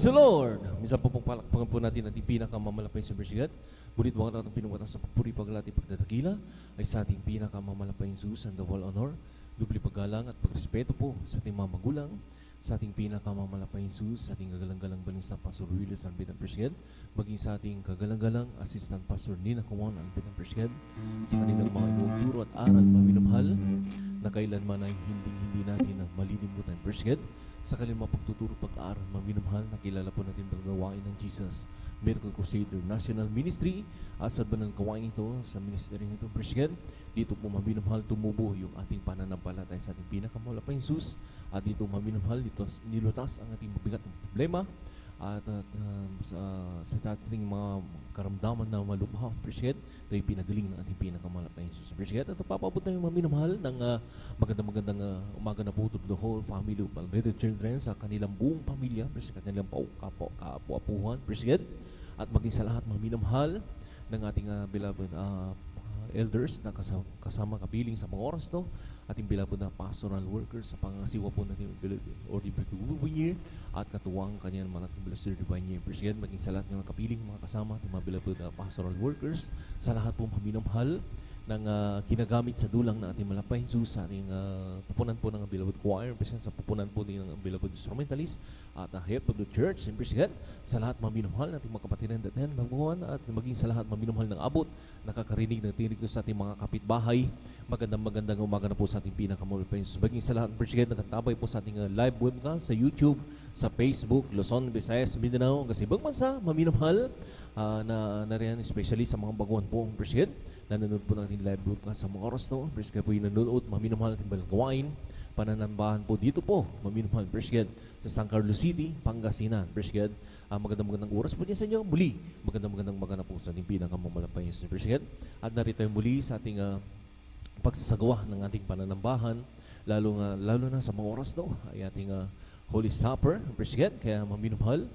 Praise the Lord! Minsan po pong palakpakan po natin ating pinakamamalapay sa bersigat. Bulit mga tatang pinuwatas sa pagpuri paglati pagdadakila ay sa ating pinakamamalapay Zeus and the whole honor. Dubli paggalang at pagrespeto po sa ating mga magulang, sa ating pinakamamalapay Zeus, sa ating kagalang-galang balista Pastor Willis Albit ng Bersigat, maging sa ating kagalang-galang Assistant Pastor Nina Kumon Albit ng Bersigat, sa kanilang mga inuong turo at aral maminamahal na kailanman ay hindi natin malilimutan. Bersigat, sa kanilang mga pagtuturo pag-aaral maminamahal na kilala po natin ang gawain ng Jesus Miracle Crusader National Ministry. Asad ba ng gawain ito sa ministry nito? Bersigat, dito po maminamahal tumubo yung ating pananampalataya sa ating pinakamalapay Jesus. At dito maminamahal, dito nilutas ang ating mabigat ng problema at sa ating mga karamdaman na malubha. Bersigat, ito yung pinagaling ng ating pinakamalapay Jesus. Bersigat, at papabot na yung maminamahal ng magandang umaga na po to the whole family of Albedo Children, sa kanilang buong pamilya, bersigat, kanilang kaapu-apuhan, bersigat, at maging sa lahat maminamahal ng ating beloved elders na kasama kapiling sa mga oras to, ating beloved na pastoral workers sa pangasiwa po natin or the year at katuwang kanyan mga natin beloved divine year. Bersigat, maging sa lahat ng kapiling mga kasama ating mga beloved na pastoral workers, sa lahat po maminamahal ng ginagamit sa dulang na ating malapay Jesus, sa ating pupunan po ng beloved choir, sa pupunan po ng beloved instrumentalist at head of the church. And bersigat, sa lahat maminamahal ng ating mga kapatiran datin, magbuhan, at maging sa lahat maminamahal ng abot, nakakarinig ng tinig sa ating mga kapitbahay. Magandang umaga na po sa ating pinakamalapay Jesus. Maging sa lahat, bersigat, nagtatabay po sa ating live webcast sa YouTube, sa Facebook, Luzon, Visayas, Mindanao, kasi ibang bansa, maminamahal na nariyan, especially sa mga baguhan po. Bersigat, nanonood po natin live broadcast sa mga oras to. Bersigat po yung nanonood, maminamahal natin balang gawain, pananambahan po dito po, maminamahal. Bersigat, sa San Carlos City, Pangasinan. Bersigat, magandang oras po niya sa inyo. Muli, magandang po sa ating pinakamamalapay Jesus. Bersigat, at narito tayo muli sa ating pagsasagawa ng ating pananambahan, lalo na sa mga oras to, ay ating Holy Supper. Bersigat, kaya maminamahal,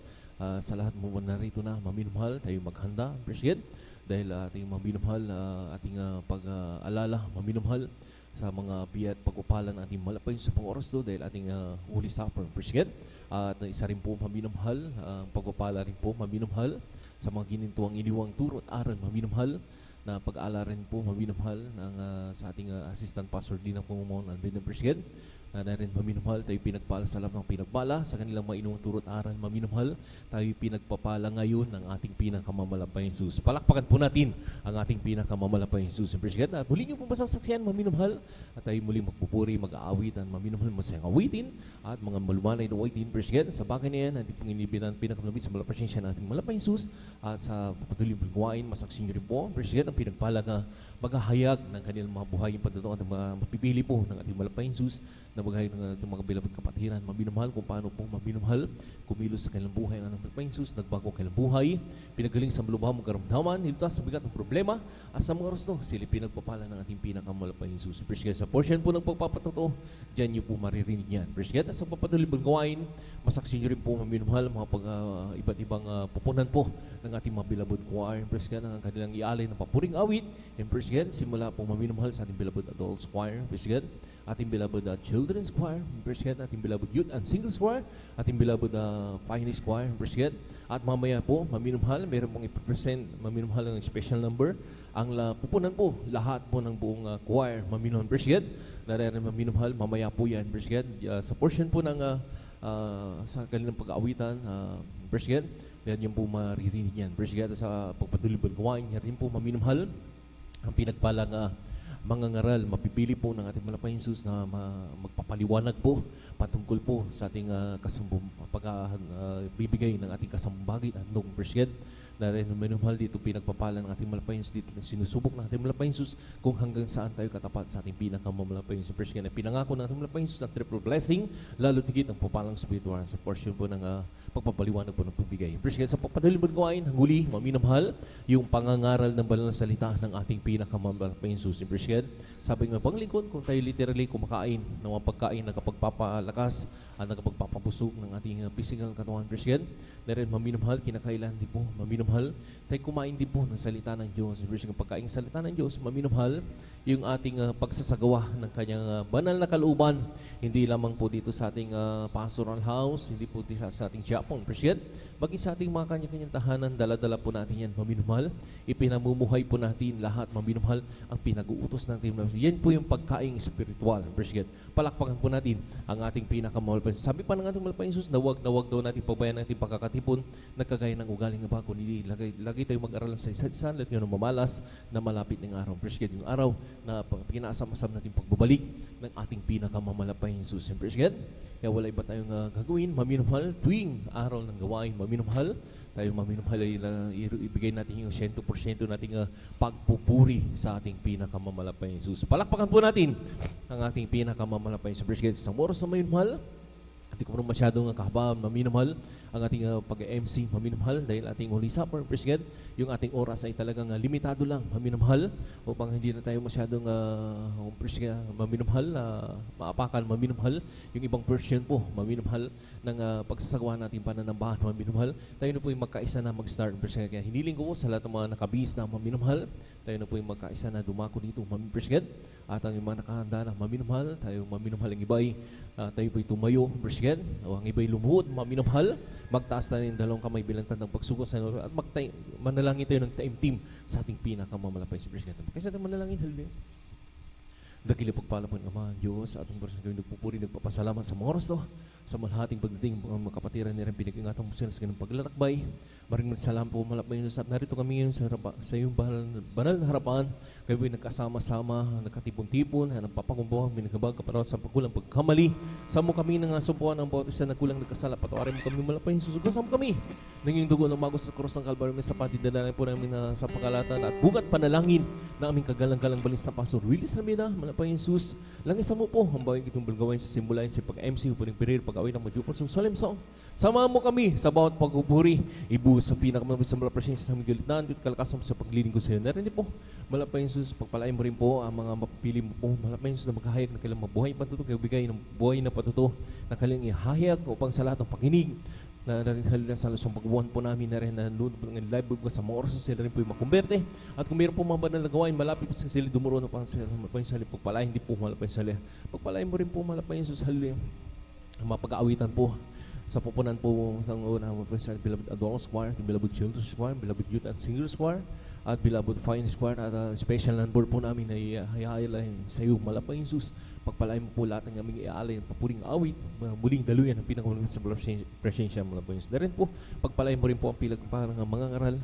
sa lahat mo narito na maminamahal, tayo maghanda. Bersigat, dahil ating maminamahal, ating pag-alala, maminamahal sa mga biyat pagpapalan ng ating malapay sa mga oras to, dahil ating Holy Supper. Bersigat, at isa rin po maminamahal, pagpapala rin po maminamahal sa mga ginintuang iniwang turo at aral maminamahal na pag-aala rin po maminamahal ng sa ating Assistant Pastor Dina Pumumon Albert ng Bersigat, na rin maminamahal, tayo pinagpala sa lahat ng pinagpala sa kanilang mainong turot aral maminamahal, tayo pinagpapala ngayon ng ating pinakamamalapay Jesus. Palakpakan po natin ang ating pinakamamalapay Jesus. Bersigat, at muli nyo po masasaksiyan maminamahal, at tayo muli magpupuri, mag-aawitan maminamahal, masayang awitin at mga malumanay na awitin. Bersigat, sa bagay na yan, ating panginibinan pinakamalapay sa malapasensya ng ating malapay Jesus, at sa patuloy paggawain, masaksin nyo rin po. Bersigat, ang pinagpala nga maghahayag ng kanilang mga buhay yung pagdato at mapipili po ng ating malapay Jesus na bagay ng ating mga beloved kapatiran, maminamahal kung paano po maminamahal kumilos sa kanilang buhay ang ating Jesus, nagbago kanilang buhay, pinagaling sa malubhang karamdaman, nilutas sa bigat ng problema, at sa mga oras to, sila pinagpapala ng ating pinakamalapay Jesus. Bersigat, sa portion po ng pagpapatuto, dyan nyo po maririnig yan. Bersigat, at sa papatuloy gawain, masaksin nyo rin po maminamahal mga iba't ibang pupunan po ng ating mga beloved choir. Bersigat, ang kanilang ialay ng papuring awit. And bersigat, simula po maminamahal sa ating beloved adults choir. Bersigat, ating beloved children's choir. Bersigat, ating beloved youth and singles choir. Ating beloved finest choir. Bersigat, at mamaya po maminamahal, meron pong i-present maminamahal ng special number. Ang pupunan po, lahat po ng buong choir maminamahal. Bersigat, nararan maminamahal, mamaya po yan. Bersigat, sa portion po ng sa kanilang pag-aawitan, bersigat, yan yung po maririnig yan. Bersigat, sa pagpatuloy gawain, yan rin po maminamahal ang pinagpalang mga ngaral, mapipili po ng ating malapay Jesus na magpapaliwanag po patungkol po sa ating bibigay ng ating kasambagay at nung Bersigat, na rin minumahal dito pinagpapala ng ating malapay Jesus, dito sinusubok ng ating malapay Jesus kung hanggang saan tayo katapat sa ating pinakamalapay Jesus. Bersigat, na pinangako ng ating malapay Jesus ang triple blessing, lalo tigit ang papalang spiritual sa portion po ng pagpapaliwanag po ng pagbigay. Bersigat, sa pagpatuloy gawain, hanguli, maminamahal yung pangangaral ng banal na salita ng ating pinakamalapay Jesus. Bersigat, sabi ng panglingkod, kung tayo literally kumakain ng mga pagkain na kapagpapalakas at nagkapagpapabusog ng ating physical katawan. Bersigat, na rin maminamahal, kinakailan din po maminamahal maminamhal, tayo kumain din po ng salita ng Diyos. Yung pagkain ng salita ng Diyos, maminamhal yung ating pagsasagawa ng kanyang banal na kalooban. Hindi lamang po dito sa ating pastoral house, hindi po dito sa ating Japon, Presiden, bagay sa ating mga kanya-kanyang tahanan, dala-dala po natin yan, maminamhal. Ipinamumuhay po natin lahat, maminamhal, ang pinag-uutos natin. Yan po yung pagkain espiritual, Presiden. Palakpakan po natin ang ating pinakamahal. Sabi pa ng ating mahal pa Jesus, na wag daw natin pabayan natin pagkakatipon na kagaya ng ugaling nga bago. Lagi tayo mag-aral sa isa't-isa, let nyo na mamalas na malapit ng araw. Presiden, yung araw na pinaasam-asam natin pagbabalik ng ating pinakamamalapay Jesus. Presiden, kaya wala iba tayong gagawin, maminamhal tuwing araw ng gawain, maminamhal tayo, maminamhal ay ibigay natin yung 100% nating pagpupuri sa ating pinakamamalapay Jesus. Palakpakan po natin ang ating pinakamamalapay Jesus. Presiden, sa oras na maminamhal, hindi ko naman masyadong kahabaan, maminamhal ang ating pag-MC, maminamhal dahil ating Holy Supper, Presiden, yung ating oras ay talagang limitado lang, maminamhal, upang hindi na tayo masyadong maminamhal, maapakan, maminamhal, yung ibang version po, maminamhal ng pagsasagawa natin pananambahan, maminamhal, tayo na po yung magkaisa na mag-start, Presiden. Kaya hiniling ko sa lahat ng mga nakabihis na maminamhal, tayo na po yung magkaisa na dumako dito, Presiden, at ang mga nakahanda na maminamhal, tayo maminamhal ang iba'y, tayo po'y tumayo, Presiden, o ang iba'y lumuhod, maminamhal, magtaas na yung dalawang kamay bilang tandang pagsuko sa inyo at manalangin tayo ng taimtim sa ating pinakamamalapay si Presiden. Kasi natin manalangin, halili. Dakili pagpala po ng Ama, Diyos, at ang Presiden kami nagpupuri, nagpapasalamat sa mga oras to, sa malahating pagdating, mga kapatiran nila pinag-ingatan mo sila sa ganang paglalakbay. Maraming salamat po, malapay Diyos, at narito kami ngayon sa iyong banal na harapan. Kayo po'y nagkasama-sama, nagkatipon-tipon, nagpapakumbawa, minagabag, kaparawat sa pagkulang pagkamali. Sa mo kami nang sumpuan ng bawat isa na kulang nagkasala, patawarin mo kami, malapay Diyos, sugasan mo kami. Nang yung dugo ng magos sa krus ng Kalbaryo, may sapati, dalangin po namin sa pakalatan at bugat panalangin na aming kagalang-galang balis na Pastor Willis Ramida, malapay Jesus. Langisa mo po, ang bawang itong balgawain sa simbulain sa pag-MC, upuning pirir, pag-awin ng Madyo Forsong Solemn Song. Samahan mo kami sa bawat pagpupuri, ibu sa pinakamabis sa malaprasyon sa aming galitnan, at kalakasan mo sa pagliling ko sa iyo. Narinig po, malapay Jesus, pagpalain mo rin po ang mga mapapili mo po, malapay Jesus na maghahayag ng kailang mabuhay patuto, kayo bigay ng buhay na patuto, na kailang ihahayag upang sa lahat ng pakinig, na rin halila sa lusong pagbuhan po namin na rin na noon ng live ko sa mga oras sila rin po yung makumberte. At kung mayroon po mga banal na gawain, malapit po sa sila dumuro na pang sila pagpalain, hindi po malapay sila. Pagpalain mo rin po malapay sa halila. Mapag-aawitan po sa pupunan po sa una sa Beloved Adolfo Square, Beloved Children's Square, Beloved Youth and Singers Square, at Beloved Fine Square, at special number po namin na ihayalay sa iyo, malapay Jesus. Pagpalain mo po lahat ng aming iaalay, papuring awit, muling daluyan ang pinakamalapit sa presensya, malapay Jesus. Na rin po, pagpalain mo rin po ang pilag parang mga ngaral,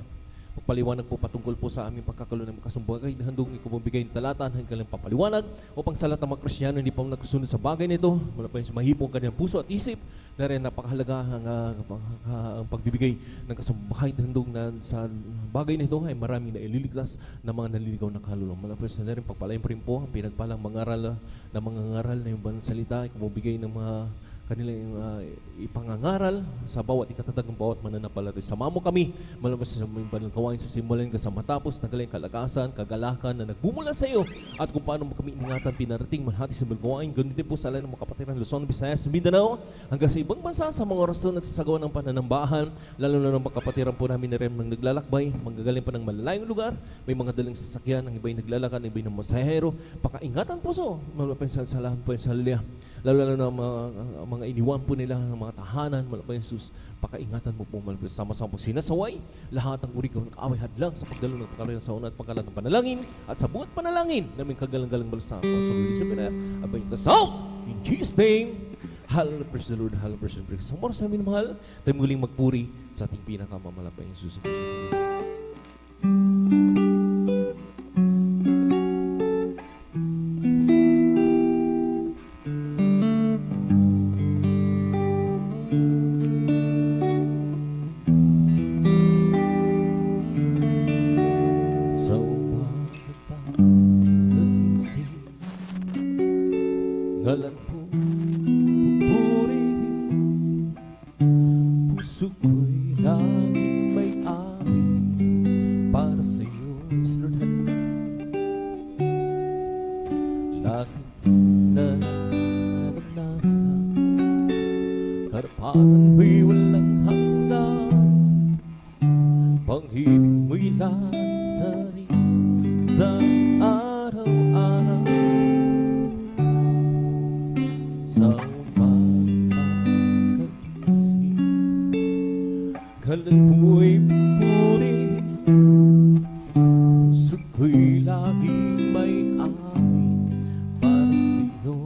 pagpaliwanag po patungkol po sa aming pagkakaroon ng kasumbagay na handong ikumabigay ng talatan hanggang papaliwanag upang sa lahat ng mga Kristiyano hindi pa nagsunod sa bagay nito, wala pa yung mahipong kanilang puso at isip na rin napakahalaga ang pagbibigay ng kasumbagay na handong na sa bagay nito ay maraming na ililigtas na mga naliligaw na kaluluwa. Malapos na rin pagpalain po rin po ang pinagpalang mga ngaral na yung banal salita, ikumabigay ng mga kanilang ipangangaral sa bawat ikatatag ng bawat mananampalataya. Sama mo kami, malabas sa mga banal gawain sa simulan ka sa matapos na galing kalakasan, kagalakan na nagbumula sa iyo at kung paano mo kami iningatan pinarating manhati sa banal gawain. Ganun din po sa lahat ng mga kapatiran Luzon, Visayas, Mindanao, hanggang sa ibang bansa sa mga oras na nagsasagawa ng pananambahan, lalo na ng mga kapatiran po namin na rin ng naglalakbay, manggagaling pa ng malalayong lugar, may mga dalang sasakyan, ang iba'y naglalakad, ang iba'y ng masahero, pakaingatan po so, malapit sa lahat po sa halilya. Lalo na mga iniwan po nila ng mga tahanan, malapay Jesus, pakaingatan mo po, malapay sama-sama po sinasaway, lahat ng uri ko nag-away hadlang sa pagdalo ng pagkalayan sa una at pagkalat ng panalangin, at sa buot panalangin, naming kagalang-galang balasa, Pastor Elizabeth, abay yung kasal, in Jesus' name, hallelujah, praise the Lord, hallelujah, praise the Lord. Sa oras namin mahal, tayo muling magpuri sa ating pinakamamalapay Jesus. Ngalan po, pupuri, puso ko'y laging may ari para sa iyo, Lord, laging naranasan, karapatan mo'y walang hanggan, panghiling Kailan mo'y pupuri, puso ko'y laging may awit para sa'yo.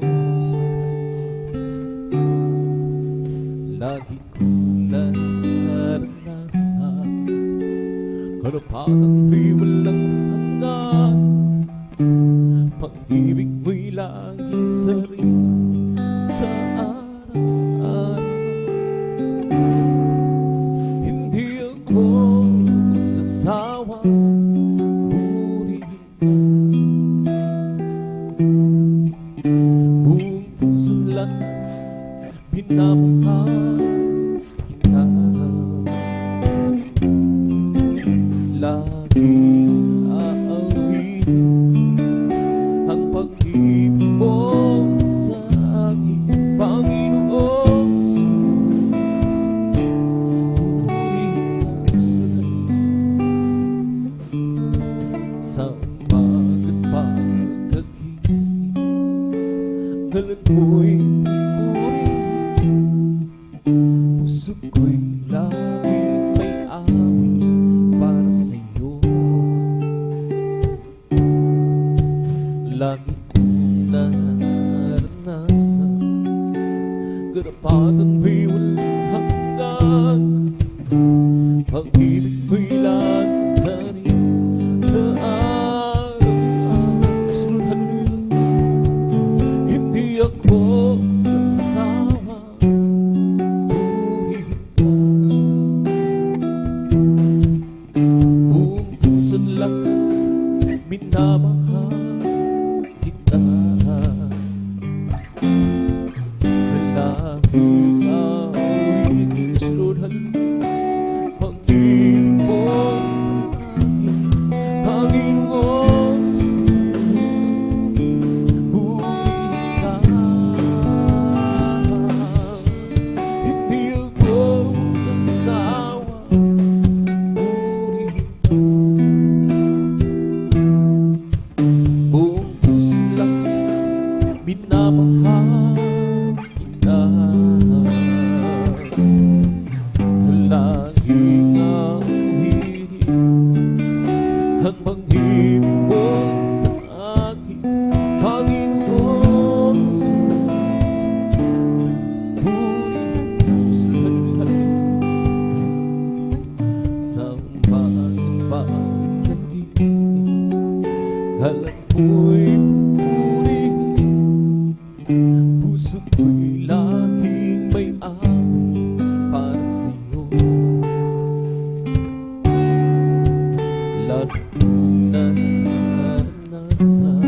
Lagi kong naranasan, karapatan ko'y walang hanggan. Pag-ibig mo'y laging sarili sa araw-araw. Hindi ako sasawa, purihin ka. Buong puso't lakas, pinamahal kita. Laging aawitin ang pag-ibig mo sa akin, Panginoon Jesus. Purihin ka sa umagat pagkagising. Ngalan mo'y pupuri, puso ko'y laging may awit para sa'yo. Lagi kong naranasan, karapatan mo'y walang hanggan. Pag-ibig mo'y laging sarili sa araw-araw. Sunod, hallelujah. Hindi ako sasawa, purihin ka. Buong puso't lakas, minamahal kita. Laging aawitin, Lord, hallelujah. Pag-ibig mo sa akin, Panginoon Jesus. Purihin ka. Hindi ako sasawa, purihin ka. Buong puso't lakas, minamahal kita. Laging aawitin ang pag-ibig mo sa akin, Panginoon Jesus. Purihin ka sa umagang pagkagising. Ngalan mo'y pupurihin, puso ko'y laging may awit para sa'yo. Lagi kong naranasan,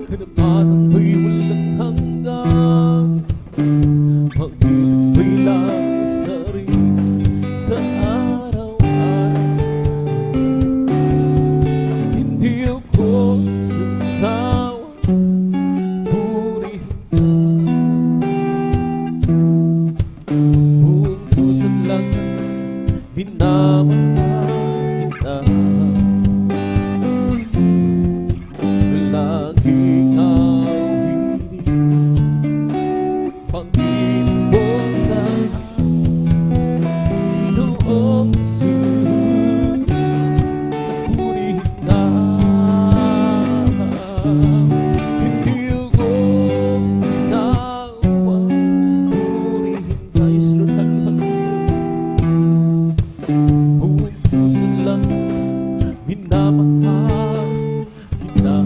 karapatan mo'y walang hanggan. Pag-ibig mo'y laging sarili sa araw-araw. Hindi ako sasawa, purihin ka. Buong puso't lakas, minamahal kita. Laging aawitin pag-ibig mo sa Panginoon Jesus. Purihin ka. Hindi ako sasawa, purihin ka. Lord, hallelujah. Buong puso't lakas, minamahal kita.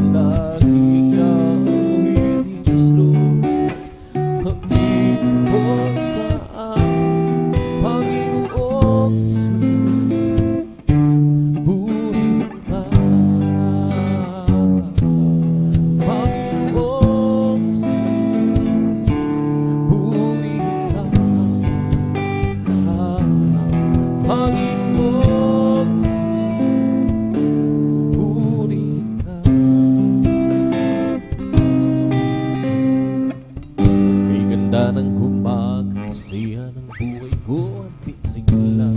Laging aawitin, Lord, pag-ibig mo sa akin, Panginoon Jesus. Purihin ka, Panginoon Jesus. Purihin ka, Panginoon Jesus. Purihin ka. Kay ganda ng umaga, kasiya ng buhay ko at isimula.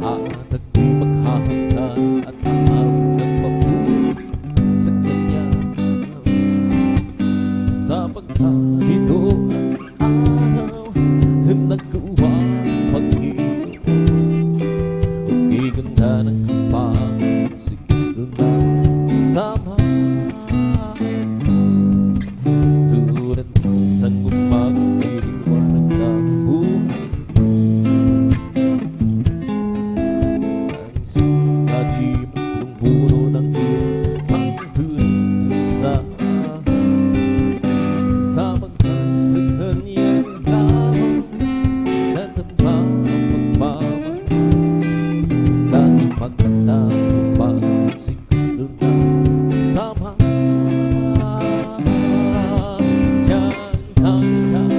At ako'y maghahanggan at aawit ng papuri sa Kanya. sa pagkalino araw nagkuha ng Panginoon. Okay, ganda ng kapag si Kristo na kasama. Tulad ng isang umagang may liwanag ng buhay. Ang sinalim ng puno ng iyong pagpulsa. Sa pagkat sa kanya lamang natamba ang pagmamahal. Laging magkatapang si Kristo na kasama. Siyang hangga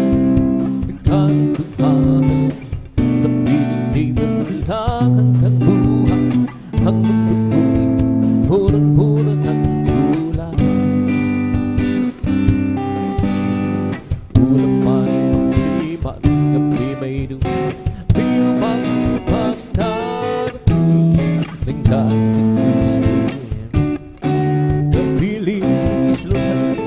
nagkanutuhanan sa piling ng hanggang buhay. Ang mundo ko'y punong-puno ng gulay. Ulang man maglipat, gabi may dumi, may umang darating. Nanggaan si Kristo, kapilis lunan.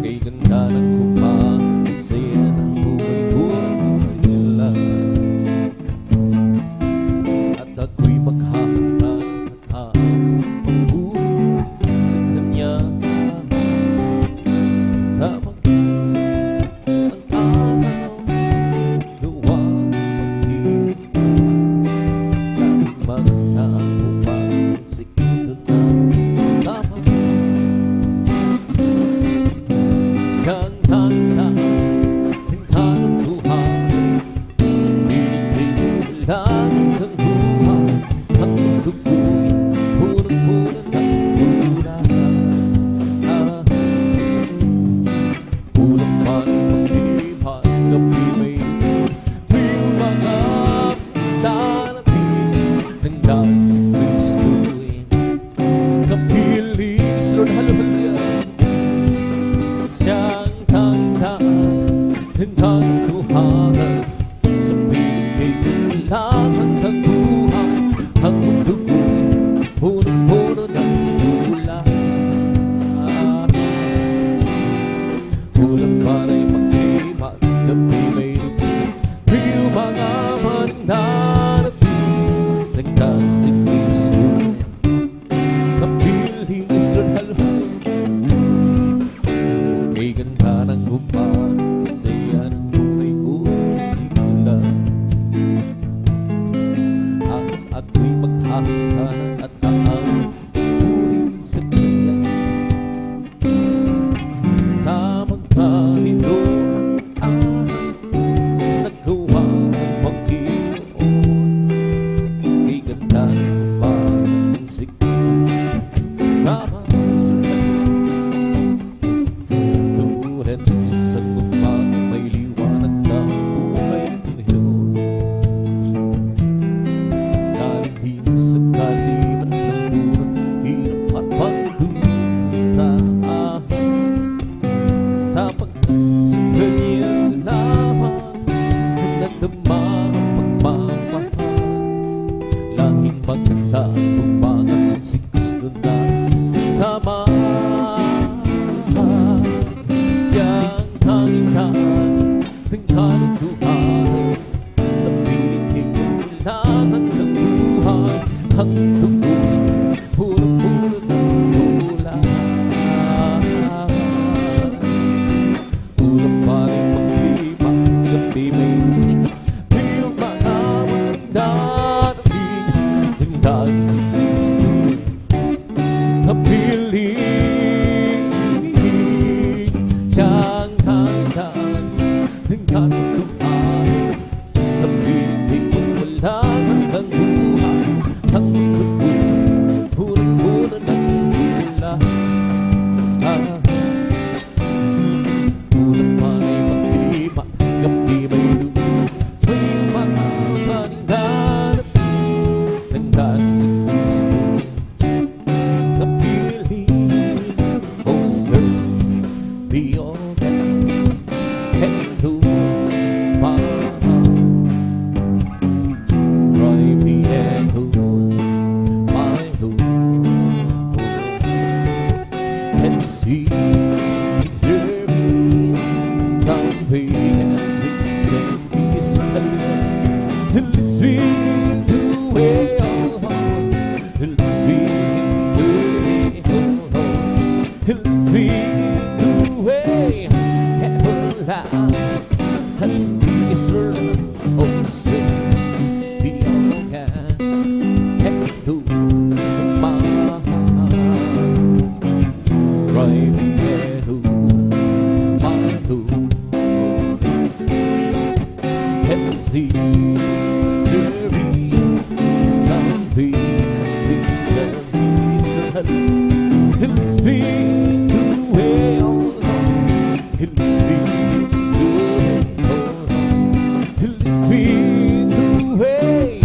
Okay, ganda ng kumain, isaya ng buhay-buhay sila. At ako'y maghahanda at pagpuri sa kanya. Sa ang araw, gawa ng Panginoon. Laging magtagumpay si Kristo na kasama. Siyang handa ng kalutuhan sa piling hanggang buhay. Ang mundo ko'y punong-puno ng gulay. Ulang man maglipat, gabi may mga darating. Nanggaan si Kristo, kapilis Lord, hallelujah. Siyang tandaan ng kalutuhan sa piling hanggang buhay. Ang mundo ko'y punong-puno ng gulay. Ulang panay maglipat, gabi may may mga maring darating. Nagdaan si Kristo, kapilis Lord, hallelujah. Okay, ganda ng upan, isaya ng buhay ko kasigla. Ako'y maghahanda at aawit puri sa kanya. Sa magkalino ang araw naggawa ng Panginoon. Okay, ganda ng upan, si Kristo kasama sa kanya. Tulad ng isang umagang may liwanag ng buhay ngayon. Galing sa kaliman ng murang hirap at pagdusa. Sa pagkat sa kanya lamang nagdama ang pagmamahal. Laging magkatagumpahan si Kristo na kasama. Siyang hangin ng kalutuhan sa piling hanggang buhay. Ang tukoy punong-puno ng gulay. Ulang lahat at stigis lahat o sir biyong ka heto mahal driving heto mahal heto si Derby Zombie Pizza Israel It's been the way all along It's been the way all along It's been the way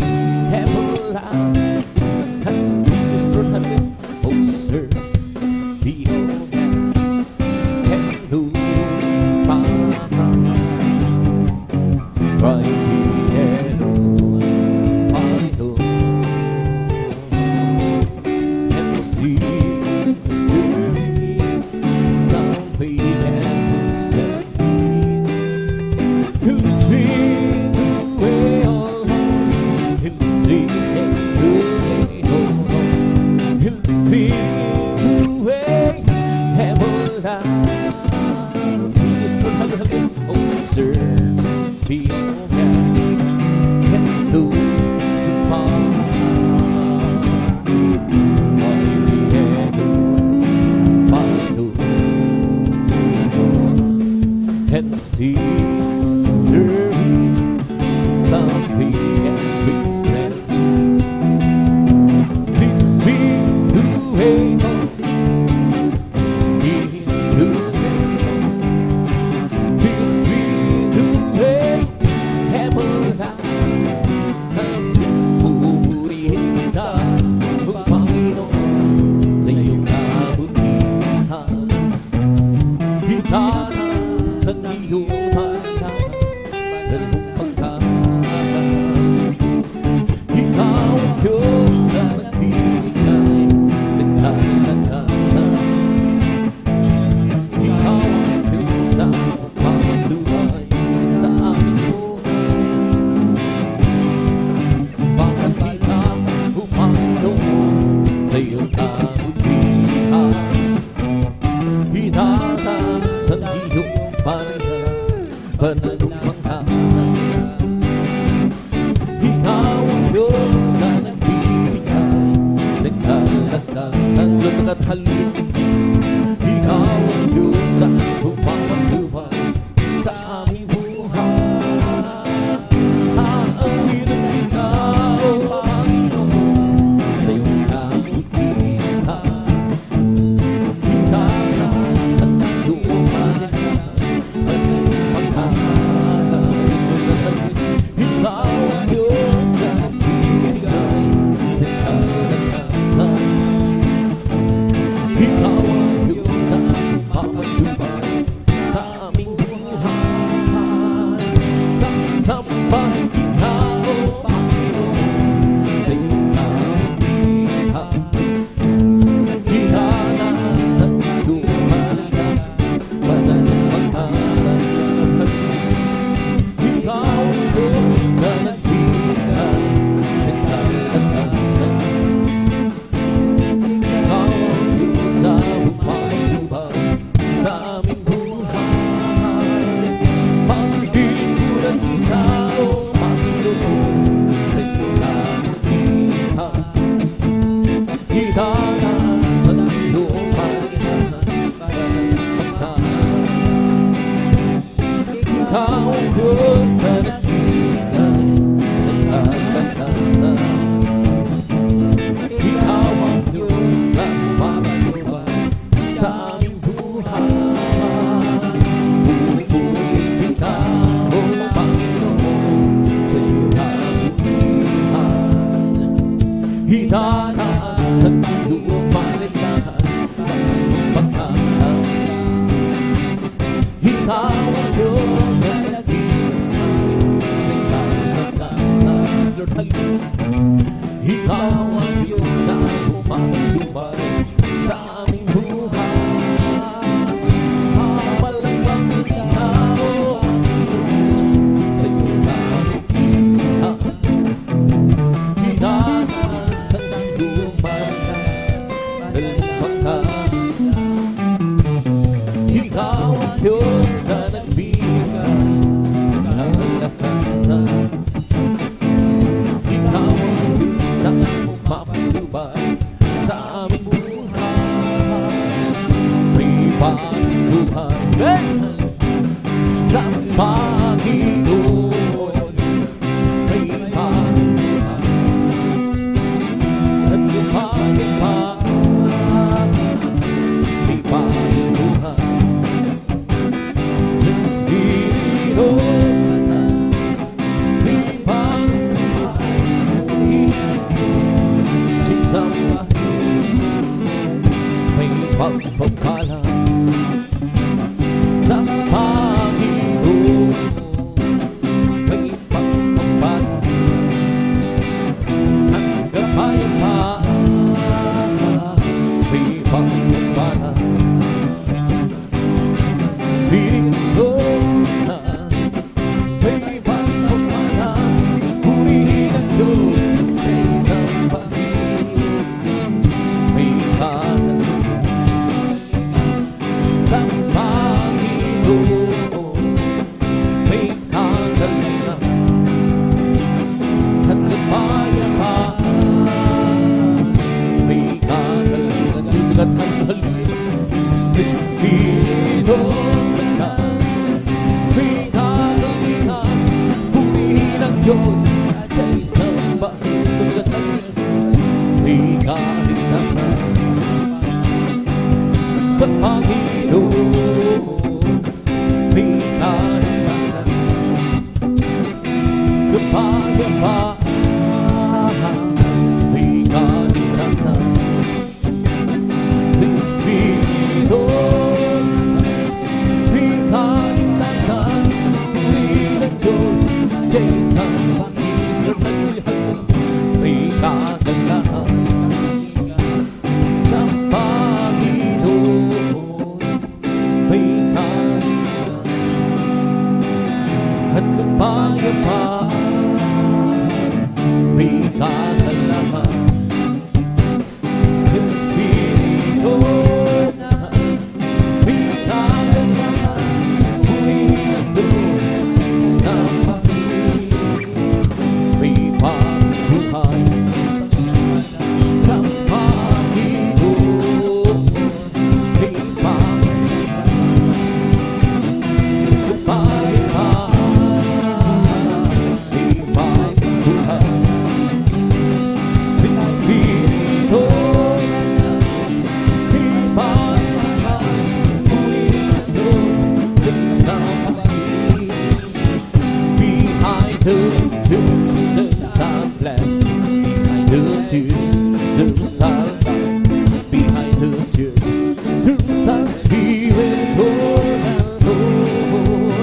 Heaven allowed Has Israel Oh sirs Be all that Hello Mama Right and see something and said it's been the way home, it's been the way heaven has purihin ka Panginoon sa iyong kabutihan itanas sa iyong halaman ng pagkahalan ikaw ang Diyos na nagbibigay ng kalakasan ikaw ang Diyos na magpapaluhay sa aming buhay bakit kita Panginoon sa iyong kabutihan itataas ang iyong pananumanghanan ikaw ang Diyos na nagbibigay ng kalakasan Lutag at halun ikaw ang Diyos na pumapatubay sa aming buhay haangin ang ikaw Panginoon sa iyong kabutihan itataas ang iyong ikaw ang Diyos na nagbibigay ng kalakasan ikaw ang Diyos na pumapatubay sa aming buhay sasambahin kita o Panginoon sa iyong kabutihan itataas ang iyong halaga pananampalataya ikaw ang Diyos na nagbibigay ng kalakasan ikaw ang Diyos na pumapatubay sa aming buhay paglilingkuran kita o Panginoon sa iyong kabutihan itataas ang iyong halaga ikaw ang Diyos na nagbibigay ng kalakasan ikaw ang Diyos na pumapatubay sa aming buhay pupurihin kita o Panginoon sa iyong kabutihan itataas ang iyong paligtahan pagpapagpahan ikaw ang Diyos na nagbibigay ng kalakasan Lord, hallelujah ikaw ang Diyos na pumapatubay sa aming buhay papalambangin ikaw Panginoon sa iyong kabutihan itataas ang iyong pagpapagpahan ikaw ang Diyos na nagbibigay buhay sa Panginoon. May pagbuhay at kapayapaan. May pagbuhay sa Espiritu. May pagbuhay sa may pagpapala sa Panginoon. May pagpapala at kapayapaan. May pagpapala Espiritu. May pagpapala. Purihin ang Diyos sa isang pag-ibig. May kahalugan sa Panginoon. May kahalugan at kapayapaan. May kahalugan at kapayapaan sa Espiritu. May kahalugan, purihin ang Diyos sa isang pag-ibig. May kaligtasan sa Panginoon. May kaligtasan, kapayapaan. May kaligtasan sa Espiritu. May kaligtasan, purihin ang Diyos sa isang pag-ibig. May kagalahan sa Panginoon. May kagalahan at kapayapaan. May kagalahan ng Espiritu. May kagalahan, purihin ang Diyos sa isang pag-ibig. May pagbuhay sa Panginoon. May kapayapaan. May pagbuhay ng Espiritu. May pagbuhay, purihin ang Diyos sa isang pag-ibig. Behind the tears, there's a blessing. Behind the tears, there's a light. Behind the tears, there's a spirit born and born.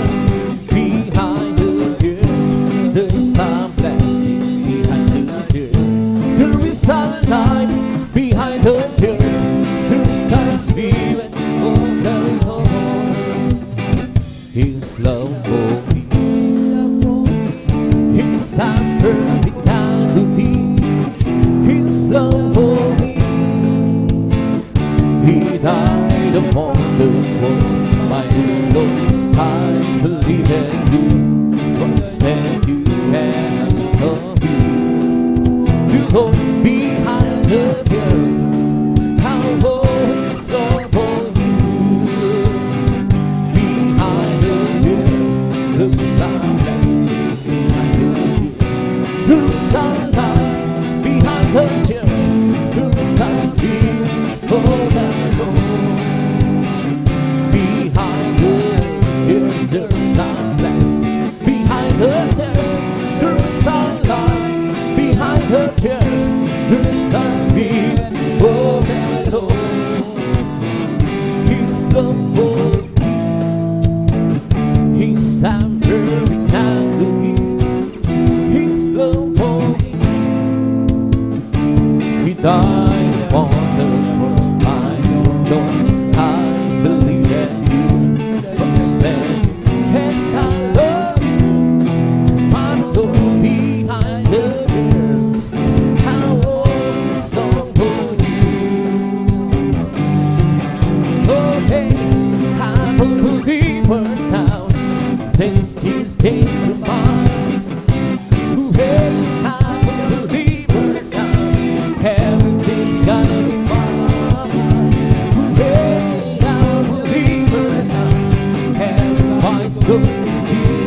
Behind the tears, there's a blessing. Behind the tears, there is a light. Behind the tears, there's a spirit of the Lord. His love for me, His perfect agony, His love for me. He died upon the cross, my Lord. I believe in you, but said you and I love you. Behold, behind the tears, how holy is love for you. Behind the tears, there's a blessing. Behind the tears, there's a light. Behind the tears, there's a spirit of the Lord. Behind the tears, there's a blessing. Behind the tears, there's a light. Behind the tears, there's a spirit of the Lord. His love for me, His perfect agony, His love for me. He died upon the cross, my Lord. I believe that you but said, and I love you, my Lord. Behind the tears, how always long for you. Oh hey, I'm a believer now, since His days of mine. Oh hey, I'm a believer now, everything's gonna be fine. Oh hey, I'm a believer now, going to see.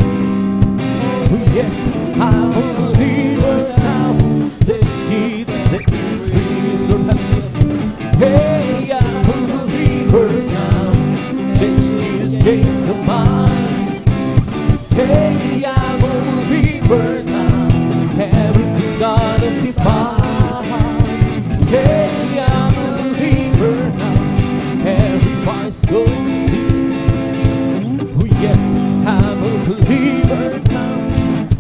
Oh yes, I'm a believer now. Thanks be to set me free. So hey, I'm a believer now. Since Jesus changed my mind. Hey, I'm a believer now. Everything's gonna be fine. Hey, I'm a believer now. Everybody's gonna see. Oh yes, I'm a believer now.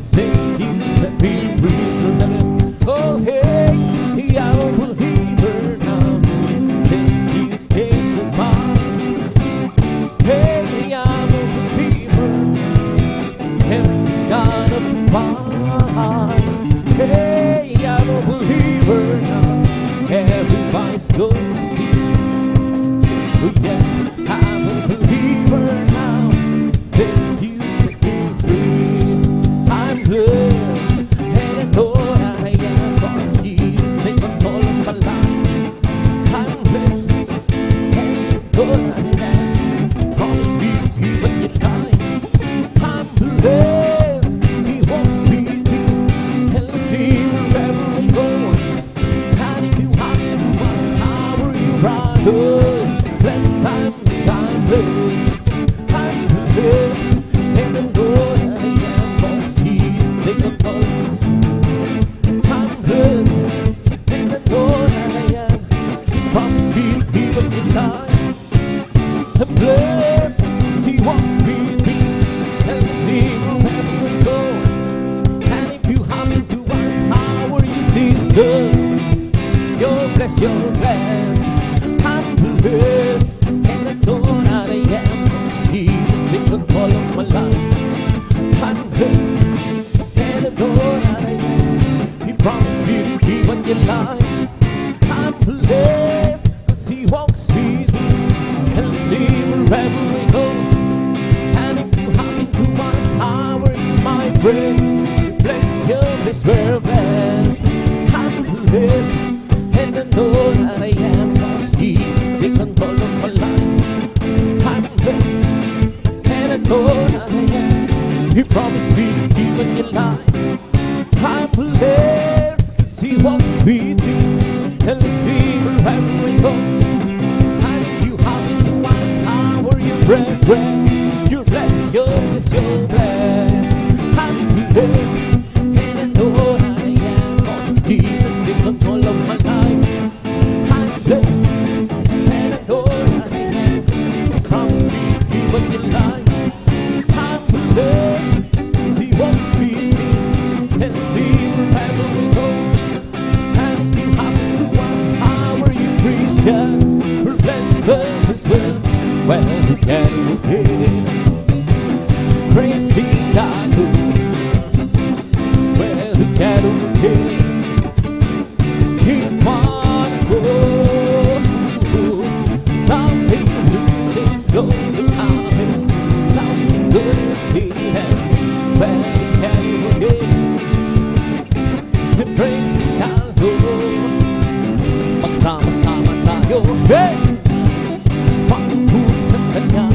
Since Jesus set me free. So oh hey, I'm a believer now. Since Jesus changed my mind. Hey, I'm a believer. Everything's gonna be fine. Hey, I'm a believer now. Everybody's gonna see. Oh yes, I'm a believer now. Since you set me free, I'm blessed, and I know that I am, 'cause Jesus take control of my life. I'm blessed, and I know that I am. Promise me to keep on your life. I'm blessed, 'cause He walks with me, and see wherever I go. And if you have to ask, how are you right? Blessed, I'm blessed, I'm blessed. I'm blessed, and I know that I am, 'cause He's taken control. I'm blessed, and I know that I am. He promised me to keep on your life. I'm blessed, 'cause He walks with me, and see wherever I go. And if you happen to ask, how are you, sister? You're blessed, you're blessed. I'm blessed, and I know that I am, 'cause Jesus take control of my life. I'm blessed, and I know that I am. He promised me to keep on your life. I'm blessed, 'cause He walks with me, and see wherever I go. And if you happen to ask, how are you, my friend? Bless you, bless, we're blessed. I'm blessed, and I know that I am, 'cause He's take control of my life. I'm blessed, and I know that I am. He promised me to keep on your life. I'm blessed, 'cause He walks with me, and let's see wherever I go. And if you happen to ask, how are you, brethren? You're blessed, you're blessed, you're blessed. I'm blessed, and I know that I am, 'cause Jesus take control of my life. I'm blessed, and I know that I am. He promised me to keep on your life. I'm blessed, 'cause He walks with me, and see wherever we go. And if you happen to ask, how are you, Christian? We're blessed, as well. Well, we can obey. Praising God. Well, we can obey. Keep on going. Something good is going to happen. Something good is here. Well, we can obey. Praising God. Magsama-sama tayo. Hey! Pagpuri sa Kanya.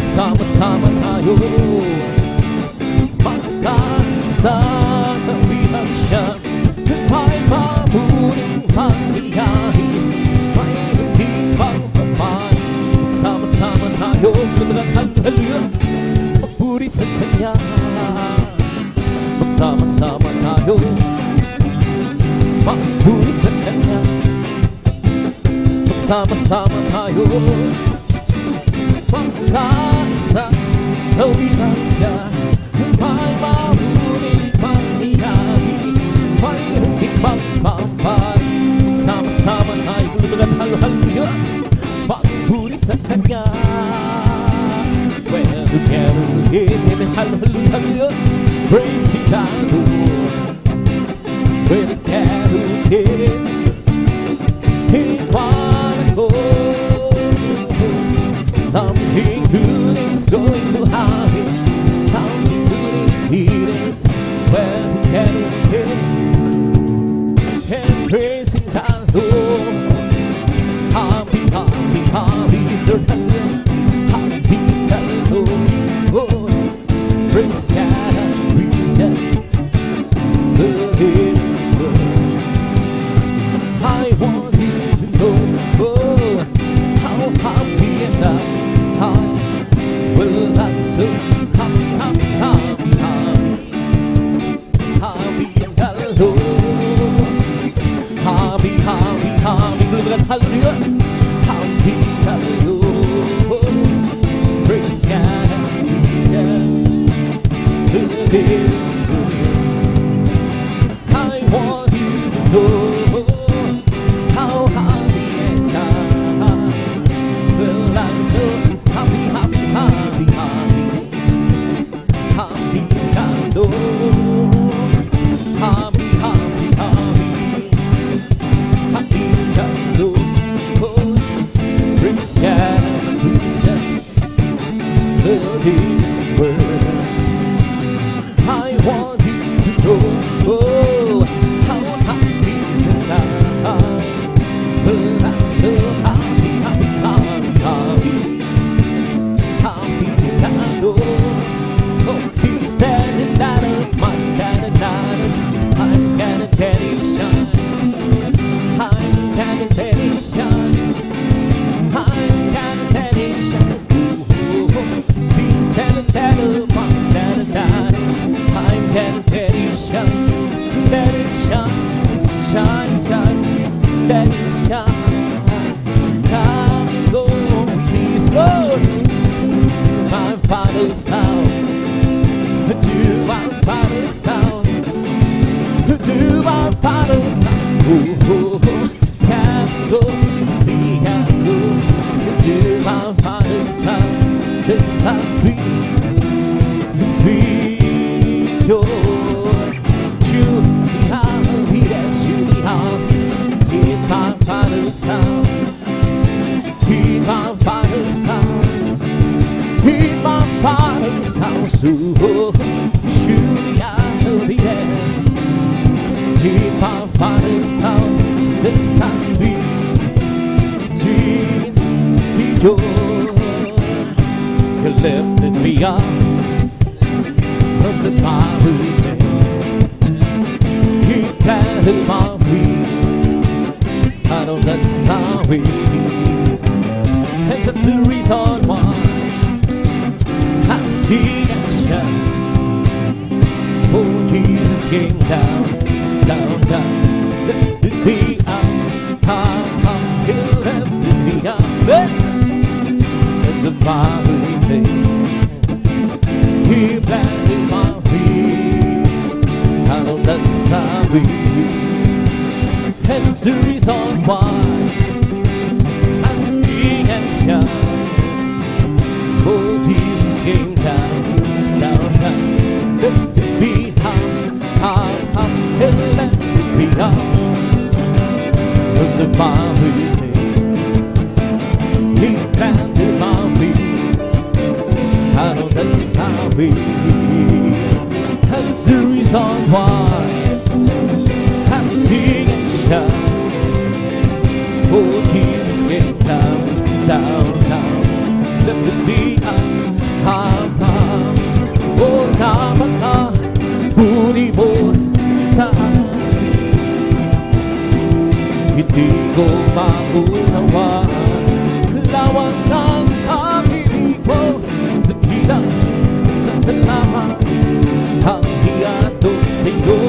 Sama-sama tayo. Magkaisa kabilang siya. May mamuning mangyayari. May hindi pagpapay. Magsama-sama tayo. Hallelujah. Pagpuri sa Kanya. Magsama-sama tayo. Pagpuri sa Kanya. Magsama-sama tayo. Magkaisa kabilang siya. May mamuning mangyayari. May hindi pagpapay. Magsama-sama tayo. Hallelujah. Pagpuri sa Kanya. Well, together again. Hallelujah. Praise God. Well, together again. Keep on going. Something good is going to happen. Something good is here. Well, together again. And praising God. Happy, happy, happy, certainly. Happy, hallelujah. this world. I want you to know how happy that I am. But I'm so happy, happy, happy, happy, happy that I know. Oh, he said that of my I'm gonna let it shine. I'm gonna let it shine. I'm gonna let it shine. He said that of my I'm gonna let it shine. Let it shine, shine, shine. Let it shine. I'm going this road. My Father's house. To my Father's house. To my Father's house. Oh, can go, we can go. To my Father's house. It's so sweet, sweet joy. To be happy, yes, to be happy. In my Father's house. In my Father's house. In my Father's house. Oh, to be happy, yes. In my Father's house, it's so sweet, sweet joy. You lifted me up from the miry clay. He planted my feet out on that sorry. And that's the reason why I sing and shout. Oh, Jesus came down. Down, down, lifted me up, up, he lifted me up, and the miry clay. He planted my feet out on that sorry. And it's the reason why I sing and shout. Oh, Jesus came down, down, down, lifted me up, he lifted me up from the miry clay. He planted my feet out on that sorry. That's the reason why I sing and shout. Oh, Jesus came down, down, down, lifted me up, up. Oh, dapat puri mo sa akin. Hindi ko maunawaan lawak ng pag-ibig mo. Dakilang sa salamat ang hiyatod sa'yo.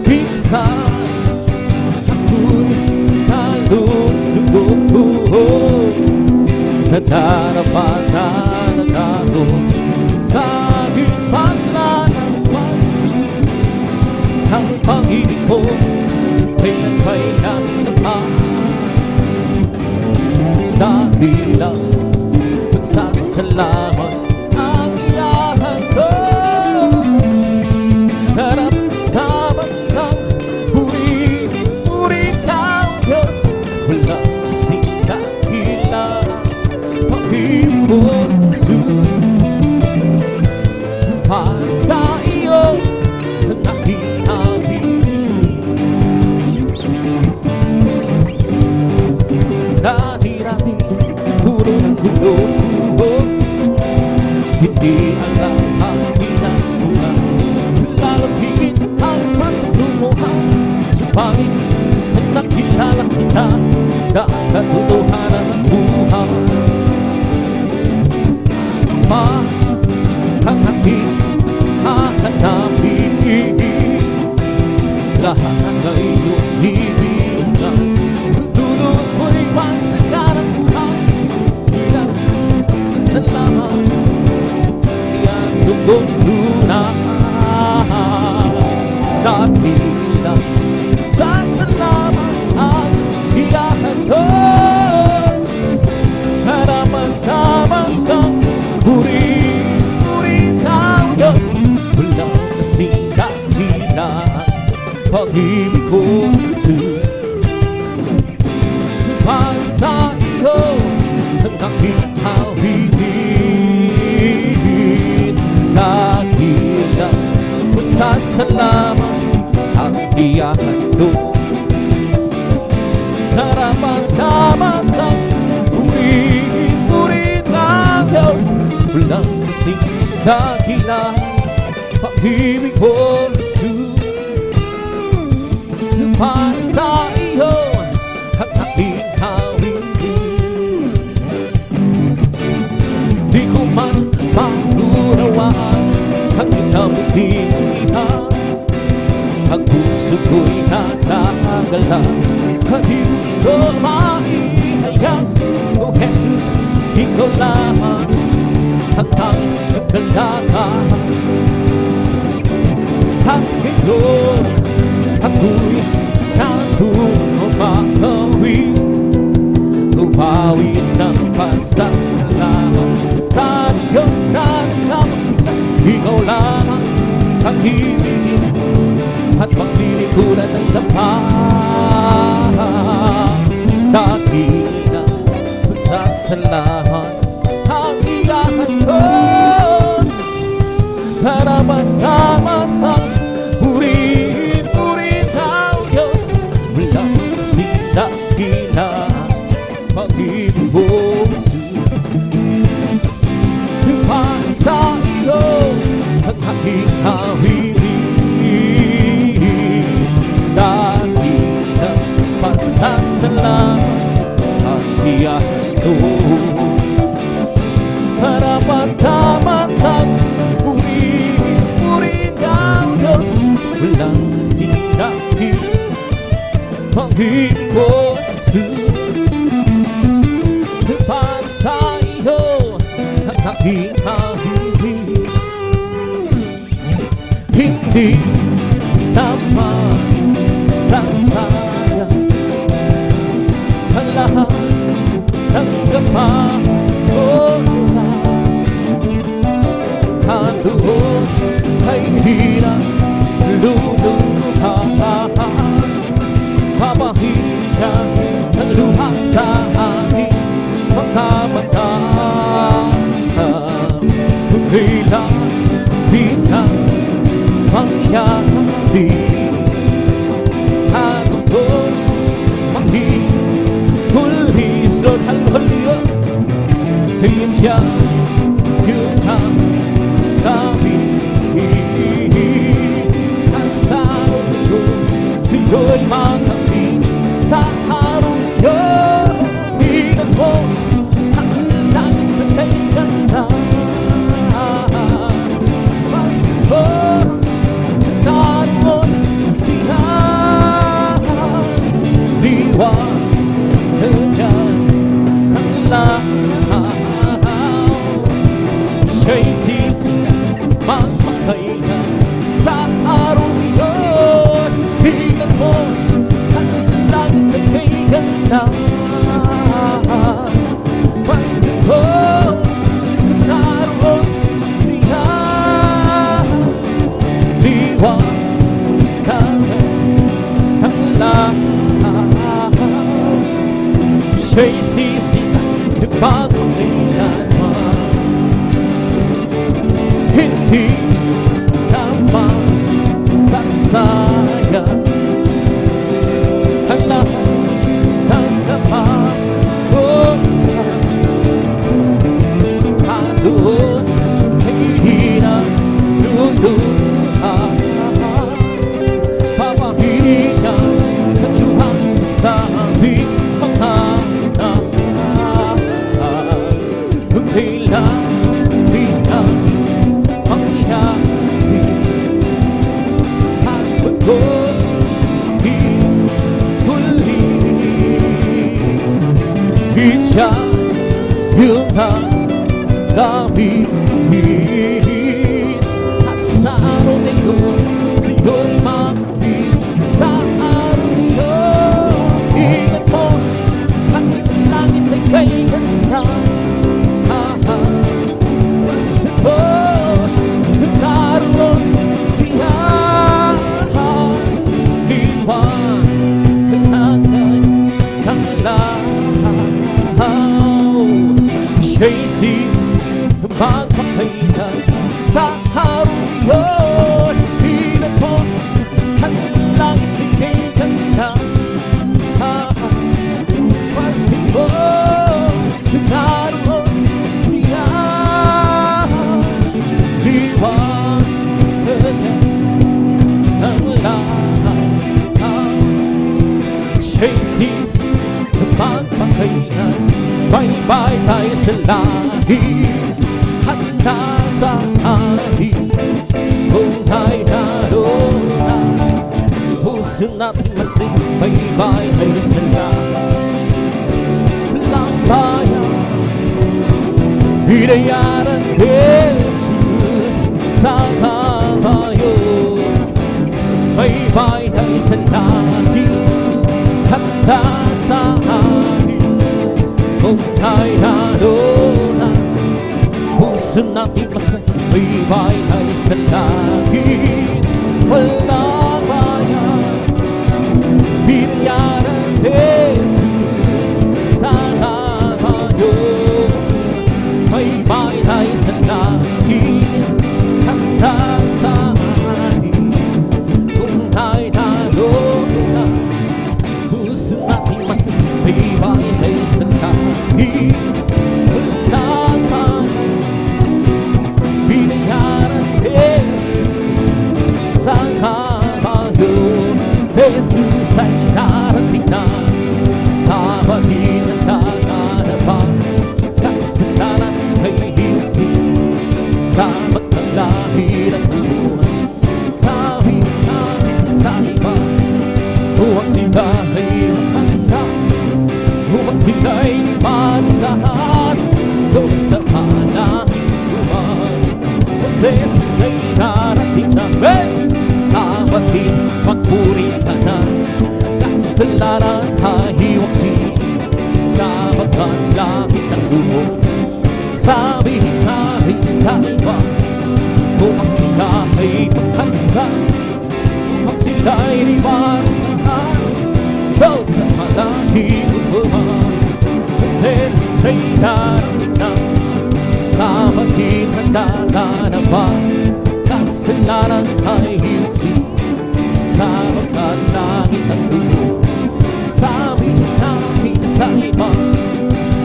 Minsan ako'y nalulungkot, nadarama na natago sa aking panlalaman. Ang pag-ibig mo kailan naman. Dahilan sa salamat ang iyahan ko. Naramdaman ng puri-puri ka, Diyos. Wala kasing dahilan pag-ibig mo, Jesus. Para sa iyo ang aking dati-dati puro ng gulo. Hindi alam ang pinagkulang, lalo't higit ang pagtutumuhan. Subalit kung nakilala kita, katotohanan ng buhay. Ano pa ang aking hahanapin? Lahat ng iyong hibilan, dulot mo'y masaganang buhay. Ilang pasasalamat, yan dugong tunay. Dahilan sa salamat ang iyahan ko. Haraman-haraman kang puri-puri kang Diyos. Wala kasing dahilan pag-ibig ko, Jesus. Para sa iyo ang aking hawigin. dakila pag-ibig ko, Jesus. Para sa iyo ang aking hawin. Di ko man maunawaan ang kinamutihan. Ang puso ko'y natagala, di ko maihayag. O Jesus, ikaw lamang ang tanging kagalakan. At ngayon ako'y nagumakawi, umawi ng pasasalamat sa Diyos na nagkamakas. Ikaw lamang ang ibigin at maglilikuran ng dapat. Dakila pasasalamat ang iyakan ko, karapat-dapat ang purihin, purihin ang Diyos. Walang kasing dakila pag-ibig mo, Jesus. Para sa iyo ang aking hawin. Dakila pasasalamat ang iyakan ko, karapat-dapat ang purihin, purihin ang Diyos. Walang kasing dakila pag-ibig mo, Jesus. Para sa iyo ang aking hawin. Hindi naman sasayang ang lahat ng kapag-oran. Doon ay hirap luluhan, papahigan ng luha sa ating mga mata. Kung kailan bilang mangyari, ano ko manghihuli, Lord, hallelujah. Ngayon siya yun ang kami at sa araw ko siyo'y makapit. Sa araw yun hinag mo ang langit na kay ganda. Basta ko naroon siya, liwanag ang lahat. Siya'y magpakailan sa araw yun. Hinag mo ang langit na kay ganda. Basta ko naroon siya, liwanag ang lahat. Siya'y sisikat na pagkailanman. Hindi naman sasayang ang lahat ng kapag-oran. Doon ay hirap luluhan, papahigan ng luha sa aming mga anak. Kung kailan bilang mangyari, at pag-huli, siya yung kami. At sa araw na yun siyo'y makapit. Sa araw na yun ingat mo ang langit ay kay ganda. Basta ko naroon siya, liwanag ang lahat. Siya'y magpakailan sa araw yun. Hinag mo ang langit ay kay ganda. Basta ko naroon siya, tayo sa langit, handa sa ahin. Kung tayo naroon na, puso natin masipay-bay tayo sa langit. Lang bayan, binayaran Jesus sa kabayo. May bayan sa langit, handa sa amin. Kung tayo naroon na, puso natin masay. May bayan sa langit, walang bayan, binayaran Jesus sa kabayo. May bayan sa langit, handa sa amin. Kung tayo naroon na, puso natin masipibay tayo sa langit. Walang bayan, binayaran Jesus sa kabayo. Si Jesus ay darating na, kapatid at kaganapang kasalanan ay hiusin sa magkalahi ng buhay. Sabi natin sa iba, huwag sila ay mahanda, huwag sila ay manisahan doon sa panahing buhay. Kasi sa'y darating na, kapatid, magpuri ka na. Kasalanan ay hiwagsin sa magkalangit ng buhay. Sabihin natin sa iba, huwag sila ay maghanda, huwag sila ay manisahan doon sa panahing buhay. Kasi sa'y darating na, kapatid, handa ka na ba? Kasalanan ay hiwagsin sa magkalangit ng buhay. Sabihin natin sa iba,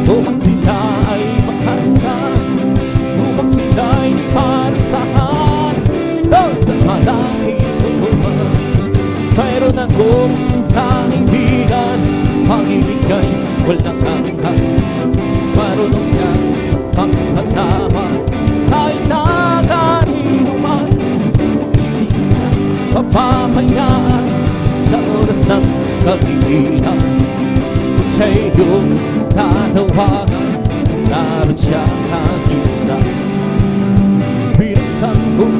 huwag sila ay maghanda, huwag sila ay manisahan doon sa panahing buhay. Mayroon akong kaibigan, pag-ibigay walang hanggan. Marunong siyang magpatama kahit na kanino man. Papapayaan sa oras ng kagigihan. Kung siya'y iyong tatawagan, naroon siya kakisa. Binuksan ko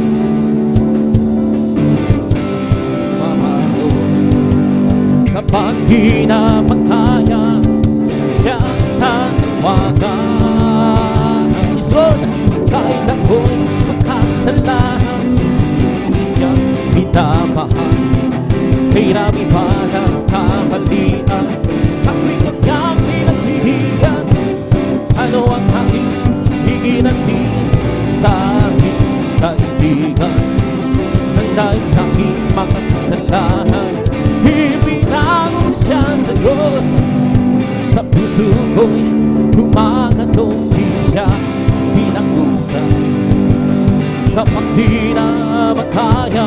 mamalo. Kapag di na makaya, siyang tatawagan. Isun, kahit ako'y makasalanan, niyang minamahal. Kay rami pa ng kamalian, ako'y kanyang pinagbibigyan. Ano ang aking higinantin sa aking kaibigan? Nang dahil sa aking mga kasalanan, ibinangon siya sa Diyos. Sa puso ko'y humagatong di siya pinag-usap. Kapag di na makaya,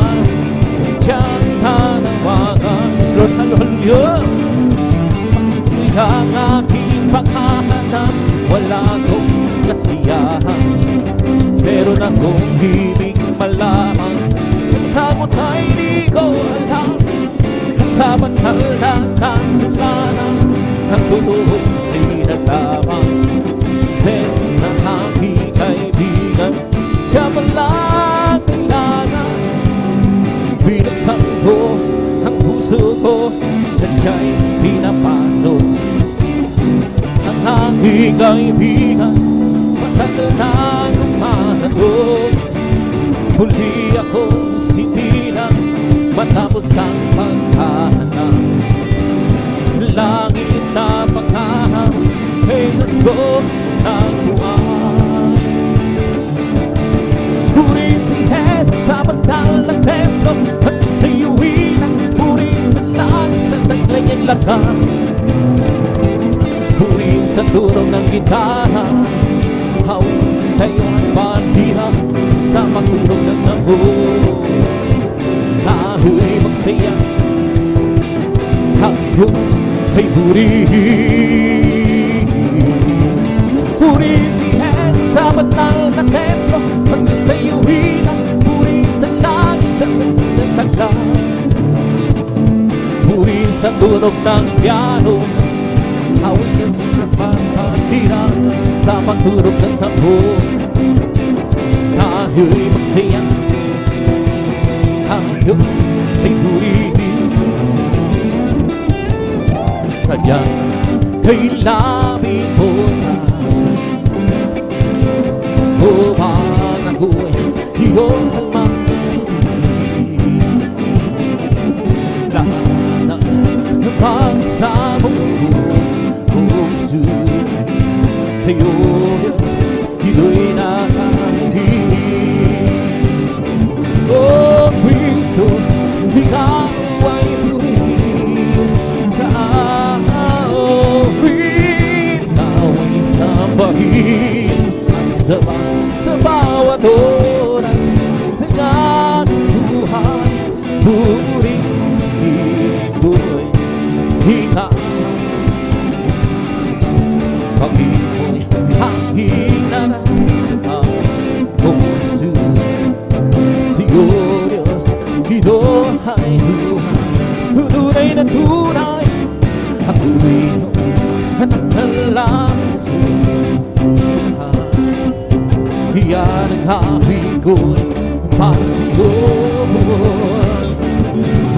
siyang tanawagan. Lord, hallelujah. Patuloy ang aking paghahanap, wala akong kasiyahan. Meron akong hibig malaman, ang sagot ay di ko alam. At sa banal na kasalanan, ang tulong ay naglamang. Si Jesus na aking kaibigan, siya palang kailangan. Binuksan ko ang puso ko at siya'y pinapasok. Ang aking kaibigan, matagal na gumanapok. Huli akong sinilang matapos ang paghahanap. Langit na paghahanap, kay Diyos ko nakuhaan. Purihin si Jesus sa banal ng templo, at isayuin ang purihin sa langit sa taglayan lakan. Purihin sa turong ng gitara, hawin sa iyo ang bandila sa magturong ng nahon. Taho'y magsaya, ang Diyos ay purihin. Purihin si Jesus sa banal na templo, hanggang sa iyo hinang. Purihin sa langit, sa tagla. Purihin sa tunog ng piano, hawin ka sa pagpapira, sa pagturog ng tambo. Tayo'y magsaya, ang Diyos ay purihin. Sadyang kay labing ko sa upang ako'y iyong magmamahal. Lahat ng pagsabong puso sa'yo, Diyos, ito'y nakahihig. Oh, Kristo, ikaw ay purihin sa akin. Ikaw ay sambahin at sa bawat oras ng aking buhay. Purihin ko'y ikaw. Pag-ibig aking nararamdaman, puso sa'yo, Diyos, ito ay buhay. Tunay na tunay, ako'y hanap ng langit sa buhay. Iyan ang hawig ko'y para sa'yo.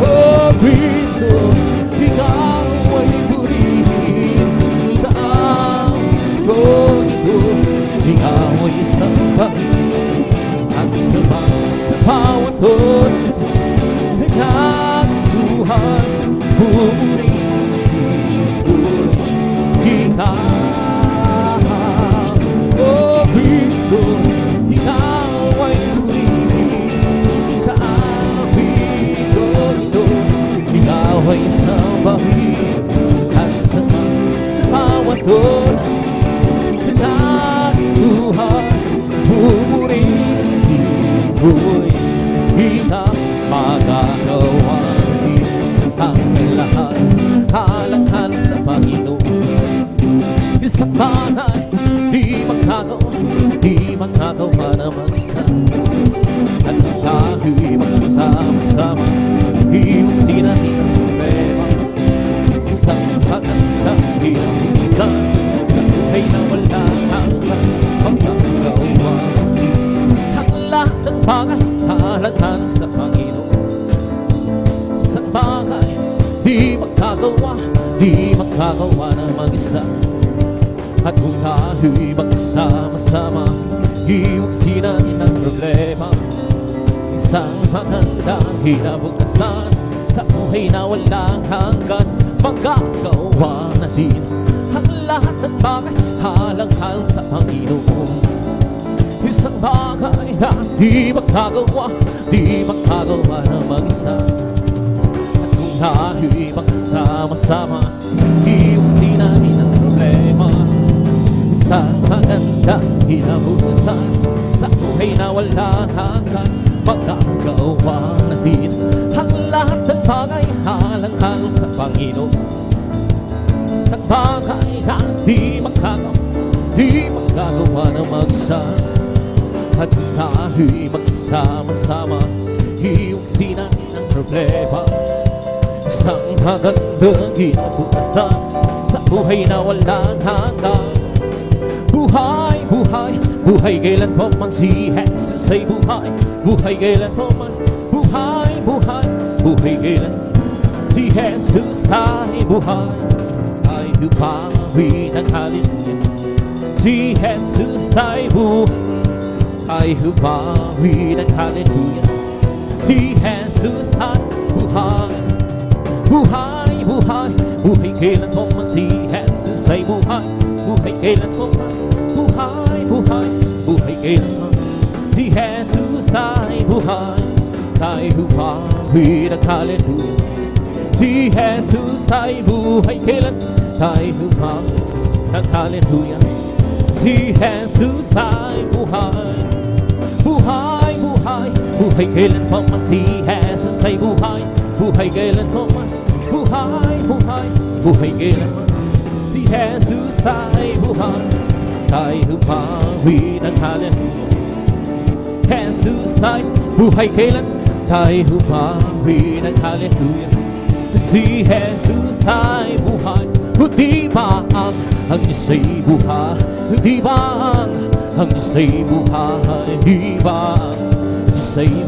Oh, Kristo, ikaw ay purihin sa akin. Ikaw ay sambahin at sa bawat oras ng aking buhay. Purihin ko'y ikaw. Oh, Kristo, ikaw ay purihin sa aking ito. Ikaw ay sambahin at sa bawat oras ng aking buhay. Purihin ko'y ikaw. Magagawa din ang lahat, halang-halang sa Panginoon. Isang bagay di magagawa na mag-isa, at tayo'y magsama-sama, hiwagsin natin ang problema. Isang magandang hinabukasan sa buhay na wala hanggang magagawa din ang lahat ng bagay, halang-halang sa Panginoon. Isang bagay di magagawa na mag-isa, at kung tayo'y magsama-sama, hiwagsin natin ang problema. Isang magandang hinabukasan sa buhay na walang hanggan, magagawa natin ang lahat ng bagay, halang-halang sa Panginoon. Isang bagay na di magagawa na mag-isa, at kung tayo'y magsama-sama, hiwagsin natin ang problema. Isang magandang hinabukasan sa buhay na walang hanggan, magagawa natin ang lahat ng bagay, halang-halang sa Panginoon. Isang bagay na di magagawa na mag-isa, at kung tayo'y magsama-sama, hiwagsin natin ang problema. Isang magandang hinabukasan sa buhay na walang hanggan. Buhay, buhay, buhay kailanman si Jesus ay buhay. Buhay kailanman, buhay, buhay, buhay kailanman si Jesus ay buhay. Tayo pawin ang haleluya, si Jesus ay buhay. Tayo pawin ang haleluya, si Jesus ay buhay. Buhay, buhay, buhay kailanman si Jesus ay buhay. Buhay kailanman, buhay, buhay, buhay kailanman si Jesus ay buhay. Tayo pawin ang haleluya, si Jesus ay buhay. Kailan tayo pawin ang haleluya, si Jesus ay buhay. Buhay, buhay, buhay kailanman si Jesus ay buhay. Buhay kailanman, buhay, buhay, buhay kailanman si Jesus ay buhay. tayo humawi ng hallelujah. Jesus ay buhay kailan tayo humawi ng hallelujah. Si Jesus ay buhay, o di ba ang Diyos ay buhay, o di ba ang Diyos ay buhay, di ba ang Diyos ay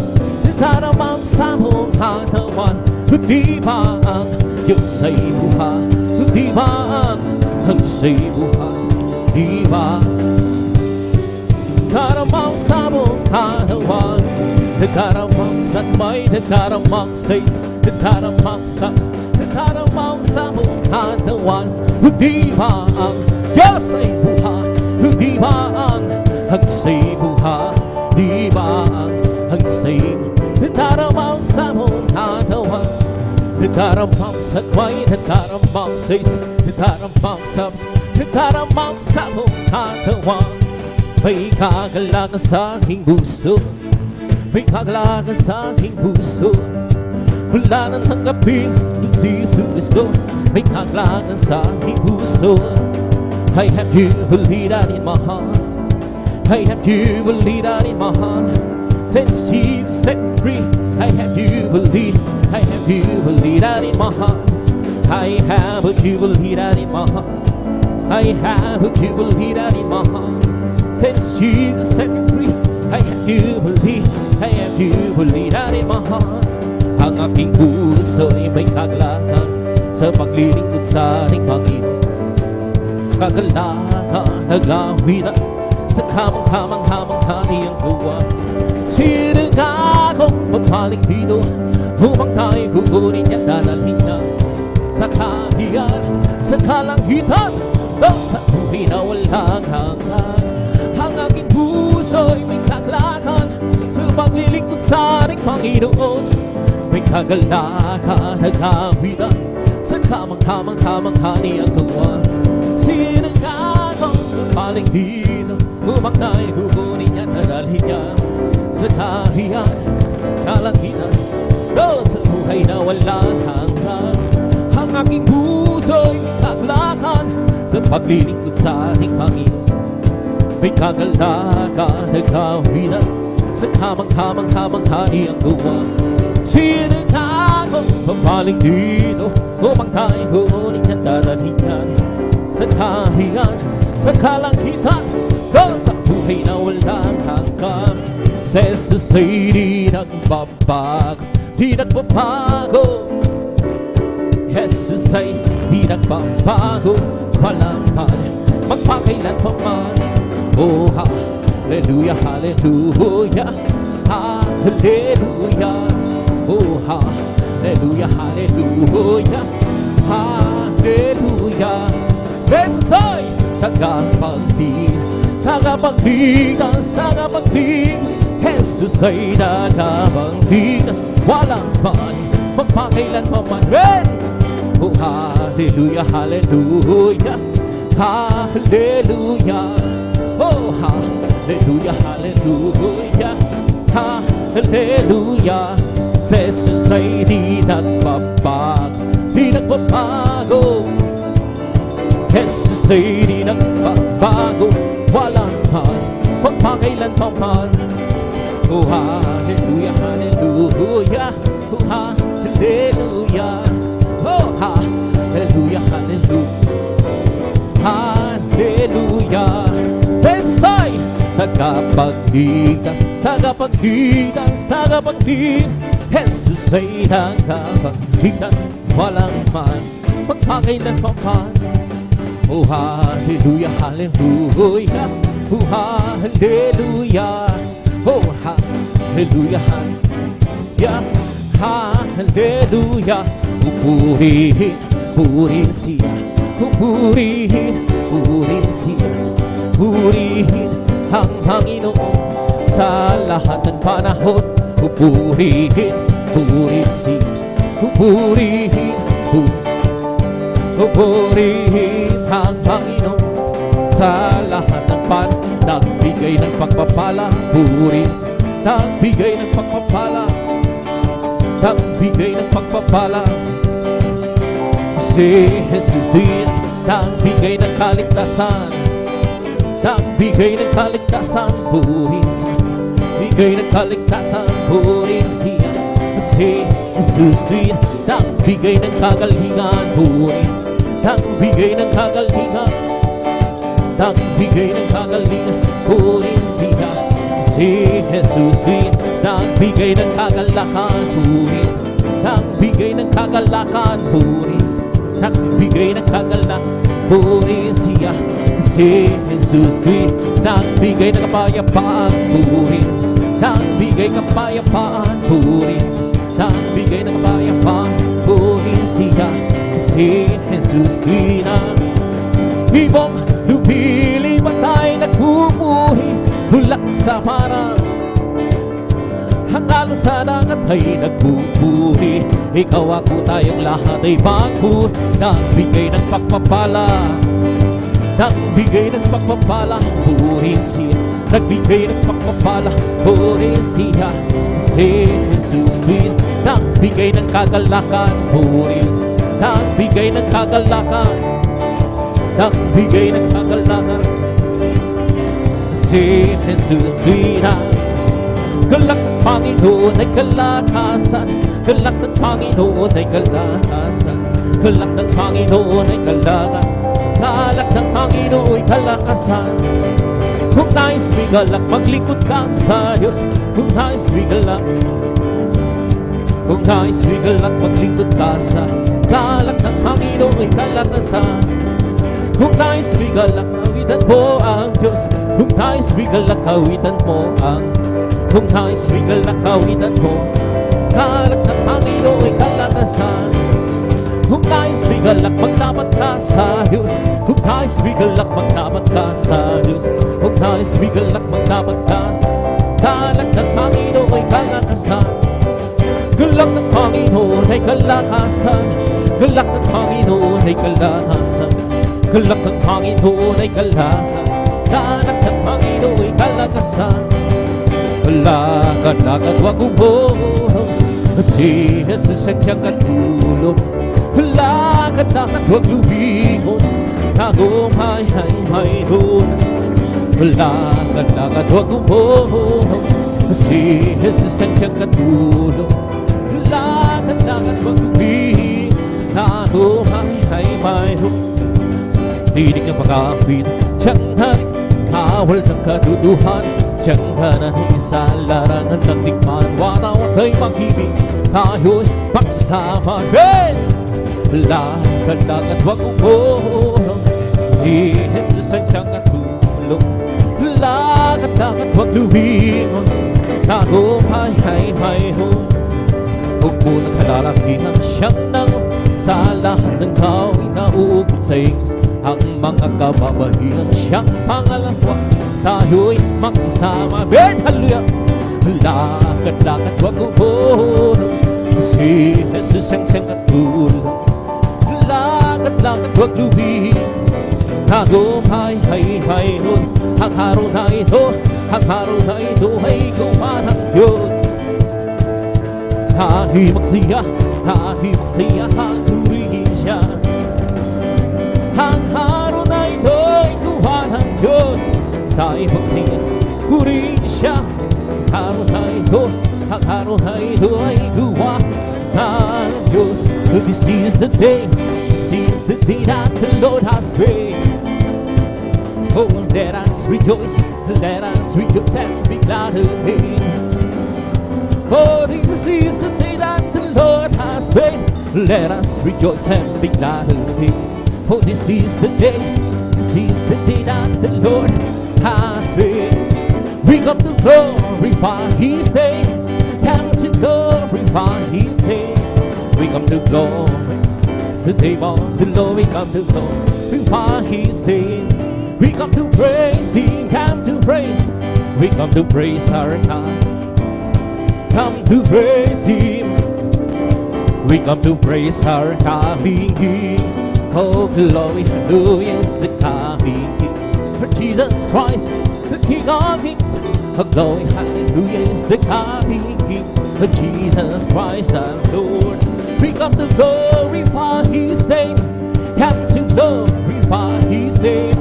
nagdaramang sa mong katawan, o di ba ang Diyos ay buhay, o di ba ang Diyos ay buhay, di ba nagdaramang sa mong katawan, nagdaramang sa may nagdaramang sa nagdaramang sa mong katawan, o di ba ang Diyos ay buhay, o di ba ang Diyos ay buhay, di ba ang Diyos ay nagdaramang sa mong katawan, nagdaramang sa may nagdaramang sa nagdaramang sa mong katawan. May kagalakan sa aking puso, may kagalakan sa aking puso, wala nang tanggapin si Jesus Cristo. May kagalakan sa aking puso. I have you believe that in my heart, I have you believe that in my heart. Since Jesus set me free, I have you believe that in my heart. I have you believe that in my heart, I have you believe that in my heart. Since Jesus set me free, I have you believe that in my heart. Ang aking puso'y may kagalakan sa paglilingkod sa ating Panginoon. Kagalakan na gawinan sa kamang-kamang-kamang niyang gawa. Sinaga kong mapaling dito upang tayo kukunin niya, dadalhin niya sa kahiyan, sa kalangitan, doon sa buhay na walang hanggan. Ang aking puso'y may kagalakan sa paglilingkod sa ating Panginoon. May kagalakan na gawinan sa kamang-kamang-kamang niyang gawa. Sinaga kong mapaling dito upang tayo kukunin niya, dadalhin niya sa kahiyan, kalangitan, doon sa buhay na walang hanggan. Ang aking puso'y may kagalakan sa paglilingkod sa ating Panginoon. May kagalakan na gawinan sa kamang-kamang-kamang niyang gawa. Sinaga kong mapaling dito upang tayo kukunin niya, dadalhin niya sa kahiyan, sa kalangitan, doon sa buhay na walang hanggan. Si Jesus ay di nagbabago, di nagbabago. Jesus ay di nagbabago, walang panin, magpakailan pa man. Oh, hallelujah, hallelujah, hallelujah. Oh, hallelujah, hallelujah, hallelujah. Jesus ay tagapagligtas, tagapagligtas, tagapagligtas. Jesus ay tagapagligtas, walang panin, magpakailan pa man. Oh, hallelujah, hallelujah, hallelujah. Oh, hallelujah, hallelujah, hallelujah. Jesus ay di nagbabago, di nagbabago. Jesus ay di nagbabago, walang panin, magpakailan pa man. Oh, hallelujah, hallelujah, oh, hallelujah. Oh, hallelujah, hallelujah, hallelujah. Jesus ay tagapagligtas, tagapagligtas, tagapagligtas. Jesus ay tagapagligtas, walang man, magpakailan pa man. Oh, hallelujah, hallelujah, oh, hallelujah. Oh, hallelujah, hallelujah, hallelujah. Purihin, purihin siya, purihin, purihin siya, purihin ang Panginoon sa lahat ng panahon. Purihin, purihin siya, purihin, purihin ang Panginoon sa lahat ng panahon. Nagbigay ng pagpapala, purihin siya, nagbigay ng pagpapala, nagbigay ng pagpapala. Si Jesus din nagbigay ng kaligtasan, nagbigay ng kaligtasan, purihin siya. Bigay ng kaligtasan, purihin siya. Si Jesus din, nagbigay ng kagalingan, purihin. Nagbigay ng kagalingan, nagbigay ng kagalingan, purihin siya. Si Jesus din, nagbigay ng kagalakan, purihin. Nagbigay ng kagalakan, purihin. Nagbigay ng kagalakan, purihin siya. Si Jesus din, nagbigay ng kapayapaan, purihin. Nagbigay kapayapaan, purihin. Nagbigay ng kapayapaan, purihin siya. Si Jesus din, ibong lumilipat ay nagpupuri mula sa parang hanggang sa dagat ay nagpupuri. Ikaw ako tayong lahat ay pagpuri. Nagbigay ng pagpapala, nagbigay ng pagpapala, purihin siya. Nagbigay ng pagpapala, purihin siya. Si Jesus din, nagbigay ng kagalakan, purihin. Nagbigay ng kagalakan, nagbigay ng kagalakan. Si Jesus din, galak ng Panginoon ay kalakasan. Galak ng Panginoon ay kalakasan. Galak ng Panginoon ay kalakasan. Galak ng Panginoon ay kalakasan. Kung nais may galak, maglingkod ka sa Diyos. Kung nais may galak, kung nais may galak, maglingkod ka sa galak ng Panginoon ay kalakasan. Kung nais may galak, kawitan mo ang Diyos. Kung nais may galak, kawitan mo ang kung nais may galak, kawitan mo galak ng Panginoon ay kalakasan. Kung nais may galak, magdapat ka sa Diyos. Kung nais may galak, magdapat ka sa Diyos. Kung nais may galak, magdapat ka sa galak ng Panginoon ay kalakasan. Galak ng Panginoon ay kalakasan. Galak ng Panginoon ay kalakasan. Galak ng Panginoon ay kalakasan. Galak ng Panginoon ay kalakasan. Lakad-lakad wag umurong, si Jesus ang siyang katulong. Lakad-lakad wag lumingon, tagumpay ay mayroon. Lakad-lakad wag umurong, si Jesus ang siyang katulong. Lakad-lakad wag lumingon, tagumpay ay mayroon. Dinig ng pag-aakit, siyang hari, kawal ng kaduduhan. Siyang kanan ay isa, larangan ng tikman. Watawat ay mag-ibig, tayo'y magsama. Hey! Lakad-lakad wag umurong, si Jesus ang siyang katulong. Lakad-lakad wag lumingon, tagumpay ay mayroon. Huwag mo nang kalalakihan siyang nangon, sa lahat ng gawin na uukot sa ingis. Ang mga kababahihan siyang pangalawa, tayo'y makisama. Ben, hallelujah! Lakad-lakad wag umurong, si Jesus ang siyang katulong. Lakad-lakad wag lumingon, tagumpay ay mayroon. Ang araw na ito, ang araw na ito ay gawa ng Diyos. Tayo'y magsaya, tayo'y magsaya, purihin siya. Ang araw na ito ay gawa ng Diyos. Tayo'y magsaya, purihin siya. Ang araw na ito, ang araw na ito ay gawa ng Diyos. This is the day, this is the day that the Lord has made. Oh, let us rejoice and be glad in Him. Oh, this is the day that the Lord has made. Let us rejoice and be glad in Him. Oh, this is the day that the Lord has made. We come to glorify His name. Come to glorify His name. We come to glorify the name of the Lord. We come to glorify His name. We come to praise Him. Come to praise. We come to praise our God. Come to praise Him. We come to praise our coming King. Oh, glory, hallelujah is the coming King. For Jesus Christ, the King of Kings. Oh, glory, hallelujah is the coming King. For Jesus Christ, our Lord. We come to glorify His name. Come to glorify His name.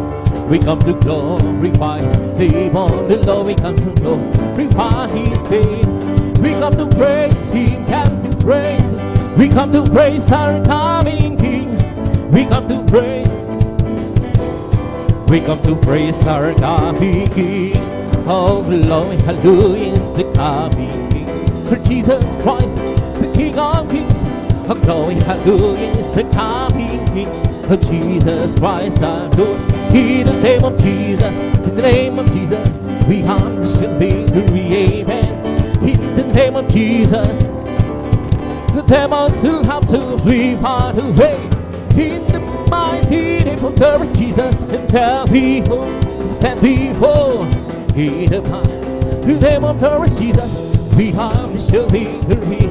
We come to glorify Him on the Lord. We come to glorify His name. We come to praise Him, come to praise. We come to praise our coming King. We come to praise. We come to praise our coming King. Oh, glory, hallelujah is the coming King. For Jesus Christ, the King of Kings. Oh, glory, hallelujah is the coming King. Oh, Jesus Christ our Lord. In the name of Jesus, in the name of Jesus, we have the victory, amen. In the name of Jesus, the demons will have to flee far away. In the mighty name of the Lord Jesus, and tell people, stand before. In the name of the Lord Jesus, we have the victory.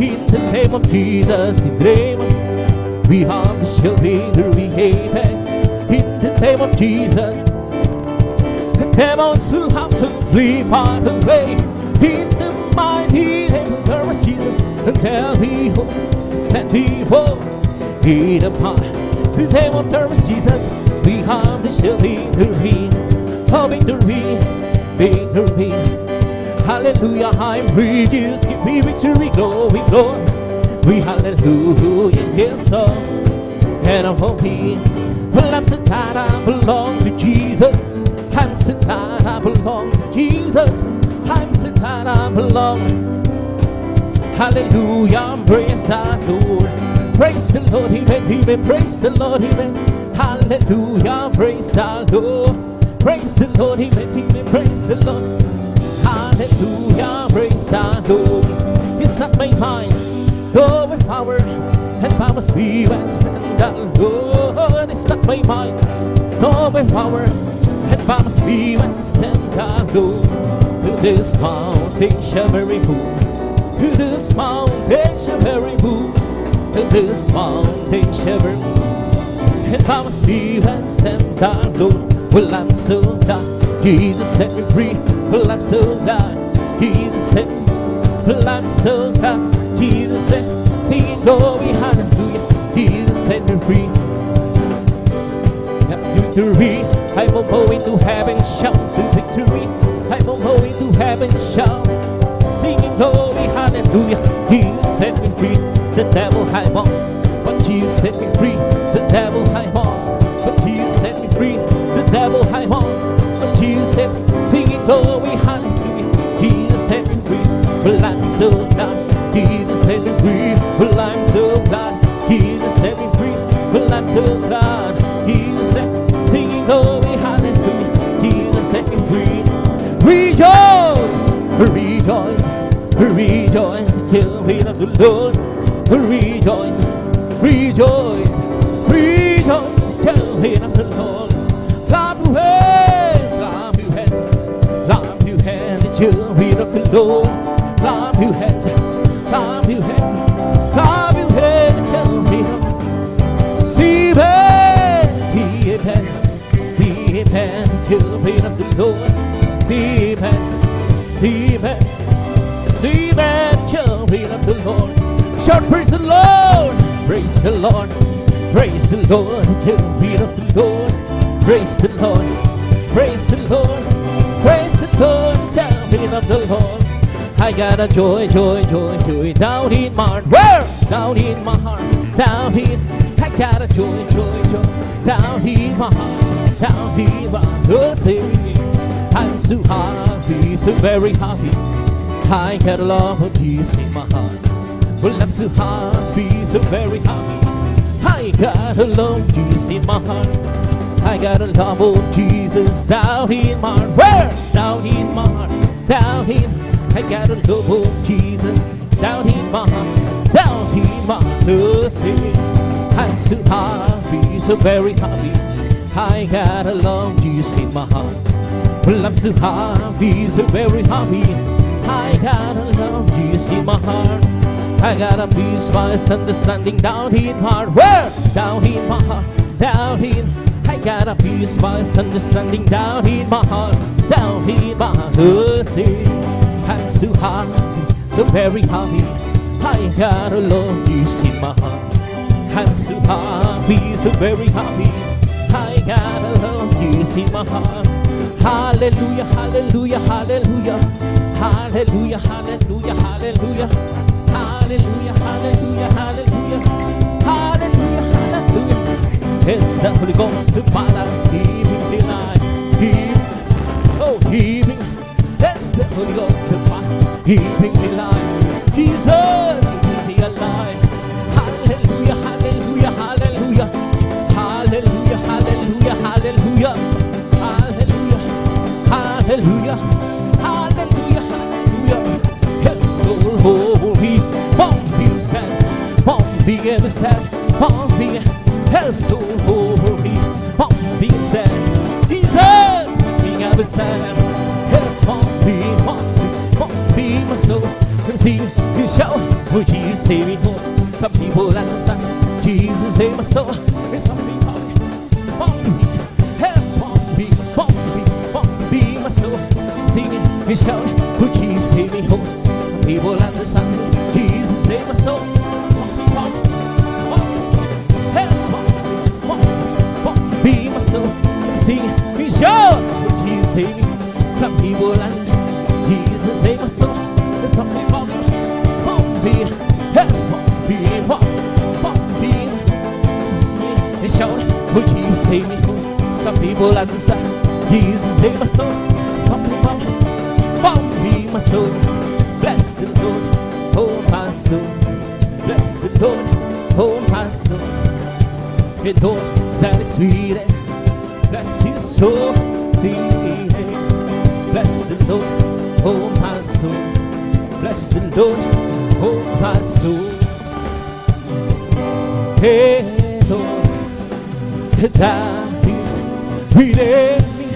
In the name of Jesus, in the name of, we have the victory, amen. In the name of Jesus, the demons will have to flee far away. In the mighty name of the Lord Jesus, and tell people, stand before. In the name of the Lord Jesus, we have the victory. Oh, victory, victory. Hallelujah, I'm ready. Give me victory, glory, glory. We hallelujah, yes, sir. And I'm happy. Well, I'm so glad I belong to Jesus. I'm so glad I belong to Jesus. I'm so glad I belong. Hallelujah, praise the Lord. Praise the Lord, amen. Praise the Lord, amen. Hallelujah, praise the Lord. Praise the Lord, amen. Praise the Lord. Hallelujah, praise the Lord. It's not my mind, go with power and power spirit and the Lord. It's not my mind, go with power and power spirit and the Lord. This mountain shall be removed. This mountain shall be removed. This mountain shall be removed. And power spirit and the Lord. Well, I'm so glad Jesus set me free. Well, I'm so glad Jesus set me. Well, I'm so glad Jesus set me. Singing glory, hallelujah. Jesus set me free. Have victory. I will go into heaven, shout the victory. I will go into heaven, shout. Singing glory, hallelujah. Jesus set me free. The devil I won, but Jesus set me free. The devil I won, but Jesus set me free. The devil I won, but Jesus set me. Singing glory, hallelujah. Jesus set me free. Well, I'm so glad Jesus set me free. Well, I'm so glad Jesus set me free. Well, I'm so glad Jesus set me. Singing glory, hallelujah. Jesus set me free. Rejoice, rejoice, rejoice, children of the Lord. Rejoice, rejoice, rejoice, children of the Lord. Clap your hands, clap your hands, clap your hands, children of the Lord. Clap your hands, clap your hands, clap your hands, children of the Lord. See it, see it, see it, children of the Lord. See it, see it, see it, children of the Lord. Shout, praise the Lord, praise the Lord, praise the Lord, children of the Lord. Praise the Lord, praise the Lord, praise the Lord, children of the Lord. I got a joy, joy, joy, joy down in my heart. Where? Down in my heart, down in. I got a joy, joy, joy down in my heart, down in my heart. I'm so happy, so very happy. I got a lot of peace in my heart. Well, I'm so happy, so very happy. I got a lot of peace in my heart. I got a love of Jesus down in my heart. Where? Down in my heart, down in. I got a love of Jesus down in my heart, down in my heart. I'm so happy, so very happy. I got a love of Jesus in my heart. Well, I'm so happy, so very happy. I got a love of Jesus in my heart. I got a peace, my understanding down in my heart. Where? Down in my heart, down in. I got a peace, my understanding down in my heart, down in my heart. I'm so happy, so very happy. I got a love of Jesus in my heart. I'm so happy, so very happy. I got a love of Jesus linisin mahal. Hallelujah, hallelujah, hallelujah. Hallelujah, hallelujah, hallelujah. Hallelujah, hallelujah, hallelujah. Hallelujah, hallelujah. It's the Holy Ghost who balance heaving the light. Heaving. That's the Holy Ghost who heaving the light. Jesus, heaving me alive. Hallelujah, hallelujah, hallelujah. Hallelujah, hallelujah, hallelujah. Hallelujah, hallelujah. Hallelujah, hallelujah. It's so holy. Won't be sad. Won't be ever sad. Won't be. It's so holy. Won't be sad. Jesus, being ever sad. It's won't be my soul. Come see you show. Oh, Jesus, save me home. Some people at the side. Jesus, save my soul. It's won't be. It's won't be my soul. Singing and shouting, oh Jesus, save me home. People at the sun, Jesus, save my soul. Won't be my soul. Singing and shouting, oh Jesus, save me. Some people at the sun, Jesus, save my soul. There's something won't be. And shouting, oh Jesus, save me home. Some people at the sun, Jesus, save my soul. Something won't be my soul. Bless the Lord, oh my soul. Bless the Lord, oh my soul. And all that is sweet, bless His soul. Bless the Lord, oh my soul. Bless the Lord, oh my soul. Hey Lord, that is within me.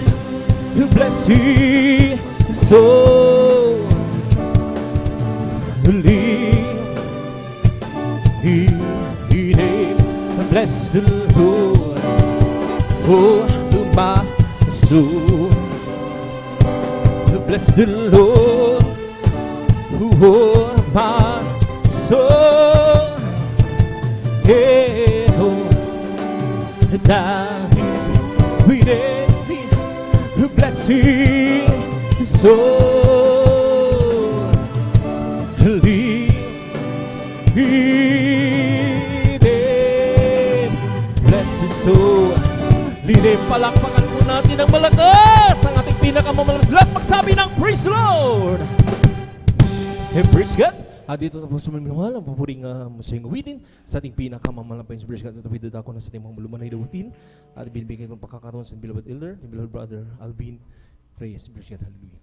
Bless His soul. Bless the Lord, oh my soul. Bless the Lord, oh my soul. Hey, Lord, that is within me. Bless His soul. Bless His soul. Palakpakan po natin ng malakas ang ating pinakamamalakas lahat. Magsabi ng praise the Lord. Hey, praise God. Dito na po sa manuhal ang papuring masayang awitin sa ating pinakamamalampay sa praise God. Sa tapos dadako na sa ating mga malumanay na awitin at binibigay kong pakakaroon sa beloved elder, the beloved brother Alvin Reyes. Praise God. Hallelujah.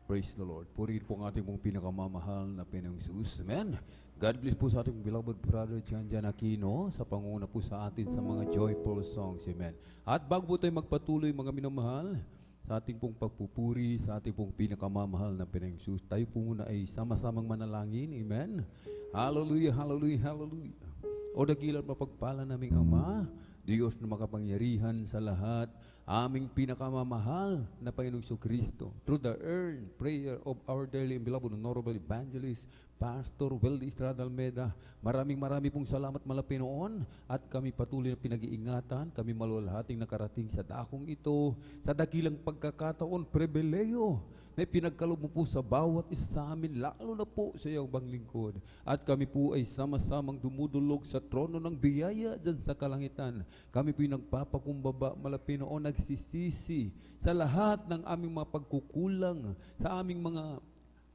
Praise the Lord. Purihin po ang ating pong pinakamamahal na Panginoong Jesus. Amen. God bless po sa ating beloved brother Jan Aquino sa panguna po sa atin sa mga joyful songs. Amen. At bago po tayo magpatuloy mga minamahal sa ating pong pagpupuri, sa ating pong pinakamamahal na Panginoong Jesus, tayo po muna ay sama-samang manalangin. Amen. Hallelujah, hallelujah, hallelujah. O dakilan mapagpala naming Ama, Diyos na makapangyarihan sa lahat, aming pinakamamahal na Panginoong Kristo, through the earned prayer of our dearly and beloved honorable evangelist, Pastor Weldy Estrada Almeida, maraming pong salamat malapinoon at kami patuloy na pinag-iingatan, kami maluwalhating nakarating sa dakong ito, sa dakilang pagkakataon, pribileyo na pinagkaloob mo po sa bawat isa sa amin, lalo na po sa iyong bang lingkod. At kami po ay sama-samang dumudulog sa trono ng biyaya dyan sa kalangitan. Kami po ay nagpapakumbaba, malapinoon, nagsisisi sa lahat ng aming mga pagkukulang, sa aming mga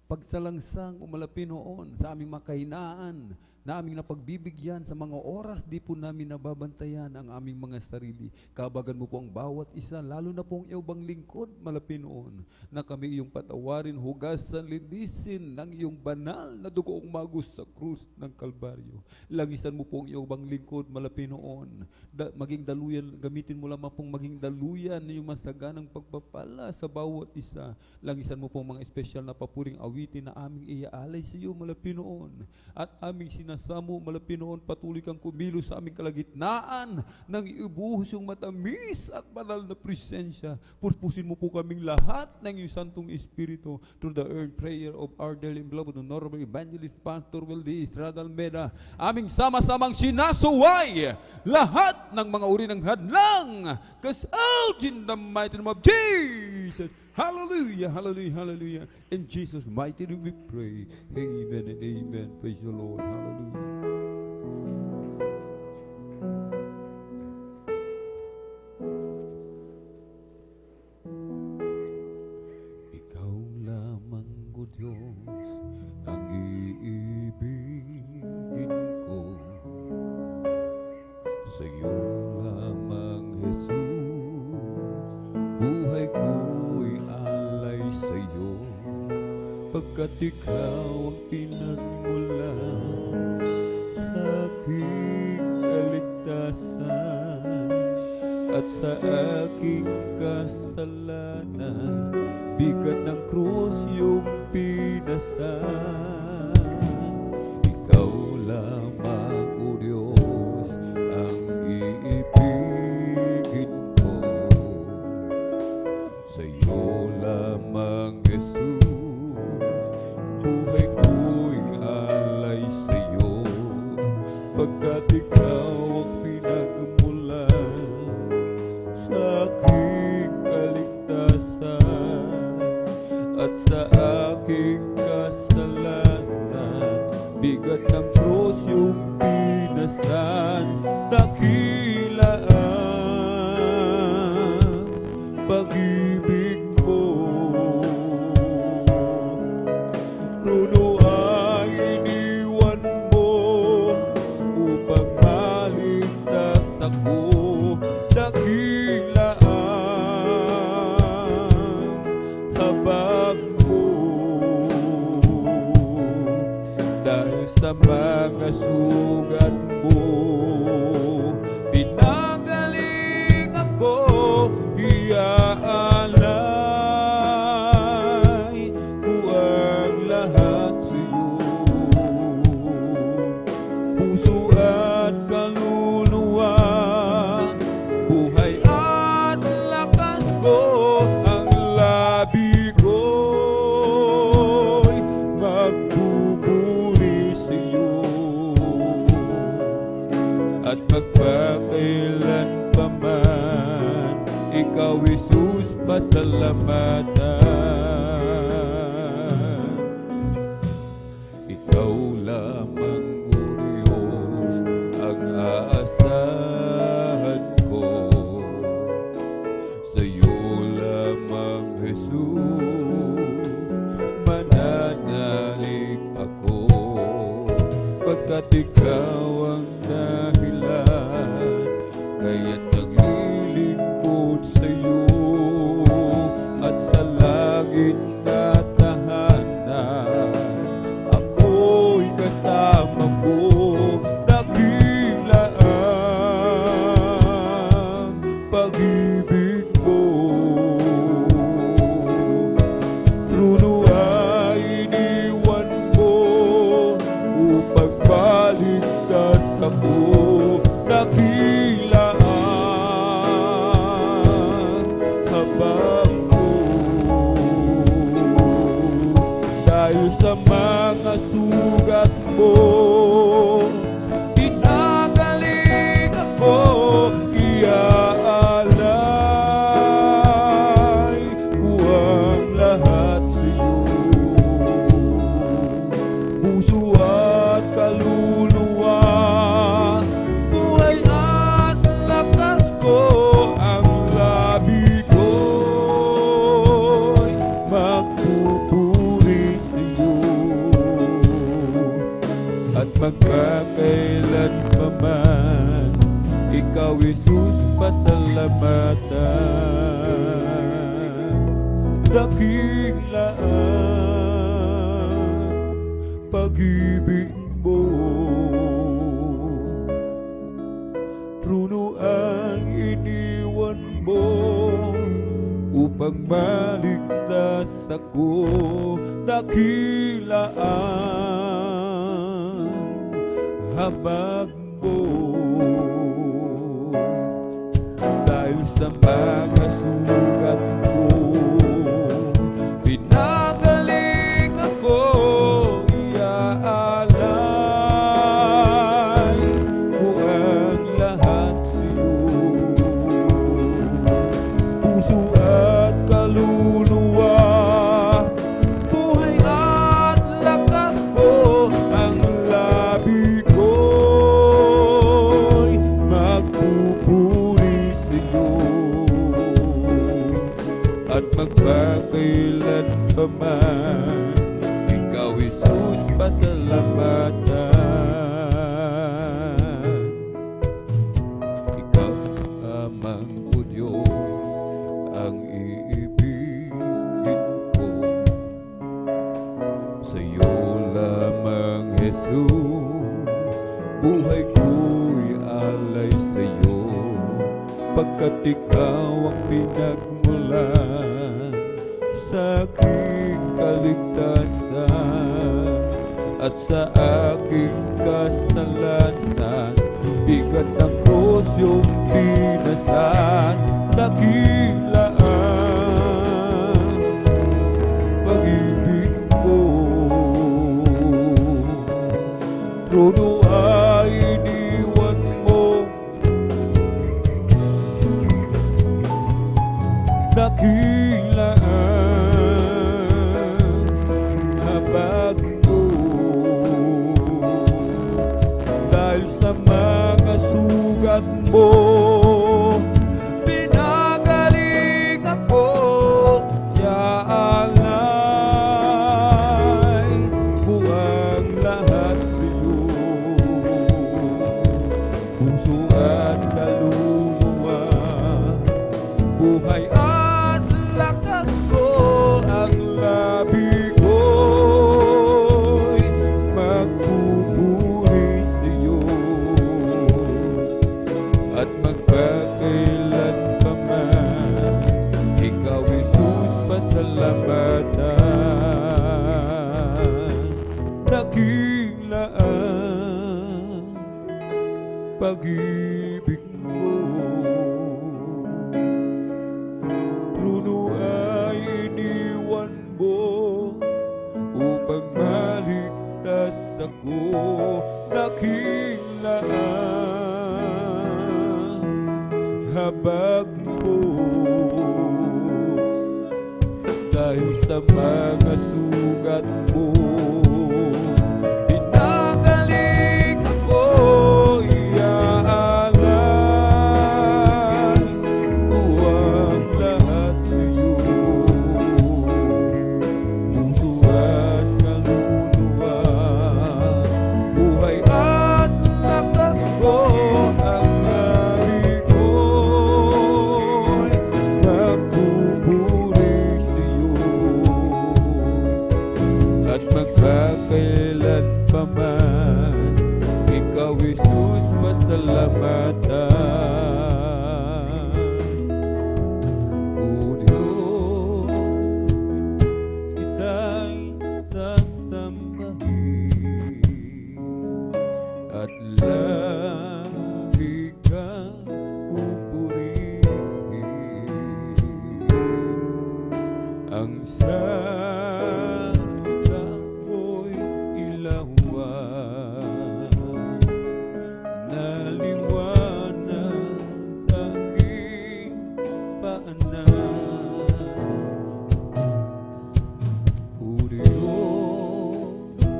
pagsalangsang umalapinoon, sa aming makahinaan, na aming napagbibigyan sa mga oras di po namin nababantayan ang aming mga sarili. Kabagan mo po ang bawat isa, lalo na po ang iyong bang lingkod, malapinoon, na kami iyong patawarin, hugasan, linisin ng iyong banal na dugoong magus sa krus ng Kalbaryo. Langisan mo po ang iyong bang lingkod, malapinoon, maging daluyan, gamitin mo lamang pong maging daluyan ng iyong masaganang pagpapala sa bawat isa. Langisan mo po ang mga espesyal na papuring awit awitin na aming iaalay sa iyo, Malapinoon. At aming sinasamo, Malapinoon, patuloy kang kumilos sa aming kalagitnaan nang iubuhos yung matamis at banal na presensya. Purpusin mo po kaming lahat ng iyong Santong Espiritu through the earned prayer of our dearly beloved Honorable Evangelist Pastor Wilde Estrada Almeda. Aming sama-samang sinasuway lahat ng mga uri ng hadlang, cause out in the mighty name of Jesus. Hallelujah, hallelujah, hallelujah. In Jesus' mighty name we pray. Amen and amen. Praise the Lord. Hallelujah. Ikaw lamang, O Diyos, ang iibigin ko. Sa iyo lamang, Jesus, buhay ko'y alay sa iyo, pagkat ikaw ang pinagmulan sa aking kaligtasan, at sa aking kasalanan, bigat ng krus yung pinasan. Ikaw lamang, O Diyos, ang iibigin ko. Sa iyo lamang, Jesus, buhay ko'y alay sa iyo, pagkat ikaw ang pinagmulan sa aking kaligtasan, at sa aking kasalanan, bigat ng krus yung pinasan. Dakila ang pag-ibig mo, runo ay iniwan mo upang maligtas ako. Dakila ang habag mo, dahil sa mga sugat mo, pinagaling ako. Iaalay ko ang lahat sa iyo, puso at kaluluwa, buhay at lakas ko. Ang labi ko'y magbuburi sa iyo, at magpakailan pa man, ikaw, Jesus, pasalamatan. Ikaw lamang, O Diyos, ang aasahan ko. Sa iyo lamang, Jesus, mananalig ako, pagkat ikaw ang dahilan, kaya't naglilingkod sa iyo, at sa langit na tahanan, ako'y kasama mo. Dakila ang pag-ibig mo, truno ay iniwan mo upang maligtas ako. Dakila ang habag mo, dahil sa mga sugat mo, pinagaling ako. Iaalay ko ang lahat sa iyo, puso at kaluluwa, buhay at lakas ko. Ang labi ko'y magpupuri sa iyo, at magkakailan pa man, ikaw, Jesus, pasalamatan. Dakila ang pag-ibig mo, truno ang iniwan mo upang maligtas ako dakilaan habag mo dahil sa mga sugat mo pinagaling ako iaalay ko ang lahat sa'yo puso at kaluluwa buhay at lakas ko ang labi ko'y magpupuri sa'yo at magpakailan pa man ikaw Jesus pasalamatan ikaw amang o Diyos ang iibigin ko sa'yo lamang Jesus buhay ko'y alay sa'yo pagkat ikaw ang pinagmulan sa aking kaligtasan at sa aking kasalanan bigat ng krus yung pinasan dakilaan pag-ibig ko trono ay iniwan mo dakilaan habag mo dahil sa mga sugat mo pinagaling ako yaalay ko ang lahat sa'yo puso at kaluluwa buhay at lakas ko ang labi ko'y magpupuri sa'yo at magpakailan pa man ikaw Jesus pasalamatan dakilaan pag-ibig mo trono ay iniwan mo upang maligtas ako dakilaan habag mo dahil sa mga sugat mo pinagaling ako iaalay ko ang lahat sa'yo puso at kaluluwa buhay at lakas ko ang labi ko'y magpupuri sa'yo at magpakailan pa man ikaw Jesus pasalamatan o Diyos kita'y sasambahin at lagi kang pupurihin ang salita mo'y ilawan na liwanag sa aking paanan o Diyos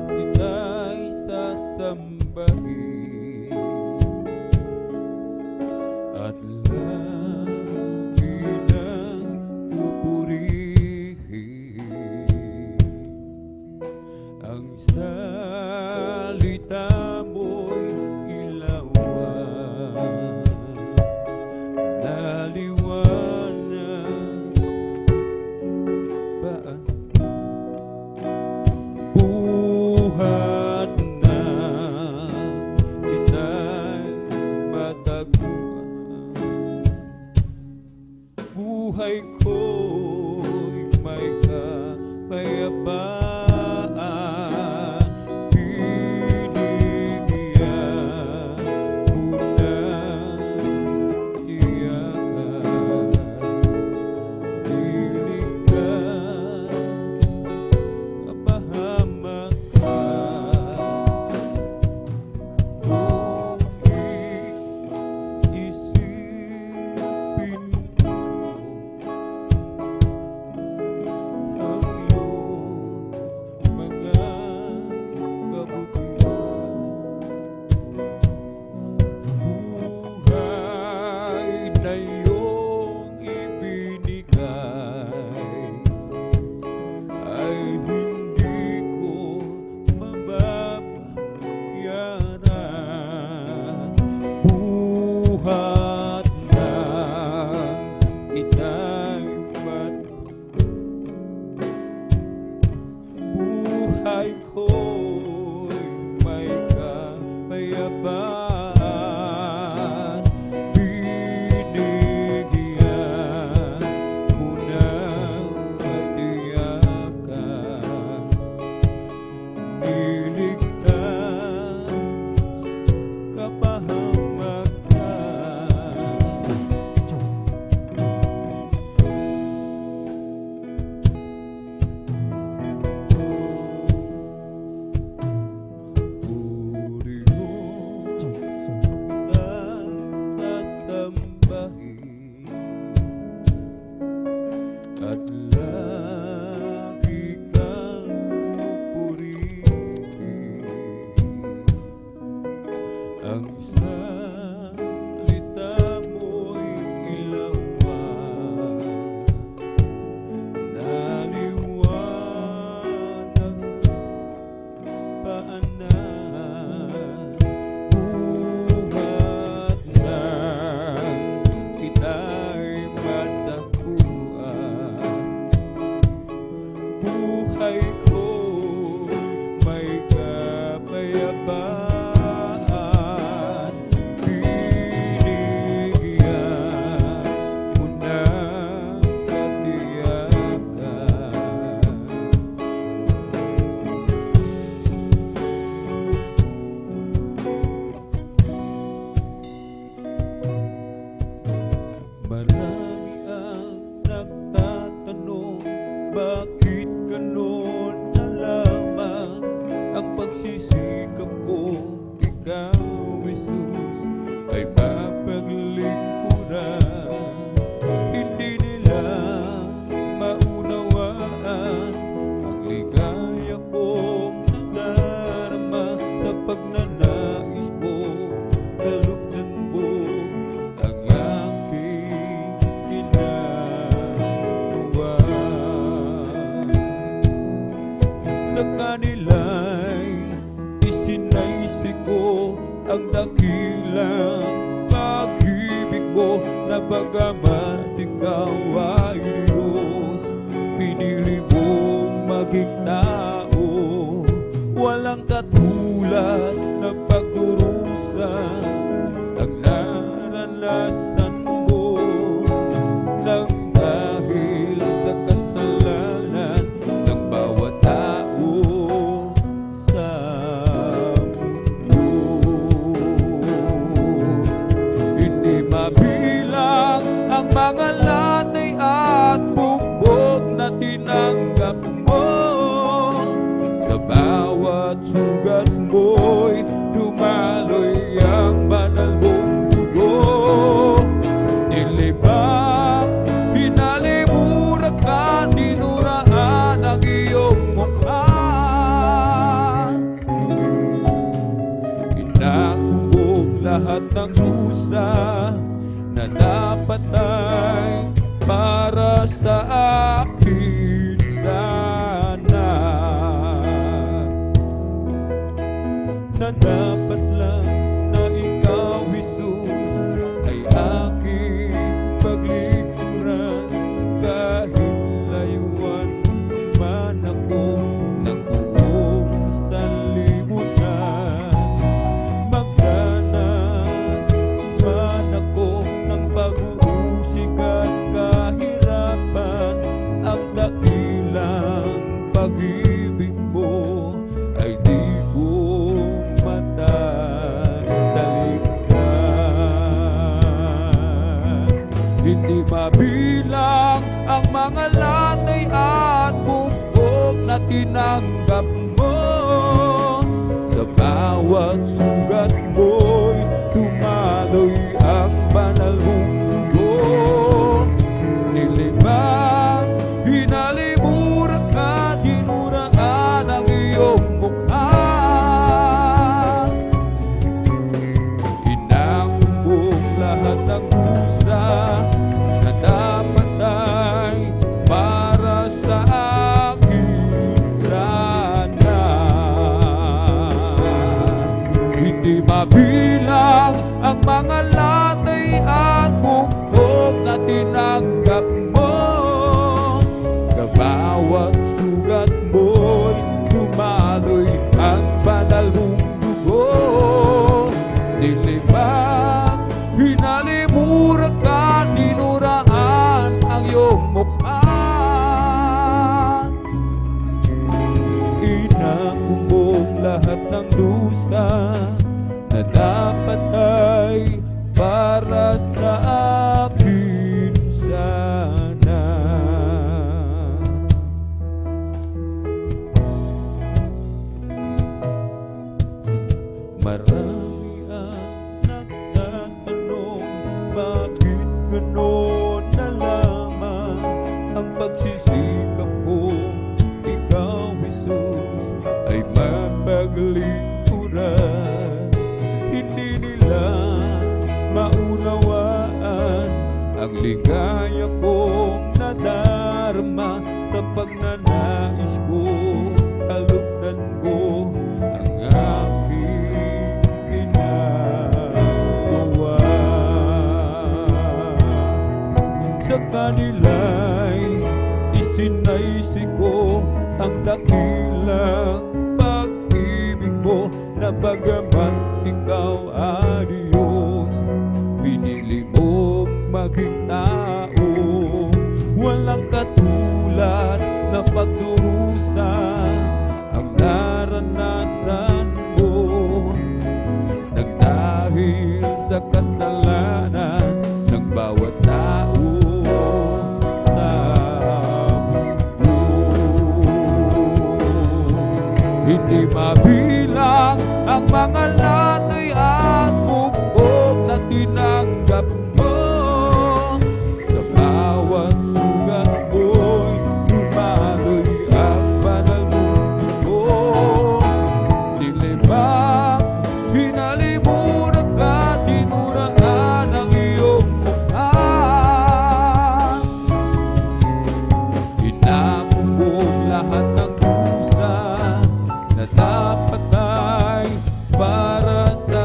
kita'y sasambahin at lagi nang pupurihin ang salita mo'y ilawan na liwanag paan buhat na kita'y matagpuan buhay ko'y may buhay ko'y may kapayapaan. Binigyan mo ng katiyakan, niligtas kapahamakan. Puri mo at sasambahin, at lagi kang pupurihin. Ang salita mo'y ilawan, naliwanag sa paanan. Buhat nang kita'y matakuan, buhay ko may kapayapaan. Binigyan mo ng katiyakan, marami ang nagtatanong, bakit ganon na lamang ang pagsisikap ko? Ikaw, Jesus, ay mapaglingkuran. Hindi nila maunawaan ang ligaya kong nadarama sa pagnanais ko. Kalugdan mo ang aking ginagawa. Sa kanila'y isinaisi ko ang dakilang pag-ibig mo, na bagamat ikaw ay Diyos, pinili mong maging tao. Walang katulad na pagdurusa ang naranasan mo, nang dahil sa kasalanan ng bawat tao sa mundo. Hindi mabilang ang mga latay at bugbog na tinanggap mo. Sa bawat sugat mo'y dumaloy ang banal mong dugo. Nilibak, hinalimurak ka, dinuraan ang iyong mukha. Inakubog lahat ng dusa na dapat ay para sa akin sana, na dapat lang na ikaw, Jesus, ay aking paglingkuran. Kahit layuan man ako ng buong sanlibutan, magdanas man ako ng pag-uusig at kahirapan, ang dakilang pag-ibig mo ay di ko matatalikdan. Hindi mabilang ang mga latay at bugbog na tinanggap mo. Sa bawat sugat mo'y dumaloy ang banal mong dugo. Nilibak, hinalimurak ka, dinuraan ang iyong mukha. Inakubog lahat ng dusa na dapat ay para sa akin sana. Hindi mabilang ang mga latay at bugbog na tinanggap mo. Sa bawat sugat mo'y dumaloy ng dusa na dapat ay para sa akin sana. Marami ang nagtatanong, bakit ganon na lamang ang pagsisikap ko, ikaw Jesus ay mapaglingkuran. Hindi nila maunawaan ang ligaya kong nadarama sa pagnanais ko, kalugdan ko ang aking ginagawa. Sa kanila'y isinaisi ko ang dakilang pag-ibig mo, na bagamat ikaw ay Diyos, pinili mong maging tao. Walang katulad na pagdurusa ang naranasan mo, nagdahil sa kasalanan ng bawat tao sa mundo. Hindi mabilang ang mga latay at bugbog na tinanggap mo. Sa bawat sugat mo'y dumaloy ang banal mong dugo. Nilibang, hinalimuran ka, dinuraan ang iyong mukha. Inakumbong lahat ng dusa na dapat ay para sa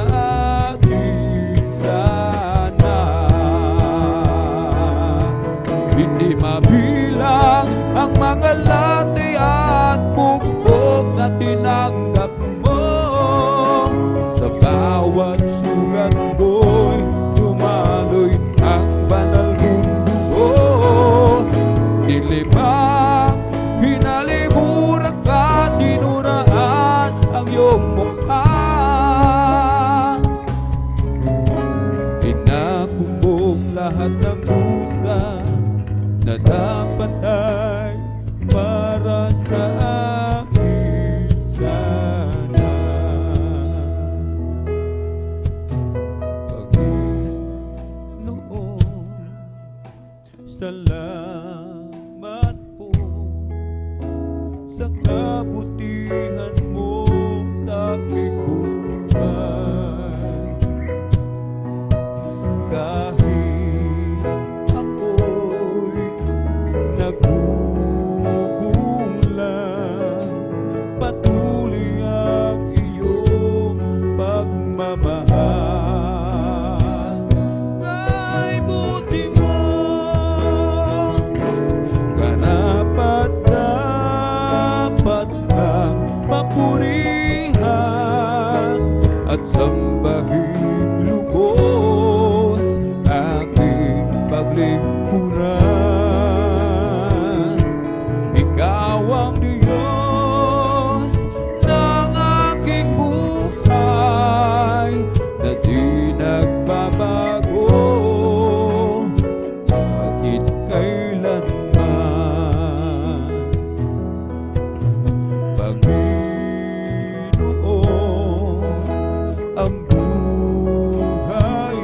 atin sana. Hindi mabilang ang mga latay at bugbog na tinanggap mo. Sa bawat sugat mo'y dumaloy ang banal mong dugo. Nilibang, hinalimuran ka, dinuraan ang iyong mukha. Inakumbong lahat ng dusa na dapat ay para sa akin sana. Panginoon, salamat po sa kabutihan mo sa aking buhay. Kahit ako'y nagkukulang, patuloy ang iyong pagmamahal. Kay buti mo, karapat-dapat kang papurihan at sambahin lubos aking paglingkuran. Ikaw ang Diyos ng aking buhay na di nagbabago kahit kailanman. Panginoon, ang buhay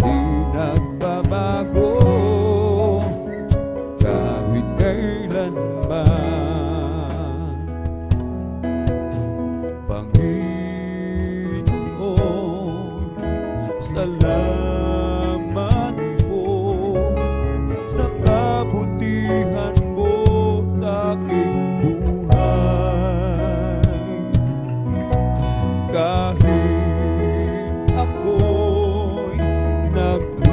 di nagbabago kahit kailanman. Panginoon, salamat po sa kabutihan mo sa aking buhay. Kahit ako'y nagdugusa,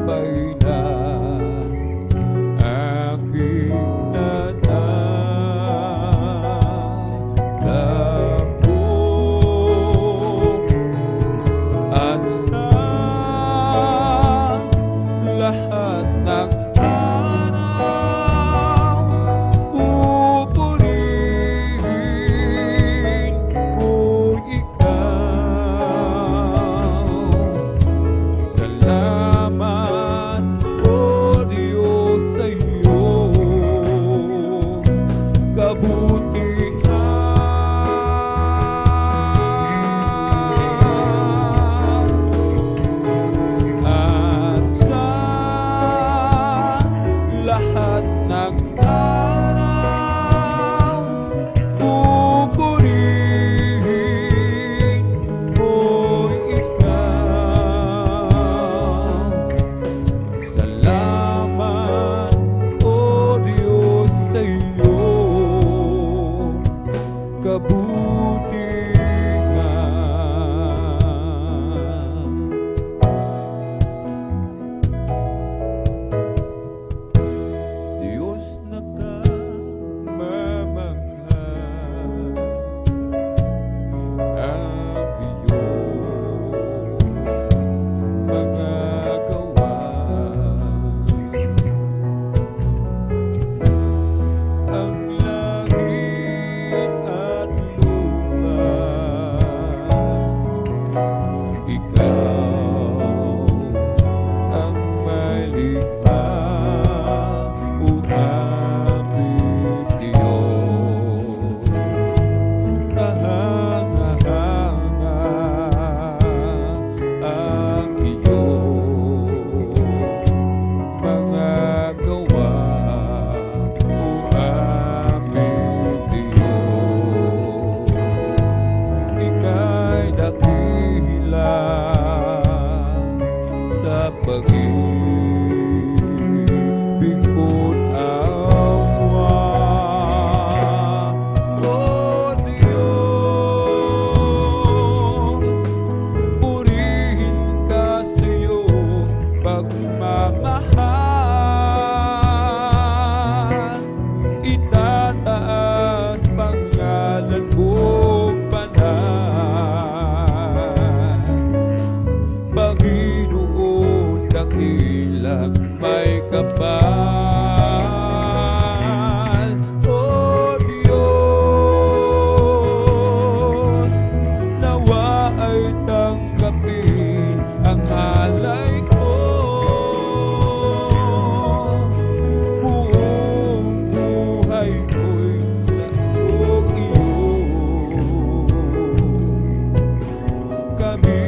pailan aking nananalangin at sa lahat ng araw pupurihin ko ikaw. Salamat, O Diyos, sa iyong kabutihan at sa lahat ng araw pupurihin ko ikaw. Salamat, O Diyos, sa iyong kabutihan. Diyos na kamamangha, ang iyong mga gawa, ang langit at lupa, ikaw ang may likha, o aming Diyos. Kahanga-hanga ang iyong mga gawa, o aming Diyos. Ika'y dakila sa pag-ibig mo't awa. O Diyos, purihin ka sa iyong pagmamahal, itataas pangalan mong banal. Panginoon, dakilang may kapal. O Diyos, nawa ay tanggapin ang alay ko. Buong buhay ko'y layong iyo. Kami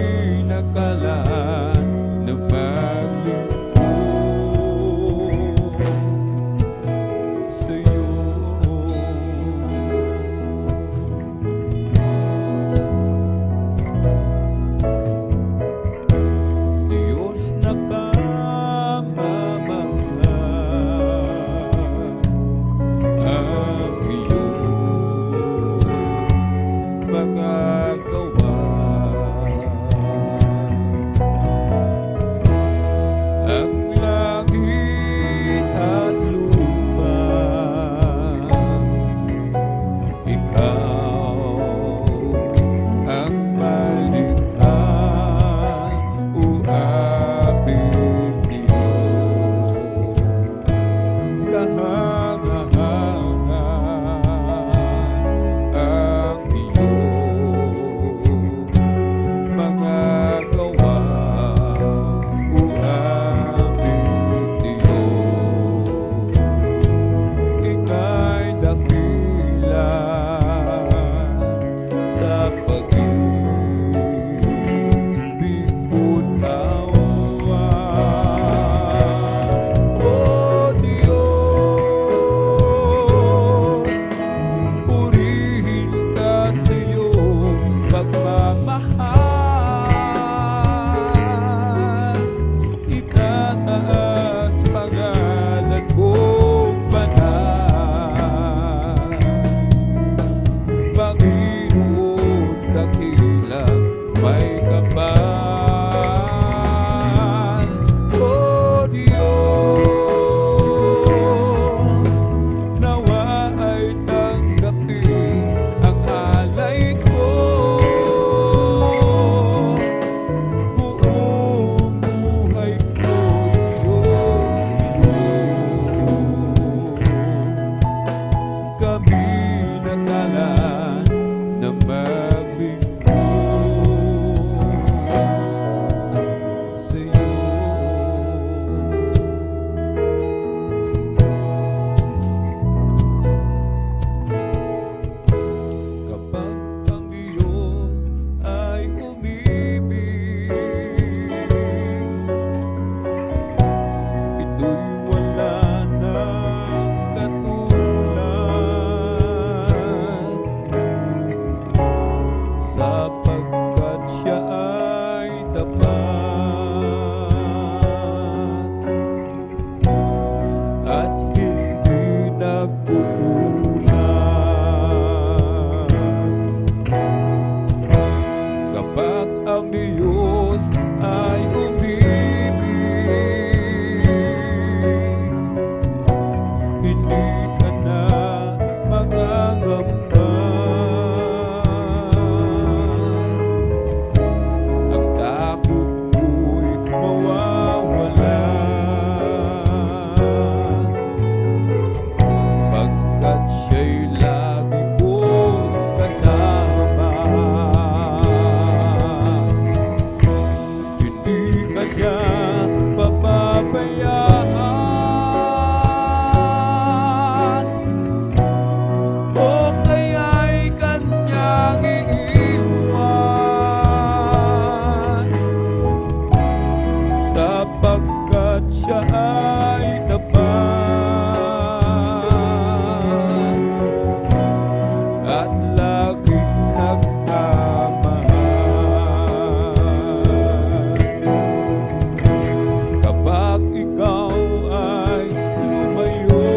nakalaan na maglingkod siya ay tapat at laging nagmamahal. Kapag ikaw ay lumayo,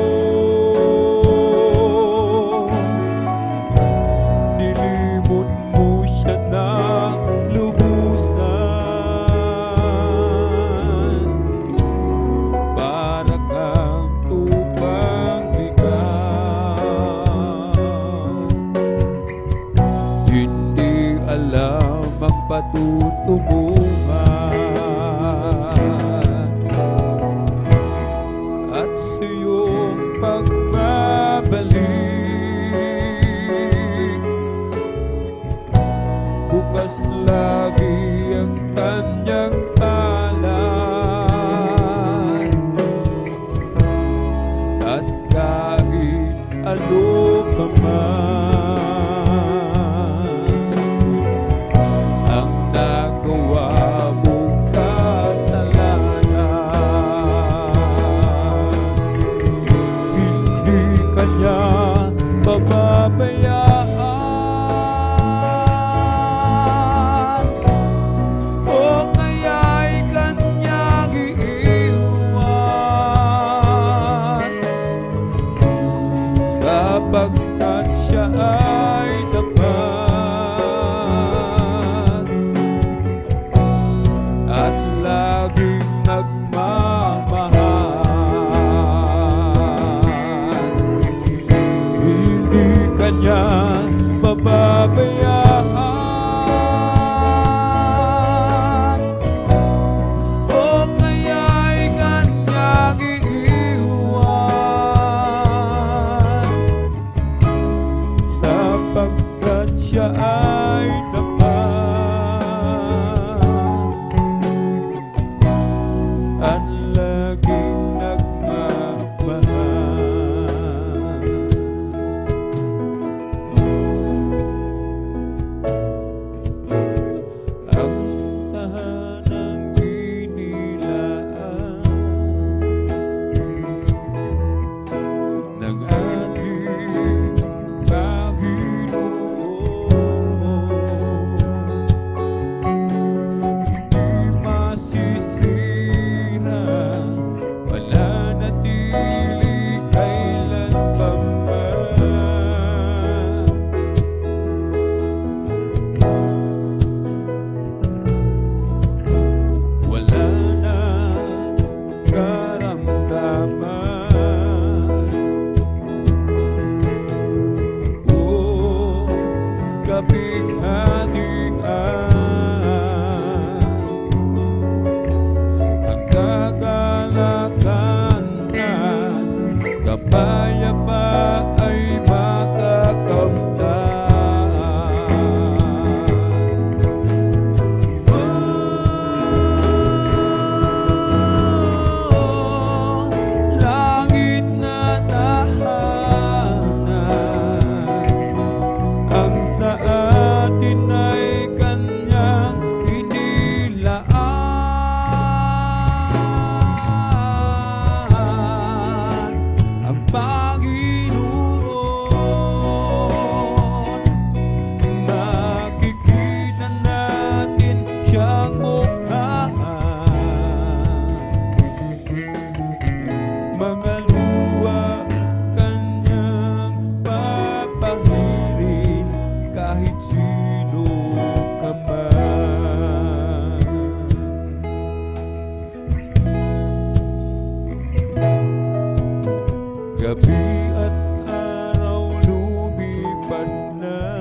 nilimot mo siya ng lubusan. Para kang tupang bigat, hindi alam ang patutunguhan at sa iyong pagbabalik. Bukas lagi ang kanyang palad at kahit ano pa man ang nagawa mong kasalanan, hindi kanya pababayaan o kaya'y kanyang iiwan, sapagkat siya ay tapat at laging nagmamahal. Hindi kanya pababayaan o kaya'y kanyang iiwan, sapagkat siya ay tapat at laging nagmamahal. Ang tahanang inilaan ng ating Panginoon, hindi masisira, mananatili kailanpaman. Wala na karamdaman o kapighatian, ang kagalakan at kapayapaan ay makakamtan. Langit na tahanan, ang sa atin ay kanyang inilaan. Ang Panginoon, makikita natin siyang mukha. Mga luha kanyang papahirin kahit sino ka man. Gabi at araw lumipas na,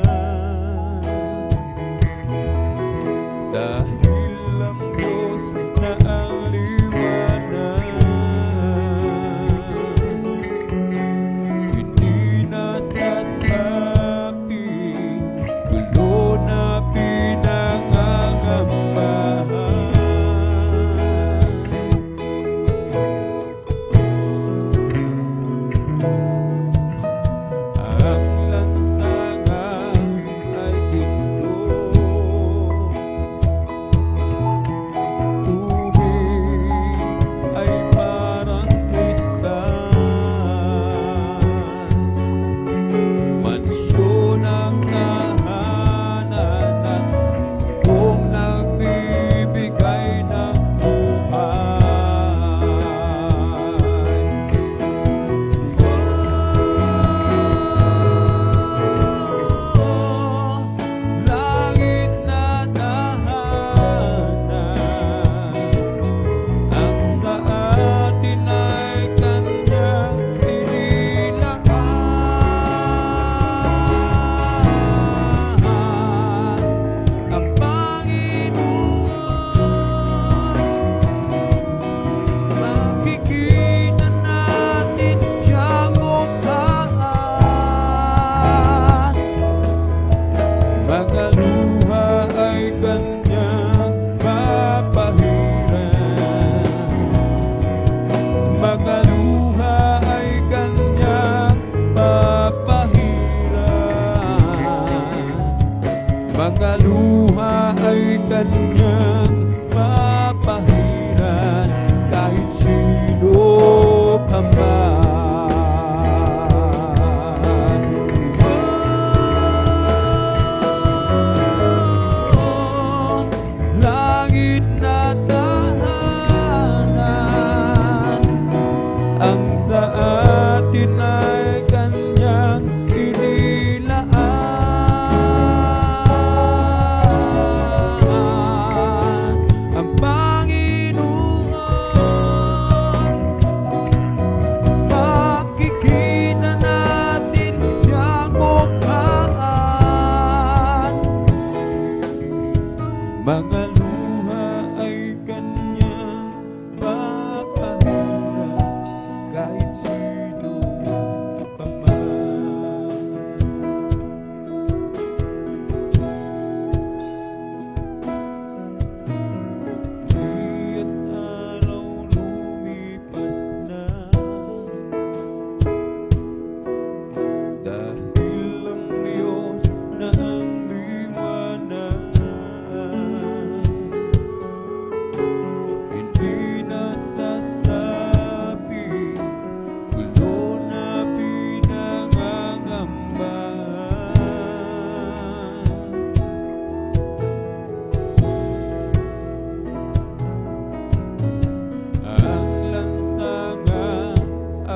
dahil ang Diyos na ang liwanag. Hindi nasasabi, gulo na pinangangambahan.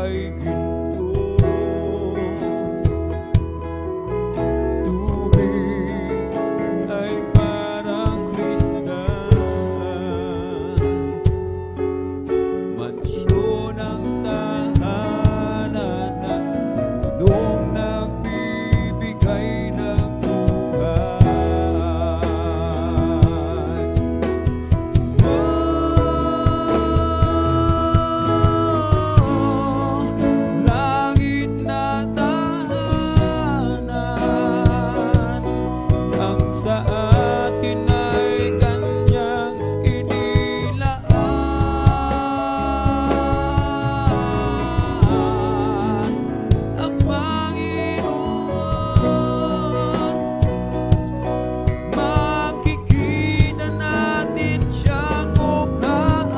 ay ginto, tubig ay parang kristal, mansyon ang tahanan ng punong nagbibigay ng buhay. Langit na tahanan, ang sa atin ay kanyang inilaan. Ang Panginoon, makikita natin siyang mukhaan.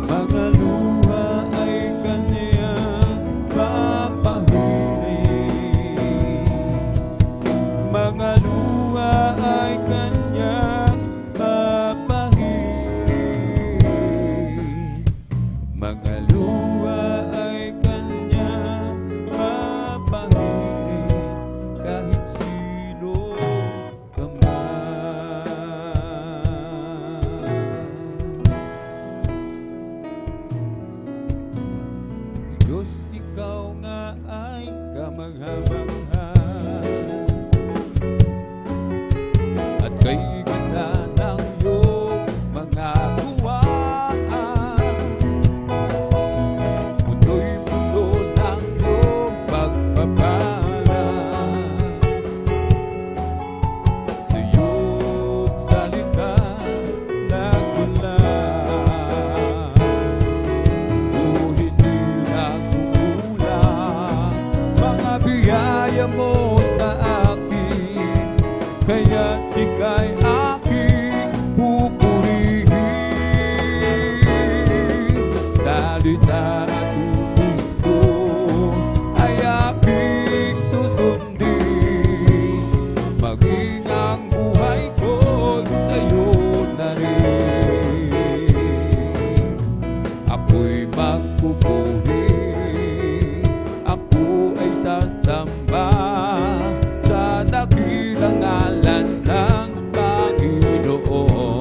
Mga luha ay kanyang papahirin, mga luha ay kanyang papahirin, mga luha ay kanyang papahirin, kahit sino ka man. Diyos, ikaw nga ay kamangha-mangha, at kay ganda ng iyong mga gawain, mundo'y puno ng iyong pagpapala. Sa iyong salita nagmula, o hindi nagkukulang mga biyaya mo sa akin, kaya ika'y aking pupurihin. Salita at utos ko ay aking susundin, maging ang buhay ko'y sa'yo na rin. Ako'y magpupuri, ako ay sasamba sa dakilang ngalan ng Panginoon.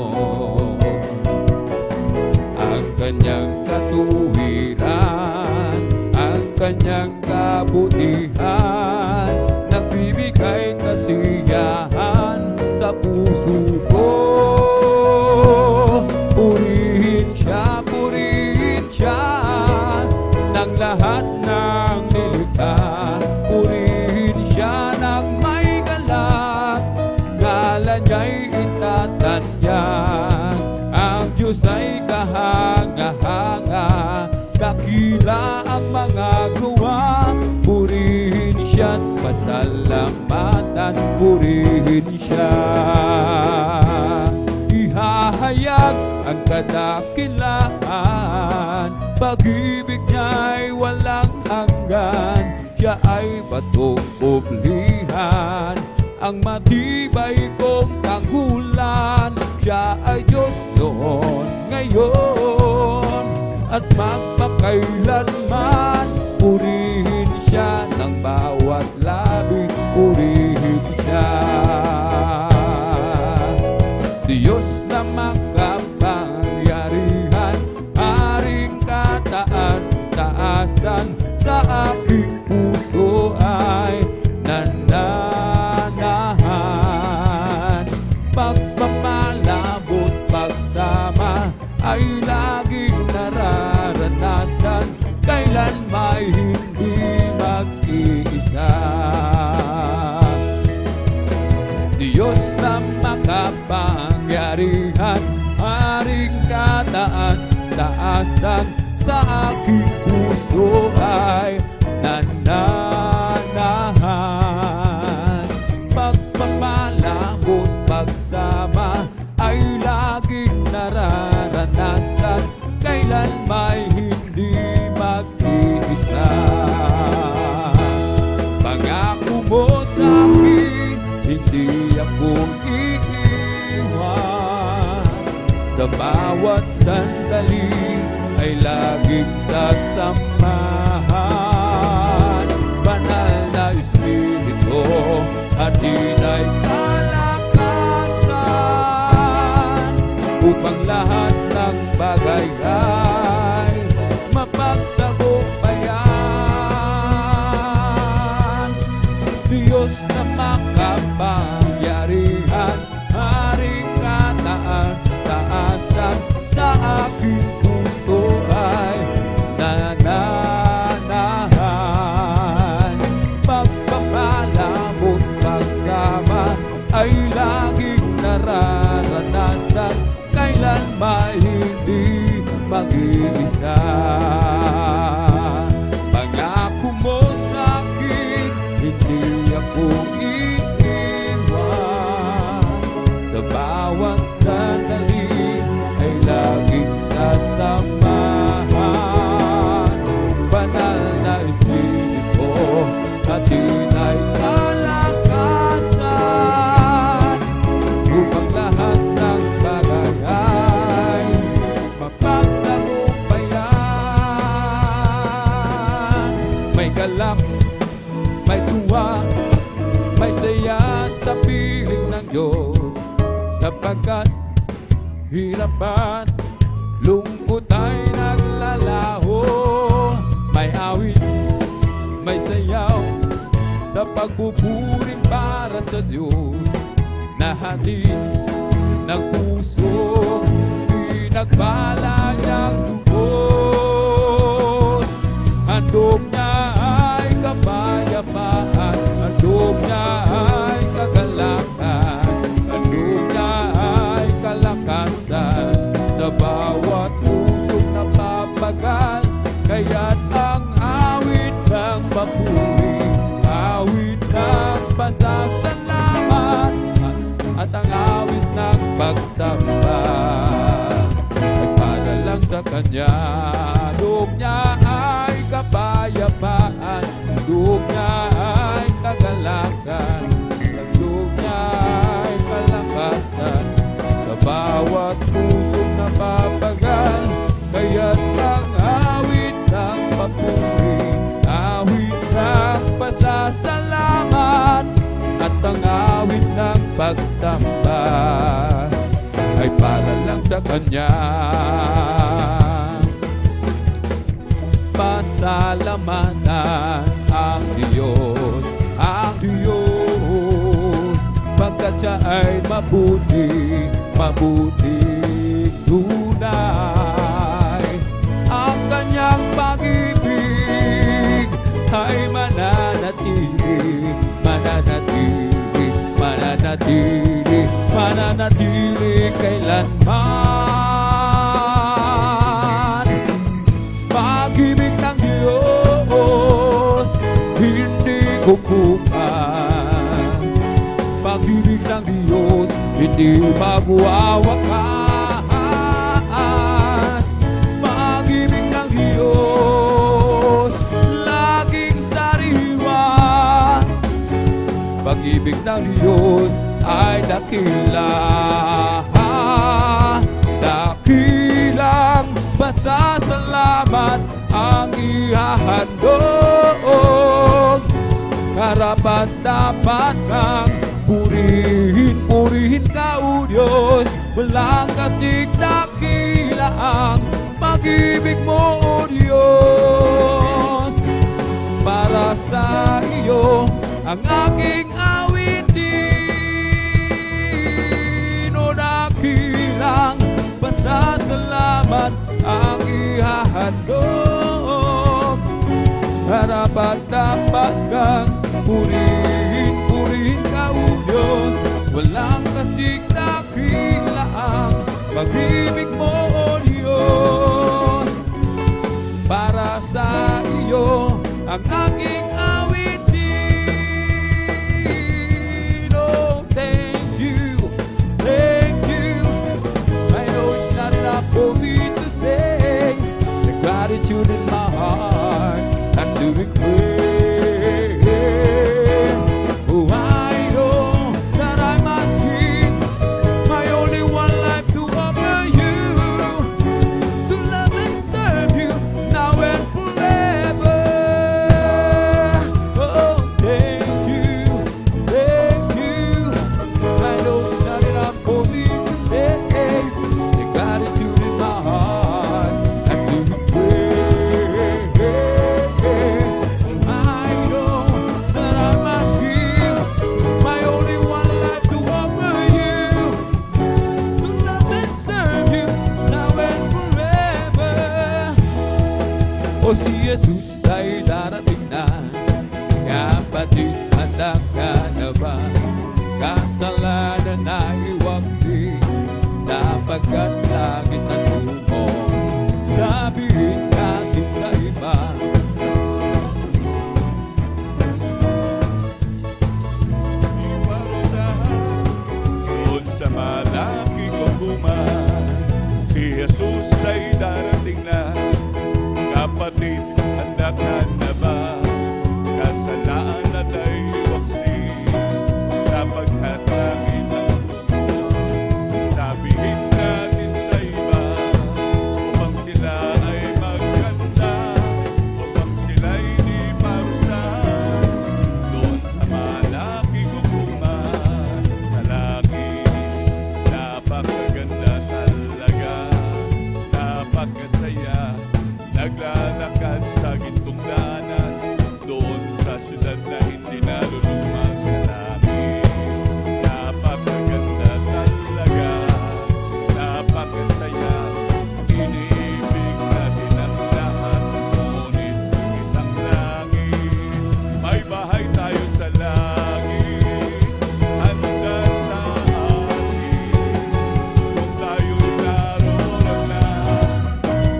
Ang kanyang katuwiran, ang kanyang kabutihan, nagbibigay kasiyahan sa puso ko. Purihin siya ng lahat ng nilikha. Purihin siya ng may galak, ngalan niya'y itatanyag. Ang Diyos ay kahanga-hanga, dakila ang mga gawa. Purihin siya't pasalamatan, purihin siya. Ihahayag ang kadakilaan, pag-ibig niya'y walang hanggan. Siya ay batong puplihan, ang matibay kong tanggulan. Siya ay Diyos noon, ngayon, at magpakailanman. Purihin siya ng bawat labi, purihin siya. Diyos na makapangyarihan, haring kataas-taasan, sa aking puso ay nananahan. Pagpapalabot, pagsama ay laging nararanasan, kailan may hindi mag-iisa. Diyos na makapangyarihan, haring kataas-taasan, sa aking puso ay nananahan. Pagpapalabot, pagsama ay laging nararanasan, kailan may hindi mag-iisa. Pangako mo sa akin, hindi ako iiwan sa bawat bawat sandali ay laging sasamahan. Banal na Espiritu, atin ay kalakasan upang lahat ng bagay ay mapagtagumpayan. Diyos na makapangyarihan, Haring kataas-taasan, sa aking puso ay nananahan. Pagpapalamot pagsama ay laging nararanasan, kailan may hindi mag-iisa. Pangako mo sa'kin, hindi ako iiwan. Sa bawat sandali ay laging sasamahan. Banal na Espiritu, atin ay kalakasan upang lahat ng bagay ay mapagtagumpayan. May galak, may tuwa, may saya sa piling ng Diyos, sapagkat hirap at lungkot ay naglalaho. May awit, may sayaw sa pagbuburing para sa Diyos, na hatid ng puso, pinagbala niyang lubos. Handog niya ay kapayapaan, handog niya ay kagalakan, handog niya ay kalakasan sa bawat pusong napapagal. Kaya't ang awit ng papuri, awit ng pasasalamat, at ang awit ng pagsamba ay para lang sa Kanya. Handog niya ay kapayapaan, handog niya ay kagalakan, handog niya ay kalakasan sa bawat pusong napapagal. Kaya't ang awit ng papuri, awit ng pasasalamat, at ang awit ng pagsamba ay para lang sa Kanya. Pasalamatan ang Diyos, pagkat Siya ay mabuti, mabuti tunay. Ang Kanyang pag-ibig ay mananatili, mananatili, mananatili, mananatili kailanman. Pag-ibig ng Diyos hindi kukupas, pag-ibig ng Diyos hindi magwawakas. Pag-ibig ng Diyos laging sariwa, pag-ibig ng Diyos ay dakila, dakilang pasasalamat ang ihahandog. Karapat-dapat kang purihin, purihin ka, O Diyos. Walang kasing dakila ang pag-ibig mo, O Diyos. Para sa iyo ang aking awitin, o dakilang pasasalamat ang ihahandog. Karapat-dapat kang purihin, purihin ka, O Diyos. Walang kasing dakila ang pag-ibig mo, O Diyos. Para sa iyo ang aking awitin. Oh, thank you, thank you. I know it's not enough for me to say the gratitude in my heart. I'm doing great. Oh, I know that I must give my only one life to offer you. O si Jesus ay darating na. Kapatid, handa ka na ba? Kasalanan ay iwaksi, sapagkat langit ang tungo. Sabihin natin sa iba, doon sa malaking hukuman, si Jesus ay darating na. Kapatid, handa ka na ba? Kasalanan ay waksi, sapagkat langit ang tungo. Sabihin natin sa iba, upang sila ay maganda, upang sila'y di parusahan, doon sa malaking hukuman. Sa langit, napakaganda talaga, napakasaya, naglalakad sa gintong daanan, doon sa syudad na hindi naluluma. Sa langit, napakaganda talaga, napakasaya, iniibig natin ang lahat, ngunit kitang langit, may bahay tayo sa langit, handa sa atin, kung tayo'y naroon na,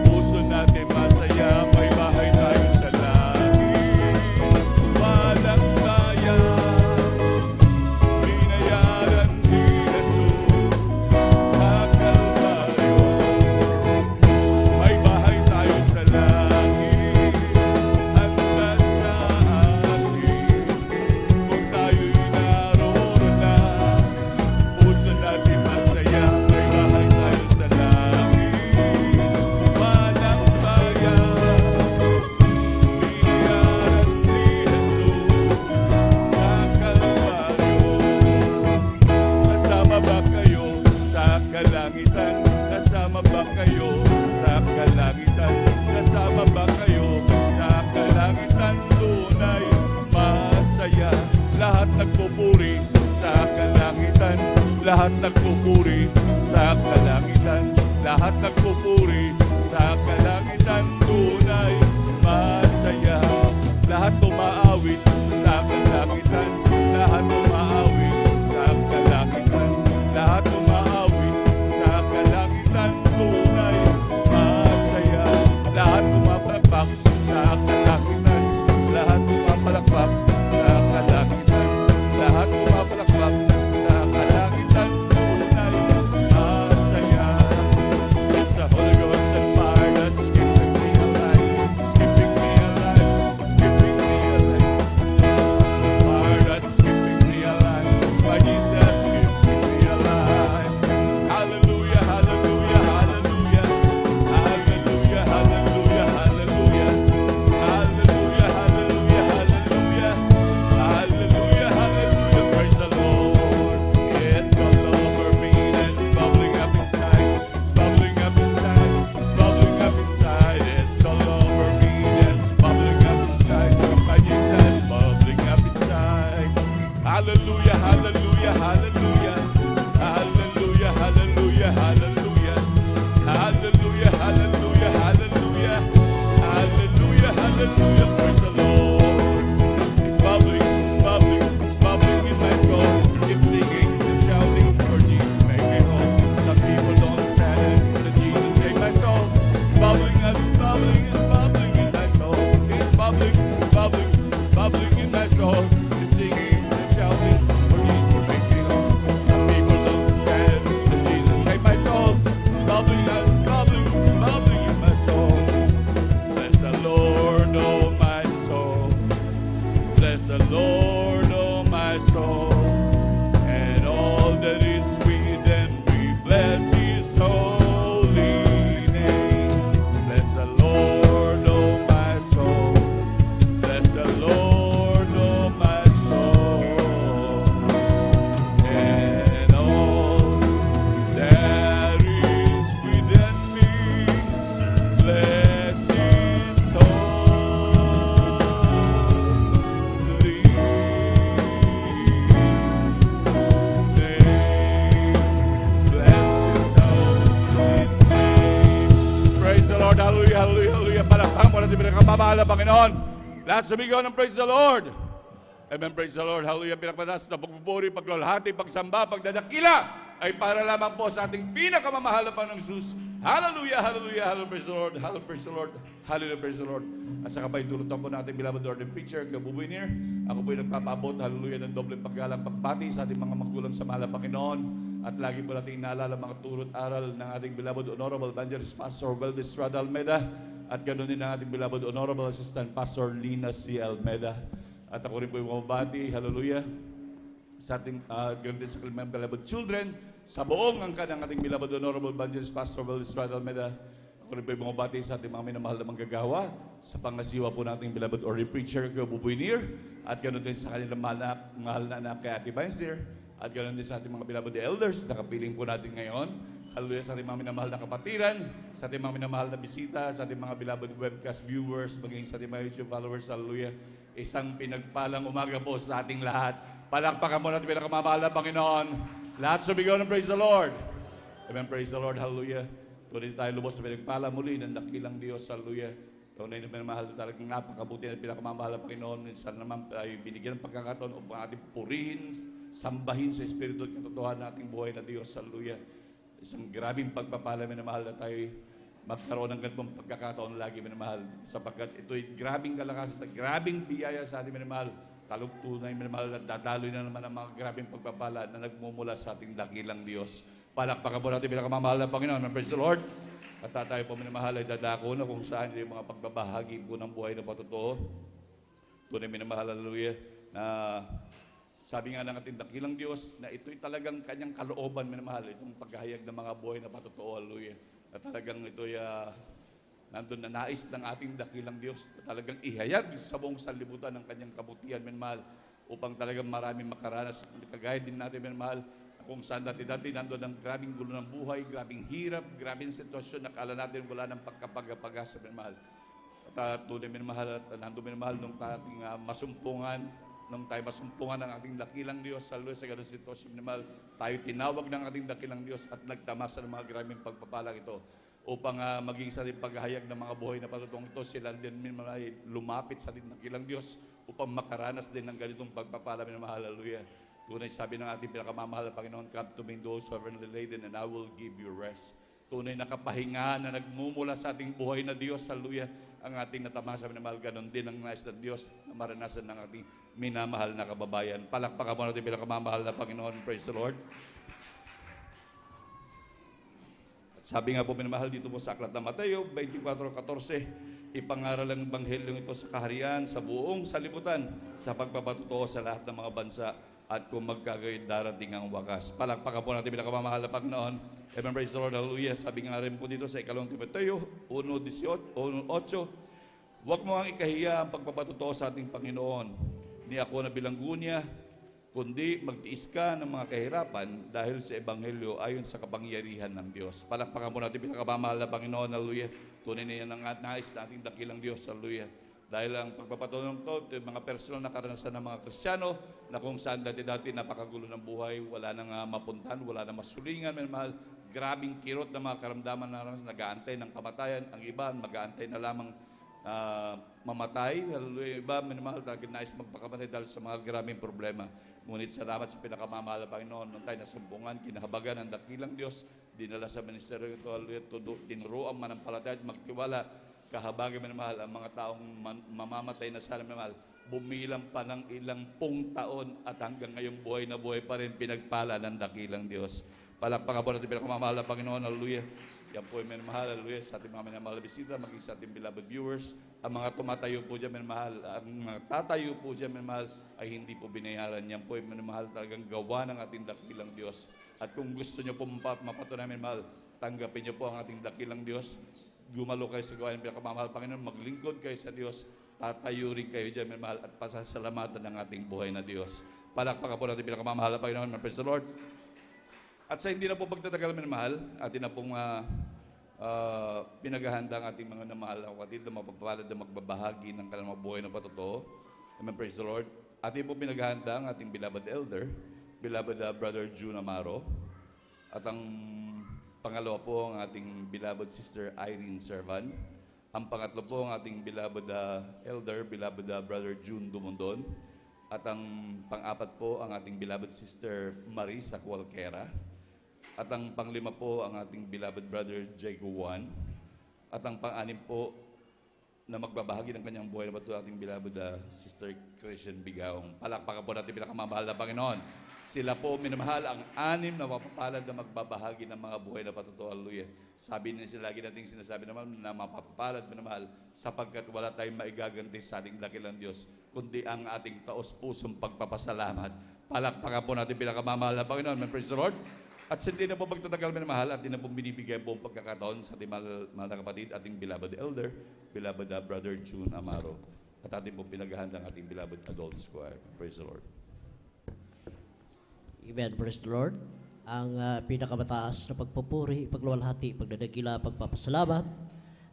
puso natin masaya, may bahay tayo sa langit, walang bayan, binayaran ni Jesus sa Kalbaryo. May bahay tayo sa langit, handa sa atin, kung tayo'y naroon na, puso natin masaya, may bahay tayo sa langit, walang bayan, binayaran ni Jesus sa Kalbaryo. Kasama ba kayo sa kalangitan? Kasama ba kayo sa kalangitan? Kasama ba kayo sa kalangitan? Tunay masaya, lahat nagpupuri sa kalangitan, lahat nagpupuri sa kalangitan, lahat nagpupuri sa kalangitan. Tunay masaya, lahat umaawit sa kalangitan, lahat umaawit sa kalangitan, lahat umaawit sa kalangitan. Tunay masaya, lahat pumapalakpak sa kalangitan, lahat pumapalakpak sa kalangitan, lahat pumapalakpak sa kalangitan. Tunay masaya, it's a Holy Ghost and fire that's keeping me alive. natin pinakamamahal na Panginoon. Lahat sumigaw ng praise the Lord. Amen, praise the Lord. Hallelujah. Pinakamatas na pagpupuri, paglalahati, pagsamba, pagdadakila ay para lamang po sa ating pinakamamahal na Panginoong Jesus. Hallelujah, hallelujah, hallelujah, praise the Lord, hallelujah, praise the Lord, hallelujah, praise the Lord. At sa kapay dulutan po natin, beloved Lord and Preacher, Kabuboy Near. Ako po ay nagpapabot, hallelujah, ng dobleng paggalang pagpati sa ating mga magulang sa mahal na Panginoon. At lagi po natin inaalala mga turot aral ng ating beloved Honorable Evangelist Pastor Valdez Rada Almeda. At ganoon din ang ating beloved Honorable Assistant Pastor Lina C. Almeda. At ako rin po yung mababati, hallelujah, sa ating ganoon din sa mga beloved children, sa buong angka ng ating beloved Honorable Evangelist Pastor Valdez Rada Almeda. Ako rin po yung bumabati sa ating mga minamahal na manggagawa, sa pangasiwa po nating beloved or preacher, Kabuboy Near, at ganoon din sa kanilang mahal na anak kay Ate Vincere, at ganoon din sa ating mga beloved elders, nakapiling po natin ngayon. Hallelujah, sa ating mga minamahal na kapatiran, sa ating mga minamahal na bisita, sa ating mga beloved webcast viewers, maging sa ating mga YouTube followers, hallelujah. Isang pinagpalang umaga po sa ating lahat. Palakpakan mo natin pinakamamahal na Panginoon. Lahat sumigaw ng praise the Lord. Amen, praise the Lord, hallelujah. Tunay tayo lubos sa pinagpala muli ng dakilang Diyos, hallelujah. Tunay na pinamahal na talagang napakabuti na pinakamamahal na Panginoon. Minsan naman tayo binigyan ng pagkakataon upang ating purihin, sambahin sa Espiritu at katotohanan nating buhay na Diyos, hallelujah. Isang grabing pagpapala, minamahal na tayo magkaroon ng ganitong pagkakataon lagi, minamahal. Sapagkat ito'y grabing kalakas, grabing biyaya sa ating minamahal. Talog tunay, minamahal, at dadaloy na naman ang mga grabing pagpapala na nagmumula sa ating dakilang Diyos. Palakpakan po natin pinakamamahal na Panginoon. Praise the Lord. At tayo po minamahal ay dadako na kung saan yung mga pagbabahagi po ng buhay na patotoo. Tunay minamahal, hallelujah, na sabi nga ng ating dakilang Diyos na ito'y talagang kanyang kalooban, minamahal, itong paghahayag ng mga buhay na patotoo, hallelujah. Na talagang ito'y nandun na nais ng ating dakilang Diyos na talagang ihayag sa buong sanlibutan ng kanyang kabutihan, minamahal, upang talagang maraming makaranas. Kagaya din natin, minamahal, kung saan dati-dati nandun ang grabing gulo ng buhay, grabing hirap, grabing sitwasyon, nakala natin wala ng pagkapag-pag-asa, minamahal. At tunay, minamahal, at nandun, minamahal, nung ating masumpungan, nung tayo masumpungan ng ating dakilang Diyos, sa ganung sitwasyon, minamahal, tayo tinawag ng ating dakilang Diyos at nagtamasa ng mga grabing pagpapalang ito upang maging sa ating paghahayag ng mga buhay na patutong ito, sila din minamahal lumapit sa ating dakilang Diyos upang makaranas din ng ganitong pagpapala, minamahal, hallelujah. Tunay sabi ng ating pinakamamahal na Panginoon, come to me those who are laden and I will give you rest. Tunay na kapahingahan na nagmumula sa ating buhay na Diyos, hallelujah, ang ating natamasa, minamahal, ganon din ang nais ng Diyos na maranasan ng ating minamahal na kababayan. Palakpakan mo natin pinakamamahal na Panginoon. Praise the Lord. At sabi nga po, minamahal, dito po sa Aklat ng Mateo 24:14, ipangaral ang Ebanghelyo ito sa kaharian, sa buong salibutan, sa pagpapatutuo sa lahat ng mga bansa, at kung magkagayon darating ang wakas. Palakpakan po natin pinakamamahal na Panginoon. Amen, praise the Lord, hallelujah. Sabi nga rin po dito sa 2 Timoteo 1:8, huwag mo ang ikahiya ang pagpapatutuo sa ating Panginoon. Ni ako na bilanggo niya, kundi magtiis ka ng mga kahirapan dahil sa Ebanghelyo ayon sa kapangyarihan ng Diyos. Palakpakan po natin pinakamamahal na Panginoon, hallelujah. Tunay na yan ang nais na ating dakilang Diyos, hallelujah. Dahil ang pagpapatulong ito, mga personal na karanasan ng mga Kristiyano, na kung saan dati-dati napakagulo ng buhay, wala nang mapuntahan, wala nang masulingan, minamahal, grabing kirot na mga karamdaman na nag-aantay ng kamatayan, ang iba mag-aantay na lamang mamatay, hallelujah, iba, minamahal, talagang nais magpakamatay dahil sa mga grabing problema. Ngunit salamat sa pinakamamahal na Panginoon, nung tayo nasumpungan, kinahabagan ng dakilang Diyos, dinala sa ministeryo ito, hallelujah, tinuruan manampalataya at magtiwala, kahabagin, minamahal, ang mga taong mamamatay na sana, minamahal, bumilang pa ng ilang pung taon at hanggang ngayong buhay na buhay pa rin, pinagpala ng dakilang Diyos. Palakpakan po natin pinakamamahal na Panginoon, hallelujah. Yan po ay minamahal, hallelujah, sa ating mga minamahal na bisita, maging sa ating beloved viewers. Ang mga tumatayo po dyan, minamahal, ang mga tatayo po dyan, minamahal, ay hindi po binayaran. Yan po ay minamahal, talagang gawa ng ating dakilang Diyos. At kung gusto nyo po mapatunayan, minamahal, tanggapin nyo po ang ating dakilang Diyos. Gumalo kayo sa gawain ng pinakamamahal Panginoon, maglingkod kayo sa Diyos, tatayo rin kayo dyan, minamahal, at pasasalamatan ng ating buhay na Diyos. Palakpakan po natin pinakamamahal Panginoon, praise the Lord. At sa hindi na po pagtatagal, minamahal, atin na pong pinaghahanda ang ating mga namahal na kapatid na mapapalad na magbabahagi ng kanilang buhay na patotoo. Amen, praise the Lord. Atin pong pinaghahanda ang ating beloved elder, beloved Brother June Amaro, at ang pangalawa po ang ating beloved sister Irene Servan. Ang pangatlo po ang ating beloved elder, beloved Brother June Dumondon. At ang pang-apat po ang ating beloved sister Marisa Cualquera. At ang panglima po ang ating beloved brother Jago Juan. At ang pang-anim po na magbabahagi ng kanyang buhay na po ating beloved sister Christian Bigaong. Palakpakan po natin pinakamamahal na Panginoon. Sila po minamahal ang anim na mapapalad na magbabahagi ng mga buhay na patutuo. Hallelujah. Sabi nila, lagi nating sinasabi naman na mapapalad minamahal sapagkat wala tayong maigaganti sa ating dakilang Diyos kundi ang ating taos-pusong pagpapasalamat. Palakpakan po natin pinakamamahal na Panginoon. Praise the Lord. At hindi na po pagtatagal minamahal at hindi na po binibigay buong pagkakataon sa ating mahal na kapatid, ating beloved elder, beloved brother June Amaro. At ating po pinaghahanda ang ating beloved adult squire. Praise the Lord. Amen. Praise the Lord. Ang pinakamataas na pagpupuri, pagluwalhati, pagdadakila, pagpapasalamat,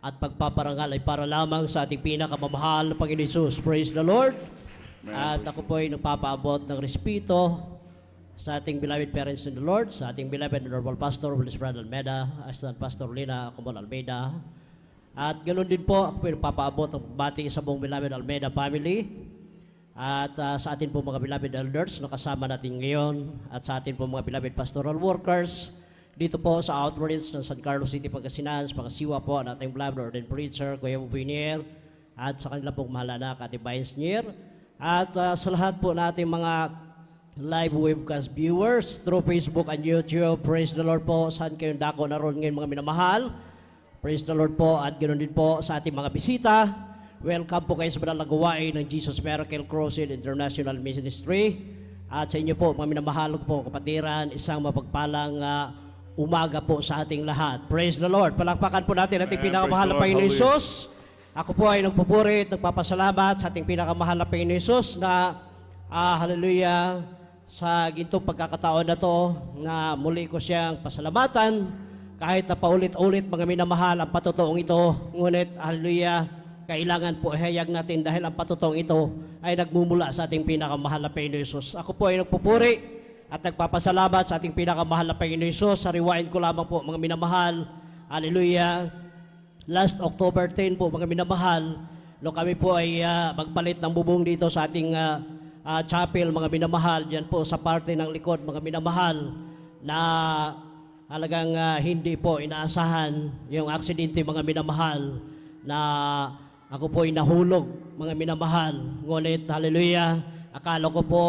at pagpaparangal ay para lamang sa ating pinakamamahal na Panginoon Jesus. Praise the Lord. At ako po ay nagpapaabot ng respeto sa ating beloved parents in the Lord, sa ating beloved Honorable Pastor Willis Brad Almeida, Assistant Pastor Lina Acumol Almeida. At ganoon din po, ako po ay nagpapaabot ng bati sa buong beloved Almeida family. At sa atin po mga beloved elders na kasama natin ngayon at sa atin po mga beloved pastoral workers dito po sa outreach ng San Carlos City, Pangasinan, mga siwa po ang ating beloved ordained preacher, Kuya Bubinier, at sa kanila pong mahal na Ate Baensnier, at sa lahat po nating mga live webcast viewers through Facebook and YouTube. Praise the Lord po, saan kayong dako naroon ngayon mga minamahal. Praise the Lord po, at ganoon din po sa ating mga bisita. Welcome po kayo sa banal na gawain ng Jesus Miracle Crusade International Ministry. At sa inyo po, mga minamahal ko po kapatiran, isang mapagpalang umaga po sa ating lahat. Praise the Lord. Palakpakan po natin ating pinakamahal na Panginoon Jesus. Ako po ay nagpupuri at nagpapasalamat sa ating pinakamahal na Panginoon Jesus na hallelujah, sa gintong pagkakataon na to na muli ko siyang pasalamatan kahit na paulit-ulit mga minamahal ang patutuong ito. Ngunit hallelujah, kailangan po ihayag natin dahil ang patutuong ito ay nagmumula sa ating pinakamahal na Panginoon Jesus. Ako po ay nagpupuri at nagpapasalamat sa ating pinakamahal na Panginoon Jesus. Sariwain ko lamang po mga minamahal. Hallelujah. Last October 10 po mga minamahal, no, kami po ay magpalit ng bubong dito sa ating chapel mga minamahal. Diyan po sa parte ng likod mga minamahal na halagang hindi po inaasahan yung aksidente mga minamahal na ako po ay nahulog, mga minamahal. Ngunit, hallelujah, akala ko po,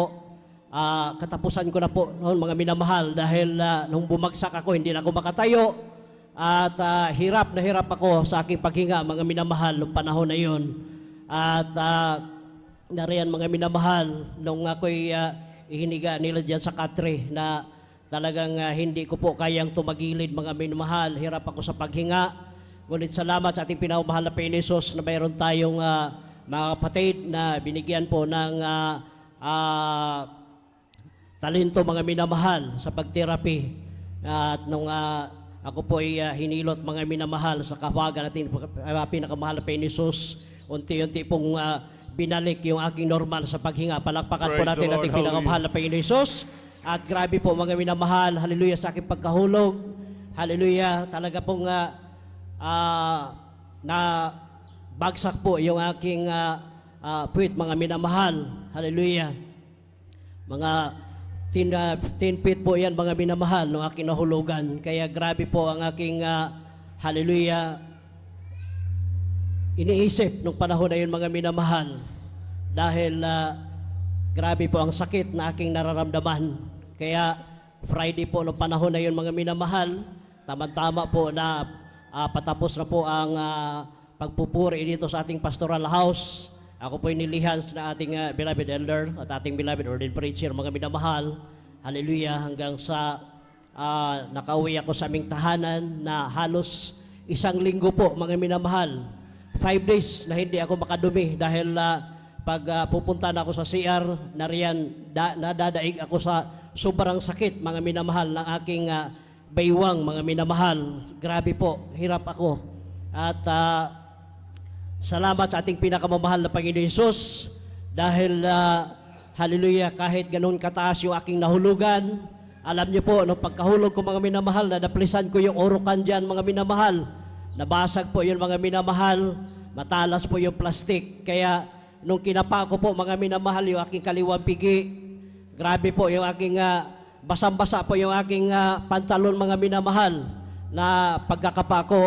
katapusan ko na po noon, mga minamahal, dahil nung bumagsak ako, hindi na ako makatayo. At hirap na hirap ako sa aking paghinga, mga minamahal, noong panahon na yun. At nariyan, mga minamahal, nung ako'y ihiniga nila dyan sa katre, na talagang hindi ko po kayang tumagilid, mga minamahal. Hirap ako sa paghinga. Ngunit salamat sa ating pinamahal na Panginoon Jesus na mayroon tayong mga kapatid na binigyan po ng talento mga minamahal sa pagterapi. At nung ako po ay hinilot mga minamahal sa kahawagan natin pinakamahal na Panginoon Jesus, unti-unti pong binalik yung aking normal sa paghinga. Palakpakan po Praise natin the Lord. ating pinakamahal na Panginoon Jesus. At grabe po mga minamahal, hallelujah, sa aking pagkahulog. Hallelujah, talaga pong na bagsak po yung aking puwit, mga minamahal. Hallelujah. Mga 10 feet po yan, mga minamahal, ng aking nahulugan. Kaya grabe po ang aking hallelujah, iniisip nung panahon na yun, mga minamahal. Dahil grabe po ang sakit na aking nararamdaman. Kaya Friday po nung panahon na yun, mga minamahal, tama-tama po na patapos na po ang pagpupuri dito sa ating pastoral house. Ako po nilihans na ating beloved elder at ating beloved ordained preacher, mga minamahal. Hallelujah, hanggang sa nakauwi ako sa aming tahanan na halos 1 linggo po, mga minamahal. 5 days na hindi ako makadumi dahil pag pupunta na ako sa CR, nadadaig ako sa sobrang sakit, mga minamahal, ng aking baywang, mga minamahal. Grabe po, hirap ako. At salamat sa ating pinakamamahal na Panginoon Jesus dahil hallelujah, kahit ganun kataas yung aking nahulugan, alam niyo po, no, pagkahulog ko, mga minamahal, nadaplisan ko yung urukan dyan, mga minamahal. nabasag po yun mga minamahal, matalas po yung plastic. Kaya nung kinapa ko po mga minamahal yung aking kaliwang pigi, grabe po yung aking basang-basa po yung aking pantalon mga minamahal na pagkakapa ko,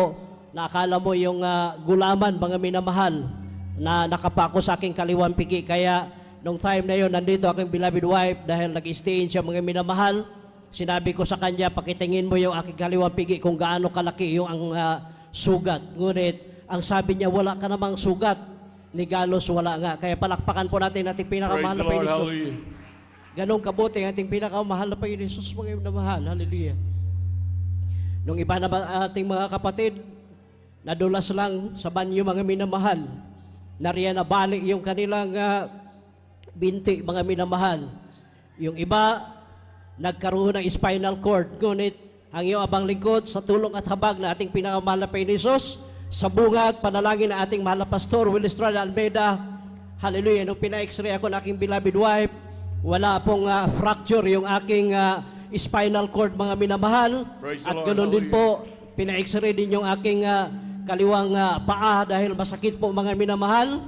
nakala mo yung gulaman mga minamahal na nakapa ko sa aking kaliwang pigi. Kaya nung time na yun, nandito aking beloved wife dahil nag-stay siya mga minamahal. Sinabi ko sa kanya, pakitingin mo yung aking kaliwang pigi kung gaano kalaki yung ang sugat. Ngunit, ang sabi niya, wala ka namang sugat. Ni Galos, wala nga. Kaya palakpakan po natin ating pinakamahal Praise na the Lord, Panginoon Jesus. hallelujah. Ganong kabuti ang ating pinakamahal na Panginoon Jesus, mga minamahal. Hallelujah. Nung iba na ating mga kapatid, nadulas lang sa banyo mga minamahal. Nariyan na balik yung kanilang binti mga minamahal. Yung iba, nagkaroon ng spinal cord. Ngunit ang iyong abang lingkod sa tulong at habag na ating pinakamahal na Panginoon Jesus, sa bunga at panalangin na ating mahal na Pastor Will Estrada Almeida, hallelujah, nung pina-x-ray ako ng aking beloved wife, wala pong fracture yung aking spinal cord mga minamahal. Praise the At Lord, ganoon din hallelujah. po, pina-x-ray din yung aking kaliwang paa dahil masakit po mga minamahal.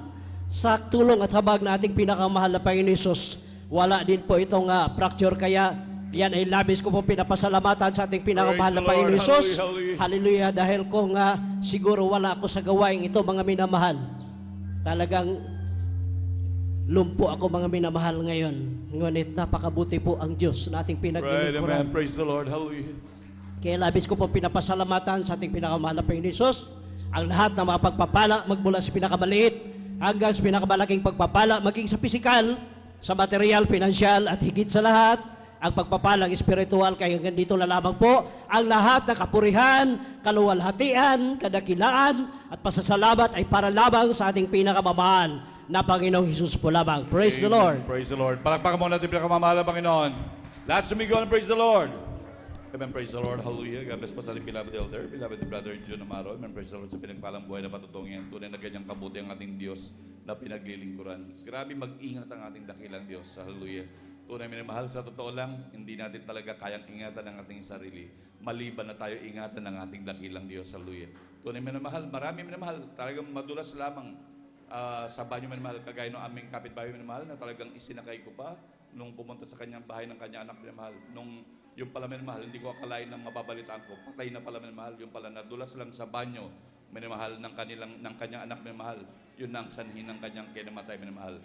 Sa tulong at habag na ating pinakamahal na Panginoon Jesus, wala din po itong fracture. Kaya yan ay labis ko po pinapasalamatan sa ating pinakamahal Praise na the Panginoon Lord, Jesus. hallelujah. Hallelujah. Dahil kung siguro wala ako sa gawain ito mga minamahal, talagang lumpo ako mga minamahal ngayon. Ngunit napakabuti po ang Diyos na ating Right, pinaglilingkuran. amen. Praise the Lord, hallelujah. Kaya labis ko po pinapasalamatan sa ating pinakamahal na Panginoon Jesus. Ang lahat ng mga pagpapala, magmula sa pinakamaliit hanggang sa pinakamalaking pagpapala, maging sa pisikal, sa material, pinansyal, at higit sa lahat, ang pagpapalang espiritual. Kaya hanggang dito na lamang po ang lahat ng kapurihan, kaluwalhatian, kadakilaan, at pasasalamat ay para lamang sa ating pinakamamahal na Panginoong Hesus po lamang. Praise the Amen. Lord. Praise the Lord. Palakpakan mo natin pinakamamahal na Panginoon. Lahat sumigaw ng praise the Lord. Amen. Praise the Lord. Hallelujah. God bless po sa ating beloved elder, beloved brother June Amaro. Amen. Praise the Lord sa pinagpalang buhay na patutungin. Tunay na ganyang kabuti ang ating Diyos na pinaglilingkuran. Grabe mag-ingat ang ating dakilang Diyos. Hallelujah. Tunay minamahal, sa totoo lang, hindi natin talaga kayang ingatan ang ating sarili. Maliban na tayo ingatan ng ating dakilang Diyos. Hallelujah. Tunay minamahal, marami minamahal. Talagang madulas lamang sa banyo minamahal. Kagaya ng aming kapitbahay minamahal na talagang isinakay ko pa nung pumunta sa kanyang bahay ng kanyang anak minamahal. Nung yung pala minamahal, hindi ko akalain ng mababalitaan ko. Patay na pala minamahal. Yung pala nadulas lang sa banyo minamahal ng kanyang anak minamahal. Yun ang sanhin ng kanyang kinamatay minamahal.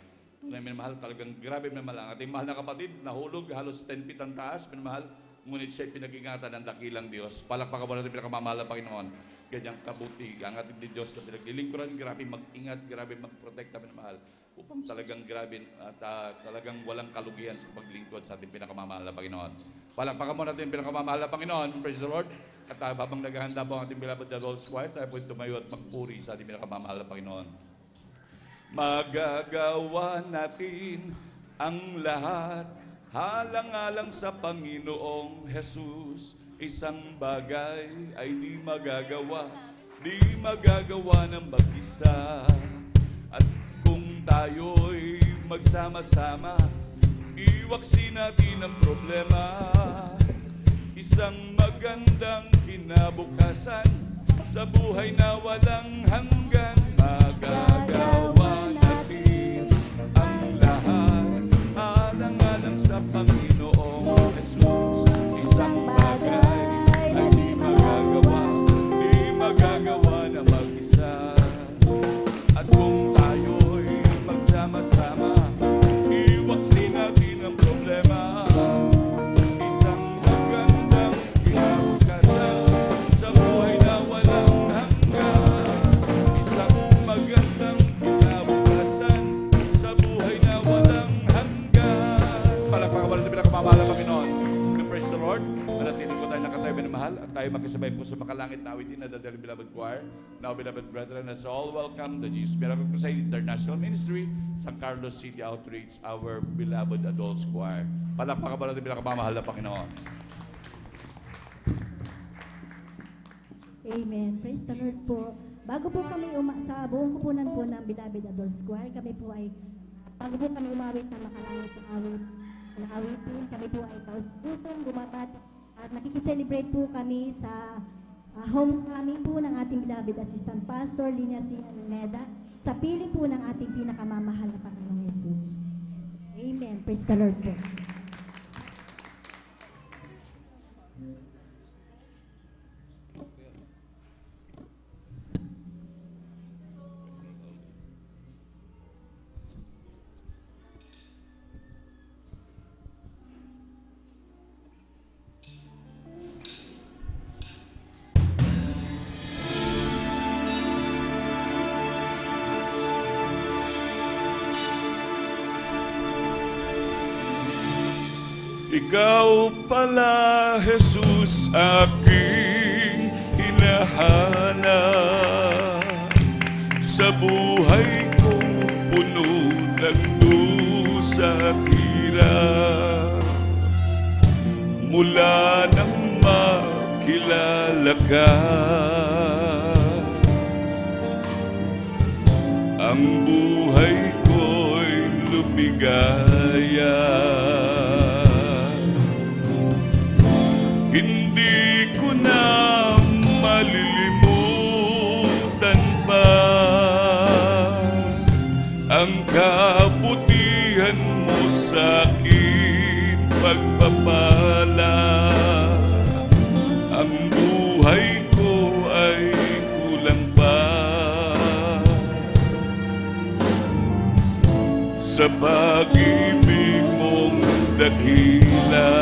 Tunay minamahal, talagang grabe minamahal. Ang ating mahal na kapatid, nahulog, halos 10 feet ang taas minamahal. Ngunit siya'y pinag-ingatan ng dakilang Diyos. Palakpakan mo natin pinakamamahal na Panginoon. Ganyang kabuti ang ating Diyos na pinaglilingkuran. Grabe mag-ingat, grabe mag-protekta minamahal. Upang talagang grabe at talagang walang kalugihan sa paglingkod sa ating pinakamamahal na Panginoon. Palakpakan mo natin pinakamamahal na Panginoon. Praise the Lord. At habang naghahanda po ang ating beloved adults choir, tayo po tumayo at magpuri sa ating pinakamamahal na Panginoon. Magagawa natin ang lahat, halang-alang sa Panginoong Jesus. Isang bagay ay di magagawa ng mag-isa. At kung tayo'y magsama-sama, iwaksin natin ang problema. Isang magandang kinabukasan sa buhay na walang hanggan. Magagawa natin ang lahat, alang-alang sa Panginoong Jesus. Isang bagay ay di magagawa na mag-isa. At kung tayo'y magsama-sama, iwaksin natin ang problema. Isang magandang kinabukasan sa buhay na walang hanggan. Isang magandang kinabukasan sa buhay na walang hanggan. Palakpakan mo natin pinakamamahal na Panginoon. Praise the Lord. Manatiling ko tayo nakatayo minamahal at tayo makisabay po sa makalangit na awitin na dadaling beloved choir. Now, beloved brethren, as all welcome the Jesus Miracle Crusade International Ministry, San Carlos City Outreach, our beloved adults choir. Palakpakan mo natin pinakamamahal na Panginoon. Amen. Praise the Lord po. Bago po kami sa buong kupunan po ng Beloved Adults Choir, bago po kami umawit ng makalangit na awitin, kami po ay taos pusong bumabati at nakikiselebrate po kami sa homecoming po ng ating beloved Assistant Pastor, Linya Sinan Meda, sa piling po ng ating pinakamamahal na Panginoong Yesus. Amen. Praise the Lord po. Ikaw pala, Jesus, aking hinahanap. Sa buhay kong puno ng dusa at hirap. Mula nang makilala ka, ang buhay ko'y lumigaya. Hindi ko na malilimutan pa ang kabutihan mo sa akin, pagpapala. Ang buhay ko ay kulang pa sa pag-ibig mong dakila.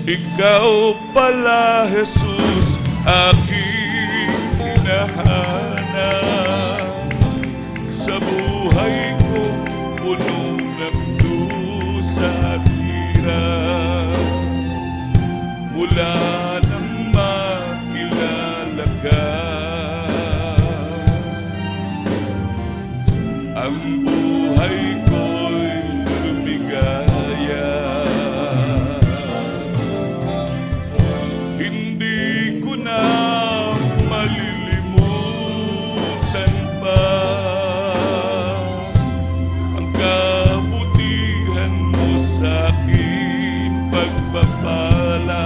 Ikaw pala, Jesus, aking hinahanap. Sa buhay ko puno ng dusa at hirap. Mula nang makilala ka, ang buhay ko'y lumigaya. Hindi ko na malilimutan pa ang kabutihan mo sa akin, pagpapala.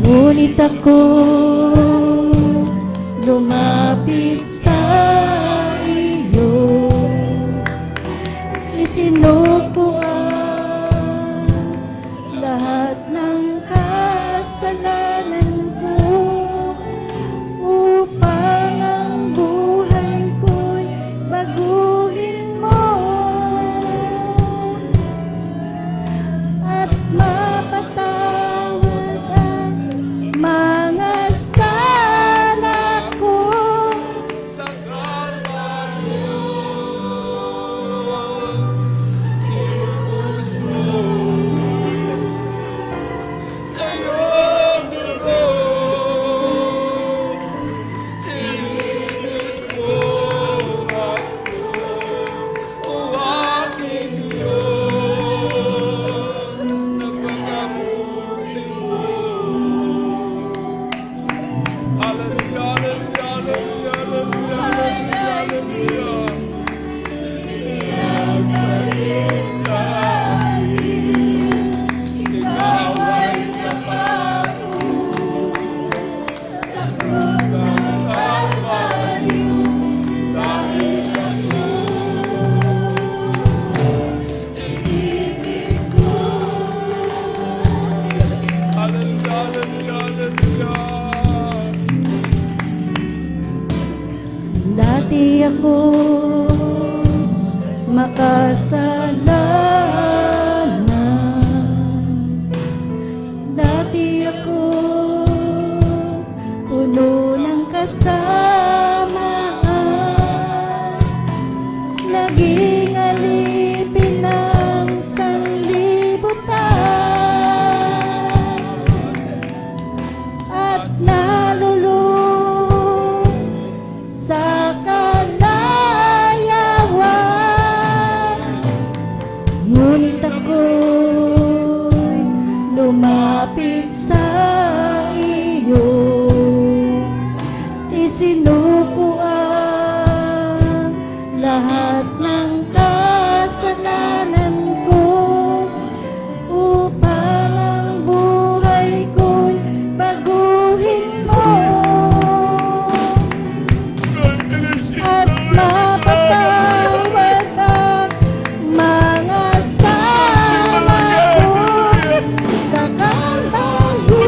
Ngunit ako lumapit sa iyo, isinuko ang lahat ng kasalanan ko, upang ang buhay ko'y baguhin mo at mapatawad ang mga sala ko. Dati ako makasalanan, dati ako puno ng kasamaan, naging alipin ng sanlibutan, at nalulung sa kalayawan. Ngunit ako'y lumapit sa iyo, isinuko ang lahat ng kasalanan ko, upang ang buhay ko'y baguhin mo at mapatawad ang mga sala ko sa kalayo.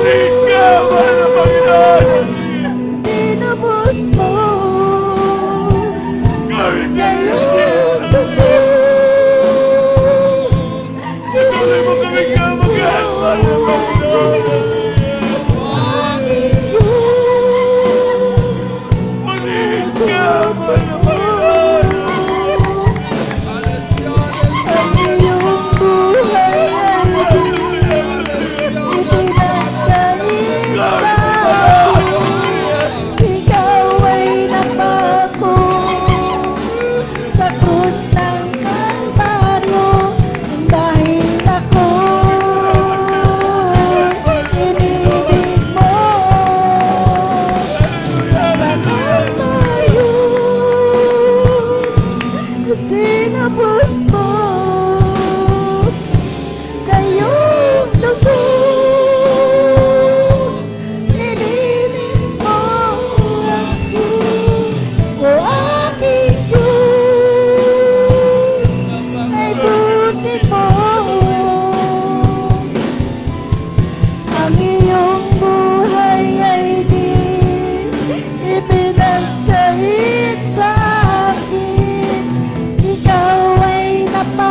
Tinubos mo sa iyong dugo. Ang iyong buhay ay ipinagkalit sa akin. Ikaw ay napako sa krus ng Kalbaryo, dahil ako inibig mo sa Kalbaryo. Tinapos mo sa iyong dugo, nilinis mo ako, o aking Diyos, ay buti mo. Ang iyong buhay ay di ipinagkait sa akin. Ikaw ay napako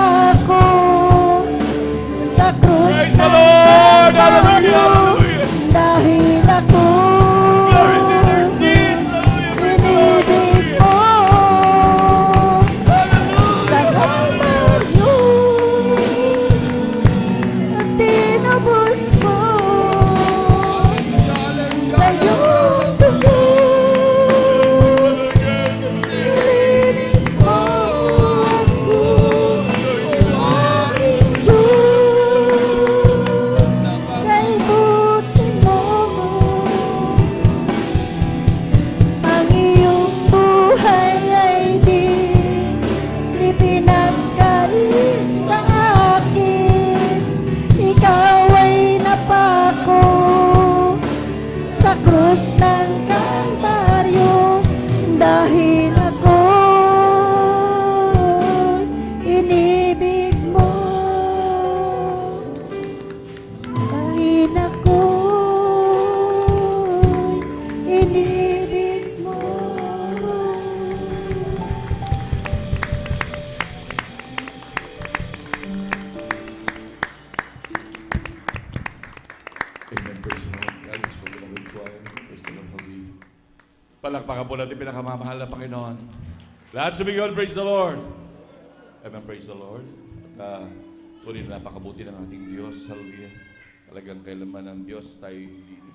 krus ng Kalbaryo, dahil ako inibig mo, dahil ako inibig mo. Amen. Praise the Lord. God is for the choir. Praise the Lord. Hallelujah. Palakpakan po natin pinakamamahal na Panginoon. Lahat sumigaw, praise the Lord. Amen. Praise the Lord. At tunay na napakabuti ng ating Diyos. Hallelujah. Talagang kailanman ng Diyos tayo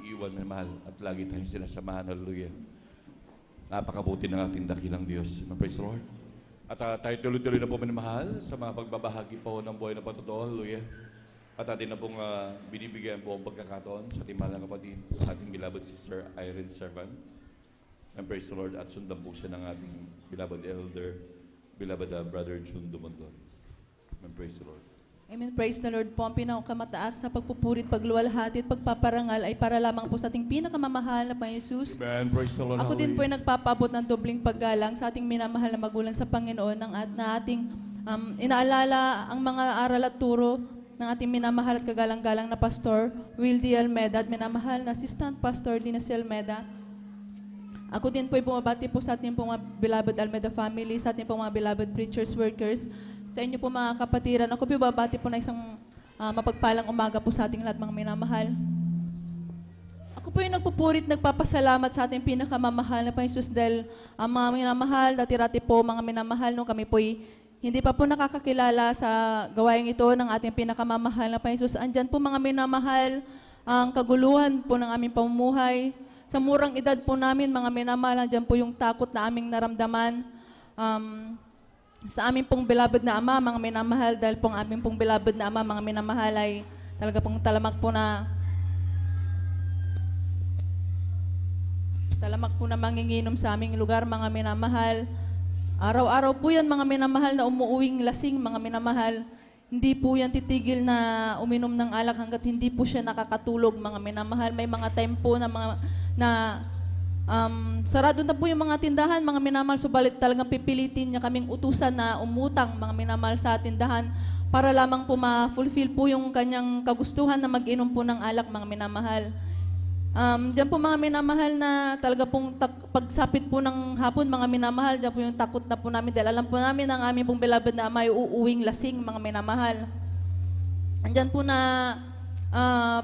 iiwan na mahal at lagi tayong sinasamahan. Hallelujah. Napakabuti ng ating dakilang Diyos. Amen. Praise the Lord. At tayo tuloy-tuloy na po minamahal sa mga pagbabahagi po ng buhay na patotoo. Hallelujah. At atin na pong binibigyan po ang pagkakataon sa ating mahal na kapatid, ating beloved sister Irene Servan. And praise the Lord. At sundan po siya ng ating beloved elder, beloved brother June Dumondon. And praise the Lord. Amen. Praise the Lord po. Ang pinakamataas na pagpupurit, pagluwalhati at pagpaparangal ay para lamang po sa ating pinakamamahal na Panginoon Jesus. Amen. Praise the Lord. Ako din po ay Hallelujah. nagpapaabot ng dobling paggalang sa ating minamahal na magulang sa Panginoon na ating inaalala ang mga aral at turo ng ating minamahal at kagalang-galang na Pastor Will D. Almeda at minamahal na Assistant Pastor Lina C. Almeda. Ako din po ay bumabati po sa ating pong mga beloved Almeda family, sa ating pong mga beloved preachers, workers, sa inyo po mga kapatiran. Ako po bumabati po na isang mapagpalang umaga po sa ating lahat mga minamahal. Ako po yung nagpupurit, nagpapasalamat sa ating pinakamamahal na Panginoon Jesus dahil ang mga minamahal, dati-rati po mga minamahal, no, kami po hindi pa po nakakakilala sa gawain ito ng ating pinakamamahal na Panginoon Jesus. Andyan po mga minamahal, ang kaguluhan po ng aming pamumuhay. Sa murang edad po namin, mga minamahal, andyan po yung takot na aming naramdaman. Sa aming pong beloved na Ama, mga minamahal, dahil pong aming pong beloved na Ama, mga minamahal ay talaga pong talamak po na manginginom sa aming lugar, mga minamahal. Araw-araw po yan, mga minamahal, na umuuwing lasing, mga minamahal. Hindi po yan titigil na uminom ng alak hanggat hindi po siya nakakatulog, mga minamahal. May mga time po sarado na po yung mga tindahan, mga minamahal, subalit talagang pipilitin niya kaming utusan na umutang, mga minamahal, sa tindahan para lamang po ma-fulfill po yung kanyang kagustuhan na mag-inom po ng alak, mga minamahal. Diyan po mga minamahal na talaga pong pagsapit po ng hapon, mga minamahal, diyan po yung takot na po namin dahil alam po namin ang aming pong beloved na Ama ay uuwing lasing, mga minamahal. Andyan po na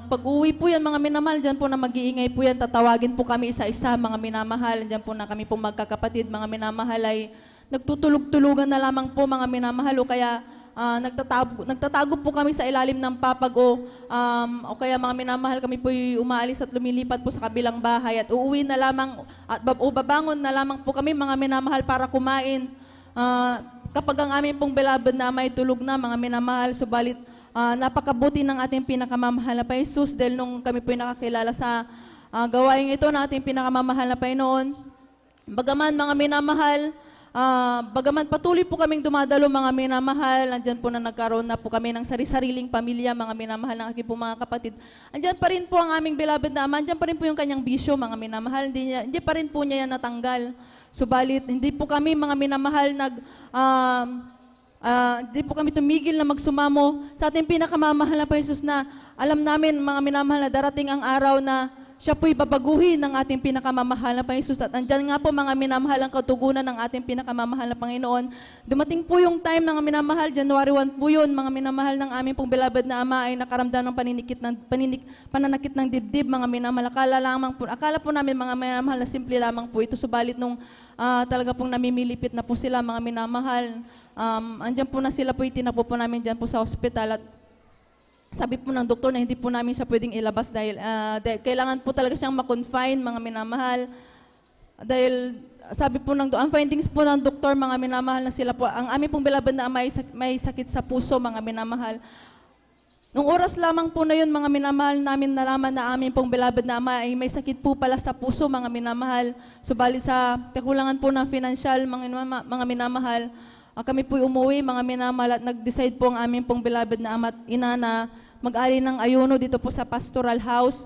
pag-uwi po yan, mga minamahal, diyan po na mag-iingay po yan, tatawagin po kami isa-isa, mga minamahal. Diyan po na kami po magkakapatid, mga minamahal, ay nagtutulog-tulugan na lamang po, mga minamahal, o kaya nagtatago po kami sa ilalim ng papag o kaya mga minamahal, kami po umaalis at lumilipat po sa kabilang bahay at uuwi na lamang at babangon na lamang po kami, mga minamahal, para kumain. Kapag ang aming pong beloved na Ama ay tulog na, mga minamahal, subalit napakabuti ng ating pinakamamahal na Panginoon Jesus dahil nung kami po nakakilala sa gawain ito na ating pinakamamahal na Panginoon. Bagaman mga minamahal, bagaman patuloy po kaming dumadalo, mga minamahal, andyan po na nagkaroon na po kami ng sari-sariling pamilya, mga minamahal ng aking po mga kapatid. Andyan pa rin po ang aming beloved na Ama, andyan pa rin po yung kanyang bisyo, mga minamahal, hindi pa rin po niya yan natanggal. Subalit, hindi po kami mga minamahal hindi po kami tumigil na magsumamo sa ating pinakamamahal na Panginoon Jesus na alam namin, mga minamahal, na darating ang araw na siya po'y babaguhin ng ating pinakamamahal na Panginoon Jesus. At andyan nga po, mga minamahal, ang katugunan ng ating pinakamamahal na Panginoon. Dumating po yung time ng minamahal, January 1 po yun, mga minamahal, ng aming pong beloved na Ama ay nakaramdam ng pananakit ng dibdib, mga minamahal. Akala po namin, mga minamahal, na simple lamang po ito. Subalit nung talaga pong namimilipit na po sila, mga minamahal, andyan po na sila po, itinapo po namin dyan po sa hospital at sabi po ng doktor na hindi po namin siya pwedeng ilabas dahil kailangan po talaga siyang ma-confine, mga minamahal. Dahil sabi po ang findings po ng doktor, mga minamahal, na sila po, ang aming pong beloved na Ama may sakit sa puso, mga minamahal. Nung oras lamang po na yun, mga minamahal, namin nalaman na aming pong beloved na Ama ay may sakit po pala sa puso, mga minamahal. Subalit sa kakulangan po ng financial, mga minamahal, kami po umuwi, mga minamahal, at nag-decide po ang aming pong beloved na Ama at Ina na mag-ali ng ayuno dito po sa pastoral house.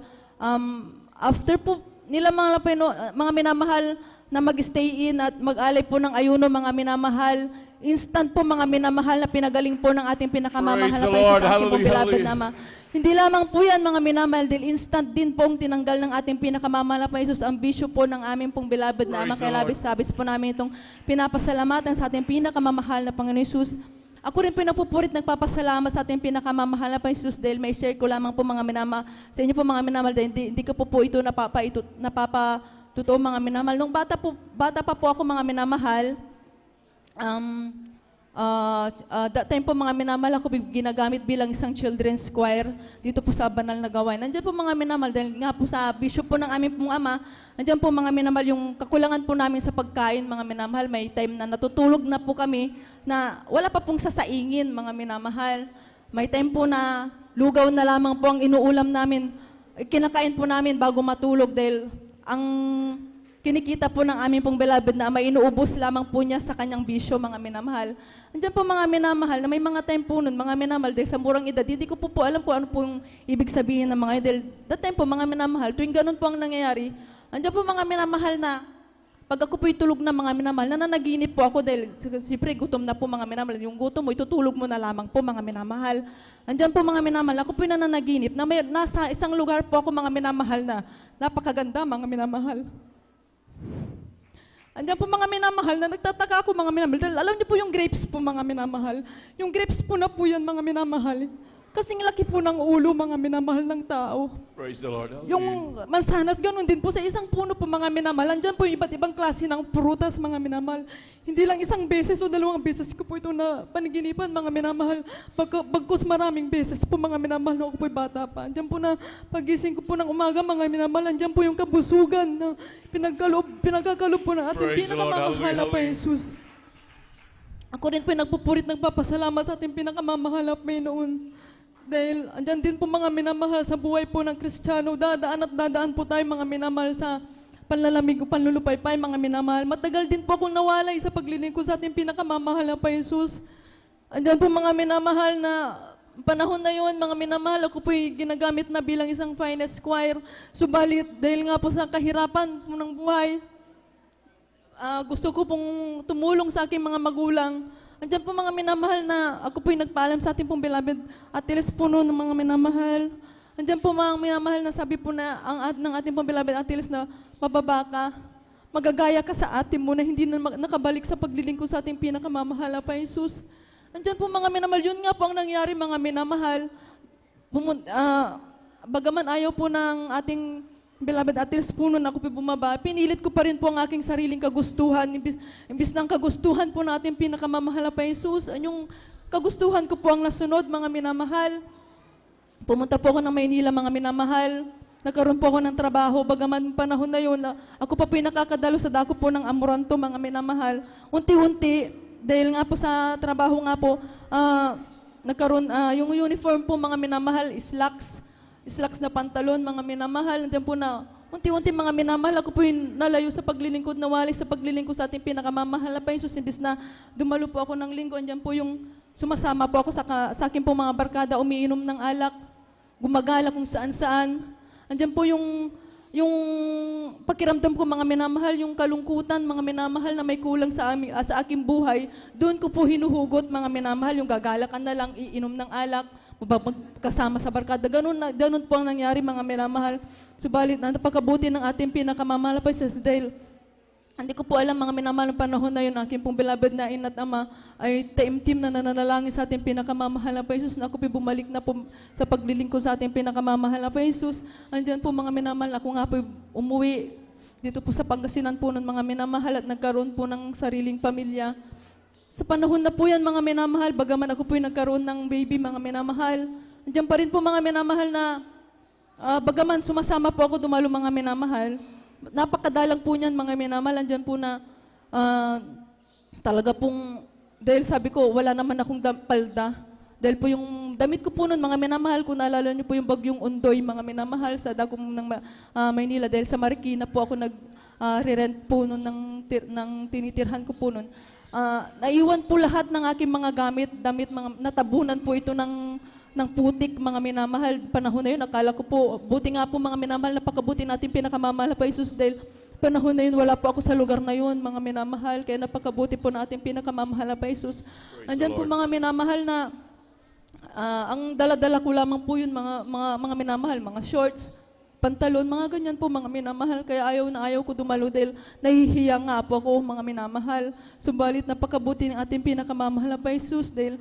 After po nilamang lang po mga minamahal na mag-stay in at mag-alay po ng ayuno, mga minamahal. Instant po mga minamahal na pinagaling po ng ating pinakamamahal Praise na the Panginoon Lord. sa ating pong Hallelujah, beloved hallelujah. na Ama. Hindi lamang po yan mga minamahal, dahil instant din pong tinanggal ng ating pinakamamahal na Panginoon ang bisyo po ng aming pong beloved na Ama. Praise the Kaya Lord. labis-labis po namin itong pinapasalamatan sa ating pinakamamahal na Panginoon Jesus. Ako rin po napupurit nagpapasalamat sa ating pinakamamahal na Panginoon Jesus, dahil may share ko lamang po mga sa inyo po mga minamahal, dahil hindi ko po ito napapatuto mga minamahal. Nung bata pa po ako mga minamahal, that time po mga minamahal, ako ginagamit bilang isang children's choir dito po sa banal na gawain. Nandiyan po mga minamahal, dahil nga po sa bishop po ng aming pong ama, nandiyan po mga minamahal yung kakulangan po namin sa pagkain mga minamahal. May time na natutulog na po kami na wala pa pong sasaingin mga minamahal. May time po na lugaw na lamang po ang inuulam namin. Kinakain po namin bago matulog, dahil ang kinikita po ng aming pong beloved na ama, inuubos lamang po niya sa kanyang bisyo, mga minamahal. Andiyan po mga minamahal, na may mga time po nun, mga minamahal, dahil sa murang edad, hindi ko po alam po ano po yung ibig sabihin ng mga dahil that time po, mga minamahal, tuwing ganun po ang nangyayari, andiyan po mga minamahal na, pag ako po'y tulog na mga minamahal, nananaginip po ako dahil siyempre gutom na po mga minamahal. Yung gutom mo, itutulog mo na lamang po mga minamahal. Andiyan po mga minamahal, ako po'y nananaginip na nasa isang lugar po ako mga minamahal na napakaganda mga minamahal. Andiyan po mga minamahal na nagtataka ako mga minamahal. Dahil alam niyo po yung grapes po mga minamahal. Yung grapes po na po yan mga minamahal. Kasing laki po ng ulo mga minamahal ng tao. Praise the Lord. Hallelujah. Yung mansanas, ganun din po sa isang puno po mga minamahal. Andyan po yung iba't ibang klase ng prutas mga minamahal. Hindi lang isang beses o dalawang beses ko po ito na panaginipan mga minamahal. Bagkus maraming beses po mga minamahal nung ako po'y bata pa. Andyan po na pagising ko po ng umaga mga minamahal. Andyan po yung kabusugan na pinagkakalob po ng ating Praise the Lord. pinakamamahal na Hallelujah. Jesus. Ako rin po nagpupurit, nagpapasalamat sa ating pinakamamahal na Panginoon. Dahil andyan din po mga minamahal sa buhay po ng Kristiyano. Dadaan po tayo mga minamahal sa panlalamig o panlulupaypay mga minamahal. Matagal din po akong nawalay sa paglilingkod sa ating pinakamamahal na pa Jesus. Andyan po mga minamahal na panahon na yun, mga minamahal, ako po'y ginagamit na bilang isang finest choir. Subalit, dahil nga po sa kahirapan ng buhay, gusto ko pong tumulong sa aking mga magulang. Andiyan po mga minamahal na ako po'y nagpaalam sa ating pong beloved Atiles po noon ng mga minamahal. Andiyan po mga minamahal na sabi po na ng ating pong beloved Atiles na mababa ka, magagaya ka sa atin mo na hindi na nakabalik sa paglilingkod sa ating pinakamamahal na pa Jesus. Andiyan po mga minamahal, yun nga po ang nangyari mga minamahal. Bagaman ayaw po ng ating beloved Atiles po noon ako bumaba, pinilit ko pa rin po ang aking sariling kagustuhan. Imbis ng kagustuhan po natin pinakamamahal na pa Jesus, yung kagustuhan ko po ang nasunod, mga minamahal. Pumunta po ako ng Maynila, mga minamahal. Nagkaroon po ako ng trabaho, bagaman panahon na yun, ako pa po yung nakakadalo sa dako po ng Amoranto, mga minamahal. Unti-unti, dahil nga po sa trabaho nga po, nagkaroon, yung uniform po, mga minamahal, slacks na pantalon, mga minamahal. Nandiyan po na unti-unti mga minamahal, ako po yung nalayo sa paglilingkod, nawali sa paglilingkod sa ating pinakamamahal na pa Jesus. Imbis na dumalo po ako ng linggo, andyan po yung sumasama po ako sa akin po mga barkada, umiinom ng alak, gumagala kung saan-saan. Andyan po yung pakiramdam ko mga minamahal, yung kalungkutan, mga minamahal na may kulang sa aking buhay. Doon ko po hinuhugot mga minamahal, yung gagalakan na lang, iinom ng alak, magkasama sa barkada. Ganun po ang nangyari mga minamahal. Subalit, napakabuti ng ating pinakamamahal pa Jesus dahil hindi ko po alam mga minamahal ng panahon na yun, aking pong beloved na ina at ama ay taimtim na nananalangin sa ating pinakamamahal na pa Jesus na ako po bumalik na po sa paglilingkod sa ating pinakamamahal na pa Jesus. Andyan po mga minamahal, ako nga po umuwi dito po sa Pangasinan po ng mga minamahal at nagkaroon po ng sariling pamilya. Sa panahon na po yan mga minamahal, bagaman ako po yung nagkaroon ng baby mga minamahal, andyan pa rin po mga minamahal na bagaman sumasama po ako dumalo mga minamahal, napakadalang po niyan mga minamahal, andyan po na talaga pong, dahil sabi ko wala naman akong palda, dahil po yung damit ko po nun mga minamahal, kung naalala niyo po yung bagyong Undoy mga minamahal sa dagom ng Maynila, dahil sa Marikina po ako nag-rent po nun ng tinitirhan ko po nun. Naiwan po lahat ng aking mga damit, mga natabunan po ito ng ng putik, mga minamahal. Panahon na yun, akala ko po, buti nga po mga minamahal, napakabuti natin pinakamamahal na pa Jesus dahil panahon na yun, wala po ako sa lugar na yun, mga minamahal. Kaya napakabuti po natin pinakamamahal na pa Jesus. Andyan po mga minamahal na ang dala-dala ko lamang po yun, mga minamahal, mga shorts, pantalon, mga ganyan po mga minamahal. Kaya ayaw ko dumalo dahil nahihiya nga po ako mga minamahal. Subalit napakabuti ng ating pinakamamahal na pa Jesus dahil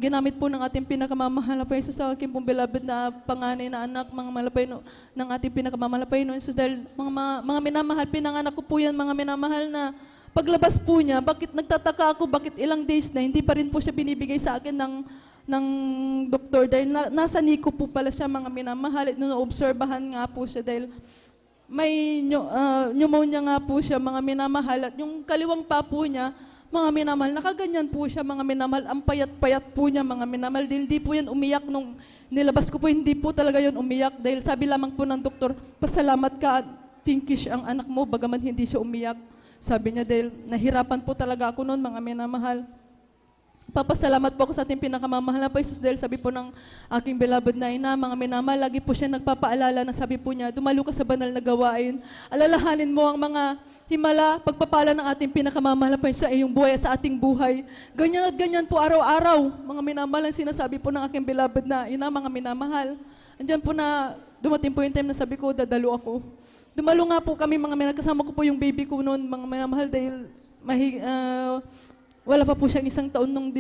ginamit po ng ating pinakamamahal na pa Jesus sa aking pong beloved na panganay na anak, mga malapay ng ating pinakamamahal na pa Jesus dahil mga minamahal, pinanganak ko po yan mga minamahal na paglabas po niya, bakit nagtataka ako, bakit ilang days na hindi pa rin po siya binibigay sa akin ng doktor dahil nasa NICU po pala siya mga minamahal at obserbahan nga po siya dahil may pneumonia nga po siya mga minamahal at yung kaliwang pa po niya mga minamahal, nakaganyan po siya mga minamahal, ang payat-payat po niya mga minamahal dahil hindi po yan umiyak nung nilabas ko po, hindi po talaga yun umiyak dahil sabi lamang po ng doktor, pasalamat ka at pinkish ang anak mo bagaman hindi siya umiyak. Sabi niya dahil nahirapan po talaga ako noon mga minamahal. Papasalamat po ako sa ating pinakamamahal na pa Jesus dahil sabi po ng aking beloved na ina, mga minamahal, lagi po siya nagpapaalala na sabi po niya, dumalo ka sa banal na gawain, alalahanin mo ang mga himala, pagpapala ng ating pinakamamahal na pa Jesus sa iyong buhay, sa ating buhay. Ganyan at ganyan po araw-araw, mga minamahal, ang sinasabi po ng aking beloved na ina, mga minamahal. Andiyan po na dumating po yung time na sabi ko, dadalo ako. Dumalo nga po kami, mga minamahal, kasama ko po yung baby ko noon, mga minamahal, dahil wala pa po siyang 1 taon nung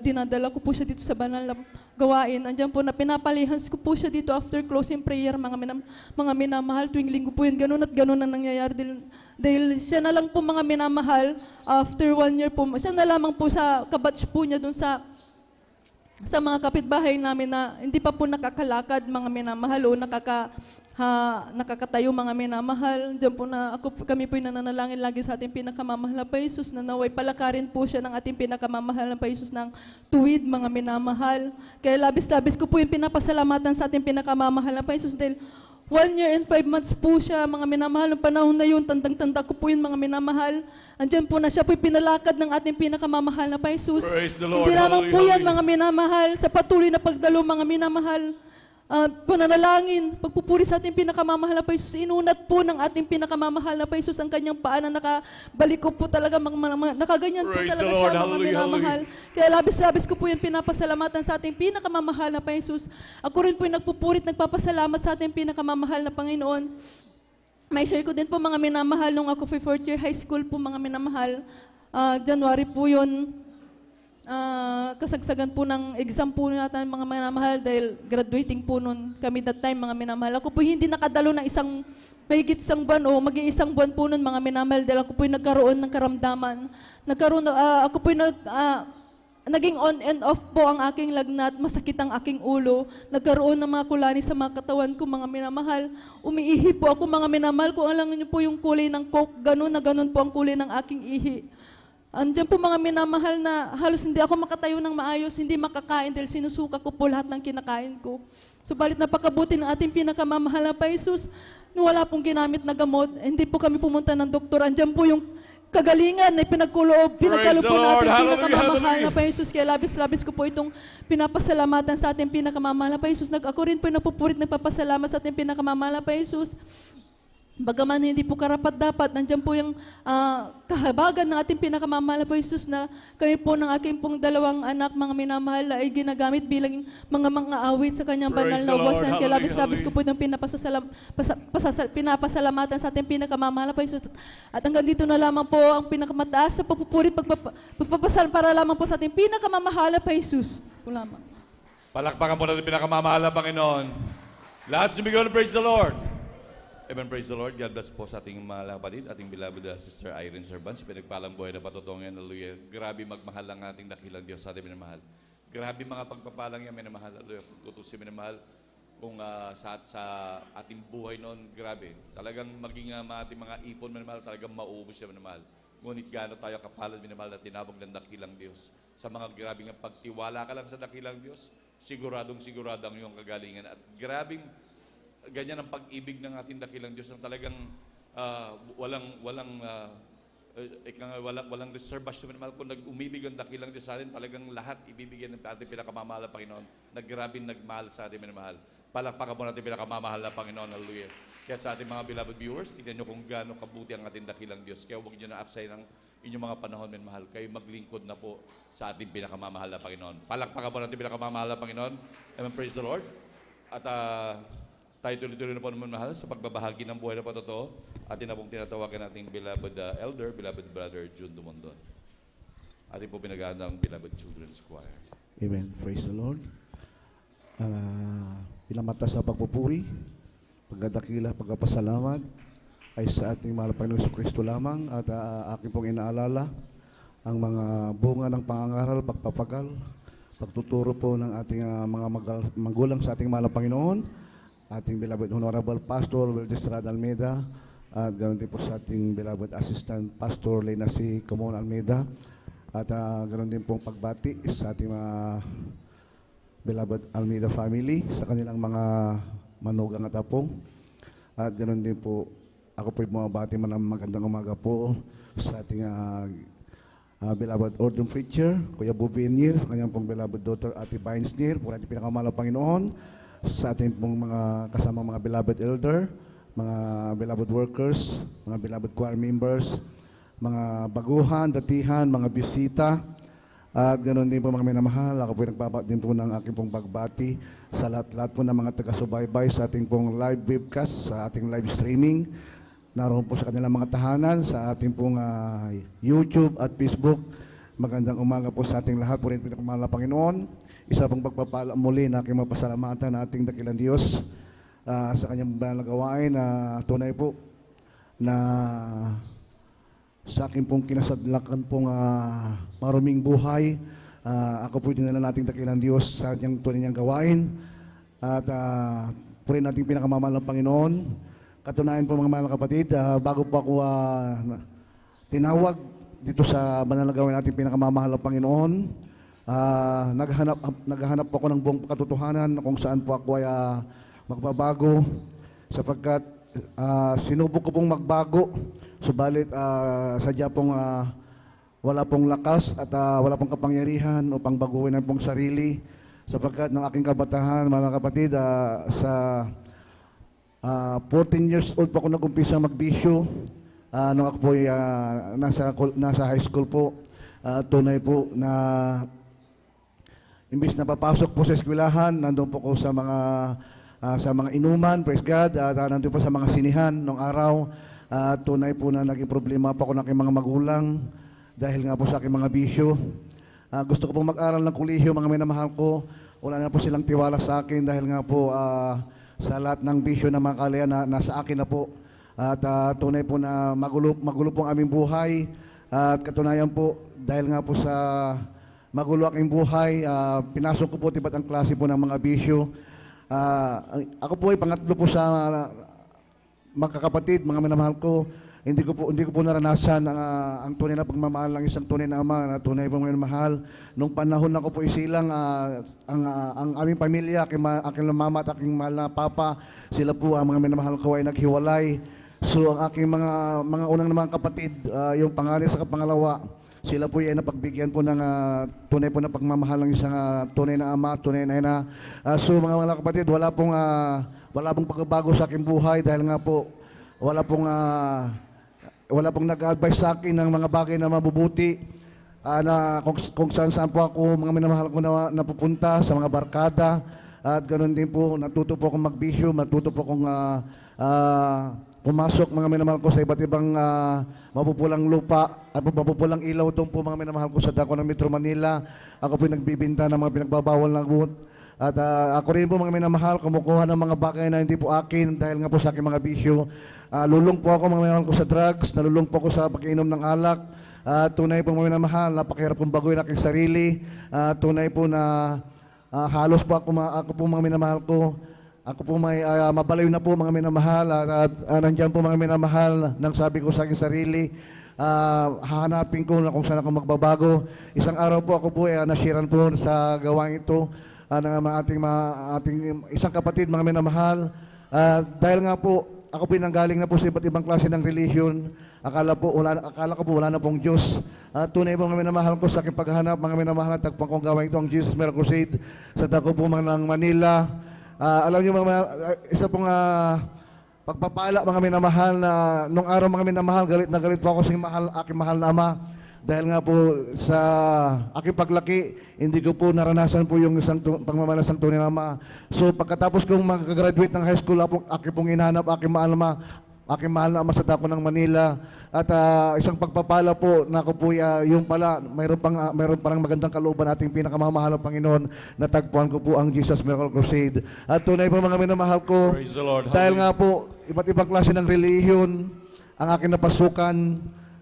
dinadala ko po siya dito sa banal na gawain. Andiyan po na pinapalihans ko po siya dito after closing prayer, mga minamahal, tuwing linggo po yun, ganun at ganun ang nangyayari. Dahil siya na lang po mga minamahal, after 1 year po, siya na lamang po sa kabatch po niya dun sa mga kapitbahay namin na hindi pa po nakakalakad, mga minamahal, o nakakatayo mga minamahal. Diyan po na kami po nananalangin lagi sa ating pinakamamahal na pa Jesus na naway palakarin po siya ng ating pinakamamahal na pa Jesus ng tuwid, mga minamahal. Kaya labis-labis ko po yung pinapasalamatan sa ating pinakamamahal na pa Jesus dahil 1 year and 5 months po siya, mga minamahal. Ng panahon na yun, tandang-tanda ko po yun, mga minamahal. Andyan po na siya po pinalakad ng ating pinakamamahal na pa Jesus. Praise the Lord. Hindi lamang po Hallelujah. yan, mga minamahal, sa patuloy na pagdalo, mga minamahal. Pananalangin, pagpupuri sa ating pinakamamahal na pa Jesus, inunat po ng ating pinakamamahal na pa Jesus ang kanyang paa na nakabalik ko po talaga, nakaganyan po Praise talaga the siya, Lord. mga Hallelujah, minamahal. Kaya labis-labis ko po yung pinapasalamatan sa ating pinakamamahal na pa Jesus. Ako rin po yung nagpupurit, nagpapasalamat sa ating pinakamamahal na Panginoon. May share ko din po mga minamahal nung ako 4th year high school po, mga minamahal. January po yun. Kasagsagan po ng exam po natin mga minamahal dahil graduating po noon kami that time, mga minamahal. Ako po hindi nakadalo ng mahigit 1 buwan o mag-iisang buwan po noon, mga minamahal, dahil ako po nagkaroon ng karamdaman. Ako po naging on and off po ang aking lagnat, masakit ang aking ulo, nagkaroon ng mga kulani sa mga katawan ko, mga minamahal. Umiihi po ako, mga minamahal, kung alam niyo po yung kulay ng coke, ganun na ganun po ang kulay ng aking ihi. Andiyan po mga minamahal na halos hindi ako makatayo ng maayos, hindi makakain dahil sinusuka ko po lahat ng kinakain ko. Subalit napakabuti ng ating pinakamamahal na pa Jesus, nung wala pong ginamit na gamot, hindi po kami pumunta ng doktor. Andiyan po yung kagalingan na pinagkalo po Praise the natin Lord. pinakamamahal Hallelujah. na pa Jesus. Kaya labis-labis ko po itong pinapasalamatan sa ating pinakamamahal na pa Jesus. Ako rin po napupurit, nagpapasalamat sa ating pinakamamahal na pa Jesus. Bagaman hindi po karapat-dapat, nandiyan po yung kahabagan ng ating pinakamamahal po Jesus na kami po ng aking pong 2 anak, mga minamahal, ay ginagamit bilang mga awit sa kanyang banal Praise na the Lord. uwasan. Kaya labis-labis ko Hallelujah. po pinapasalamatan sa ating pinakamamahal po Jesus. At hanggang dito na lamang po ang pinakamataas sa papupuri, pagpapasal para lamang po sa ating pinakamamahal po Jesus. Po lamang. Palakpakan po natin pinakamamahal na Panginoon. Lahat sumigaw ng praise the Lord. Amen, praise the Lord. God bless po sa ating mga kapatid, ating beloved Sister Irene Servants, pinagpalang buhay na patutungan. Hallelujah. Grabe magmahal ang ating dakilang Diyos sa ating minamahal. Grabe mga pagpapalang yan, minamahal. Hallelujah. Tutusin minamahal kung sa ating buhay noon, grabe. Talagang maging ating mga ipon minamahal, talagang mauubos siya minamahal. Ngunit gaano tayo kapalad minamahal na tinawag ng dakilang Diyos. Sa mga grabing pagtiwala ka lang sa dakilang Diyos, siguradong ang iyong kagalingan. At grabing ganyan ang pag-ibig ng ating dakilang Diyos na talagang walang walang reservasyon minamahal. Kung umibig ang dakilang Diyos sa atin, talagang lahat ibibigyan ng ating pinakamamahal na Panginoon. Naggrabing nagmahal sa ating minamahal. Palakpakan po natin pinakamamahal na Panginoon. Hallelujah. Kaya sa ating mga beloved viewers, tignan nyo kung gaano kabuti ang ating dakilang Diyos. Kaya huwag nyo na aksay ng inyong mga panahon, minamahal. Kayo maglingkod na po sa ating pinakamamahal na Panginoon. Palakpakan po natin pinakamamahal na Panginoon. Amen. Praise the Lord. At tayo tuloy-tuloy na po naman mahal sa pagbabahagi ng buhay na patotoo. Atin na pong tinatawagan nating beloved elder, beloved brother June Dumondon. Atin po pinag-aandang beloved children's choir. Amen. Praise the Lord. Pinamatas na pagpupuri, pagdadakila, pagpapasalamat ay sa ating mahal na Panginoong Jesucristo lamang at aking pong inaalala ang mga bunga ng pangangaral, pagpapagal, pagtuturo po ng ating mga magulang sa ating mahal na Panginoon, ating beloved Honorable Pastor Wilde Estrada Almeida, at ganoon din po sa ating beloved Assistant Pastor Lena C. Camon Almeida, at ganoon din pong pagbati sa ating mga beloved Almeida family, sa kanilang mga manugang at apong. At ganoon din po, ako po bumabati man ng magandang umaga po sa ating beloved Ordon Preacher, Kuya Bobby Nier, sa kanyang pong beloved daughter Ate Vines Nier, po natin pinakamahal na Panginoon, sa ating pong mga kasama mga beloved elder, mga beloved workers, mga beloved choir members, mga baguhan, datihan, mga bisita, at ganoon din po mga minamahal. Ako po nagpapat din po ng aking pong pagbati sa lahat-lahat po ng mga taga-subaybay sa ating pong live webcast, sa ating live streaming. Naroon po sa kanilang mga tahanan, sa ating pong YouTube at Facebook. Magandang umaga po sa ating lahat po rin pinakamahal na Panginoon. Isa pong pagpapala muli na aking mapasalamatan na ating dakilang Diyos sa kanyang banal na gawain na tunay po na sa akin pong kinasadlakan pong maruming buhay. Ako po dinala nating dakilang Diyos sa kanyang tunay niyang gawain at po rin nating pinakamamahal ng Panginoon. Katunayan po mga mahal na kapatid, bago po ako tinawag dito sa banal na gawain nating pinakamamahal ng Panginoon, naghahanap po ako ng buong katotohanan kung saan po ako ay magbabago sapagkat sinubok ko pong magbago, subalit sadya pong wala pong lakas at wala pong kapangyarihan upang baguhin ang pong sarili sapagkat ng aking kabatahan, mga kapatid, sa 14 years old po ako nag-umpisa magbisyo nung ako po ay nasa high school po. Tunay po na imbis na papasok po sa eskwelahan, nandun po ko sa mga inuman, praise God, at nandun po sa mga sinihan nung araw. Tunay po na naging problema po ako ng aking mga magulang dahil nga po sa aking mga bisyo. Gusto ko pong mag-aral ng kolehiyo, mga minamahal ko. Wala na po silang tiwala sa akin dahil nga po sa lahat ng bisyo na mga kalayan na nasa akin na po. At tunay po na magulo po ang aming buhay. At katunayan po, dahil nga po sa magulo aking buhay, pinasok ko po tibat ang klase po ng mga bisyo. Ako po ay pangatlo po sa magkakapatid, mga minamahal ko. Hindi ko po naranasan ang tunay na pagmamahal ng isang tunay na ama na tunay po mga minamahal. Nung panahon na ko po isilang, ang aming pamilya, aking mama at aking mahal na papa, sila po ang mga minamahal ko ay naghiwalay. So ang aking mga unang mga kapatid, yung pangalan sa pangalawa, sila po ay napagbigyan po ng tunay po na pagmamahal ng isang tunay na ama, tunay na ina. So mga kapatid, wala pong pagbabago sa aking buhay dahil nga po wala pong nag-advise sa akin ng mga bagay na mabubuti. Na kung saan po ako, mga minamahal ko na napupunta sa mga barkada. At ganoon din po, natuto po akong magbisyo, natuto po akong pumasok, mga minamahal ko, sa iba't ibang mapupulang lupa at mapupulang ilaw doon po, mga minamahal ko, sa dako ng Metro Manila. Ako po nagbibinta ng mga pinagbabawal na buot. At ako rin po, mga minamahal, kumukuha ng mga bagay na hindi po akin dahil nga po sa aking mga bisyo. Lulong po ako, mga minamahal ko, sa drugs, nalulong po ako sa pag-inom ng alak. Tunay po, mga minamahal, napakahirap kong baguhin aking sarili. Tunay po na halos po ako po, mga minamahal ko, ako po may mabalayo na po, mga minamahal, at nandyan po, mga minamahal, nang sabi ko sa aking sarili, hahanapin ko na kung saan ako magbabago. Isang araw po ako po nasiran po sa gawain ito ng ating isang kapatid, mga minamahal. Dahil nga po, ako pinanggaling na po sa iba't ibang klase ng religion, Akala ko po wala na pong Diyos. Tunay po mga minamahal ko sa aking paghahanap, mga minamahal at tagpuan kong gawain ito ang Jesus Miracle Crusade sa dako po ng Manila. Alam niyo mga isa pong pagpapala mga minamahal na nung araw mga minamahal, galit na galit po ako sa aking mahal na Ama. Dahil nga po sa aking paglaki, hindi ko po naranasan po yung isang pagmamahal ng tunay na Ama. So pagkatapos kong makagraduate ng high school, aking pong hinanap, aking mahal na Ama sa dako ng Manila. At isang pagpapala po na ako po yung pala, mayroon parang magandang kalooban ating pinakamamahal ng Panginoon, natagpuan ko po ang Jesus Miracle Crusade. At tunay po mga minamahal ko, Praise the Lord. dahil nga po iba't ibang klase ng relihiyon ang aking napasukan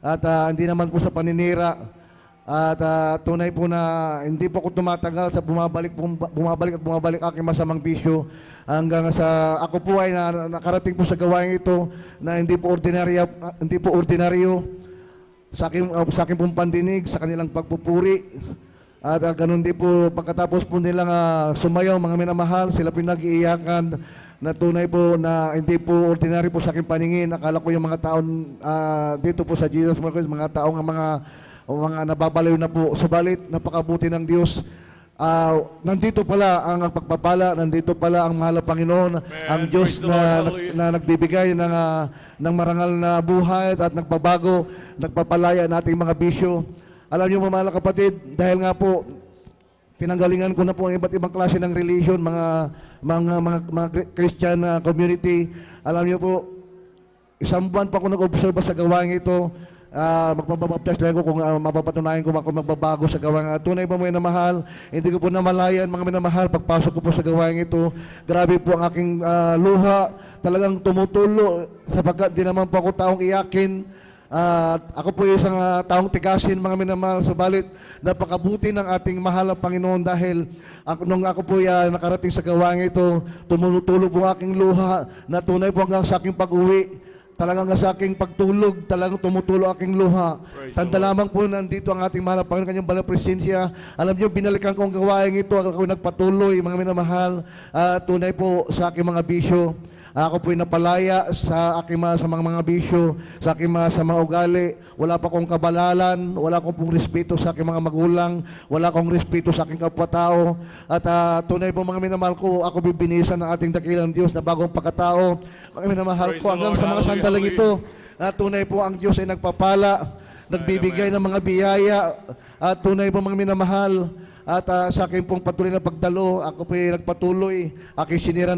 at hindi naman po sa paninira. At tunay po na hindi po ako tumatagal sa bumabalik aking masamang bisyo hanggang sa ako po ay nakarating po sa gawain ito na hindi po ordinaryo sa aking pong pandinig, sa kanilang pagpupuri. At ganun din po pagkatapos po nilang sumayaw mga minamahal, sila pinag-iiyakan na tunay po na hindi po ordinaryo po sa aking paningin. Akala ko yung mga taon dito po sa Jesus Miracle, mga taong mga nababaliw na po. Subalit, napakabuti ng Diyos. Nandito pala ang pagpapala, nandito pala ang mahal na Panginoon, ang Diyos Praise the Lord, hallelujah. na nagbibigay ng marangal na buhay at nagpabago, nagpapalaya ng ating mga bisyo. Alam niyo mga kapatid, dahil nga po, pinanggalingan ko na po ang iba't ibang klase ng religion, mga Christian community. Alam niyo po, isang buwan pa ako nag-observe sa gawain ito. Magpapabaptize lang ko kung mapapatunayan ko ako magbabago sa gawain. Tunay ba mo na mahal? Hindi ko po namalayan mga minamahal. Pagpasok ko po sa gawain ito, grabe po ang aking luha. Talagang tumutulo sapagkat di naman po ako taong iyakin. Ako po isang taong tigasin mga minamahal. Subalit napakabuti ng ating mahal na Panginoon dahil nung ako po nakarating sa gawain ito, tumutulo po ang aking luha na tunay po hanggang sa aking pag-uwi. Talagang sa aking pagtulog, talagang tumutulo aking luha. Tanda lamang po nandito ang ating mahal na Panginoon, kanyang banal presensya. Alam niyo, binalikan ko ang gawain ito, ako nagpatuloy, mga minamahal, tunay po sa aking mga bisyo. Ako po'y napalaya sa aking sa mga bisyo, sa aking sa mga ugali. Wala pa akong kabalalan, wala akong pong respeto sa aking mga magulang, wala akong respeto sa aking kapwa-tao. At tunay po mga minamahal ko, ako bibinisan ng ating dakilang Diyos na bagong pagkatao. Mga minamahal Praise ko, the hanggang Lord. sa mga Hallelujah, sandaling ito, hallelujah. na tunay po ang Diyos ay nagpapala, nagbibigay ng mga biyaya, at tunay po mga minamahal. At sa aking pong patuloy na pagdalo, ako po ay nagpatuloy, aking siniran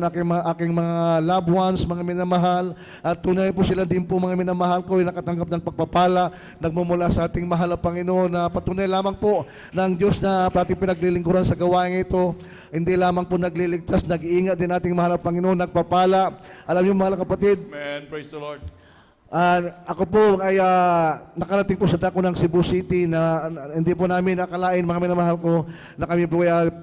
aking mga loved ones, mga minamahal. At tunay po sila din po mga minamahal ko ay nakatanggap ng pagpapala, nagmumula sa ating mahal na Panginoon na patunay lamang po ng Diyos na pati pinaglilingkuran sa gawain ito. Hindi lamang po nagliligtas, nag-iingat din ating mahal na Panginoon, nagpapala. Alam niyo mga kapatid, Amen. Praise the Lord. ako po ay nakarating po sa dako ng Cebu City na hindi po namin nakalain mga minamahal ko na kami po ay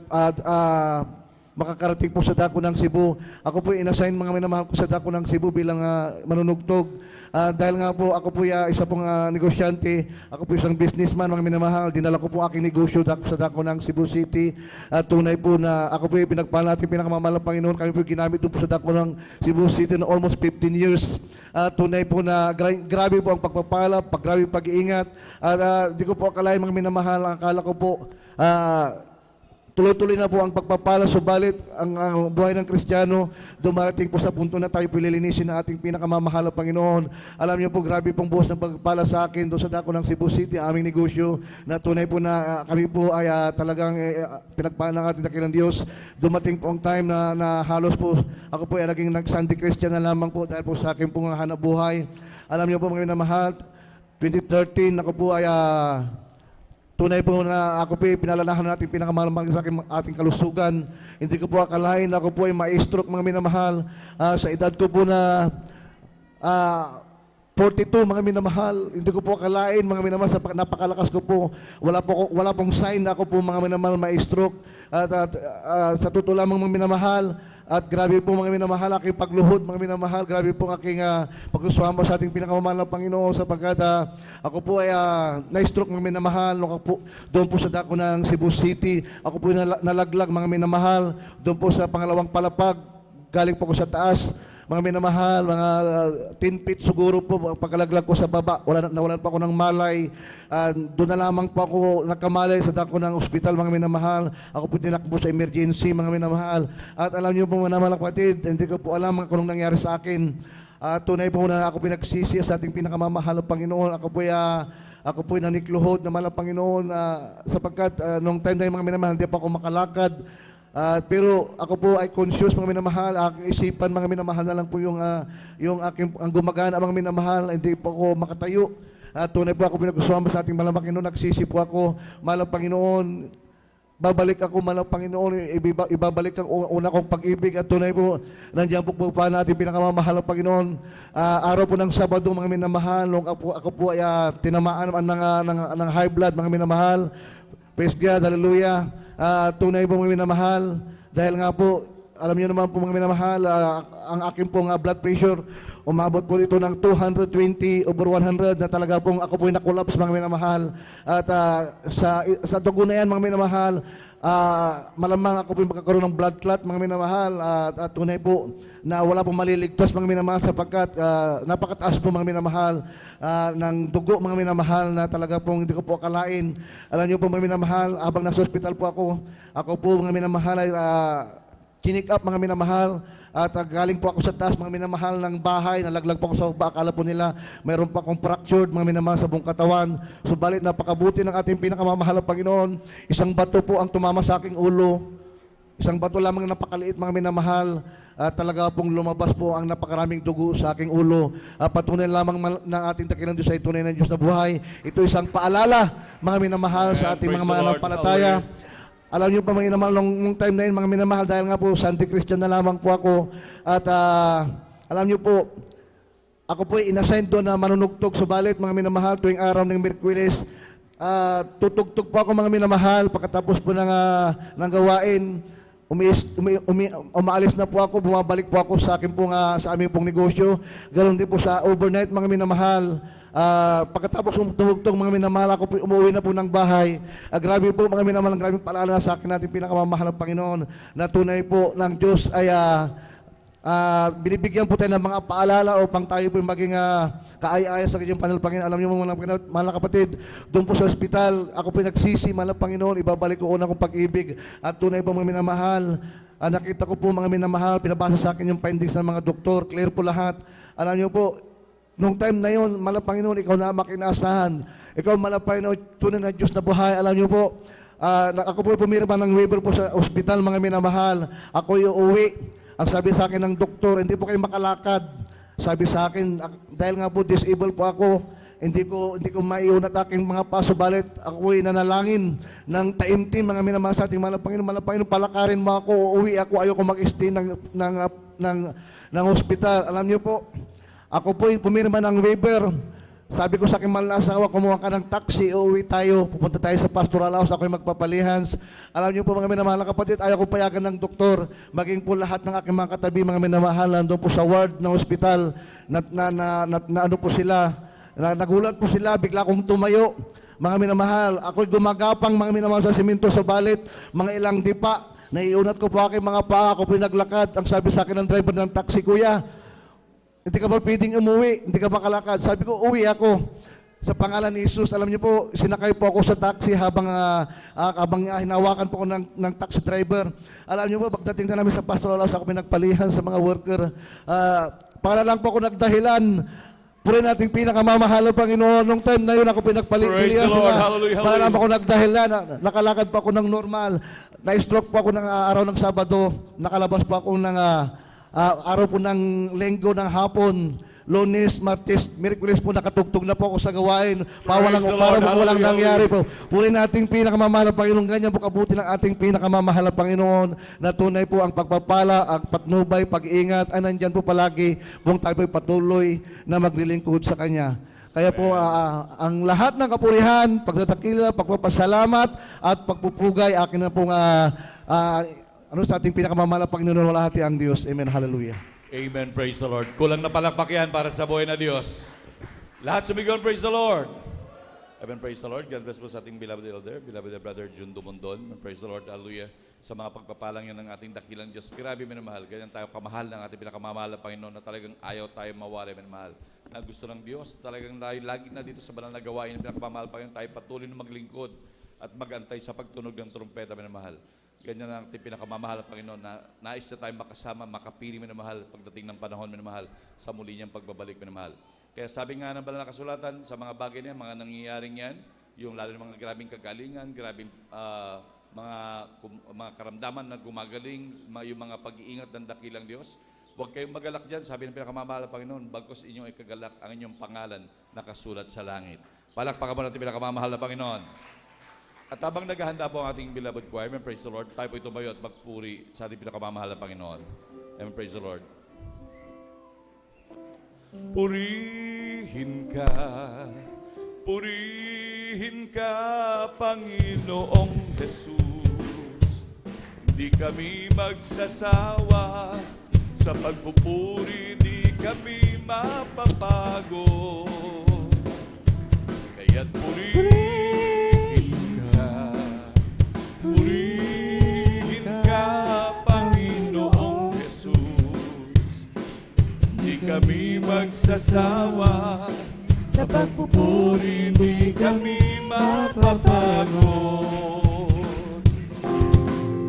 makakarating po sa dako ng Cebu. Ako po inassign mga minamahal ko sa dako ng Cebu bilang manunugtog. Dahil nga po ako po isa pong negosyante, ako po isang businessman mga minamahal. Dinala ko po aking negosyo sa dako ng Cebu City. Tunay po na ako po pinagpala natin pinakamamahal ng Panginoon. Kami po ginamit po sa dako ng Cebu City na almost 15 years. Tunay po na grabe po ang pagpapala, grabe pag-iingat. Di ko po akalain mga minamahal, akala ko po tuloy-tuloy na po ang pagpapala, subalit ang buhay ng Kristiyano, dumarating po sa punto na tayo pililinisin ng ating pinakamamahal na Panginoon. Alam niyo po, grabe pong buhos ng pagpapala sa akin doon sa dako ng Cebu City, aming negosyo, na tunay po na kami po ay talagang pinagpala ng ating dakilang Diyos. Dumating po ang time na halos po, ako po ay naging nag-Sunday Christian na lamang po dahil po sa akin pong hanap buhay. Alam niyo po mga minamahal, 2013 ako po ay tunay po na ako po pinalalahan natin pinakamahal sa ating kalusugan. Hindi ko po akalain na ako po ay ma-stroke mga minamahal. Sa edad ko po na 42 mga minamahal, hindi ko po akalain mga minamahal, napakalakas ko po. Wala pong sign na ako po mga minamahal ma-stroke. At sa totoo lamang mga minamahal, at grabe po mga minamahal, aking pagluhod mga minamahal, grabe po aking pagsuswama sa ating pinakamamahal na Panginoon sapagkat ako po ay na-stroke mga minamahal doon po sa dako ng Cebu City. Ako po nalaglag mga minamahal doon po sa pangalawang palapag, galing po ko sa taas. mga minamahal, mga 10 feet siguro po, pagkalaglag ko sa baba, nawalan pa ako ng malay. Doon na lamang po ako nakamalay sa dako ng ospital, mga minamahal. Ako po tinakbo sa emergency, mga minamahal. At alam niyo po, mga minamahal kapatid, hindi ko po alam kung anong nangyari sa akin. Tunay po na ako pinagsisi sa ating pinakamamahal na Panginoon. Ako po nanikluhod na mahal na Panginoon sapagkat nung time na yung mga minamahal, hindi pa ako makalakad. Pero ako po ay conscious, mga minamahal, aking isipan, mga minamahal na lang po yung aking ang gumagana, mga minamahal, hindi po ako makatayo. Tunay po ako pinag-usama sa ating mahal na Panginoon, nagsisi po ako, mahal na Panginoon, babalik ako, mahal na Panginoon, ibabalik ang una kong pag-ibig at tunay po, nandiyan po pa natin pinakamamahal na Panginoon. Araw po ng Sabado, mga minamahal, nung ako po ay tinamaan ng high blood, mga minamahal. Praise God, hallelujah. Tunay po mga minamahal, dahil nga po, alam niyo naman po mga minamahal, ang aking pong blood pressure, umabot po ito ng 220/100 na talaga pong ako po na-collapse mga minamahal. At sa dugo na yan mga minamahal, malamang ako po magkakaroon ng blood clot mga minamahal. At tunay po na wala pong maliligtas mga minamahal sapagkat napakataas po mga minamahal ng dugo mga minamahal na talaga pong hindi ko po akalain. Alam niyo po mga minamahal, habang nasa hospital po ako po mga minamahal ay chinik up mga minamahal at galing po ako sa taas mga minamahal ng bahay, nalaglag po ako sa baba, akala po nila mayroon pa akong fractured mga minamahal sa buong katawan. Subalit napakabuti ng ating pinakamamahal na Panginoon, isang bato po ang tumama sa aking ulo, isang bato lamang na napakaliit mga minamahal, talaga pong lumabas po ang napakaraming dugo sa aking ulo. Patunay lamang ng ating dakilang Diyos ay tunay na Diyos na buhay. Ito isang paalala mga minamahal sa ating Praise mga the Lord. mananampalataya. Hallelujah. Alam niyo pa mga minamahal, nung time na yun, mga minamahal, dahil nga po, Santi-Christian na lamang po ako. At alam niyo po, ako po ay inassign doon na manunugtog. Subalit, mga minamahal, tuwing araw ng Miyerkules, tutugtog po ako mga minamahal. Pagkatapos po ng gawain, umaalis na po ako, bumabalik po ako sa aming pong negosyo. Ganon din po sa overnight, mga minamahal. Pagkatapos tumugtog mga minamahal, ako po umuwi na po ng bahay. Grabe po mga minamahal, grabe paalala sa akin natin pinakamamahal ng Panginoon na tunay po ng Diyos ay binibigyan po tayo ng mga paalala upang tayo po maging kaaya-aya sa kanyang panal Panginoon. Alam niyo mga mahal na kapatid, doon po sa ospital, ako po nagsisi, mahal na Panginoon, ibabalik ko una kong pag-ibig at tunay po mga minamahal. Nakita ko po mga minamahal, pinabasa sa akin yung findings ng mga doktor, clear po lahat. Alam niyo po, nung time na yun, mahal na Panginoon, ikaw na makinasahan. Ikaw, mahal na Panginoon, tunay na Diyos na buhay. Alam niyo po, ako po pumirma ng waiver po sa ospital, mga minamahal. Ako yung uwi. Ang sabi sa akin ng doktor, hindi po kayo makalakad. Sabi sa akin, dahil nga po disabled po ako, hindi ko maiunat aking mga paso, balit ako ay nanalangin ng taimtim, mga minamahal sa ating mahal na Panginoon, palakarin mo ako, uuwi ako, ayoko mag-stay ng ospital. Alam niyo po, ako po pumirma ng waiver. Sabi ko sa aking mahal na asawa, kumuha ka ng taxi, uuwi tayo, pupunta tayo sa pastoral house, ako'y magpapalihans. Alam niyo po mga minamahal na kapatid, ayaw ko payagan ng doktor, maging po lahat ng aking mga katabi, mga minamahal, nandun po sa ward ng ospital, ano po sila, nagulat po sila, bigla akong tumayo. Mga minamahal, ako'y gumagapang mga minamahal sa simento, subalit, mga ilang dipa, naiunat ko po aking mga paa, ako po naglakad. Ang sabi sa akin ng driver ng taxi, kuya, hindi ka ba pwedeng umuwi? Hindi ka makalakad? Sabi ko, uwi ako. Sa pangalan ni Jesus, alam niyo po, sinakay po ako sa taxi habang hinawakan po ako ng taxi driver. Alam niyo po, pagdating na namin sa pastoral house, ako pinagpalihan sa mga worker. Para lang po ako nagdahilan. Puri nating pinakamamahal ng Panginoon. Nung time na yun, ako pinagpalihan Praise the Lord. sila. Hallelujah, Para lang po ako hallelujah. nagdahilan. Nakalakad pa ako ng normal. Na-stroke po ako ng araw ng Sabado. Nakalabas po ako ng araw po ng linggo ng hapon, Lunes, Martes, Miyerkules po nakatugtog na po ako sa gawain. Praise the Lord. Walang Hallelujah. nangyari po. Puri nating pinakamamahal na Panginoon. Ganyan po kabuti ng ating pinakamamahal na Panginoon na tunay po ang pagpapala, ang patnubay, pag-iingat ay nandyan po palagi kung tayo po'y patuloy na maglilingkod sa Kanya. Kaya po, ang lahat ng kapurihan, pagtatakila, pagpapasalamat at pagpupugay, akin na pong sa ating pinakamamahal na Panginoon, wala hati ang Diyos. Amen. Hallelujah. Amen. Praise the Lord. Kulang na palakpak yan para sa buhay na Diyos. Lahat sumigaw, praise the Lord. Amen. Praise the Lord. God bless po sa ating beloved elder, beloved brother Jun Dumondon. Praise the Lord. Hallelujah. sa mga pagpapalang yan ng ating dakilang Diyos. Grabe, minamahal. Ganyan tayo kamahal ng ating pinakamamahal na Panginoon na talagang ayaw tayo mawari, minamahal. Na gusto ng Diyos, talagang tayo lagi na dito sa banal na gawain ng pinakamamahal Panginoon, tayo patuloy na maglingkod at magantay sa pagtunog ng trumpeta, minamahal. Ganyan ang ating pinakamamahal na Panginoon na nais na tayo makasama, makapili, minamahal, pagdating ng panahon, minamahal, sa muli niyang pagbabalik, minamahal. Kaya sabi nga ng banal na kasulatan, sa mga bagay niyan, mga nangyayaring yan, yung lalo ng mga grabing kagalingan, grabing mga karamdaman na gumagaling, yung mga pag-iingat ng dakilang Diyos. Huwag kayong magalak dyan, sabi ng pinakamamahal na Panginoon, bagkus inyong ikagalak ang inyong pangalan nakasulat sa langit. Palakpakan mo natin pinakamamahal na Panginoon. At habang naghahanda po ang ating beloved choir, amen, praise the Lord, tayo po tumayo at magpuri sa ating pinakamamahal na Panginoon. Amen, praise the Lord. Purihin ka, Panginoong Jesus. Di kami magsasawa sa pagpupuri, di kami mapapago. Kaya't purihin ka, Panginoong Jesus. Di kami magsasawa sa pagpupuri, di kami mapapagod.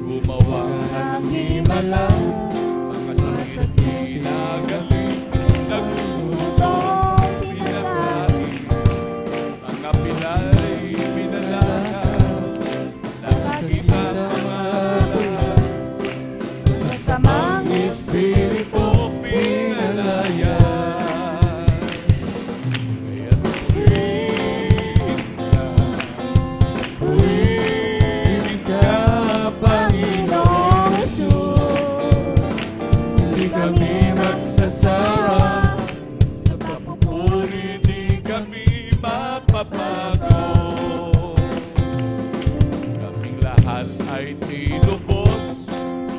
Gumawa ng himala, mga sakit kinagaling, nagulutong pinakain, mga pilay binalakad, nakakita mga lahat, masasamang espiritu pinalaya. Sasawa sa pagpupuri, di kami mapapago. Kaming lahat ay tinubos,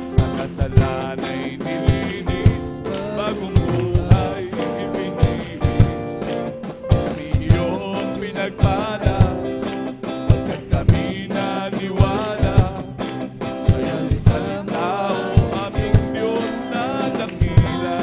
sa kasalanan ay nilinis, bagong buhay ibinihis. Kami iyong pinagpala, pagkat kami naniwala sa iyong salita, o aming Diyos na dakila.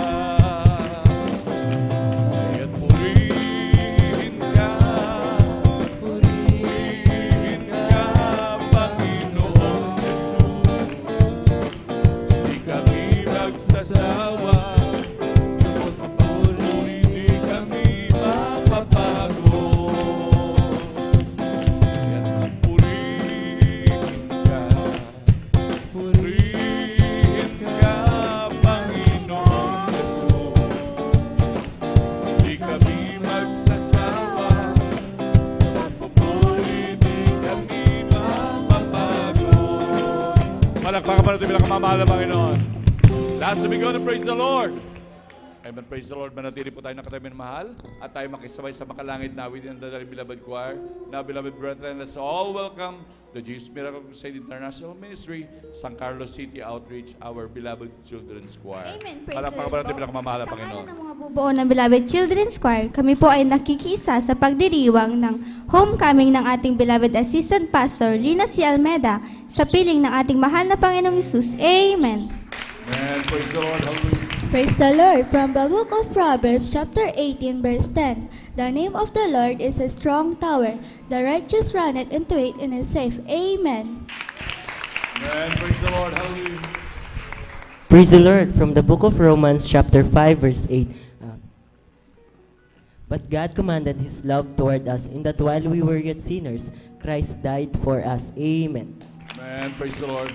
Palakpakan pa natin pinakamamahal na Panginoon. Lahat sumigaw na praise the Lord. Amen, praise the Lord. Manatili po tayo nakatayo mahal at tayo makisabay sa makalangit na within the beloved choir. Now, beloved brethren, let's all welcome the Jesus Miracle Crusade International Ministry, San Carlos City Outreach, our beloved children's choir. Amen. Praise Palakpakan pa natin pinakamamahal na Panginoon. Sa ngalan ng mga bubuo ng Beloved Children's Choir, kami po ay nakikisa sa pagdiriwang ng homecoming ng ating beloved Assistant Pastor Lina C. Almeda sa piling ng ating mahal na Panginoong Hesus. Amen. Amen. Praise the Lord. Hallelujah. Praise the Lord. From the book of Proverbs, chapter 18, verse 10. The name of the Lord is a strong tower. The righteous runneth into it and is safe. Amen. Amen. Praise the Lord. Hallelujah. Praise the Lord. From the book of Romans, chapter 5, verse 8. But God commanded His love toward us, in that while we were yet sinners, Christ died for us. Amen. Amen. Praise the Lord.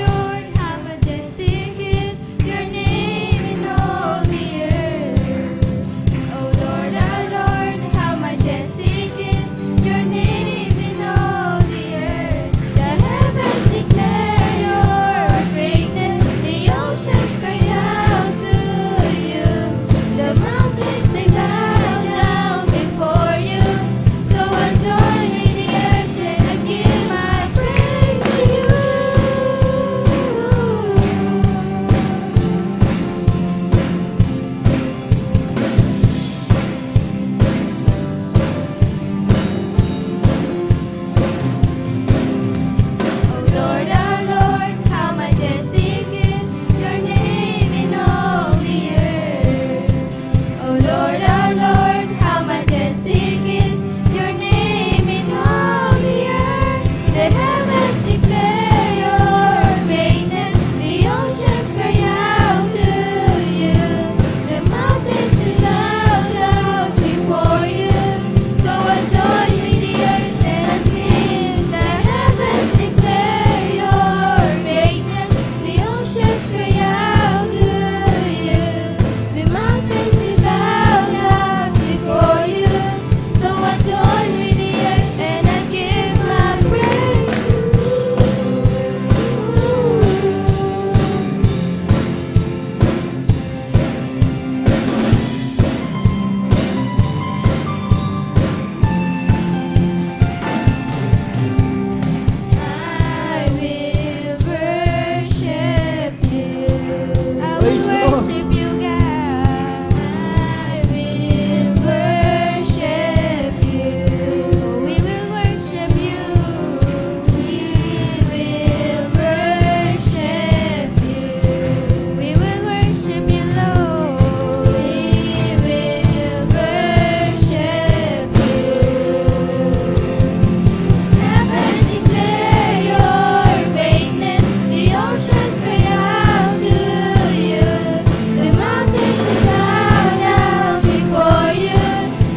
Lord, Praise the Lord. worship you, God. I will worship you. We will worship you. We will worship you. We will worship you, Lord. We will worship you. Heavens declare your greatness. The oceans cry out to you. The mountains bow down before you.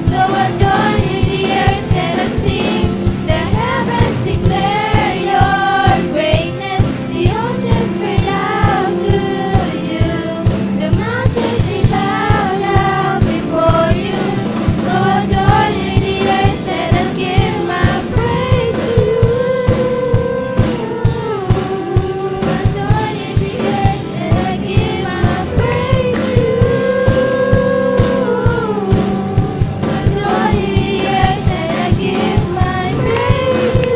So I'll join in the earth and I sing. The heavens declare your greatness. The oceans cry out to you. The mountains bow down before you. So I'll join in the earth and I'll give my praise to you. I'll join in the earth and I'll give my praise to you. I'll join in the earth and I'll give my praise to you.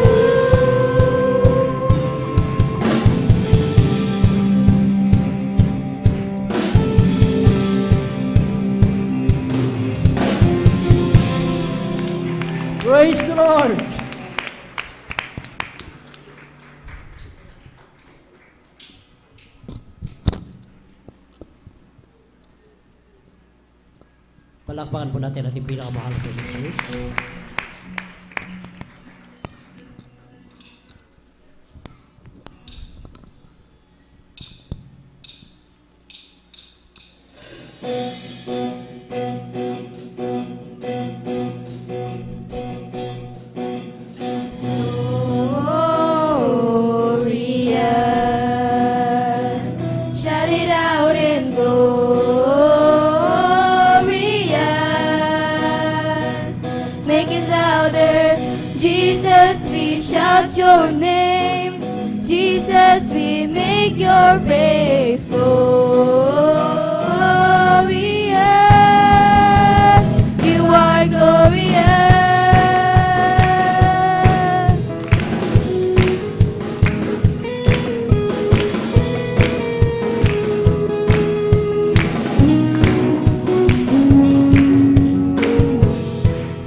Praise the Lord. Palakpakan po natin ating pinakamahal na Jesus. Glorious, shout it out and glorious, make it louder. Jesus, we shout your name. Jesus, we make your praise glorious. You are glorious.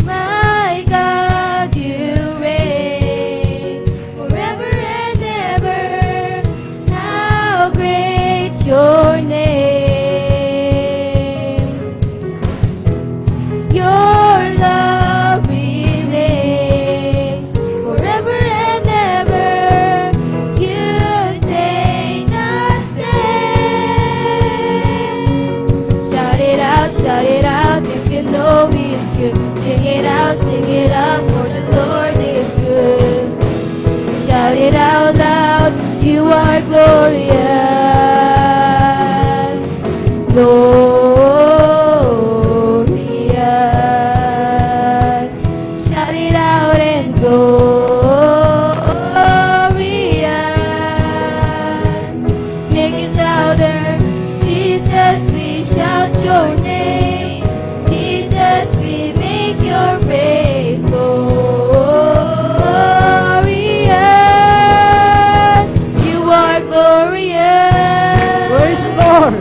My God, you reign forever and ever. How great your name! Your love remains forever and ever. You say the same. Shout it out if you know He's good. Sing it out, for the Lord is good. Shout it out loud, you are glorious. Glorious. Shout it out and glorious. Make it louder. Jesus, we shout your name. Jesus, we make your praise glorious. You are glorious. Praise the Lord.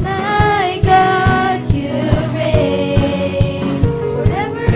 My God, you reign forever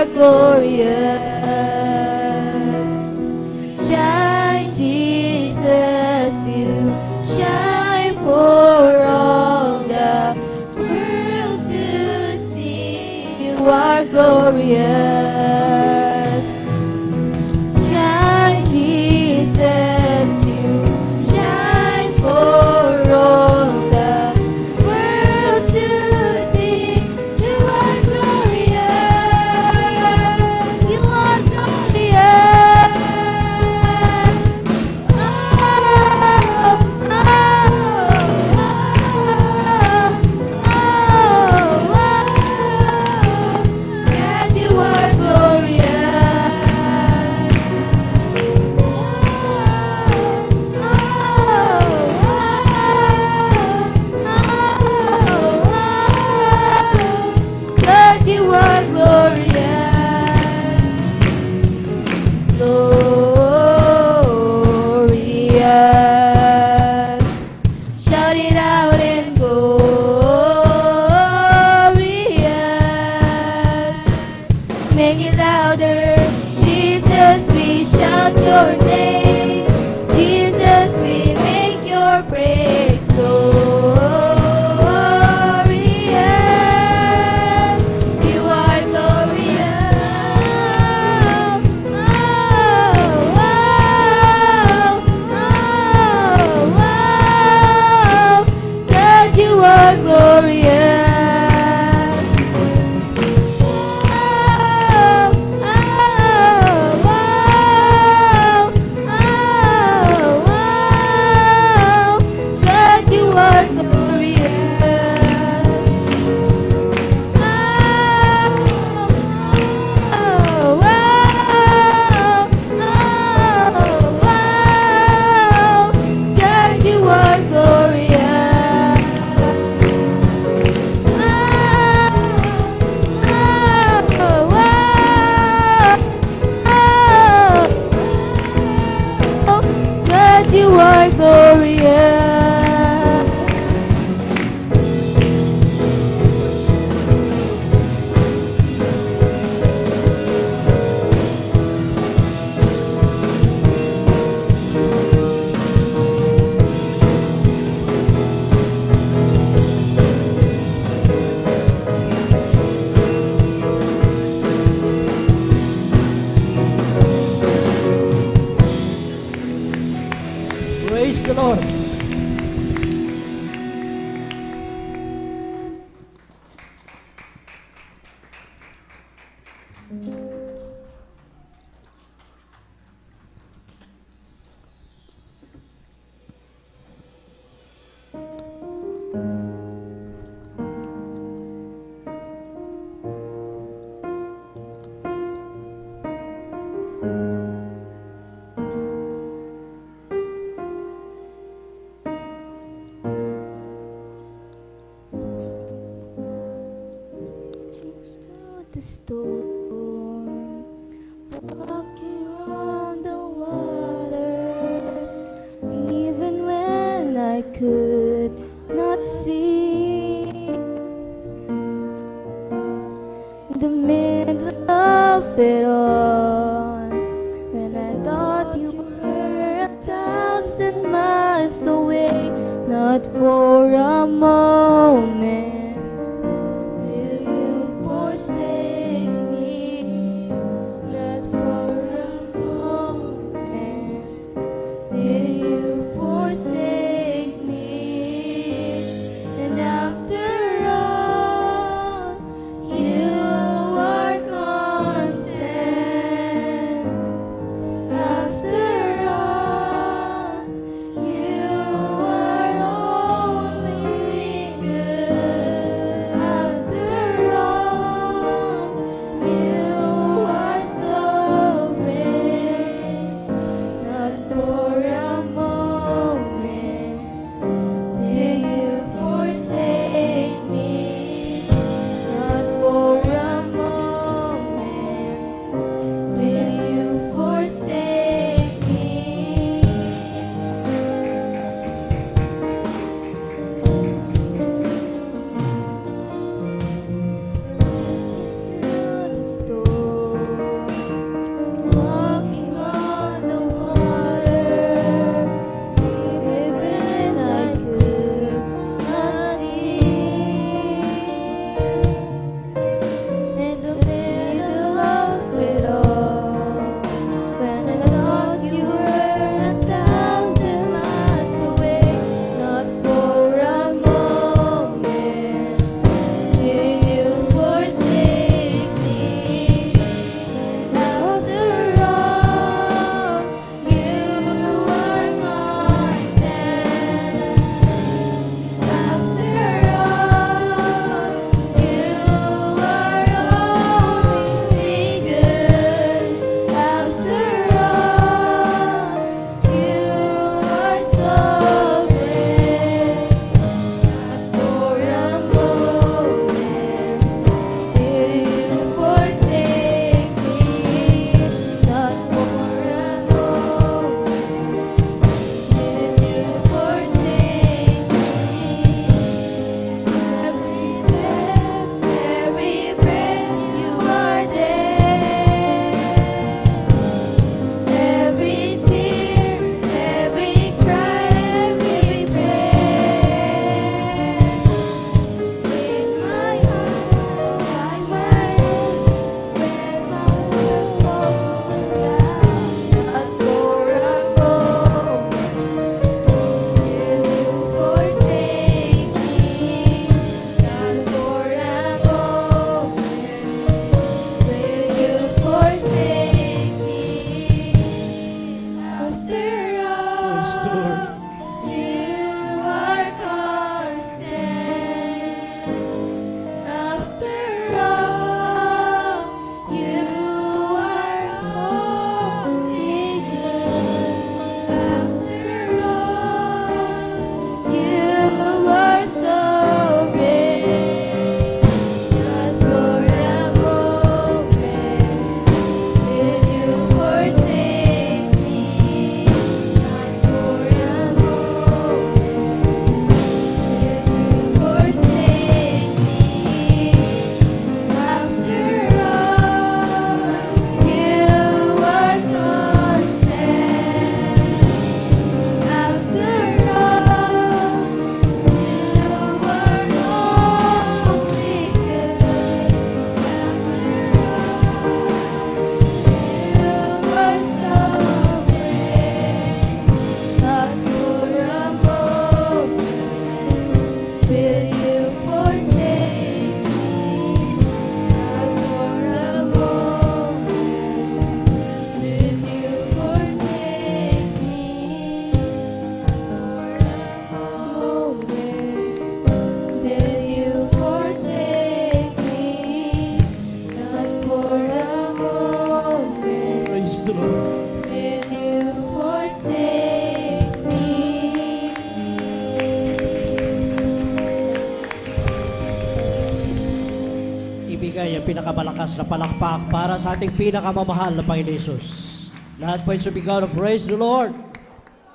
are glorious. Shine, Jesus, you shine for all the world to see. You are glorious. Shine, Jesus, you shine for all the world to see. You are glorious. You are glorious. God, you are glorious. God, you are glorious. Shout it out and glorious. Make it louder. Jesus, we shout your name. Jesus, we make your praise glorious. You are glorious. God, you are glorious. God, you are glorious. God, you are glorious. God, you are glorious. Praise the Lord. The storm, walking on the water, even when I could not see. In the middle of it all, when I thought you were 1,000 miles away, not for a moment did you forsake me, not for a moment did you forsake me. And after all, you are constant. After all, you are only good. pinakamalakas na palakpak para sa ating pinakamamahal na Panginoon Jesus. Lahat po ay sumigaw ng praise the Lord.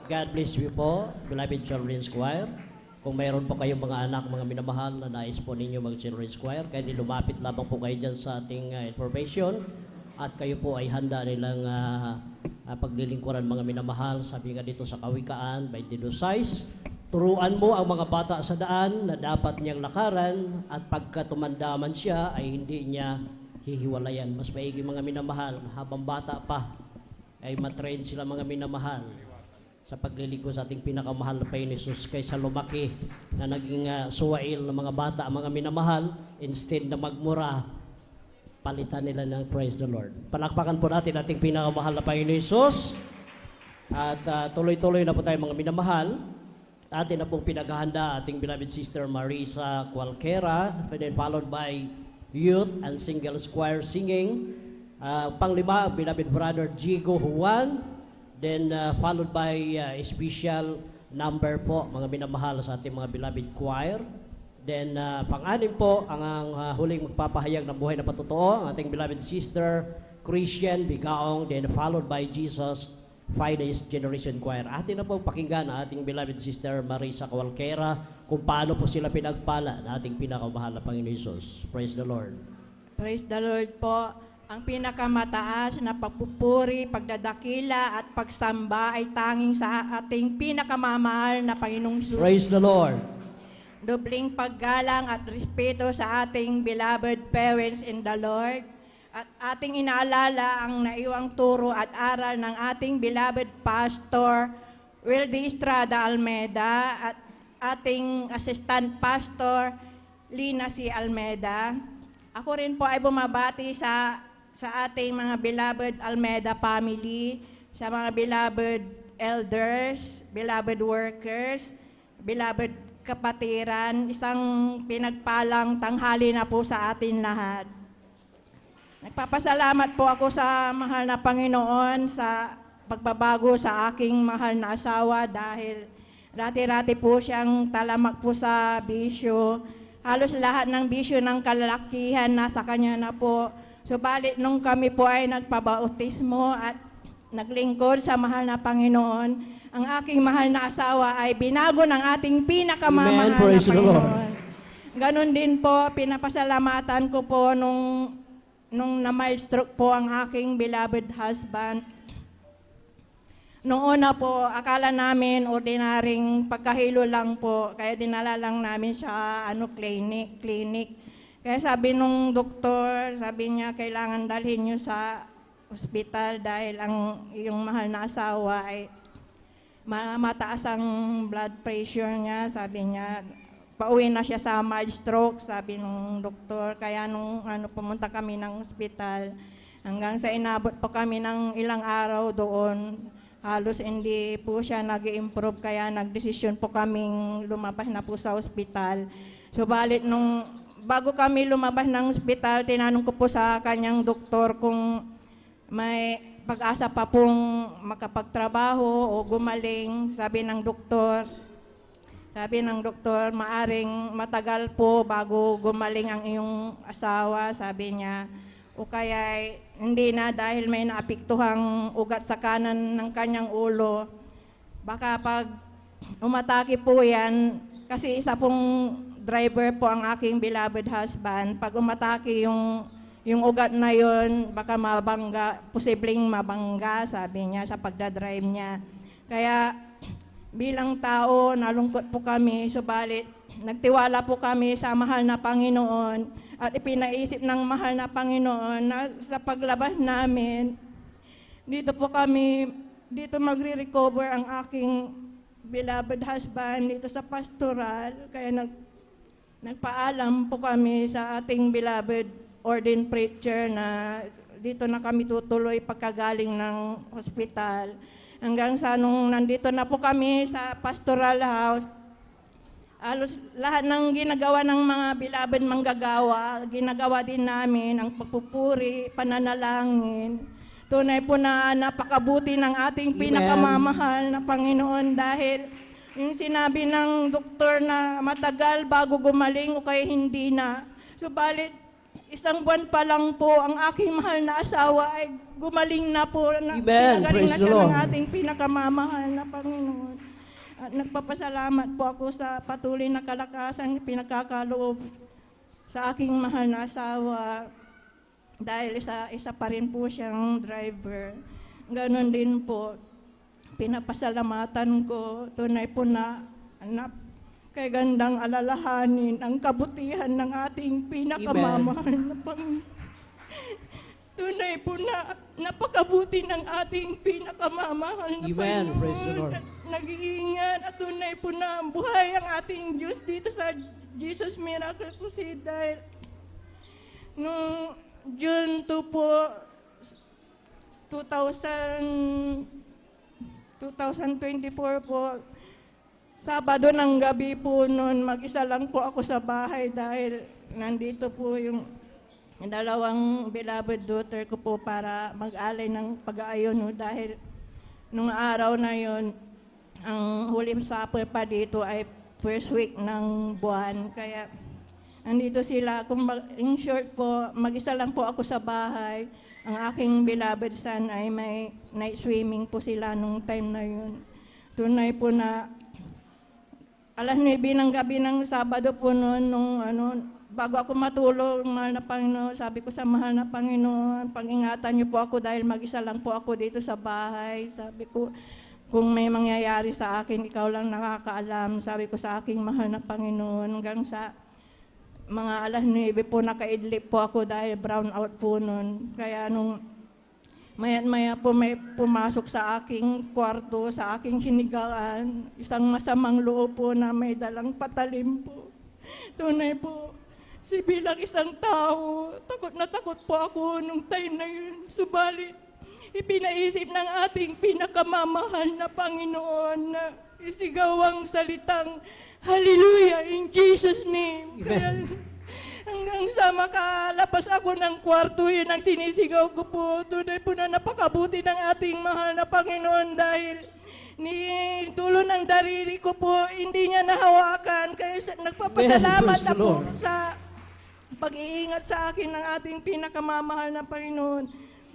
God bless you po, beloved Children's Choir. Kung mayroon po kayong mga anak, mga minamahal na nais po ninyo mag-Children's Choir, kaya lumapit lamang po kayo dyan sa ating information at kayo po ay handa nilang paglilingkuran mga minamahal. Sabi nga dito sa Kawikaan 22:6, turuan mo ang mga bata sa daan na dapat niyang lakaran at pagka tumanda man siya ay hindi niya hihiwalayan. Mas maigi mga minamahal, habang bata pa ay matrain sila mga minamahal sa paglilingkod sa ating pinakamahal na Panginoon Jesus kaysa lumaki na naging suwail ng mga bata, mga minamahal, instead na magmura, palitan nila ng praise the Lord. Palakpakan po natin ating pinakamahal na Panginoon Jesus at tuloy-tuloy na po tayo mga minamahal. Atin na pong pinaghahanda ating beloved sister Marisa Cualquera, then followed by youth and singles choir singing. Panglima, beloved brother Jigo Juan, then followed by special number po, mga minamahal sa ating mga beloved choir. Then pang-anim po, ang huling magpapahayag ng buhay na patotoo, ang ating beloved sister Christian Bigaong, then followed by Jesus Fides Generation Choir. Atin na po pakinggan ang ating beloved sister Marisa Cualquera kung paano po sila pinagpala na ating pinakamahal na Panginoon Jesus. Praise the Lord. Praise the Lord po. Ang pinakamataas na pagpupuri, pagdadakila at pagsamba ay tanging sa ating pinakamamahal na Panginoong Jesus. Praise the Lord. Dobling paggalang at respeto sa ating beloved parents in the Lord. At ating inaalala ang naiwang turo at aral ng ating beloved Pastor Wildy Estrada Almeda at ating Assistant Pastor Lina C. Almeda. Ako rin po ay bumabati sa ating mga beloved Almeda family, sa mga beloved elders, beloved workers, beloved kapatiran. Isang pinagpalang tanghali na po sa atin lahat. Nagpapasalamat po ako sa mahal na Panginoon sa pagbabago sa aking mahal na asawa dahil rati-rati po siyang talamak po sa bisyo. Halos lahat ng bisyo ng kalalakihan nasa kanya na po. Subalit nung kami po ay nagpabautismo at naglingkod sa mahal na Panginoon, ang aking mahal na asawa ay binago ng ating pinakamamahal na Panginoon. Ganon din po, pinapasalamatan ko po nung na-mild stroke po ang aking beloved husband. Noong una po, akala namin ordinaryong pagkahilo lang po, kaya dinala lang namin sa clinic. Kaya sabi nung doktor, sabi niya, kailangan dalhin niyo sa ospital dahil ang iyong mahal na asawa ay mataas ang blood pressure niya. Sabi niya, pauwi na siya sa mild stroke, sabi nung doktor. Kaya nung pumunta kami ng ospital, hanggang sa inabot po kami ng ilang araw doon, halos hindi po siya nag-improve, kaya nagdesisyon po kaming lumabas na po sa ospital. Subalit bago kami lumabas ng ospital, tinanong ko po sa kanyang doktor kung may pag-asa pa pong makapagtrabaho o gumaling. Sabi ng doktor, maaring matagal po bago gumaling ang iyong asawa, sabi niya. O kaya hindi na dahil may naapektuhang ugat sa kanan ng kanyang ulo. Baka pag umatake po yan, kasi isa pong driver po ang aking beloved husband. Pag umatake yung ugat na yun, baka posibleng mabangga, sabi niya, sa pagdadrive niya. Kaya bilang tao, nalungkot po kami, subalit nagtiwala po kami sa mahal na Panginoon at ipinaisip ng mahal na Panginoon na sa paglabas namin, dito magre-recover ang aking beloved husband dito sa pastoral. Kaya nagpaalam po kami sa ating beloved ordained preacher na dito na kami tutuloy pagkagaling ng hospital. Hanggang sa nung nandito na po kami sa pastoral house, halos lahat ng ginagawa ng mga beloved manggagawa, ginagawa din namin ang pagpupuri, pananalangin. Tunay po na napakabuti ng ating pinakamamahal na Panginoon dahil yung sinabi ng doktor na matagal bago gumaling o kaya hindi na. Subalit isang buwan pa lang po ang aking mahal na asawa ay gumaling na po. Amen. Pinagaling Praise na the siya Lord. ng ating pinakamamahal na Panginoon. At nagpapasalamat po ako sa patuloy na kalakasan pinagkakaloob sa aking mahal na asawa dahil isa pa rin po siyang driver. Ganon din po, pinapasalamatan ko, tunay po na kay gandang alalahanin ang kabutihan ng ating pinakamamahal na Panginoon. Tunay po na napakabuti ng ating pinakamamahal na Amen. Panginoon. Praise the Lord. Nag-iingat at tunay po na buhay ang ating Diyos dito sa Jesus Miracle Crusade dahil nung June 2 po, 2024 po, Sabado ng gabi po noon, mag-isa lang po ako sa bahay dahil nandito po yung dalawang beloved daughter ko po para mag-alay ng pag-aayon. No? Dahil nung araw na yon, ang huling supper pa dito ay first week ng buwan. Kaya nandito sila. In short po, mag-isa lang po ako sa bahay. Ang aking beloved son ay may night swimming po sila nung time na yun. Tunay po na alas 9 ng gabi ng Sabado po noon, bago ako matulog, mahal na Panginoon, sabi ko sa mahal na Panginoon, pag-ingatan niyo po ako dahil mag-isa lang po ako dito sa bahay. Sabi ko, kung may mangyayari sa akin, ikaw lang nakakaalam. Sabi ko sa aking mahal na Panginoon, hanggang sa mga alas 9 po nakaidlip po ako dahil brown out po noon. Kaya nung maya po may pumasok sa aking kwarto, sa aking hinigaan, isang masamang loob po na may dalang patalim po. Tunay po, bilang isang tao, takot na takot po ako nung time na yun. Subalit, ipinaisip ng ating pinakamamahal na Panginoon na isigaw ang salitang Hallelujah in Jesus' name. Kaya, hanggang sa makalabas ako ng kwarto, yun ang sinisigaw ko po. Tunay po na napakabuti ng ating mahal na Panginoon dahil ni tulo ng darili ko po, hindi niya nahawakan. Kaya nagpapasalamat Amen. ako sa pag-iingat sa akin ng ating pinakamamahal na Panginoon.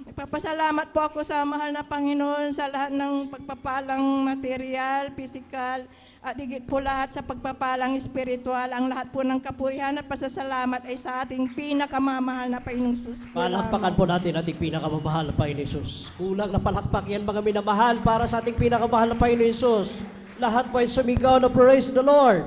Nagpapasalamat po ako sa mahal na Panginoon sa lahat ng pagpapalang material, physical, at higit po lahat sa pagpapalang espiritual. Ang lahat po ng kapurihan at pasasalamat ay sa ating pinakamamahal na Panginoong Jesus. Palakpakan po natin ating pinakamamahal na Panginoon Jesus. Kulang na palakpak yan mga minamahal para sa ating pinakamahal na Panginoon Jesus. Lahat po ay sumigaw na praise the Lord.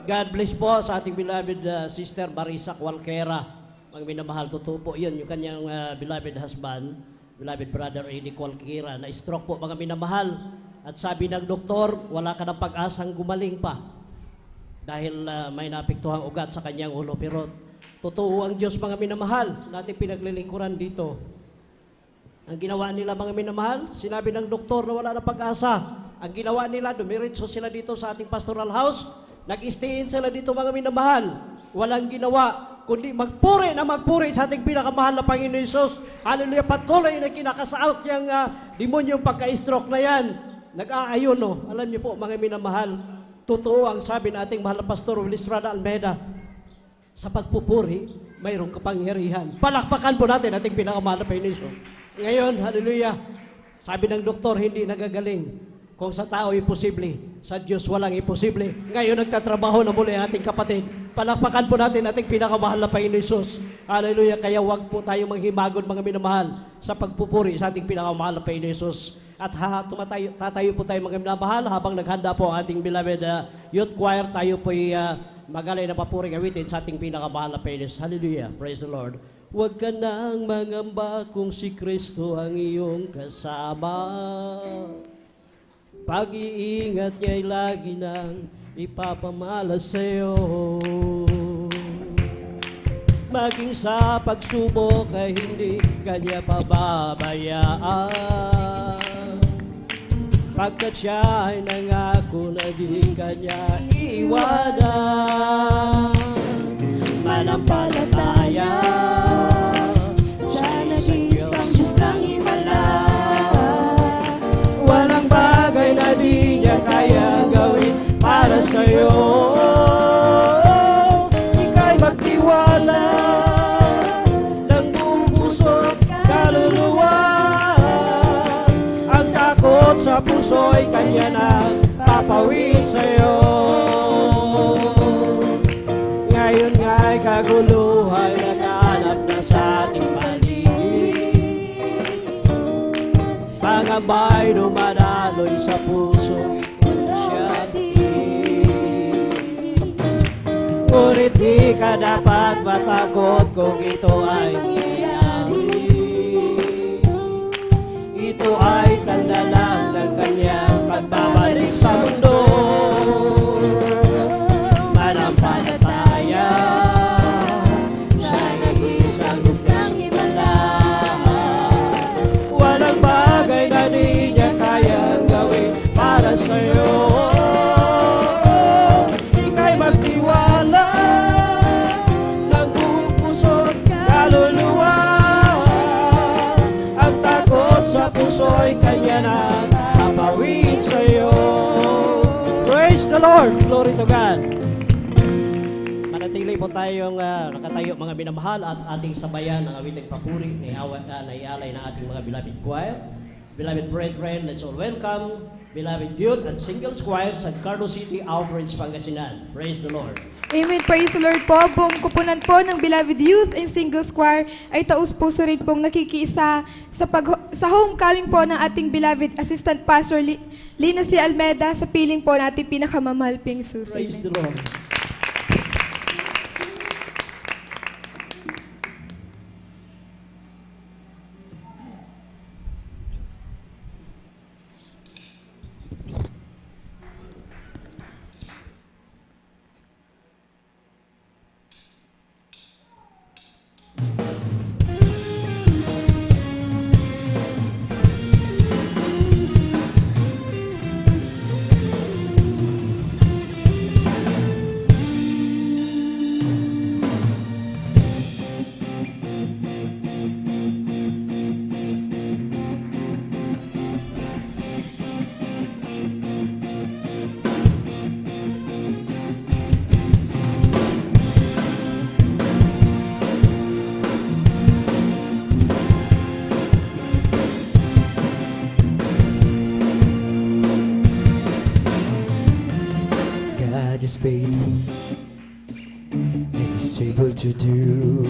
God bless po sa ating beloved Sister Marisa Cualquera. Mga minamahal, totoo po yun, yung kanyang beloved husband, beloved brother Eddie Cualquera, na stroke po mga minamahal. At sabi ng doktor, wala ka ng pag-asang gumaling pa dahil may napiktuhang ugat sa kanyang ulo. Pero totoo ang Diyos mga minamahal, natin pinaglilingkuran dito. Ang ginawa nila mga minamahal, sinabi ng doktor na wala na pag-asa. Ang ginawa nila, dumiritso sila dito sa ating pastoral house, nag-stayin sila dito mga minamahal. Walang ginawa, kundi magpuri sa ating pinakamahal na Panginoon Jesus. Hallelujah, patuloy na kinakasaot yung demonyong pagka-stroke na yan. Nag-aayon, no? Alam niyo po, mga minamahal, totoo ang sabi ng ating mahal na Pastor Willis Rada Almeida, sa pagpupuri, mayroong kapangyarihan. Palakpakan po natin ating pinakamahal na Panginoon Jesus. Ngayon, hallelujah, sabi ng doktor, hindi nagagaling. Kung sa tao imposible, sa Diyos walang imposible. Ngayon nagtatrabaho na muli ating kapatid. Palakpakan po natin ating pinakamahal na Panginoon Jesus. Hallelujah. Kaya wag po tayong manghimagon mga minamahal sa pagpupuri sa ating pinakamahal na Panginoon Jesus. At tatayo po tayo mga minamahal habang naghanda po ang ating beloved youth choir. Tayo po magalay na papuring awitin sa ating pinakamahal na Panginoon Jesus. Hallelujah. Praise the Lord. Huwag ka nang mangamba kung si Kristo ang iyong kasama. Pag-iingat niya'y lagi nang ipapamalas sa'yo. Maging sa pagsubok ay hindi kanya pababayaan. Pagkat siya ay nangako na di kanya iwanan. Manampalataya sa nag-iisang Diyos ng himala. Walang bagay na di niya kaya gawin para sa'yo. Ika'y magtiwala sa puso'y kanya nagpapawid sa'yo. Ngayon nga'y kaguluhan naghanap na sa ating paligid. Pangamba'y dumadaloy sa puso siya tinig. Ngunit di ka dapat matakot kung ito ay mangyayari. Ito ay tanda lang ng kanyang pagbabalik sa mundo. Manampalataya, siya'y nag-iisang gustang himala. Walang bagay na di niya kayang gawin para sa'yo. Ika'y magtiwala ng buong puso't kaluluwa. Ang takot sa puso'y kanya nagpapawid sa'yo. Praise the Lord! Glory to God! Manatili po tayong nakatayo mga minamahal at ating sabayan ng awiting papuri na ialay na ating mga beloved choir. Beloved brethren, let's all welcome beloved youth and singles choir sa Carlos City Outreach, Pangasinan. Praise the Lord. Amen. Praise the Lord po. Buong kupunan po ng Beloved Youth and Singles Choir ay taus-puso rin pong nakikiisa sa homecoming po ng ating beloved Assistant Pastor Lina C. Almeda sa piling po natin pinakamamahal ping Jesus. Praise the Lord. God is faithful and He's able to do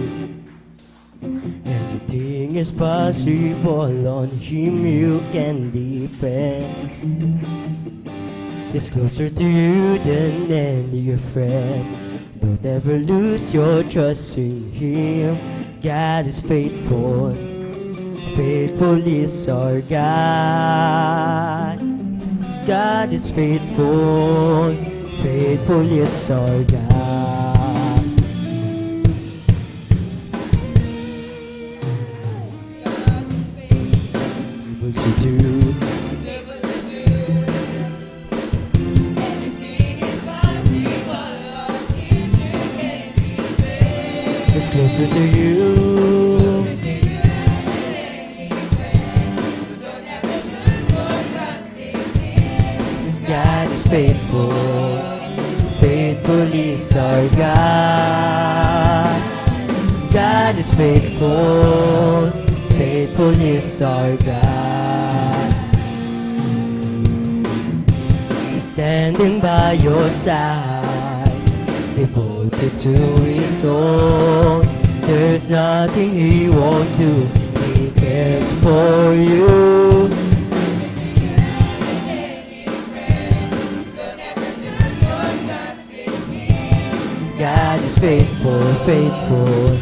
anything is possible. On Him you can depend. He's closer to you than any friend. Don't ever lose your trust in Him. God is faithful. Faithful is our God. God is faithful. Faithful is our God. Able to do anything is possible. On Him you can depend. is closer to you. God is faithful. Faithful is our God. God is faithful. Faithful is our God. He's standing by your side, devoted to His own. There's nothing He won't do. He cares for you. God is faithful, faithful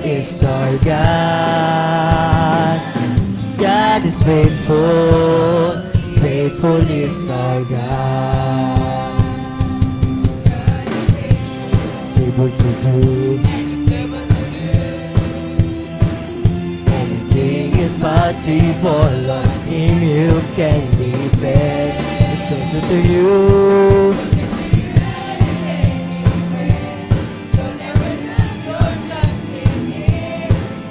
is our God. God is faithful, faithful is our God. He's able to do anything is possible. On Him you can depend. He's closer to you.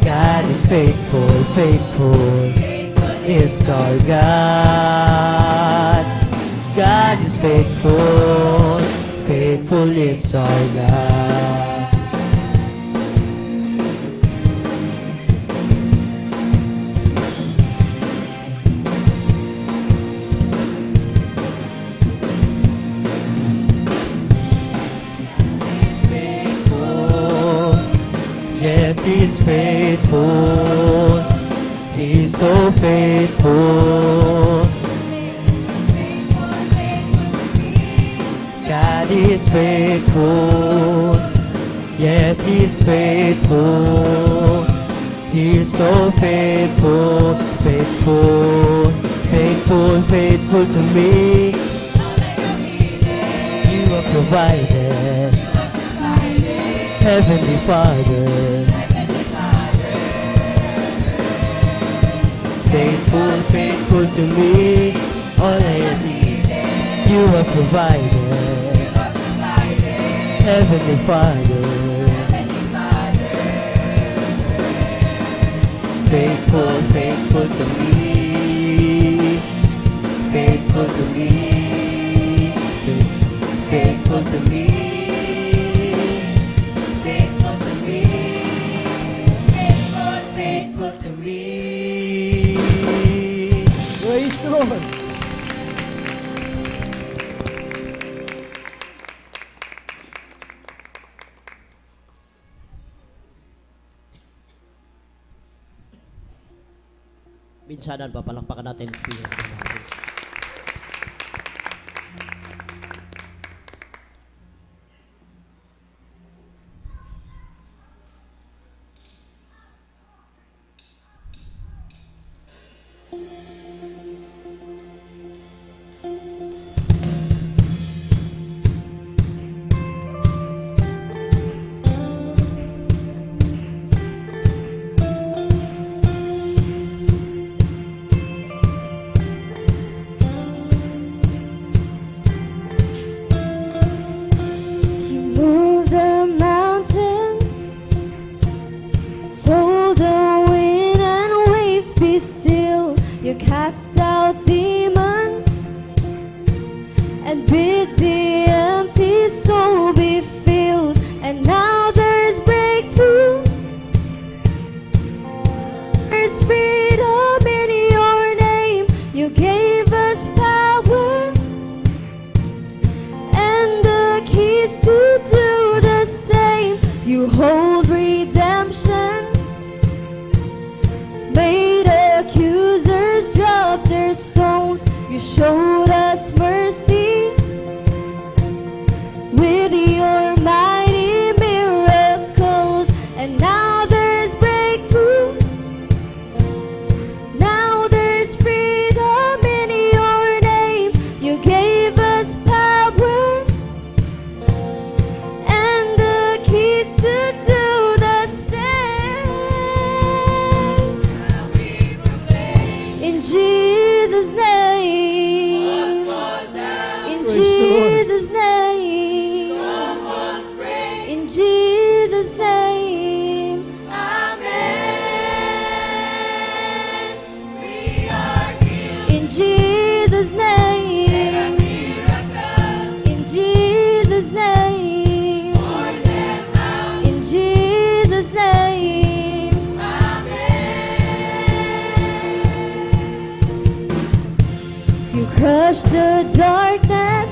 God is faithful, faithful is our God. God is faithful, faithful is our God. He's faithful. He's so faithful. God is faithful. Yes, He's faithful. He's so faithful, faithful, faithful, faithful to me. You are provided, Heavenly Father. Faithful, faithful to me. All I need, you are provided, Heavenly Father. Faithful, faithful to me. Faithful to me. Faithful to me. Faithful to me. Faithful to me. Praise the Lord. Minsanan, papalakpakan natin. You move the mountains, told the wind and waves be still. You cast out demons and bid the empty soul be filled. And now there's breakthrough, there's freedom in your name. You gave us power and the keys to do the same. You hold redemption, made accusers drop their stones. You showed us mercy with your mighty miracles. And now there's breakthrough, now there's freedom in your name. You gave us power and the keys to do the same. In Jesus' name, in Jesus' name, in Jesus' name, amen. In Jesus' name, in Jesus' name, in Jesus' name, you crushed the darkness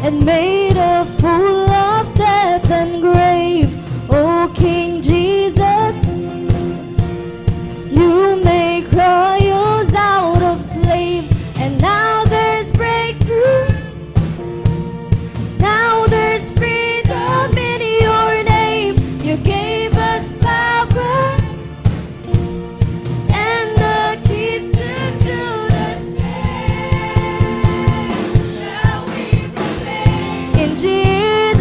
and made a fool of death and grave. O King Jesus, you make royals out of slaves. And now there's breakthrough, now there's freedom in your name. You gave us power and the keys to do the same. Now we proclaim in Jesus'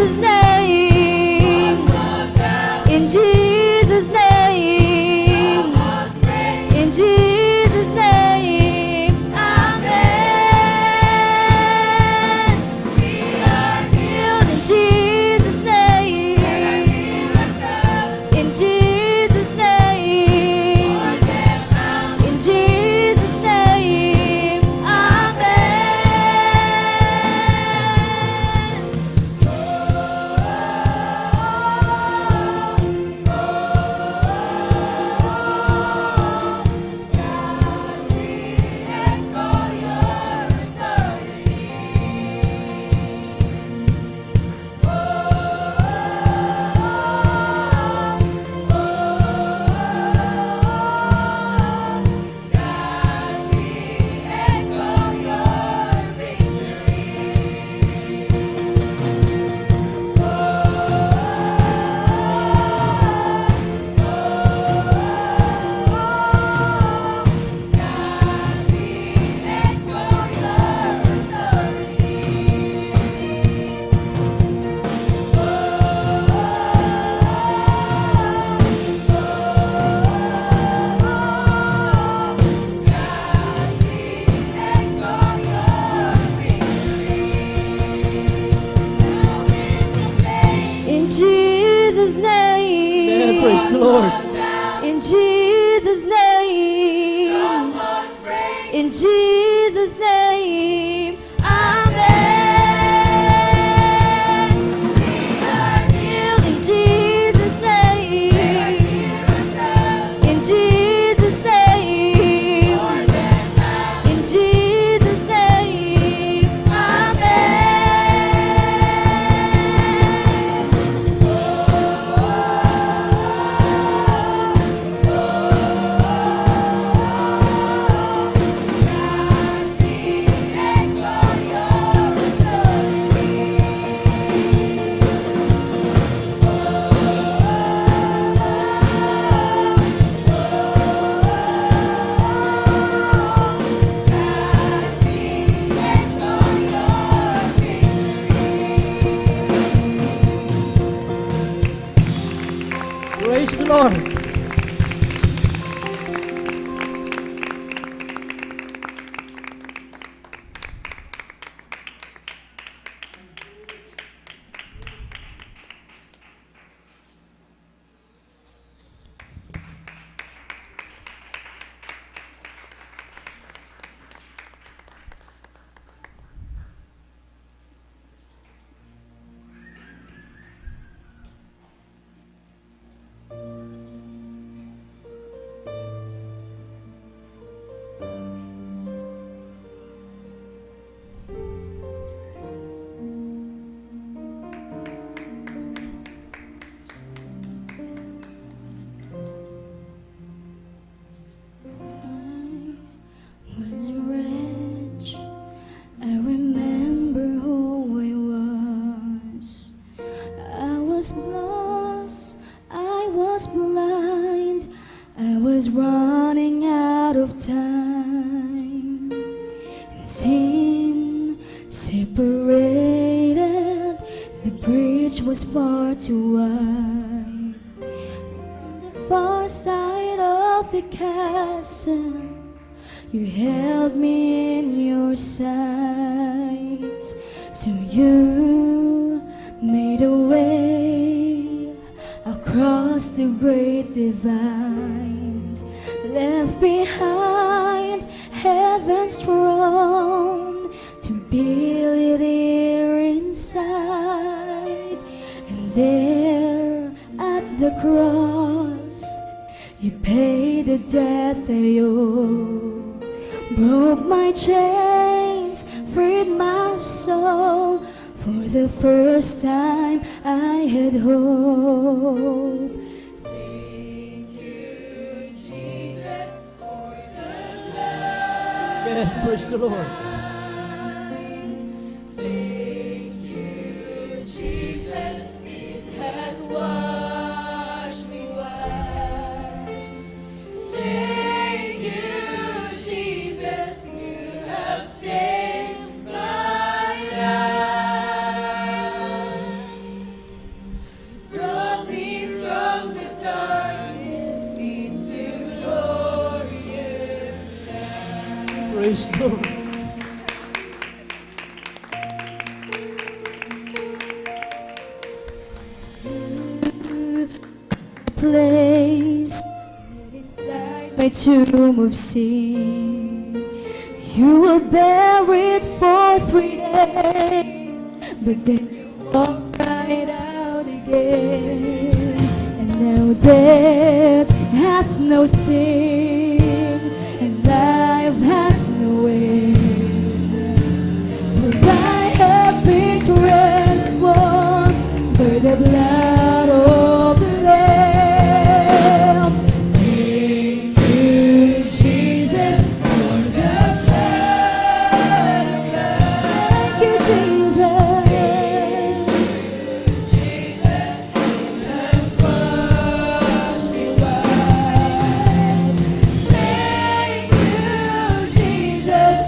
Jesus' name. In Jesus' name. Amen. We are healed in Jesus' name. In Jesus' name. In Jesus' name. Praise the Lord. Was rich. I remember who I was. I was lost. I was blind. I was running out of time. And sin separated. The bridge was far too wide. On the far side of the chasm, you held me in your sights, so you made a way across the great divide, left behind heaven's throne to build it here inside. And there at the cross, you paid the debt I owe. Broke my chains, freed my soul. For the first time I had hope. Thank you, Jesus, for the love. Amen. Praise the Lord. Thank you, Jesus, it has washed me white. Thank you, Jesus, you have saved my life. Brought me from the darkness into glorious light. Praise the Lord. Place inside my tomb of sin. You were buried for 3 days, but then you walked right out again. And now death has no sting, and life has no end. For I have been transformed by the blood of the Lamb. Thank you, Jesus, for the blood of God. Thank you, Jesus. Jesus, you have washed me white. Thank you, Jesus.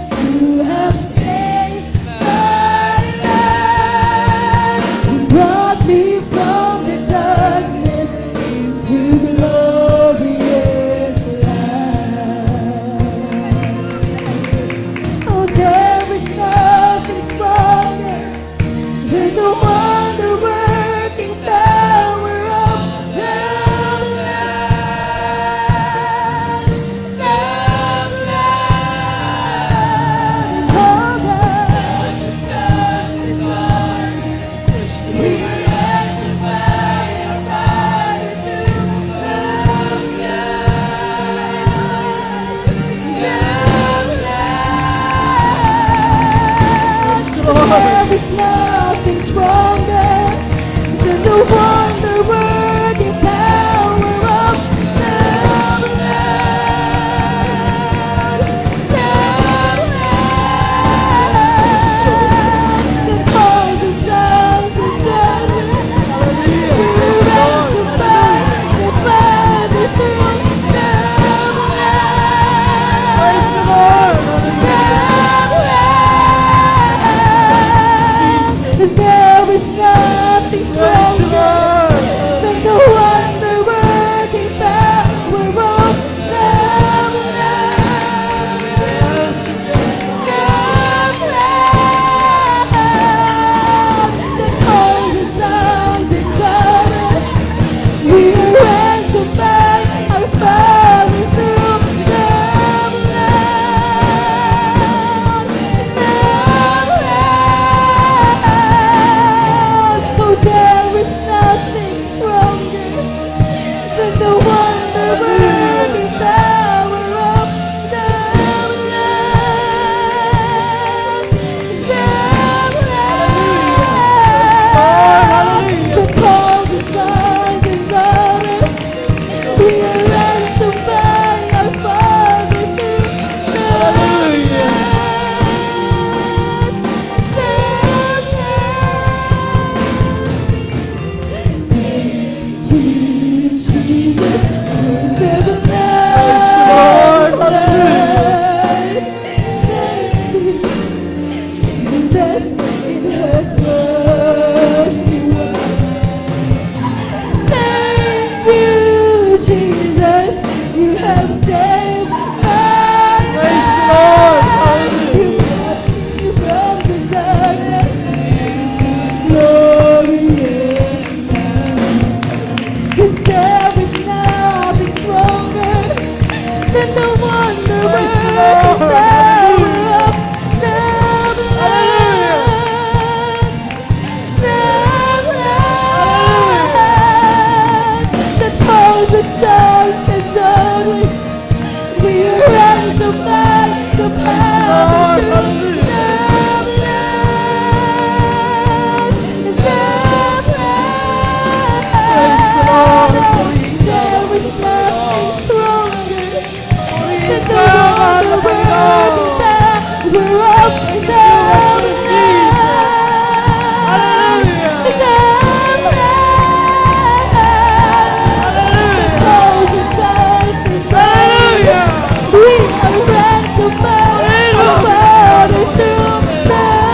have saved my Praise the life. You brought me from the darkness into glorious light. 'Cause there is nothing stronger than the wonder working power of the blood. That calls us sons and daughters. We are ransomed by the power to the blood. There is nothing stronger than the wonder working power of the blood. We are ransomed by our Father through the blood.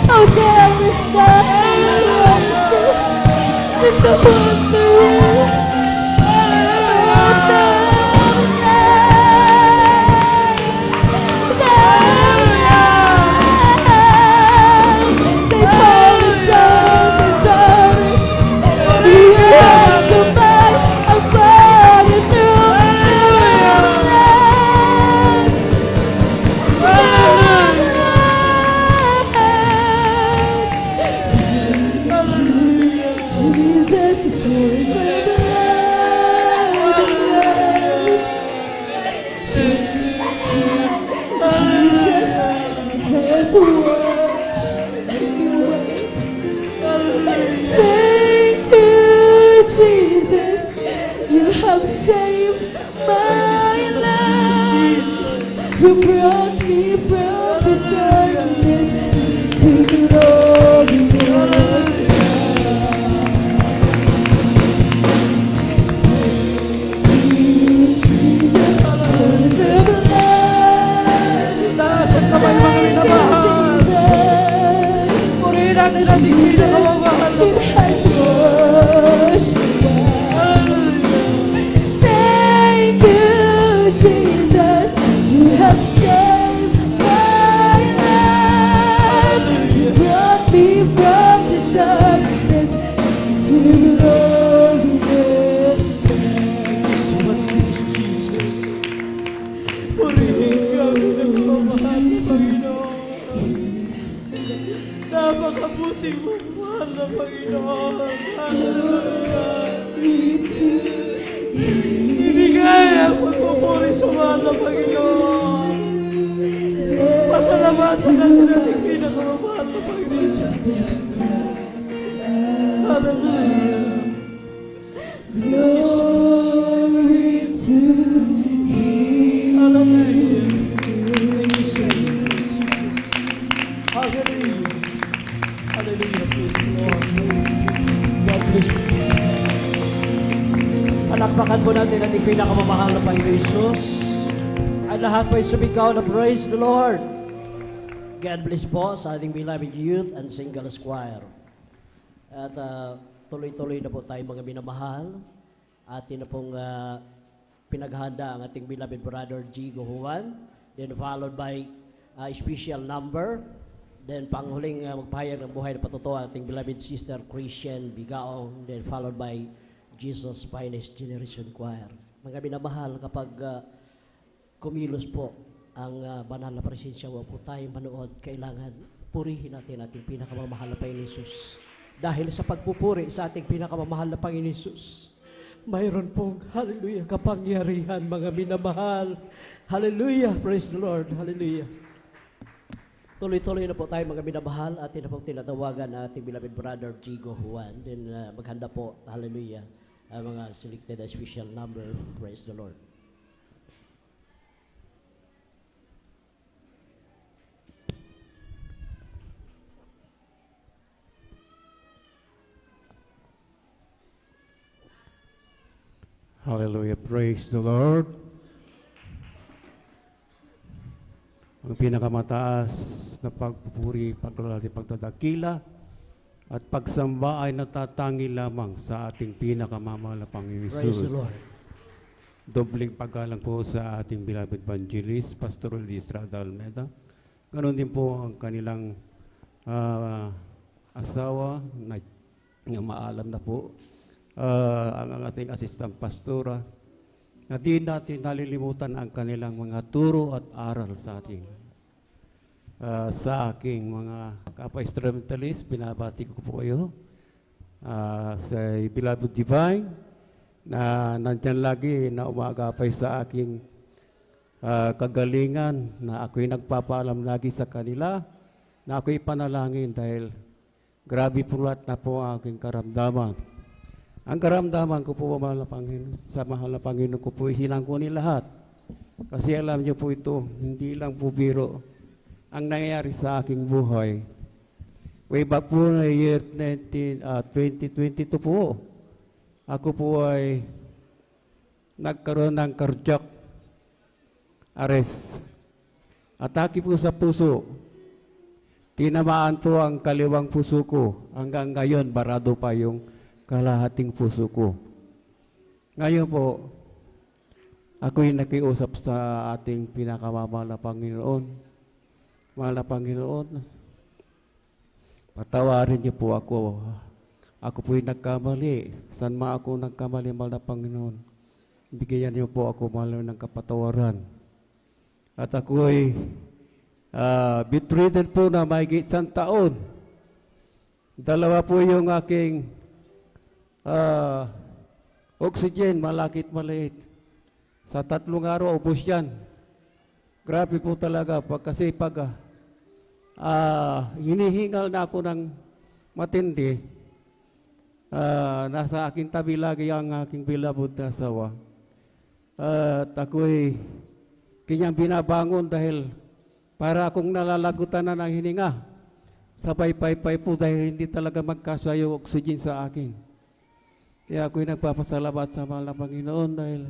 Oh, there is nothing stronger than the wonder of the They call us sons and daughters. We are ransomed by our Father through Jesus, for the Jesus has washed me white. Thank you, Jesus. You have saved my life. You brought me from the darkness to glorious Jesus, for the blood. Taas ang kamay, mga minamahal. Purihin natin ating pinakamamahal na It has washed me white. Thank you, Jesus. You have saved my life. You brought me from the darkness to glorious sumasis, Jesus. Purihin ka, minamahal na Panginoon. Napakabuti mo, mahal na Panginoon. Hallelujah. Ibigay ang pagpupuri sa mahal na Panginoon. Pasalamasan natin ating pinakamamahal na Panginoon. Hallelujah. glory to Him. Hallelujah. Thank you, Jesus. Hallelujah. Hallelujah. Praise the Lord. God bless you. Palakpakan po natin ating pinakamamahal na Panginoon Jesus. Ay lahat po ay sumigaw na praise the Lord. God bless po sa ating beloved youth and single choir. At tuloy-tuloy na po tayo mga minamahal. Atin na pong pinaghanda ang ating beloved brother Jigo Juan. Then followed by special number. Then panghuling magpahayag ng buhay na patutuwa ating beloved sister Christian Bigaong. Then followed by Jesus Finest Generation Choir. Mga minamahal, kapag kumilos po ang banal na presensya, huwag po tayong manood. Kailangan purihin natin ating pinakamamahal na Panginoon Jesus. Dahil sa pagpupuri sa ating pinakamamahal na Panginoon Jesus, mayroon pong, hallelujah, kapangyarihan, mga minamahal. Hallelujah, praise the Lord, hallelujah. Tuloy-tuloy na po tayo mga minamahal. Atin na po tinatawagan na ating beloved brother Jigo Juan. Then maghanda po, hallelujah, ang mga selected special number. Praise the Lord. Hallelujah. Praise the Lord. Ang pinakamataas na pagpupuri, paglalati, pagtadakila at pagsamba ay natatangi lamang sa ating pinakamamahal na Panginoon Praise the Hesus. Lord. Dobling paggalang po sa ating beloved evangelist, Pastor Estrada Almeda. Ganon din po ang kanilang asawa na maalam na po, ang ating assistant pastora, na di natin nalilimutan ang kanilang mga turo at aral sa aking mga kapwa-instrumentalist. Binabati ko po kayo sa beloved divine na nandyan lagi na umagapay sa aking kagalingan, na ako'y nagpapaalam lagi sa kanila, na ako'y panalangin dahil grabe pulat na po ang aking karamdaman. Ang karamdaman ko po, mahal na Panginoon, sa mahal na Panginoon ko po, isinangkuni lahat. Kasi alam niyo po ito, hindi lang po biro ang nangyayari sa aking buhay. Way back po na year 2022 po, ako po ay nagkaroon ng cardiac arrest. Atake po sa puso. Tinamaan po ang kaliwang puso ko. Hanggang ngayon, barado pa yung kalahating puso ko. Ngayon po, ako'y nakiusap sa ating pinakamamahal na Panginoon. Mahal na Panginoon, patawarin niyo po ako. Ako po'y nagkamali. Saan ma ako nagkamali, mahal na Panginoon? Bigyan niyo po ako, mahal ng kapatawaran. At ako'y bedridden po na mahigit 1 taon. 2 po yung aking oxygen, malakit maliit. Sa 3 araw, ubos yan. Grabe po talaga. Kasi pag hinihingal na ako ng matindi, nasa aking tabi lagi ang aking beloved na asawa. At ako'y kanyang binabangon dahil para akong nalalagutan na ng hininga. Sabay-pay po dahil hindi talaga magkasya yung oxygen sa akin. Kaya ako'y nagpapasalamat sa mahal na Panginoon dahil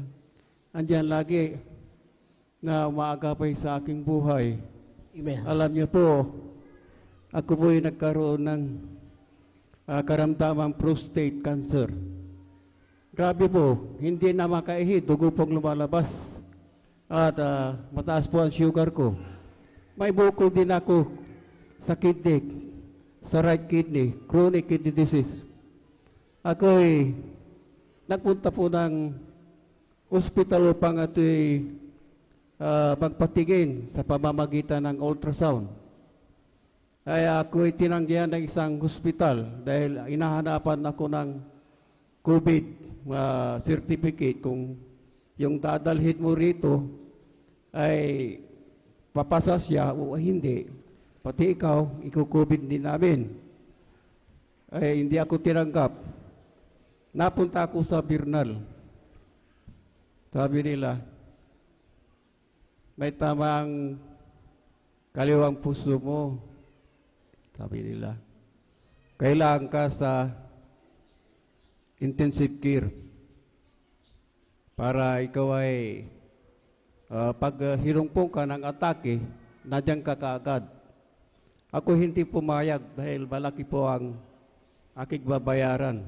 andyan lagi na umaagapay sa aking buhay. Amen. Alam niyo po, ako po'y nagkaroon ng karamdamang prostate cancer. Grabe po, hindi na makaihi, dugo pong lumalabas. At mataas po ang sugar ko. May bukol din ako sa kidney, sa right kidney, chronic kidney disease. Ako'y nagpunta po ng ospital upang ito'y magpatingin sa pamamagitan ng ultrasound. Ay ako'y tinanggihan ng isang hospital dahil inahanapan ako ng COVID certificate kung yung dadalhin mo rito ay papasa siya o hindi. Pati ikaw, iko-COVID din namin. Ay hindi ako tinanggap. Napunta ako sa Bernal. Sabi nila, may tamang kaliwang puso mo. Sabi nila, kailangan ka sa intensive care para ikaw ay pag hinumpong ka ng atake, nadyan ka kaagad. Ako hindi pumayag dahil malaki po ang aking babayaran.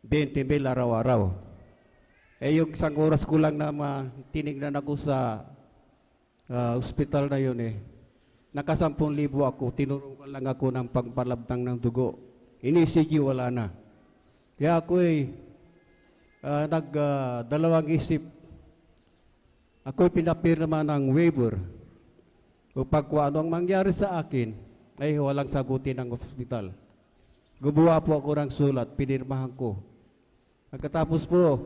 20,000 araw-araw. Yung 1 oras ko lang na tinignan ako sa hospital na yun naka 10,000 ako, tinurukan lang ako ng pagpalabdang ng dugo. Ini-ECG, wala na. Kaya ako nagdalawang isip. Ako'y pinapirma ng waiver. Upang kung ano ang mangyari sa akin, ay walang sagutin ng hospital. Gumawa po ako ng sulat, pinirmahan ko. Pagkatapos po,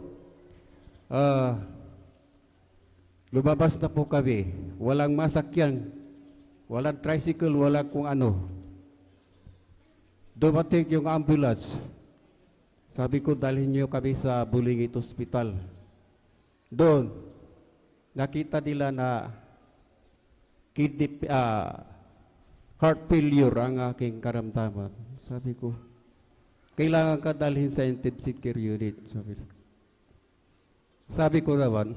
lumabas na po kami. Walang masakyan, walang tricycle, walang kung ano. Dumating yung ambulance. Sabi ko, dalhin niyo kami sa Bulingit Hospital. Doon, nakita nila na kidney, heart failure ang aking karamdaman. Sabi ko, kailangan ka dalhin sa intensive care unit. Sabi ko naman,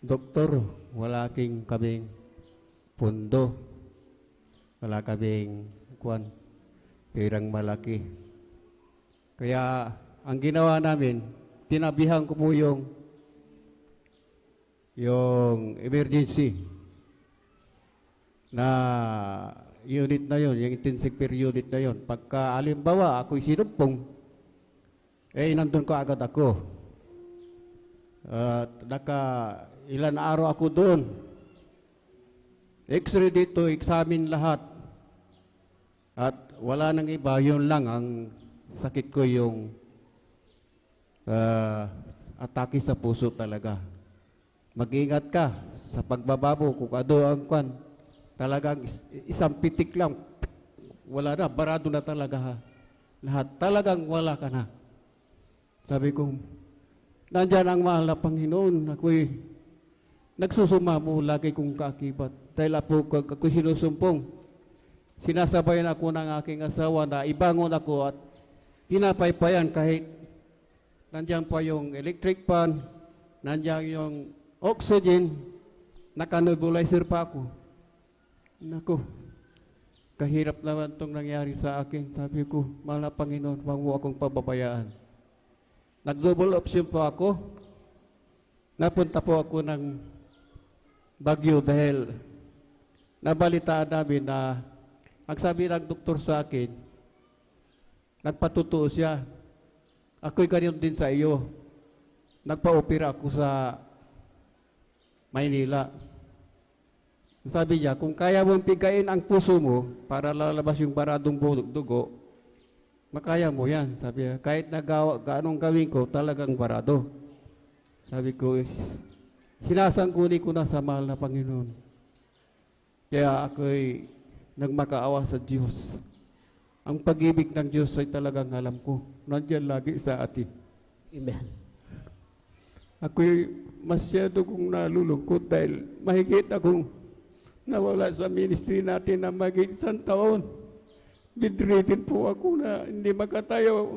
Doktor, wala kaming pondo. Wala kaming Perang malaki. Kaya ang ginawa namin, tinabihan ko po yung emergency na unit na yon, yung intensive care unit na yon. Pagka alimbawa ako'y sinumpong, nandun ko agad ako. At ilan araw ako doon. X-ray dito, examine lahat. At wala nang iba, yun lang ang sakit ko, yung atake sa puso talaga. Mag-ingat ka sa pagbababo kung ano ang kwan. Talagang isang pitik lang, wala na, barado na talaga ha. Lahat, talagang wala ka na. Sabi ko, nandyan ang mahal na Panginoon. Ako'y nagsusumamo, lagi kong kaakibat. Dahil ako'y sinusumpong. Sinasabayan ako ng aking asawa na ibangon ako at hinapaypayan kahit nandyan pa yung electric fan, nandyan yung oxygen, naka-nebulizer pa ako. Naku, kahirap naman itong nangyari sa akin. Sabi ko, mahal na Panginoon, huwag mo akong pababayaan. Nag-double option po ako. Napunta po ako ng Baguio dahil nabalitaan namin na ang sabi ng doktor sa akin, nagpatutuo siya. Ako'y ganyan din sa iyo. Nagpa-opera ako sa Maynila. Sabi niya, kung kaya mong pigain ang puso mo para lalabas yung baradong dugo, makaya mo yan. Sabi niya, kahit anong gawin ko, talagang barado. Sabi ko, sinasangkuni ko na sa mahal na Panginoon. Kaya ako'y nagmakaawa sa Diyos. Ang pag-ibig ng Diyos ay talagang alam ko. Nandiyan lagi sa atin. Amen. Ako'y masyado kong nalulungkot dahil mahigit akong nawala sa ministry natin na mahigit 1 taon. Bedridden po ako na hindi makatayo,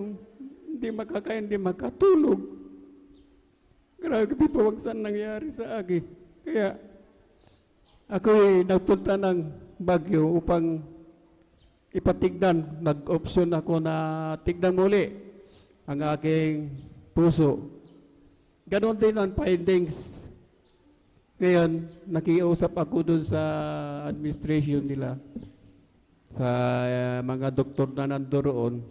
hindi makakain, hindi makatulog. Grabe po ang saan nangyari sa akin. Kaya ako'y nagpunta ng Baguio upang ipatignan. Nag-option ako na tignan muli ang aking puso. Ganon din ang findings. Ngayon, nakiusap ako dun sa administration nila, sa mga doktor na nandoon.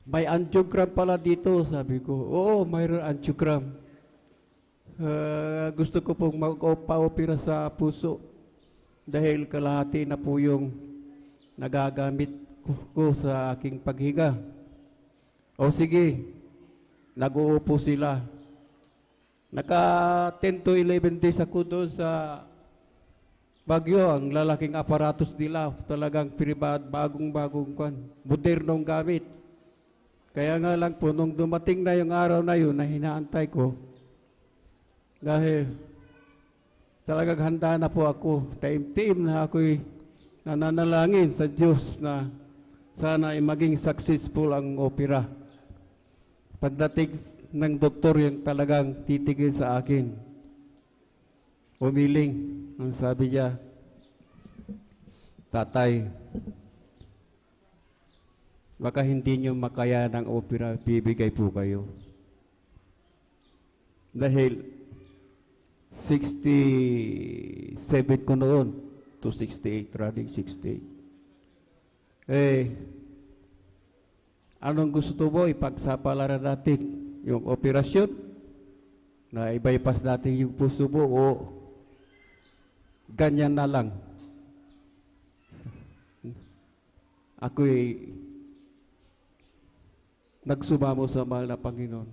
May angiogram pala dito, sabi ko. Oo, mayroon angiogram. Gusto ko pong magpa-opera sa puso dahil kalahati na po yung nagagamit ko sa aking paghinga. O sige, nag-uupo sila. Naka 10 to 11 days ako doon sa Baguio. Ang lalaking aparatos nila, talagang bagong-bagong kwan, modernong gamit. Kaya nga lang po, nung dumating na yung araw na yun na hinaantay ko, dahil talagang handa na po ako, taim-tim na ako'y nananalangin sa Diyos na sana ay maging successful ang opera. Pagdating ng doktor yung talagang titigil sa akin, umiling. Ang sabi niya, tatay, baka hindi nyo makaya ng opera, bibigay po kayo. Dahil 67 ko noon to 68, running 68. Anong gusto mo? Ipagsapalaran natin yung operasyon na i-bypass natin yung puso mo o ganyan na lang. Ako'y nagsumamo sa mahal na Panginoon.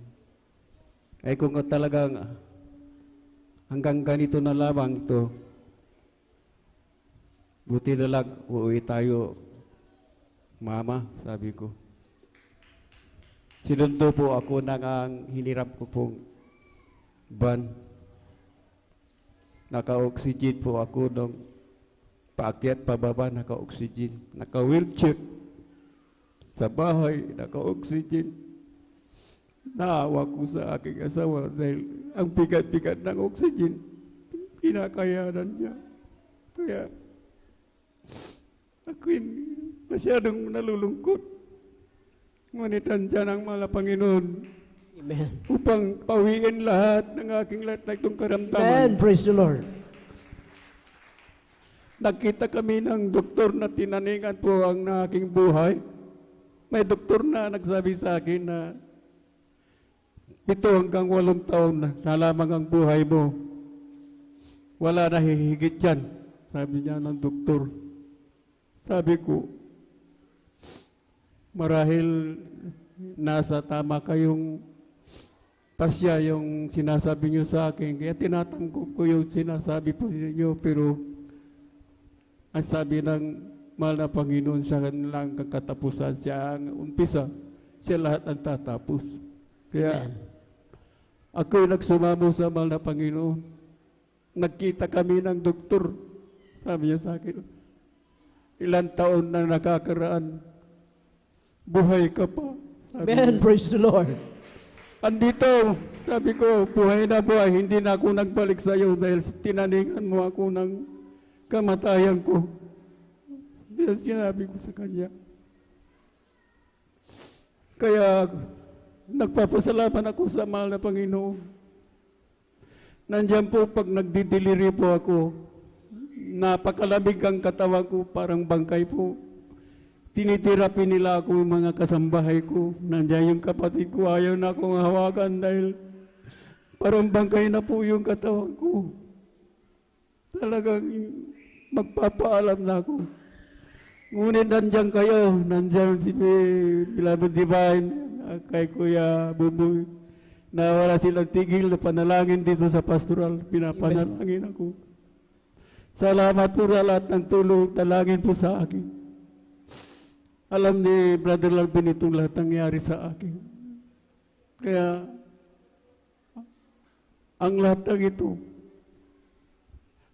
Kung talagang hanggang ganito na lamang ito, buti na lang uuwi tayo, Mama, sabi ko. Sinundo po ako ng hiniram ko pong van. Naka-oxygen po ako nung paakyat pababa, naka-oxygen. Naka-wheelchair. Sa bahay, naka-oxygen. Naawa ko sa aking asawa dahil ang bigat-bigat ng oxygen, kinakayanan niya. Kaya, masyadong nalulungkot. Ngunit andyan ang mahal na Panginoon Amen. upang pawiin lahat ng aking lahat na itong karamdaman. Amen. Praise the Lord. Nakita kami ng doktor na tinaningan po ang aking buhay. May doktor na nagsabi sa akin na 7 hanggang 8 taon na lamang ang buhay mo. Wala na hihigit yan, sabi niya ng doktor. Sabi ko, marahil nasa tama kayong pasya yung sinasabi niyo sa akin. Kaya tinatanggap ko yung sinasabi po niyo, pero ang sabi ng mahal na Panginoon, sa kanilang katapusan, siya ang umpisa, siya lahat ang tatapos. Kaya ako'y nagsumamo sa mahal na Panginoon. Nagkita kami ng doktor. Sabi niya sa akin, ilang taon na nakakaraan, buhay ka pa. Sabi Amen. niya. Praise the Lord. Andito, sabi ko, buhay na buhay, hindi na ako nagbalik sa iyo dahil tinaningan mo ako ng kamatayan ko. Yan sinabi ko sa kanya. Kaya nagpapasalamat ako sa mahal na Panginoon. Nandiyan po pag nagdi-delivery po ako, napakalamig ang katawan ko, parang bangkay po. Tinitirapi nila ako yung mga kasambahay ko. Nandiyan yung kapatid ko, ayaw na akong hawakan dahil parang bangkay na po yung katawan ko. Talagang magpapaalam na ako. Ngunit nandiyan kayo, nandiyan si Beloved Divine, kay Kuya Buboy, na wala silang tigil na panalangin dito sa pastoral. Pinapanalangin ako. Salamat po sa lahat ng tulong, talangin po sa akin. Alam ni Brother Larvin itong lahat nangyari sa akin. Kaya, ang lahat ng ito,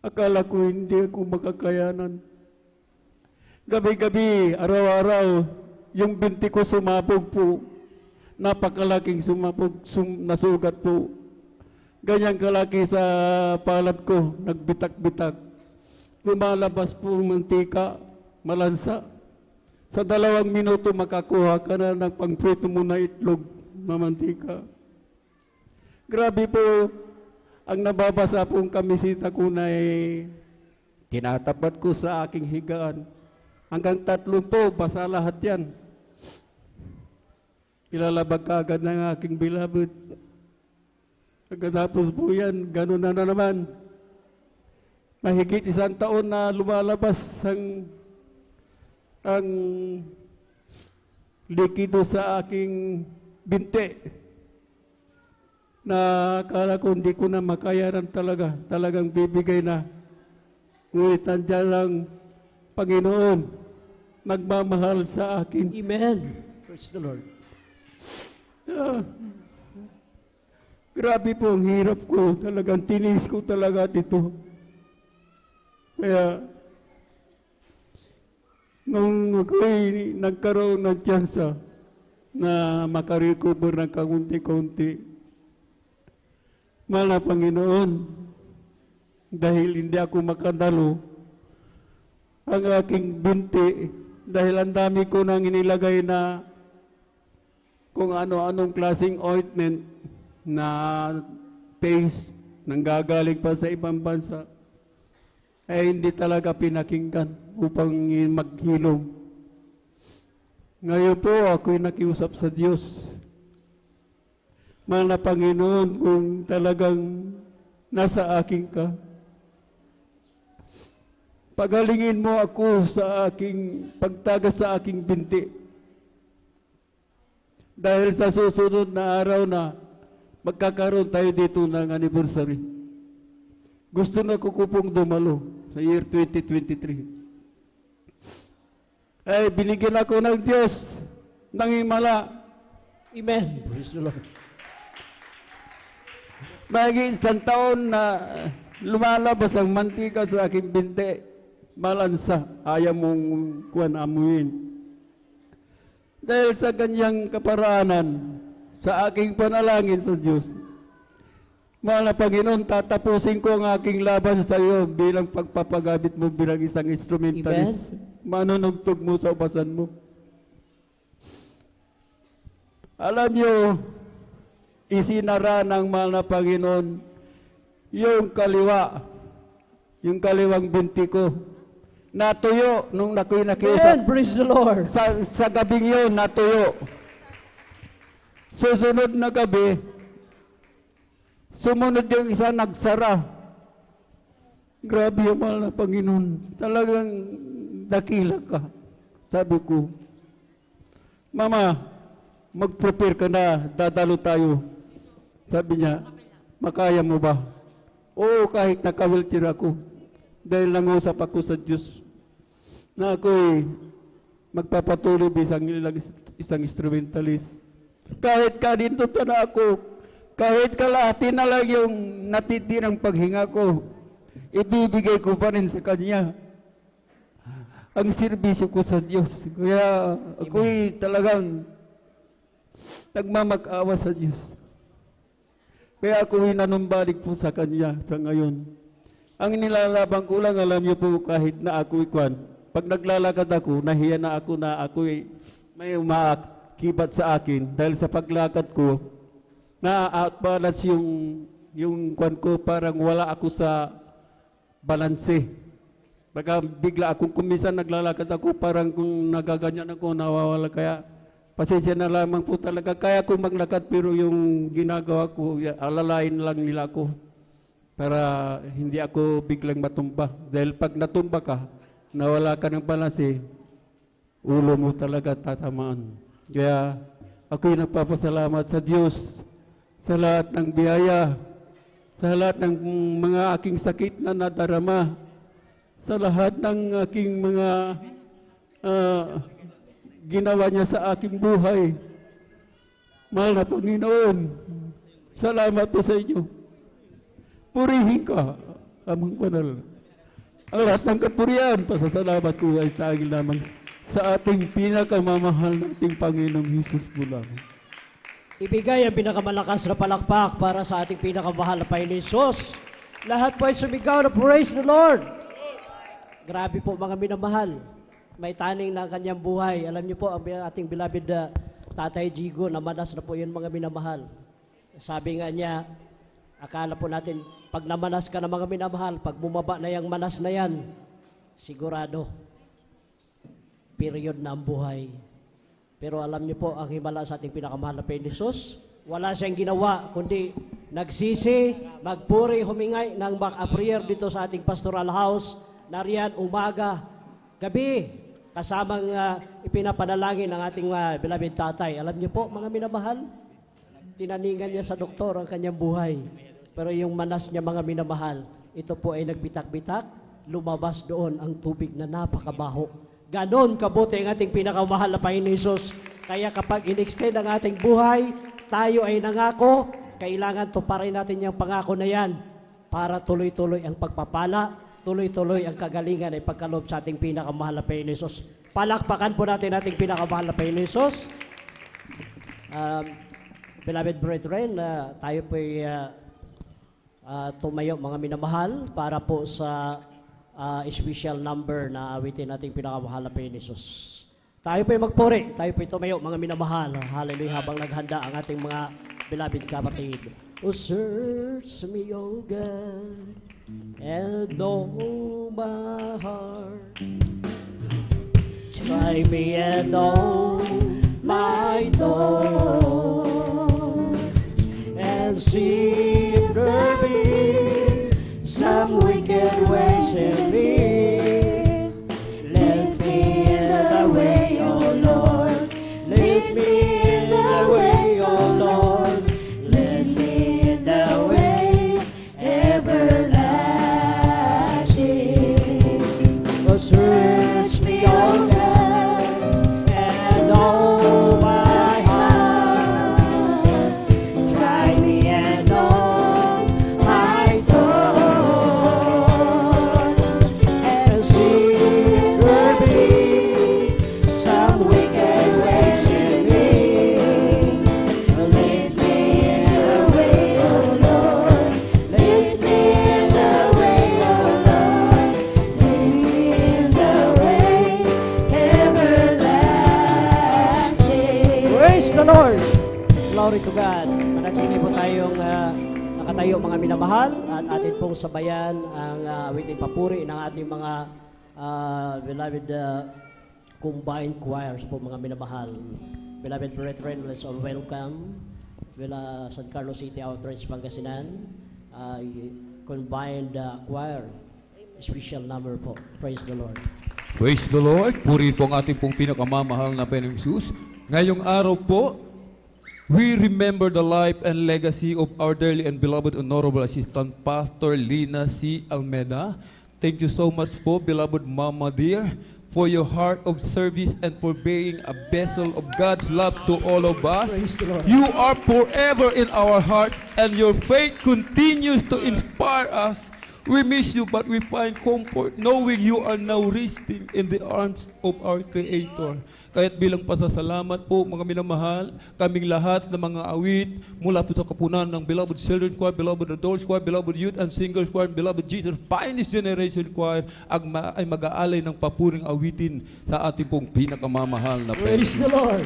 akala ko hindi ako makakayanan. Gabi-gabi, araw-araw, yung binti ko sumabog po. Napakalaking sumabog, nasugat po. Ganyang kalaki sa palad ko, nagbitak-bitak. Lumalabas po mantika, malansa. Sa 2 minuto makakuha ka na ng pangprito mo na itlog na mantika. Grabe po, ang nababasa pong kamisita ko na tinatapat ko sa aking higaan. Hanggang 3 po, basa lahat yan. Ilalabag ka agad ng aking beloved. Pagkatapos po yan, ganun na naman. Mahigit 1 taon na lumalabas ang likido sa aking binti. Na akala ko hindi ko na makayaran talaga. Talagang bibigay na. Ngunit nandiyan lang Panginoon nagmamahal sa akin. Amen. Praise the Lord. Grabe po ang hirap ko. Talagang tinis ko talaga dito. Kaya, nung ako'y nagkaroon ng tsansa na makarecover ng kaunti-kaunti, mahal na Panginoon, dahil hindi ako makadalo, ang aking binti, dahil ang dami ko nang inilagay na kung ano-anong klaseng ointment na paste nang gagaling pa sa ibang bansa, ay hindi talaga pinakinggan upang maghilom. Ngayon po ako'y nakiusap sa Diyos. Mahal na Panginoon, kung talagang nasa akin ka, pagalingin mo ako sa aking pagtagas sa aking binti. Dahil sa susunod na araw na magkakaroon tayo dito ng anniversary. Gusto na ko pong dumalo sa year 2023. Ay binigyan ako ng Diyos ng himala. Amen. Praise the Lord. Mahigit 1 taon na lumalabas ang mantika sa aking binti. Malansa, ayaw mong kuwan amuin. Dahil sa kanyang kaparaanan, sa aking panalangin sa Diyos, mahal na Panginoon, tatapusin ko ang aking laban sa iyo bilang pagpapagamit mo bilang isang instrumentalist. Amen. manunugtog mo sa ubasan mo. Alam nyo, isinara ng mahal na Panginoon yung kaliwang binti ko. Natuyo nung ako'y nakiusap. Amen. Praise the Lord. Sa gabing yun, natuyo. Susunod na gabi, sumunod yung isa, nagsara. Grabe yung mahal na Panginoon. Talagang dakila ka. Sabi ko, Mama, mag-prepare ka na, dadalo tayo. Sabi niya, makaya mo ba? Oo, kahit naka-wheelchair ako. Dahil nangusap ako sa Diyos na ako'y magpapatuloy bilang isang instrumentalist. Kahit kanito na ako, kahit kalahati na lang yung natitirang paghinga ko, ibibigay ko pa rin sa Kanya ang serbisyo ko sa Diyos. Kaya ako'y talagang nagmamak-awa sa Diyos. Kaya ako'y nanumbalik po sa Kanya sa ngayon. Ang nilalaban ko lang, alam niyo po, kahit na ako'y pag naglalakad ako, nahiya na ako na ako'y may umakibat sa akin dahil sa paglakad ko, na-outbalance yung kwan ko, parang wala ako sa balanse. Baka bigla akong kumisan naglalakad ako, parang kung nagaganyan ako, nawawala. Kaya pasensya na lamang po talaga. Kaya ko maglakad pero yung ginagawa ko, alalain lang nila ako para hindi ako biglang matumba. Dahil pag natumba ka, nawala ka ng balanse, ulo mo talaga tatamaan. Kaya ako'y nagpapasalamat sa Diyos sa lahat ng biyaya, sa lahat ng mga aking sakit na nadarama, sa lahat ng aking mga ginawa niya sa aking buhay. Mahal na Panginoon, salamat po sa inyo. Purihin ka, amang banal. Ang lahat ng kapurihan, pasasalamat ko ay tanging lamang sa ating pinakamamahal nating Panginoong Hesus po lamang. Ibigay ang pinakamalakas na palakpak para sa ating pinakamahal na Panginoon Hesus. Lahat po ay sumigaw na praise the Lord. Grabe po mga minamahal. May taning na kanyang buhay. Alam niyo po, ang ating beloved Tatay Jigo, namanas na po yun mga minamahal. Sabi nga niya, akala po natin, pag namanas ka na mga minamahal, pag bumaba na yung manas na yan, sigurado, period na ang buhay. Pero alam niyo po, ang himala sa ating pinakamahal na Panginoon Hesus, wala siyang ginawa, kundi nagsisi, magpuri, humingay ng back-up prayer dito sa ating pastoral house, nariyan umaga, gabi, kasamang ipinapanalangin ng ating beloved tatay. Alam niyo po, mga minamahal, tinaningan niya sa doktor ang kanyang buhay. Pero yung manas niya, mga minamahal, ito po ay nagbitak-bitak, lumabas doon ang tubig na napakabaho. Ganon kabuti ang ating pinakamahal na Panginoon Hesus. Kaya kapag in-extend ang ating buhay, tayo ay nangako, kailangan tuparin natin yung pangako na yan para tuloy-tuloy ang pagpapala, tuloy-tuloy ang kagalingan ay pagkaloob sa ating pinakamahal na Panginoon Hesus. Palakpakan po natin ating pinakamahal na Panginoon Hesus. Beloved brethren, tayo po ay tumayo mga minamahal para po sa special number na awitin nating pinakamahal na Panginoon Hesus. Tayo po ay magpuri, tayo po ay tumayo mga minamahal. Hallelujah, habang naghanda ang ating mga beloved kapatid. Oh, search me, O God, and know my heart. Try me and know my thoughts, and see if there be some wicked ways in me. Lead me in the way, O Lord. Lead me in the way, O Lord. Lead me in the ways everlasting. Oh, search me, O God, and know the Lord! Glory to God! Manatili po tayong nakatayo mga minamahal at atin pong sabayan ang awiting papuri ng ating mga beloved combined choirs po mga minamahal. Beloved brethren, let's all welcome San Carlos City Outreach Pangasinan combined choir. Special number po. Praise the Lord. Praise the Lord. Purihin po ang ating pong pinakamamahal na Panginoong Hesus. Ngayong araw po, we remember the life and legacy of our dearly and beloved Honorable Assistant Pastor Lina C. Almeda. Thank you so much po, beloved Mama dear, for your heart of service and for being a vessel of God's love to all of us. You are forever in our hearts and your faith continues to inspire us. We miss you, but we find comfort knowing you are now resting in the arms of our Creator. Kaya't bilang pasasalamat po, mga minamahal, kaming lahat ng mga awit mula po sa kapunan ng Beloved Children's Choir, Beloved Adults Choir, Beloved Youth and Singles Choir, Beloved Jesus Finest Generation Choir, ay mag-aalay ng papuring awitin sa ating pong pinakamamahal na Praise the Lord!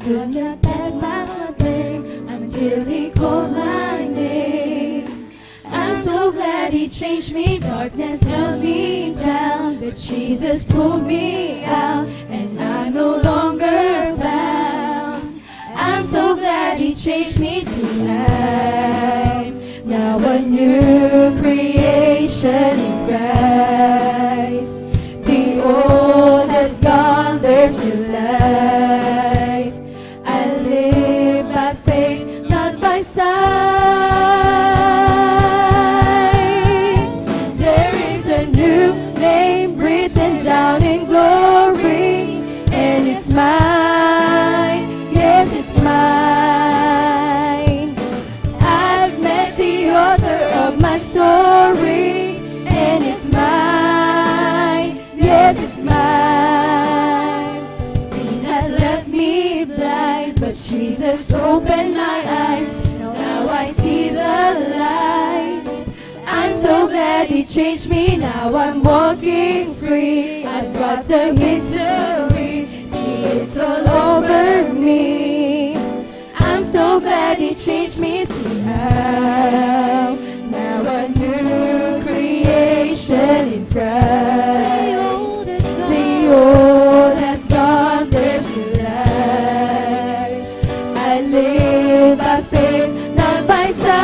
Could not pass past my blame until he called my name. I'm so glad he changed me. Darkness held me down, but Jesus pulled me out, and I'm no longer bound. I'm so glad he changed me. See, I'm now a new creation in Christ. The old has gone, there's new life. Not by sight. There is a new name written down in glory, and it's mine. Yes, it's mine. I've met the author of my story, and it's mine. Yes, it's mine. Sin had left me blind, but Jesus opened my eyes. Now I see the light. I'm so glad he changed me. Now I'm walking free. I've got the victory. See, it's all over me. I'm so glad he changed me. See, I'm now a new creation in Christ. The old has gone, there's new life. I live by faith, not by sight.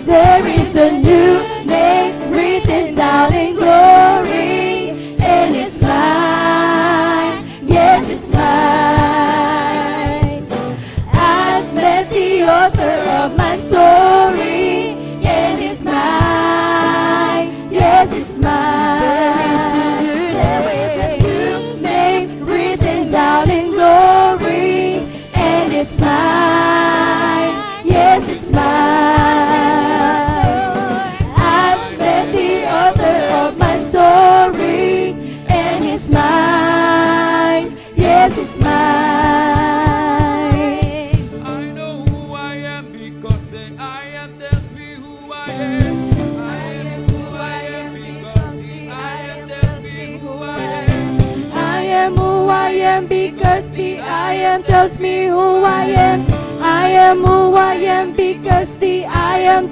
There is a new name written down in glory, and it's mine. Yes, it's mine. I've met the author of my story, and it's mine. Yes, it's mine. There is a new name written down in glory, and it's mine. Yes, it's mine. I've met the author of my story, and it's mine. Yes, it's mine. I know who I am because the I am tells me who I am. I am who I am because the I am tells me who I am. I am who I am because the I am tells me who I am. I am who I am because the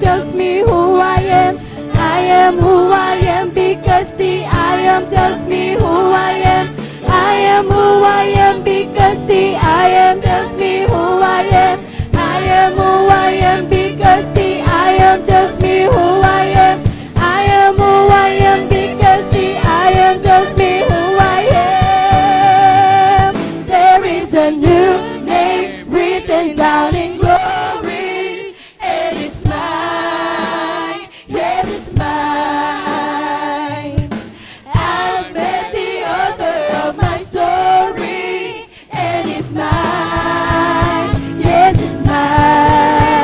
I am tells me who I am. I am who I am because the I am tells me who I am. I am who I am because the I am tells me who I am. I am who I am because the I am tells me who I am. I am who I am because the I am tells me who I am. There is a new name written down in glory, and it's mine. Yes, it's mine. I've met the author of my story, and it's mine. Yes, it's mine.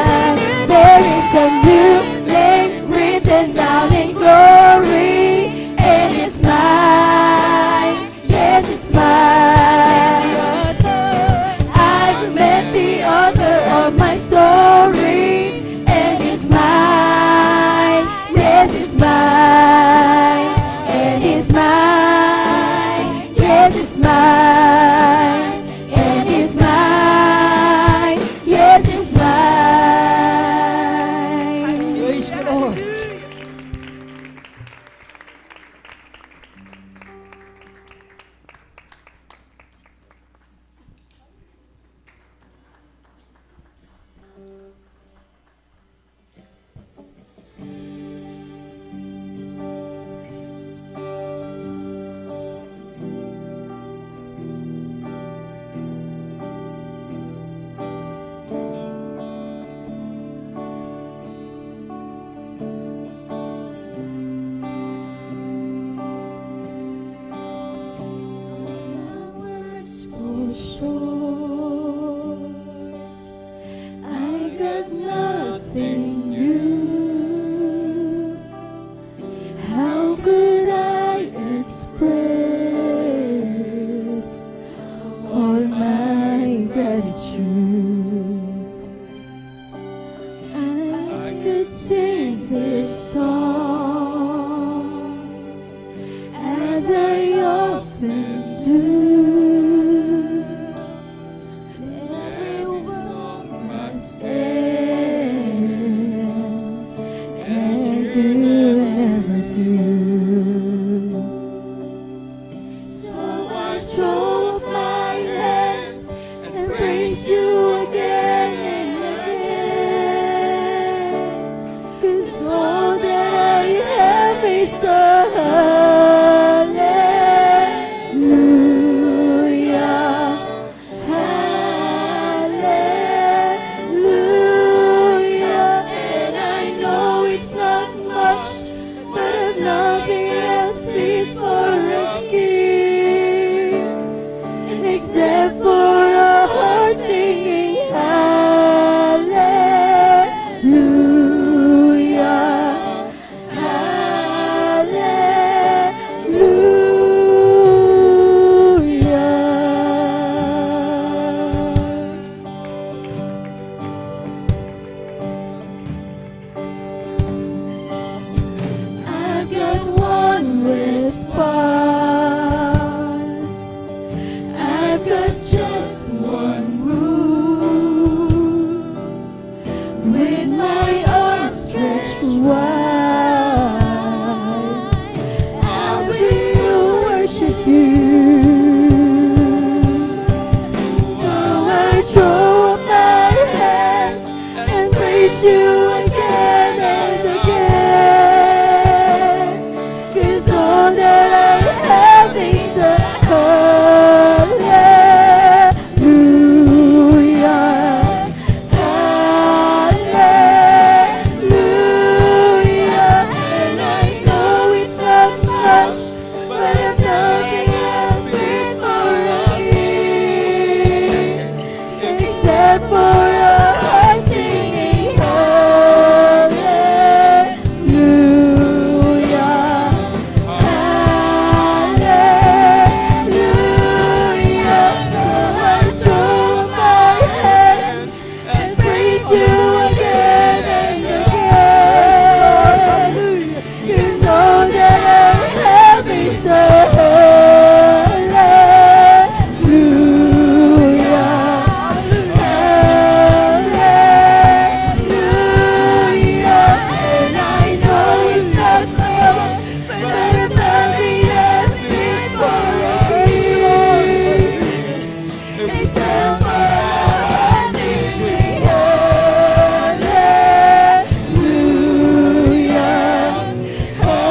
this past. I've got just one room with my arms stretched wide. I will worship you. So I throw up my hands and praise you again and again. 'Cause all that I have is a hallelujah. Hallelujah. And I know it's not much, but I've nothing else fit for a king except for a heart singing hallelujah. Hallelujah. So I throw up my hands and praise you again and again. 'Cause all that I have is a hallelujah. Hallelujah. And I know it's not much, but I've nothing else fit for a king except for a heart singing hallelujah. Hallelujah.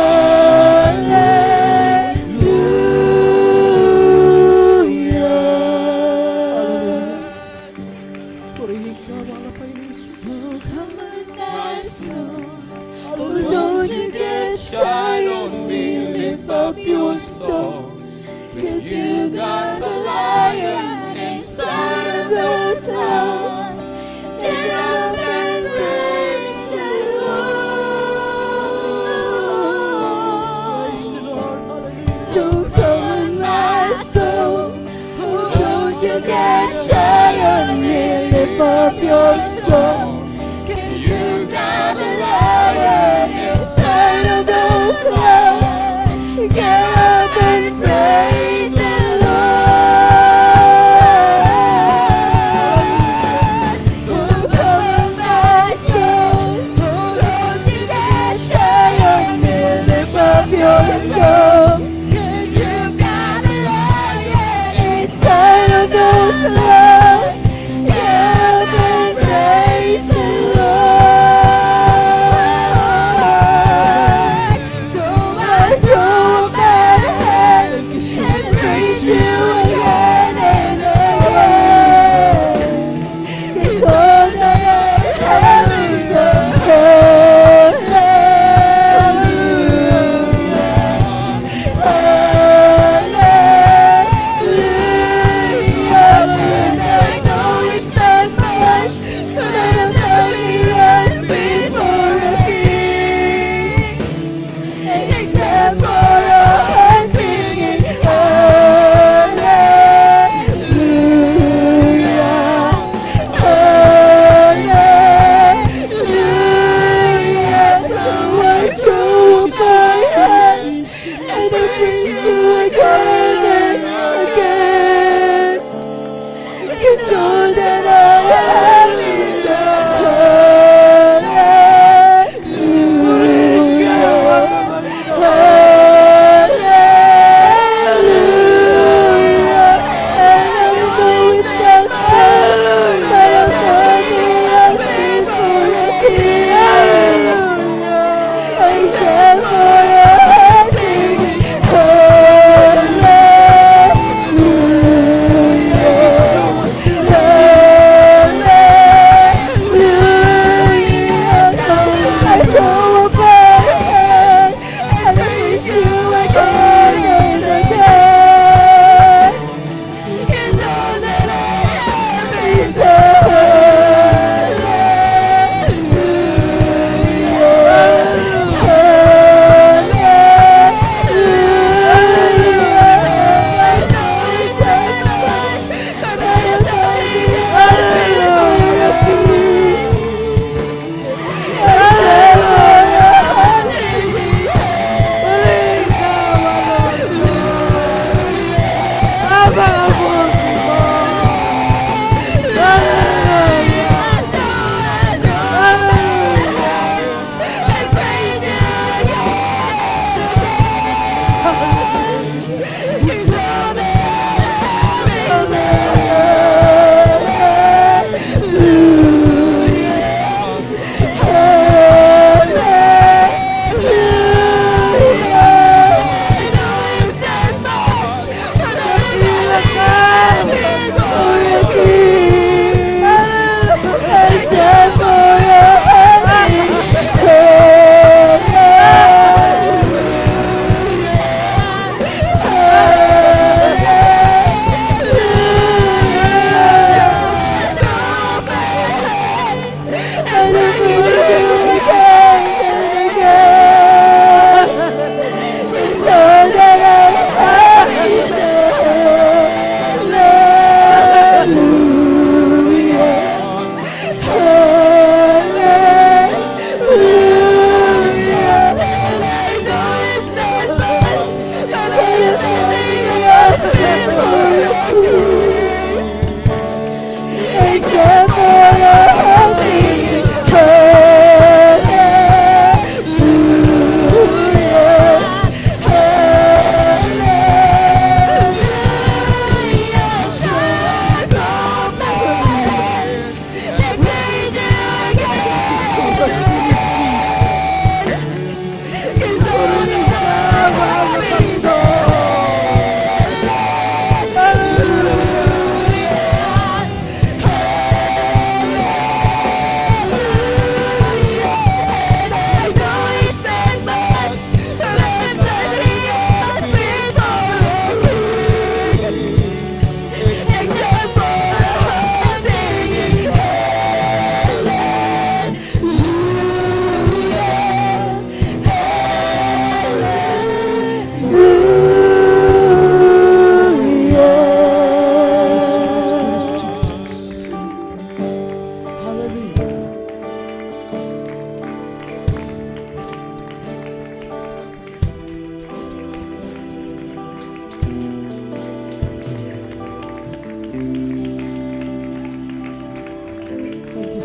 So come on, my soul, don't you get shy on me, lift up your song. 'Cause you got a lion inside of those lungs. Get up and praise the Lord. So come on, my soul, don't you get shy on me, lift up your song. 'Cause you got a lion inside of those lungs. Get up and praise the Lord. So come on, my soul, don't you get shy on me, lift up your song. 'Cause you've got a lion inside of those lungs. Get up and praise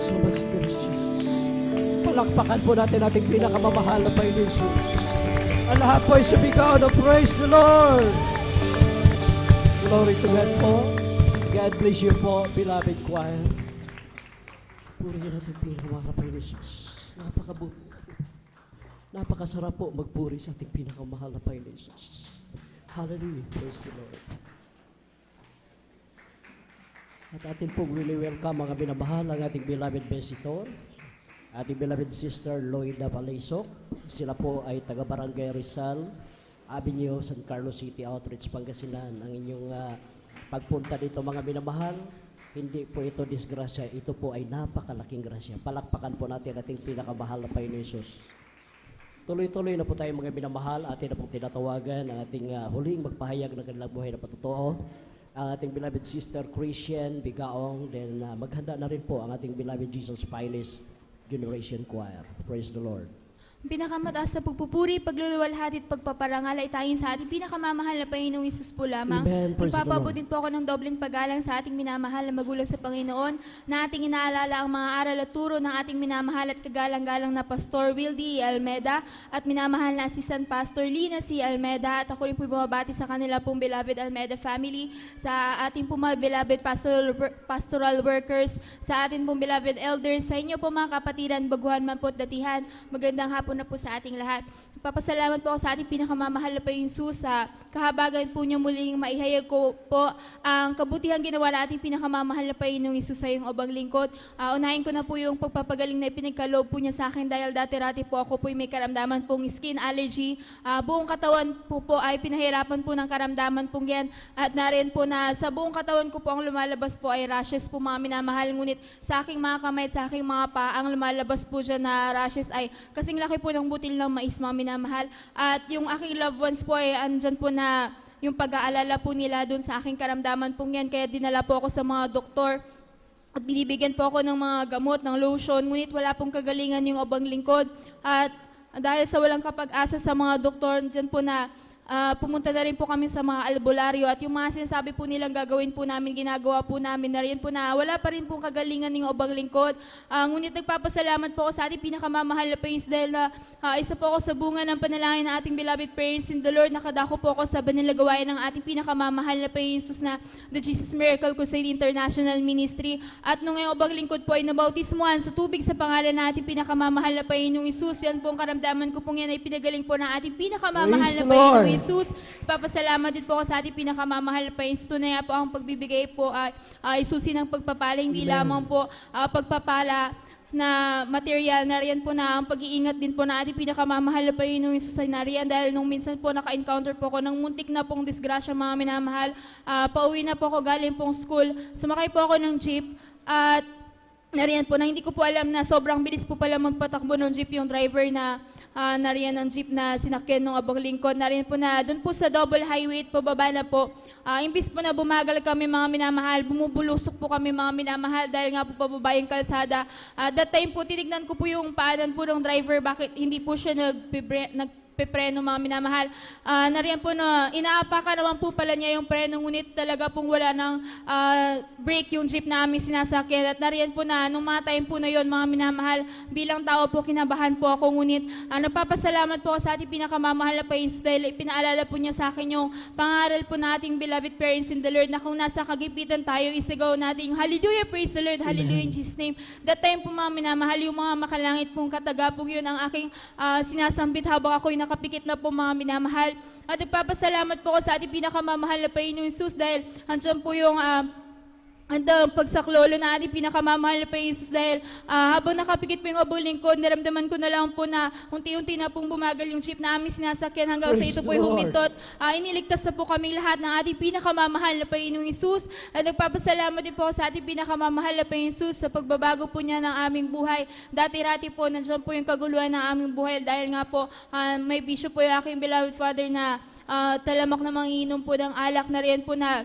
so much, dear Jesus. Palakpakan po natin ating pinakamamahal na Panginoon Jesus. Ang lahat po ay sumigaw ng praise the Lord. Glory to God po. God bless you po, beloved choir. Purihin natin pinakamahal na Panginoon Jesus. Napakasarap po magpuri sa ating pinakamahal na Panginoon Jesus. Hallelujah. Praise the Lord. At atin pong really welcome mga minamahal ang ating beloved visitor, ating beloved sister Lloyda Palaysok. Sila po ay taga-Barangay Rizal Avenue, San Carlos City Outreach, Pangasinan. Ang inyong pagpunta dito mga minamahal, hindi po ito disgrasya, ito po ay napakalaking grasya. Palakpakan po natin ating pinakamahal na Panginoon Jesus. Tuloy-tuloy na po tayo mga minamahal, atin na pong tinatawagan ang ating huling magpahayag ng kanilang buhay na patotoo. Ang ating beloved sister Christian Bigaong, then maghanda na rin po ang ating beloved Jesus Finest Generation Choir. Praise the Lord. Pinakamataas na pagpupuri, pagluluwalhati at pagpaparangal ay tanging sa ating pinakamamahal na Panginoong Isus po lamang. Amen. Praise the Nagpapabot Lord. din po ako ng dobleng paggalang sa ating minamahal na magulang sa Panginoon na ating inaalala ang mga aral at turo ng ating minamahal at kagalang-galang na Pastor Wildy Almeda at minamahal na Assistant Pastor Lina C. Almeda, at ako rin po bumabati sa kanila pong beloved Almeda family, sa ating pong mga beloved pastoral workers, sa ating pong beloved elders, sa inyo po mga kapatiran, baguhan man po at datihan. Magandang hapon na po sa ating lahat. Papasalamat po ako sa ating pinakamamahal na Panginoong Jesus sa kahabagan po niyo muling maihayag ko po ang kabutihan ginawa na ating pinakamamahal na Panginoong Jesus sa iyong obang lingkod. Unahin ko na po yung pagpapagaling na ipinagkaloob po niya sa akin dahil dati-rati po ako po may karamdaman pong skin allergy. Buong katawan po ay pinahirapan po ng karamdaman pong yan, at narin po na sa buong katawan ko po ang lumalabas po ay rashes po mga minamahal, ngunit sa aking mga kamay at sa aking mga paa ang lumalabas po dyan na rashes ay kasing laki po ng butil ng mais mga minamahal. At yung aking loved ones po ay andyan po na yung pag-aalala po nila dun sa aking karamdaman pong yan, kaya dinala po ako sa mga doktor at binibigyan po ako ng mga gamot, ng lotion, ngunit wala pong kagalingan yung obang lingkod. At dahil sa walang kapag-asa sa mga doktor, dyan po na pumunta na rin po kami sa mga albularyo, at yung mga sinasabi po nilang gagawin po namin, ginagawa po namin na rin po na wala pa rin pong kagalingan ng obang lingkod. Ngunit nagpapasalamat po ako sa ating pinakamamahal na Panginoon dahil isa po ako sa bunga ng panalangin ng ating beloved parents in the Lord. Nakadako po ako sa banal na gawain ng ating pinakamamahal na Panginoon Jesus na The Jesus Miracle Crusade International Ministry. At nung ngayong obang lingkod po ay nabautismuhan sa tubig sa pangalan ng ating pinakamamahal na Panginoong Jesus. Yan po ang karamdaman ko pong yan ay pinagaling po ng ating pinakamamahal na Panginoong Jesus. Papasalamat din po ako sa ating pinakamamahal pa Jesus. Tunay po ang pagbibigay po ay susi ng pagpapala, hindi lamang po pagpapala na material, nariyan po na ang pag-iingat din po na ating pinakamamahal na Panginoong Jesus ay nariyan, dahil nung minsan po naka-encounter po ako ng muntik na pong disgrasya mga minamahal. Pauwi na po ako galing pong school, sumakay po ako ng jeep at nariyan po na hindi ko po alam na sobrang bilis po pala magpatakbo ng jeep yung driver na nariyan ng jeep na sinakyan ng abang lingkod. Nariyan po na doon po sa double highway at pababa na po. Imbis po na bumagal kami mga minamahal, bumubulusok po kami mga minamahal dahil nga po pababa yung kalsada. That time po, tinignan ko po yung paanan po ng driver, bakit hindi po siya nagpipreno mga minamahal. Nariyan po na inaapaka naman po pala niya yung preno, ngunit talaga pong wala ng brake yung jeep na aming sinasakyan. At nariyan po na nung mga time po na yon mga minamahal, bilang tao po kinabahan po ako, ngunit nagpapasalamat po ako sa ating pinakamamahal na Panginoon dahil pinaalala po niya sa akin yung pangaral po nating beloved parents in the Lord na kung nasa kagipitan tayo, isigaw natin yung hallelujah, praise the Lord, hallelujah in Jesus' name. That time po mga minamahal, yung mga makalangit pong katagapong yun ang aking sinasambit habang ako'y nakapikit na po mga minamahal. At nagpapasalamat po ako sa ating pinakamamahal na Panginoong Jesus dahil andyan po yung pagsaklolo na ating pinakamamahal na Panginoong Jesus dahil habang nakapikit po yung abong lingkod, naramdaman ko na lang po na unti-unti na pong bumagal yung jeep na aming sinasakyan hanggang sa ito po yung humintot. Iniligtas na po kaming lahat ng ating pinakamamahal na Panginoong Jesus. At nagpapasalamat din po ako sa ating pinakamamahal na Panginoong Jesus sa pagbabago po niya ng aming buhay. Dati-rati po, nandiyan po yung kaguluhan ng aming buhay dahil nga po may bisyo po yung aking beloved father na talamak na mangiinom po ng alak. Na rin po na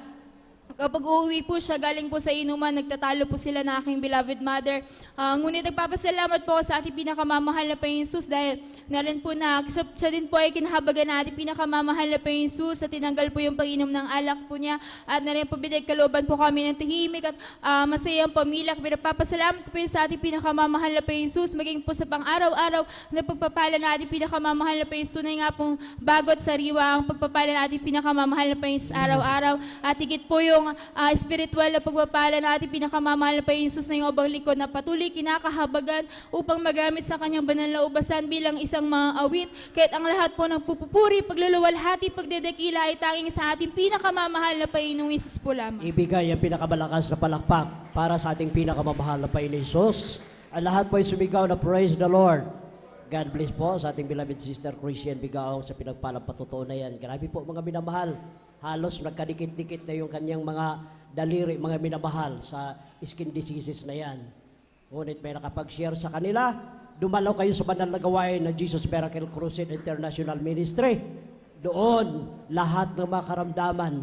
Kapag uuwi po siya, galing po sa inuman, nagtatalo po sila na aking beloved mother. Ngunit nagpapasalamat po ako sa ating pinakamamahal na Panginoong Jesus dahil narin po na siya din po ay kinahabagan na ating pinakamamahal na Panginoong Jesus at tinanggal po yung pag-inom ng alak po niya at narin po binagkalooban po kami ng tahimik at masayang pamilya. Pinapapasalamat ko po sa ating pinakamamahal na Panginoong Jesus, maging po sa pang-araw-araw na pagpapala na ating pinakamamahal na Panginoong Jesus, na nga pong bago at sariwa ang pagpapala na ating pinakamamahal na Panginoong Jesus araw-araw at higit po yung spiritual na pagpapala na ating pinakamamahal na Panginoong Jesus na yung obang lingkod na patuloy kinakahabagan upang magamit sa kanyang banal na ubasan bilang isang mga awit. Kahit ang lahat po ng pupupuri, pagluluwalhati, pagdedekila ay tanging sa ating pinakamamahal na Panginoong Jesus po lamang. Ibigay ang pinakamalakas na palakpak para sa ating pinakamamahal na Panginoong Jesus. Ang lahat po ay sumigaw na praise the Lord. God bless po sa ating beloved sister Christian Bigaong sa pinagpalang patutuo na yan. Grabe po mga minamahal. Halos nagkadikit-dikit na yung kanyang mga daliri, mga minamahal sa skin diseases na yan. Ngunit may nakapag-share sa kanila, dumalaw kayo sa banal na gawain ng Jesus Miracle Crusade International Ministry. Doon, lahat ng mga karamdaman,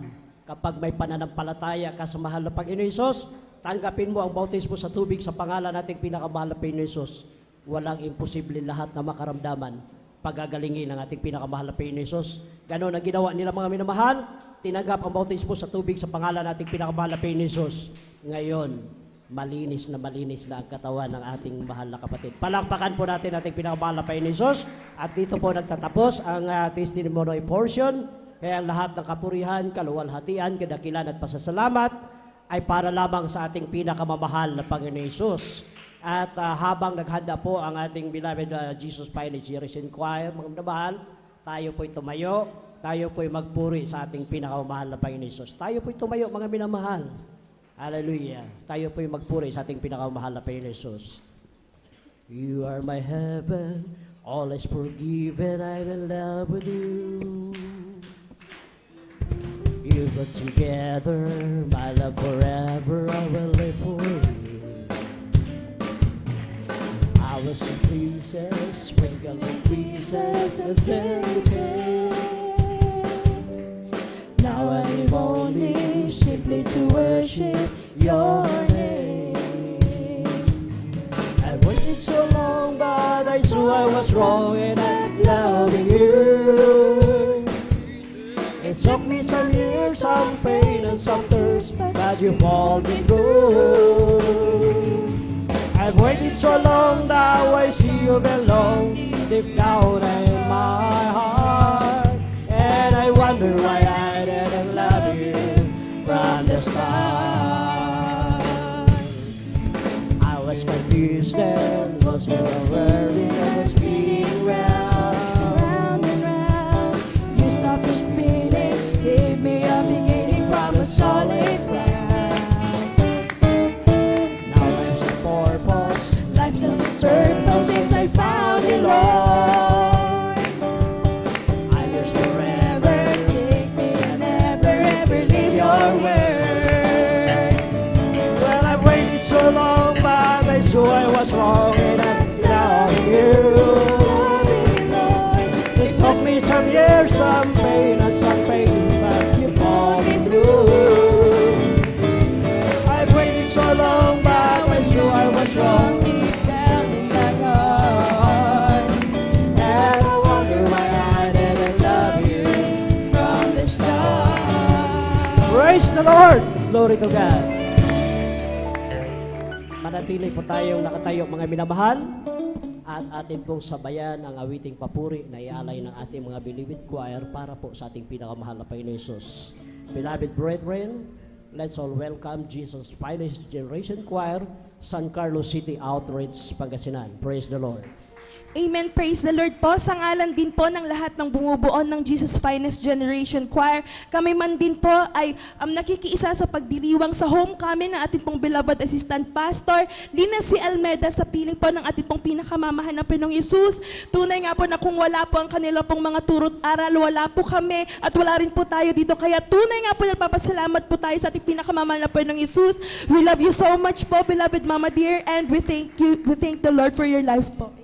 kapag may pananampalataya ka sa mahal na Panginoon Hesus, tanggapin mo ang bautismo sa tubig sa pangalan nating pinakamahal na Panginoon Hesus. Walang imposible, lahat na makaramdaman, pagagalingin ang ating pinakamahal na Panginoon Hesus. Ganon ang ginawa nila mga minamahal, tinanggap ang bautismo sa tubig sa pangalan nating pinakamahal na Panginoon Hesus. Ngayon, malinis na ang katawan ng ating mahal na kapatid. Palakpakan po natin ating pinakamahal na Panginoon Hesus. At dito po nagtatapos ang testimony portion. Kaya ang lahat ng kapurihan, kaluwalhatian, kadakilan at pasasalamat ay para lamang sa ating pinakamamahal na Panginoon Hesus. At habang naghanda po ang ating beloved Jesus Finest Generation Choir, mga minamahal, tayo po'y tumayo, tayo po'y magpuri sa ating pinakamamahal na Panginoon Hesus. Tayo po'y tumayo, mga minamahal. Hallelujah. Tayo po'y magpuri sa ating pinakamamahal na Panginoon Hesus. You are my heaven, all is forgiven, I'm in love with you. You got together, my love forever, I will live for you. I was in pieces, sprinkled in pieces until you came. Now I live only simply to worship your name. I waited so long, but I saw I was wrong in not loving you. It took me some years, some pain and some thirst, but you pulled me through. I've waited so long, now I see you belong deep down in my heart. And I wonder why I didn't love you from the start. I was confused and lost for a worry, I was spinning round and round. You stopped me spinning, gave me a beginning from a solid ground. Life's just a circle since I found you, Lord. I'm yours forever, take me and never ever leave your word. Well, I've waited so long, but I saw I was wrong in not loving you. It took me some years, some pain and some pain, but you pulled me through. I've waited so long, but I saw I was wrong. Praise the Lord! Glory to God! Manatili po tayong nakatayo mga minamahal at atin pong sabayan ang awiting papuri na ialay ng ating mga beloved choir para po sa ating pinakamahal na Panginoon Jesus. Beloved brethren, let's all welcome Jesus Finest Generation Choir, San Carlos City Outreach, Pangasinan. Praise the Lord! Amen. Praise the Lord po. Sa ngalan din po ng lahat ng bumubuo ng Jesus Finest Generation Choir, kami man din po ay nakikiisa sa pagdiriwang sa homecoming ng ating pong beloved Assistant Pastor Lina C. Almeda sa piling po ng ating pong pinakamamahal na Panginoong Hesus. Tunay nga po na kung wala po ang kanila pong mga turo't aral, wala po kami at wala rin po tayo dito. Kaya tunay nga po nagpapasalamat po tayo sa ating pinakamamahal na Panginoong Hesus. We love you so much po, beloved Mama dear, and we thank the Lord for your life po.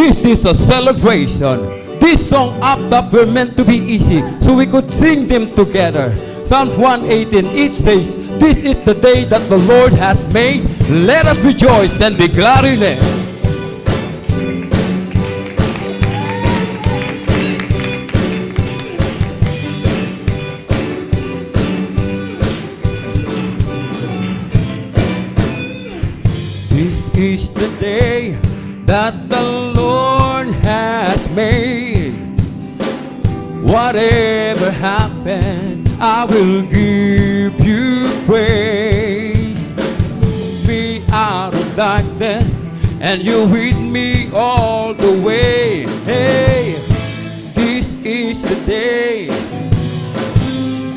This is a celebration. This song up that were meant to be easy, so we could sing them together. Psalms 118, it says, this is the day that the Lord has made. Let us rejoice and be glad in it. This is the day that the Lord has made. Whatever happens, I will give you praise. Me out of darkness, and you're with me all the way. Hey, this is the day,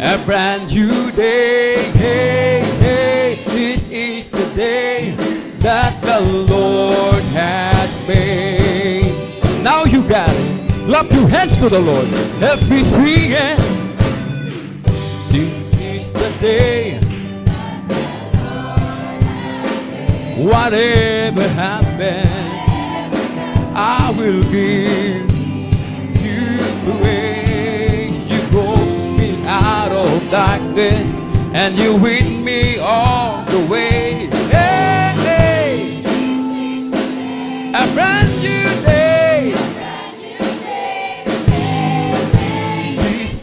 a brand new day. Hey, hey, this is the day that the Lord has made. Now you got it. Clap your hands to the Lord. Let me sing it. This is the day. Whatever happens, I will give you praise. You brought me out of darkness, and you're with me all the way. Hey, hey. A brand new day.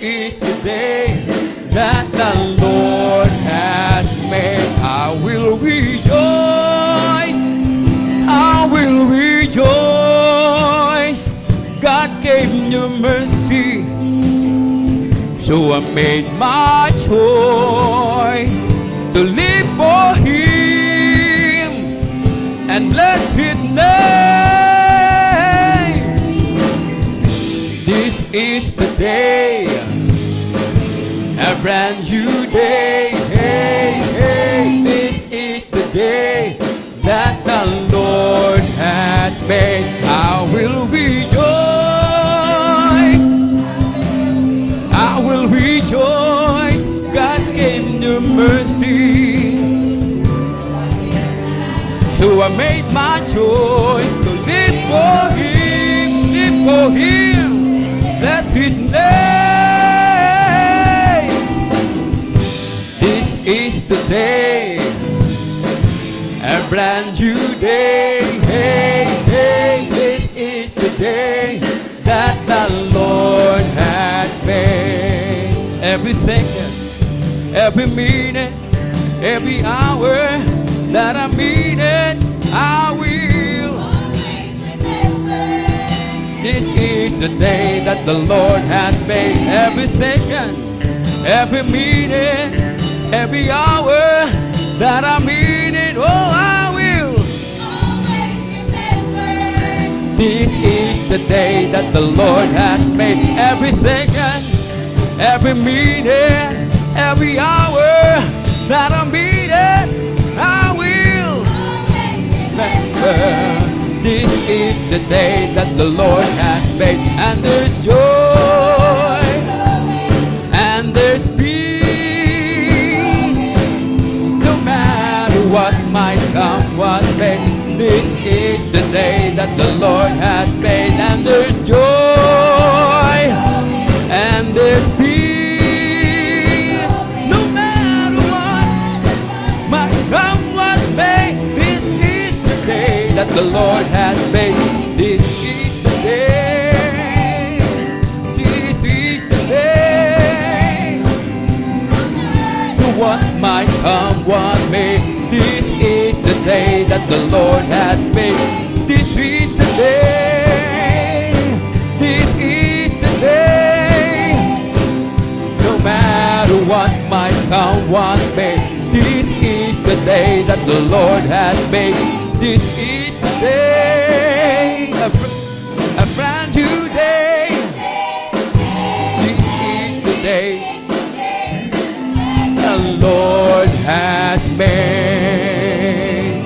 Is the day that the Lord has made. I will rejoice. I will rejoice. God gave me mercy, so I made my choice to live for Him and bless His name. This is the day, a brand new day. Hey, hey, this is the day that the Lord has made. I will rejoice. I will rejoice. God gave me mercy, so I made my choice to live for Him, live for Him. That's His name. This is the day, a brand new day. Hey, hey, this is the day that the Lord has made. Every second, every minute, every hour that I'm in it, I will. This is the day that the Lord has made. Every second, every minute, every hour that I'm in it, oh, I will. This is the day that the Lord has made. Every second, every minute, every hour that I'm in it, I will remember. This is the day that the Lord has made, and there's joy, and there's peace, no matter what might come, what may. This is the day that the Lord has made, and there's joy, and there's peace, no matter what might come, what may. This is the day that the Lord has made. This is the day. This is the day. To what might come, what may. This is the day that the Lord has made. This is the day. This is the day. No matter what might come, what may. This is the day that the Lord has made. This is the day, a brand new day. This is the day the Lord has made.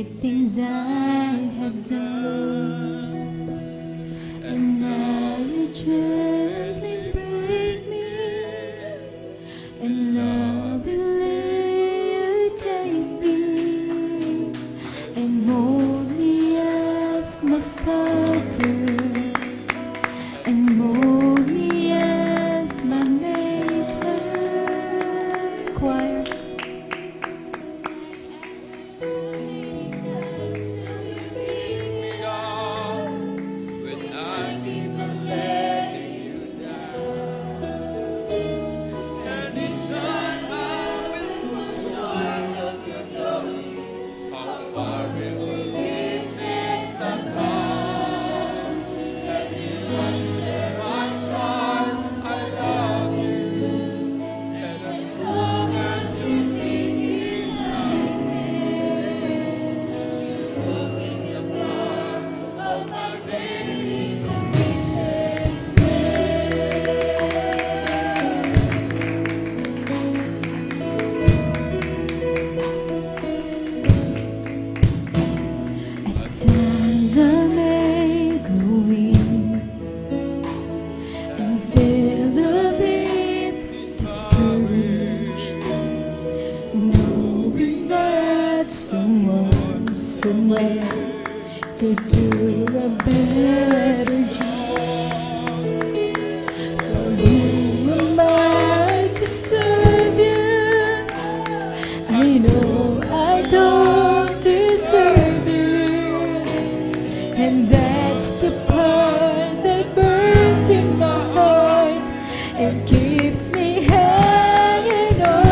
great things I have done, and now you gently break me, and lovingly you take me, and mold me as my Father, and mold me as my Maker. Choir. Times I may grow weak and feel a bit discouraged, knowing that someone somewhere could do a better job. For who am I to serve you? I know I don't deserve you. And that's the part that burns in my heart and keeps me hanging on.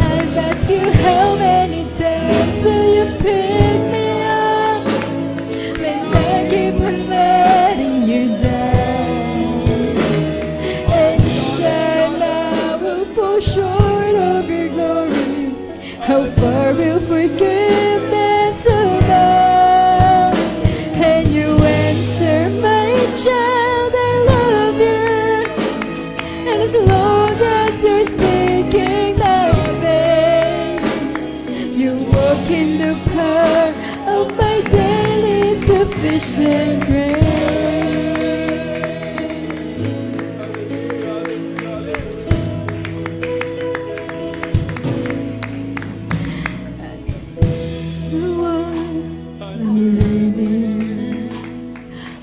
I've asked you how many times will you pick me up when I keep on letting you down. And each time I will fall short of your glory, how far will forgiveness abound? And you answer, my child, I love you. And as long as you're seeking my face, you walk in the power of my daily sufficient grace.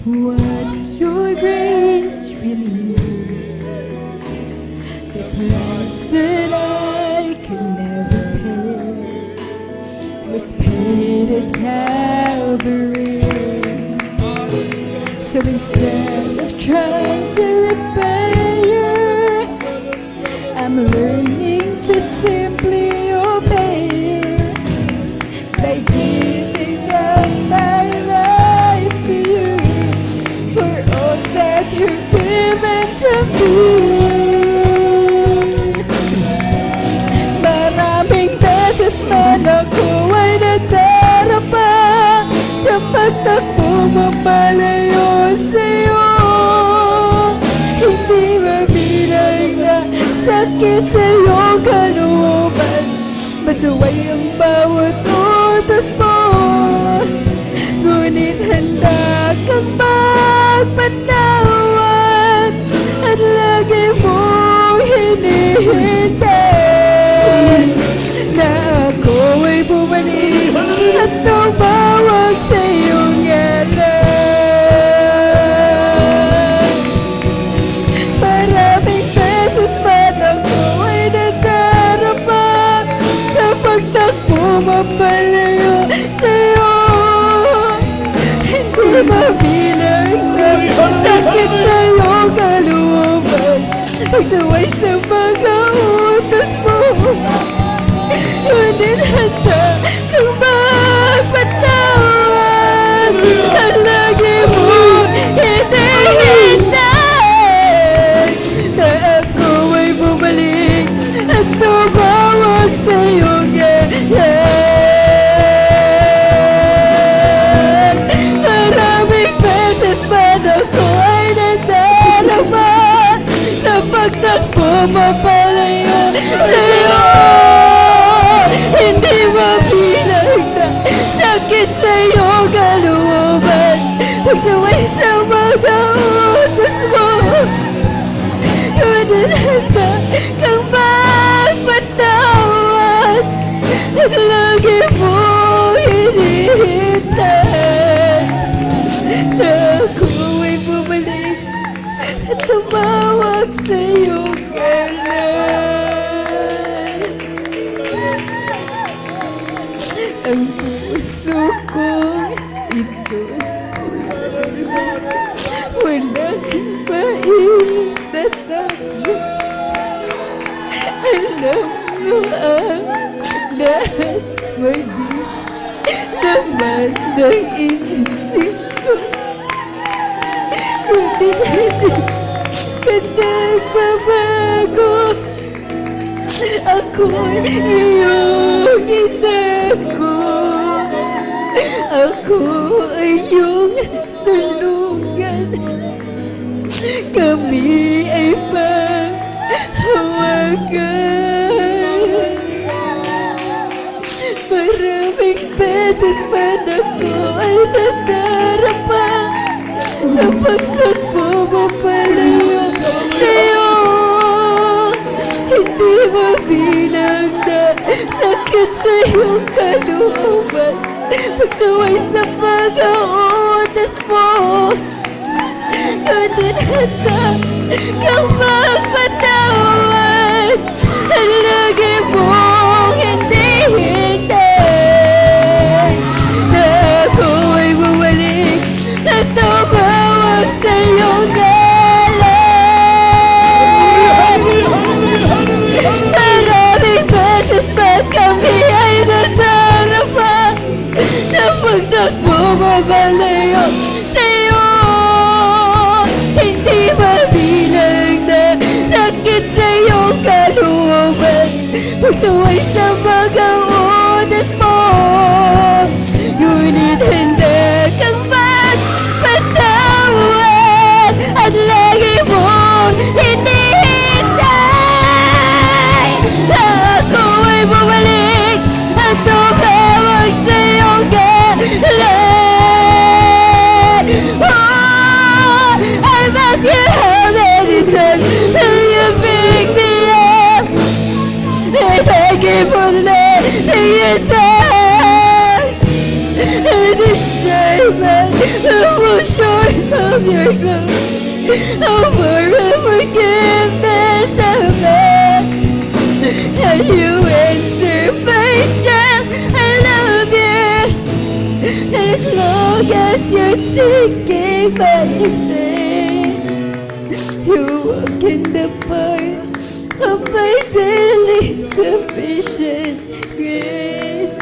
What your grace released, the price that I could never pay was paid at Calvary. So instead of trying to repay you, I'm learning to simply obey by giving up my life to you for all that you've given to me. Maraming beses man ako ay nadarapa sa pagtakbo mamalayo sa'yo. Hindi mabilang na sakit sa iyong kalooban, masaway ang bawat utos mo. Ngunit handa kang magpatawad at lagi mong hinihintay na ako ay bumalik at tumawag sa iyong ngalan. Maraming beses man ako ay nadarama sa pagtakbo mapalayo sa'yo. Hindi mabilang na sakit sa iyong kalooban, pagsaway sa mga utos mo. Ngunit handa kang magpatawad at lagi mong hinihintay na ako ay bumalik at tumawag sa iyong ngalan. Maraming beses man ako ay nadarama sa pagtakbo mapalayo sa'yo. pagsaway sa mga utos mo. Ngunit handa kang magpatawad at lagi mo hinihintay na ako ay bumalik at tumawag sa iyong ngalan. Ang puso kong ito walang maitatalo. Alam mo ang lahat mali naman ng isip ko. Ngunit hindi ka nagbabago. Ako'y iyong inako. Ako ay iyong tulungan. Kami ay panghawakan. Maraming beses man ako ay nadarapa sa pagtakbo mo palayo sa'yo. Hindi mabilang na sakit sa iyong kalooban. Pagsaway sa mga utos mo. Ngunit handa kang magpatawad at lagi mong hinihintay na ako ay bumalik at tumawag sa iyong ngalan. Maraming beses ba't kami ay nadarapa sa pagtakbo mabalayo sa'yo. Hindi mabilang na sakit sa iyong kalooban. Pagsaway sa mga utos mo. Ngunit handa kang magpatawad at lagi mong hinihintay na ako ay bumalik at tumawag sa iyong ngalan. I've asked you how many times will you pick me up, and I keep on letting you down. And each time I fall short of your love, over forgiveness of me, and you answer my child, I love you. And as long as you're seeking my face, you walk in the part of my daily sufficient grace.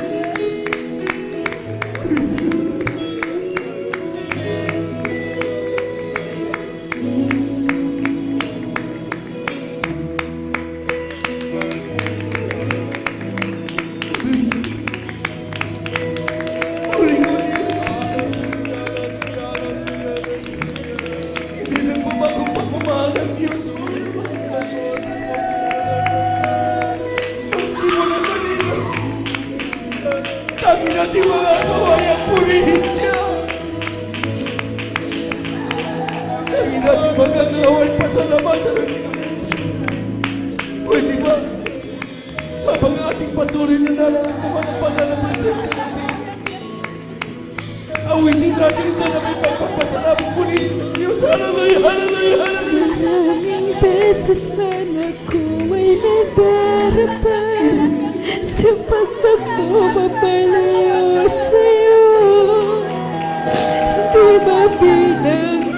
Tangi natin mga kawayan, purihin siya. Tangi natin mga kawayan, pasalamatan ang pwede ba? Habang ating patuloy na nararamdaman ang pananampasensa natin, awitin natin ito na may pagpapasalamat purihin sa Diyos. Hallelujah, hallelujah, hallelujah. Maraming beses man ako ay nadarapan sa pagtakbo mapalayo sa'yo. Hindi mabilang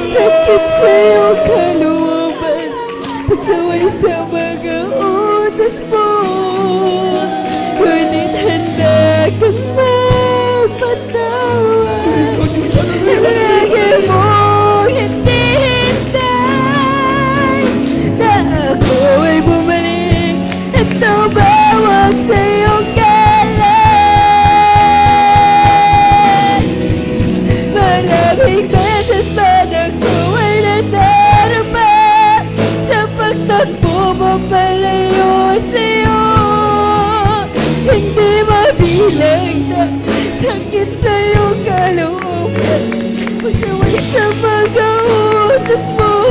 sakit sa iyong kalooban. Pagsaway sa mga utos mo. Ngunit handa kang magpatawad. Lagi mong hinihintay na ako ay bumalik at tumawag sa iyong ngalan. Maraming beses man ako ay nadarapa sa pagtakbo mo palayo sa'yo. Hindi mabilang na sakit sa iyong kalooban. Pasaway sa mga utos mo.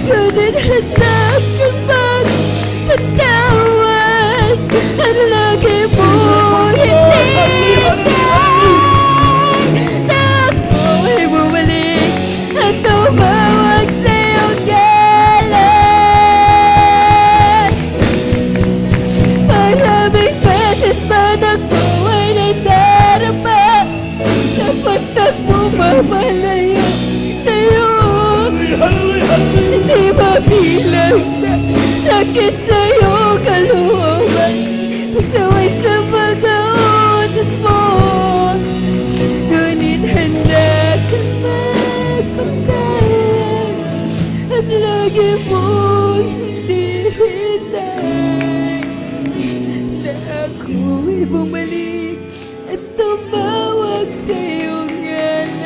Ngunit hanap kang magpatawad. At lagi mo hinintay na ako'y bumalik at tumawag sa iyong galang. Maraming beses man ako ay nadarama sa pagtakbo mamalayo sa'yo. Hindi mabilang na sakit sa'yo kalooban. Magsaway sa mga utos mo. Ngunit handa kang magpatawad at lagi mong hindi hintay na ako'y bumalik at tumawag sa iyong ngalan.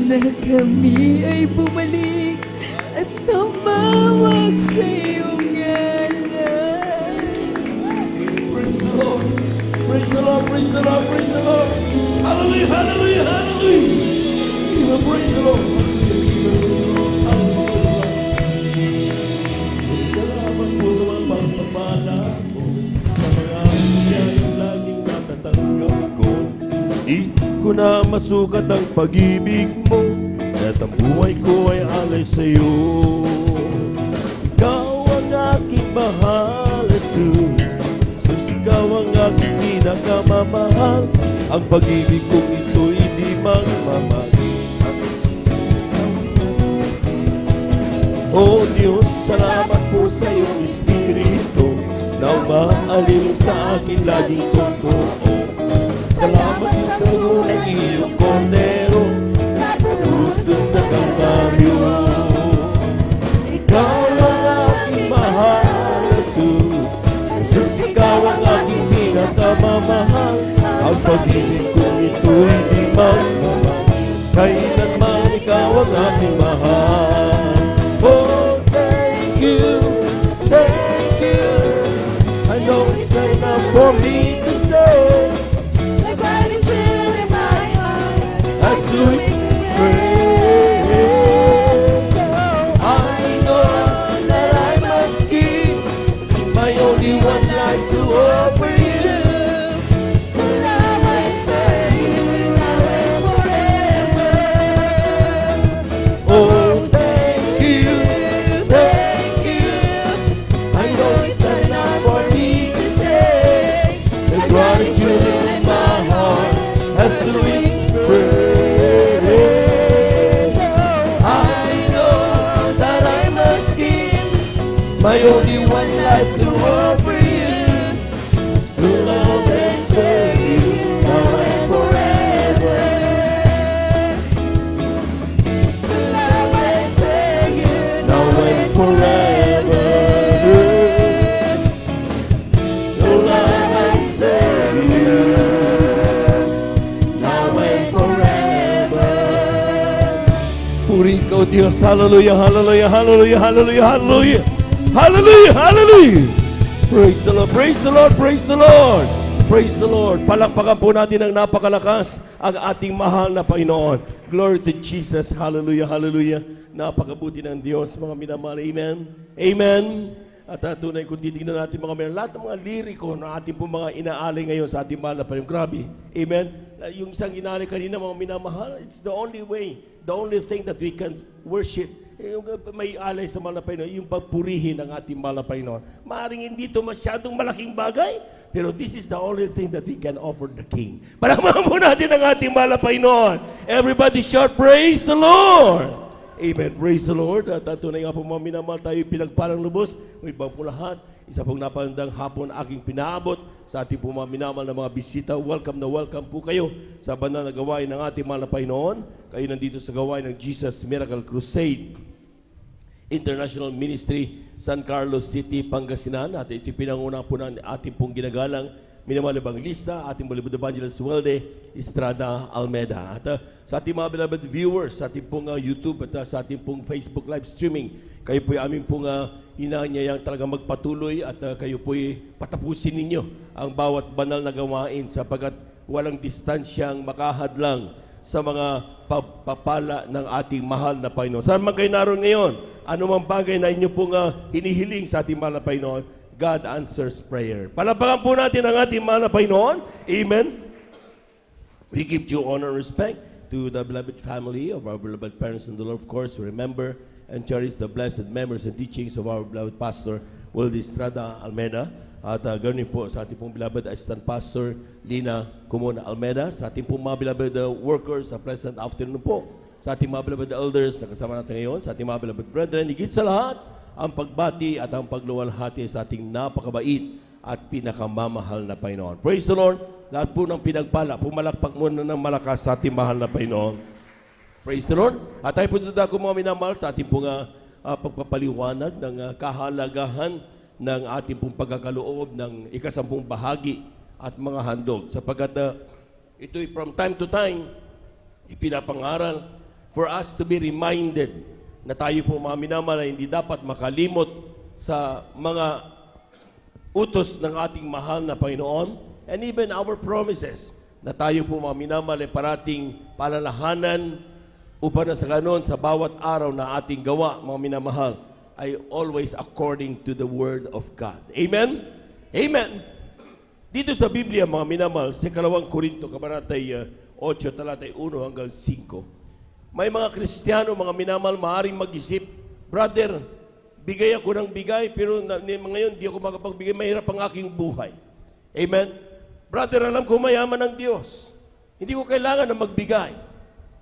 Na kami ay bumalik at tumawag sa iyong ngalan. Praise the Lord. Praise the Lord. Praise the Lord. Praise the Lord. Hallelujah. Hallelujah. Hallelujah. Even praise the Lord. Salamat po sa mga pagpapala mo, sa mga biyayang laging natatanggap ko. Di ko na masukat ang pag-ibig mo, at ang buhay ko ay alay sa'yo. Ikaw ang aking mahal, Jesus. Jesus, ikaw ang aking pinakamamahal. Ang pag-ibig kong ito'y di magmamahal. O Diyos, salamat po sa iyong Espiritu na umaalin sa akin laging totoo. Salamat sa sugo ng iyong kordero na puso sa Kalbaryo. Ikaw ang aking mahal, Jesus. Jesus, ikaw ang aking pinakamamahal. Ang pag-ibig kong ito'y di magmamahal. Kailanman ikaw ang aking mahal. Oh, thank you, thank you. I know it's not enough for me to say. Like gratitude in my heart, I sweet praise. I know that I must give my only one life to offer you. to love and serve you now and forever. Oh, thank you, thank you. I know it's not enough for me to say. The gratitude in my heart has to reach praise. I know that I must give my only one life to offer you, to love and serve you now and forever. To love and serve you Now and forever. To love and serve you now and forever. Purihin ka, O Diyos. Hallelujah, hallelujah, hallelujah, hallelujah, hallelujah. Hallelujah, hallelujah. Praise the Lord, praise the Lord, praise the Lord. Praise the Lord. Palakpakan po natin ng napakalakas ang ating mahal na Panginoon. Glory to Jesus. Hallelujah, hallelujah. Napakabuti ng Diyos, mga minamahal. Amen. Amen. At tunay kung titignan natin mga minamahal, lahat ng mga liriko na ating po mga inaalay ngayon sa ating mahal na Panginoon. Grabe. Amen. Yung isang inaalay kanina, mga minamahal, it's the only way, the only thing that we can worship. Yung may alay sa mahal na Panginoon, yung pagpurihin ng ating mahal na Panginoon. Maaring hindi ito masyadong malaking bagay, pero this is the only thing that we can offer the King. Palakpakan po natin ang ating mahal na Panginoon. Everybody shout, praise the Lord! Amen. Praise the Lord. At tunay nga po mga minamahal, tayo pinagpalang lubos. May bang po lahat. Isa pong napandang hapon aking pinaabot sa ating po mga minamahal na mga bisita. Welcome na welcome po kayo sa banal na gawain ng ating mahal na Panginoon. Kayo nandito sa gawain ng Jesus Miracle Crusade International Ministry, San Carlos City, Pangasinan. At ito pinanguna po ng ating pong ginagalang minamahal evangelista, ating Bollywood evangelist Welde Estrada Almeda. At sa ating mga beloved viewers, sa ating pong YouTube at sa ating pong Facebook live streaming, kayo po'y aming pong hinahanyayang talaga magpatuloy at kayo po'y patapusin ninyo ang bawat banal na gawain sapagkat walang distansyang makahadlang sa mga pagpapala ng ating mahal na Panginoon. Saan man kayo naroon ngayon, anumang bagay na inyo pong hinihiling sa ating mahal na Panginoon, God answers prayer. Palapakan po natin ang ating mahal na Panginoon. Amen. We give due honor and respect to the beloved family of our beloved parents in the Lord. Of course, we remember and cherish the blessed memories and teachings of our beloved Pastor Wildy Estrada Almeida. At ganoon po sa ating pong beloved Assistant Pastor Lina Cumona Almeida, sa ating pong mga beloved workers sa present afternoon po, sa ating mga beloved elders na kasama natin ngayon, sa ating mga beloved brethren, higit sa lahat, ang pagbati at ang pagluwalhati sa ating napakabait at pinakamamahal na Panginoon. Praise the Lord! Lahat po ng pinagpala, pumalakpak muna ng malakas sa ating mahal na Panginoon. Praise the Lord! At tayo po dadako mga minamahal sa ating pong pagpapaliwanag ng kahalagahan ng ating pong pagkakaloob ng ikasampung bahagi at mga handog. Sapagkat ito'y from time to time, ipinapangaral for us to be reminded na tayo po mga minamahal ay hindi dapat makalimot sa mga utos ng ating mahal na Panginoon and even our promises na tayo po mga minamahal ay parating palalahanan upang na sa ganon sa bawat araw na ating gawa mga minamahal ay always according to the Word of God. Amen? Amen. Dito sa Biblia mga minamahal sa 2 Korinto kabanatay 8 talatay 1 hanggang 5, may mga Kristiyano mga minamahal maaaring mag-isip, brother, bigay ako ng bigay, pero ngayon di ako makapagbigay, mahirap ang aking buhay. Amen? Brother, alam ko mayaman ng Diyos. Hindi ko kailangan na magbigay.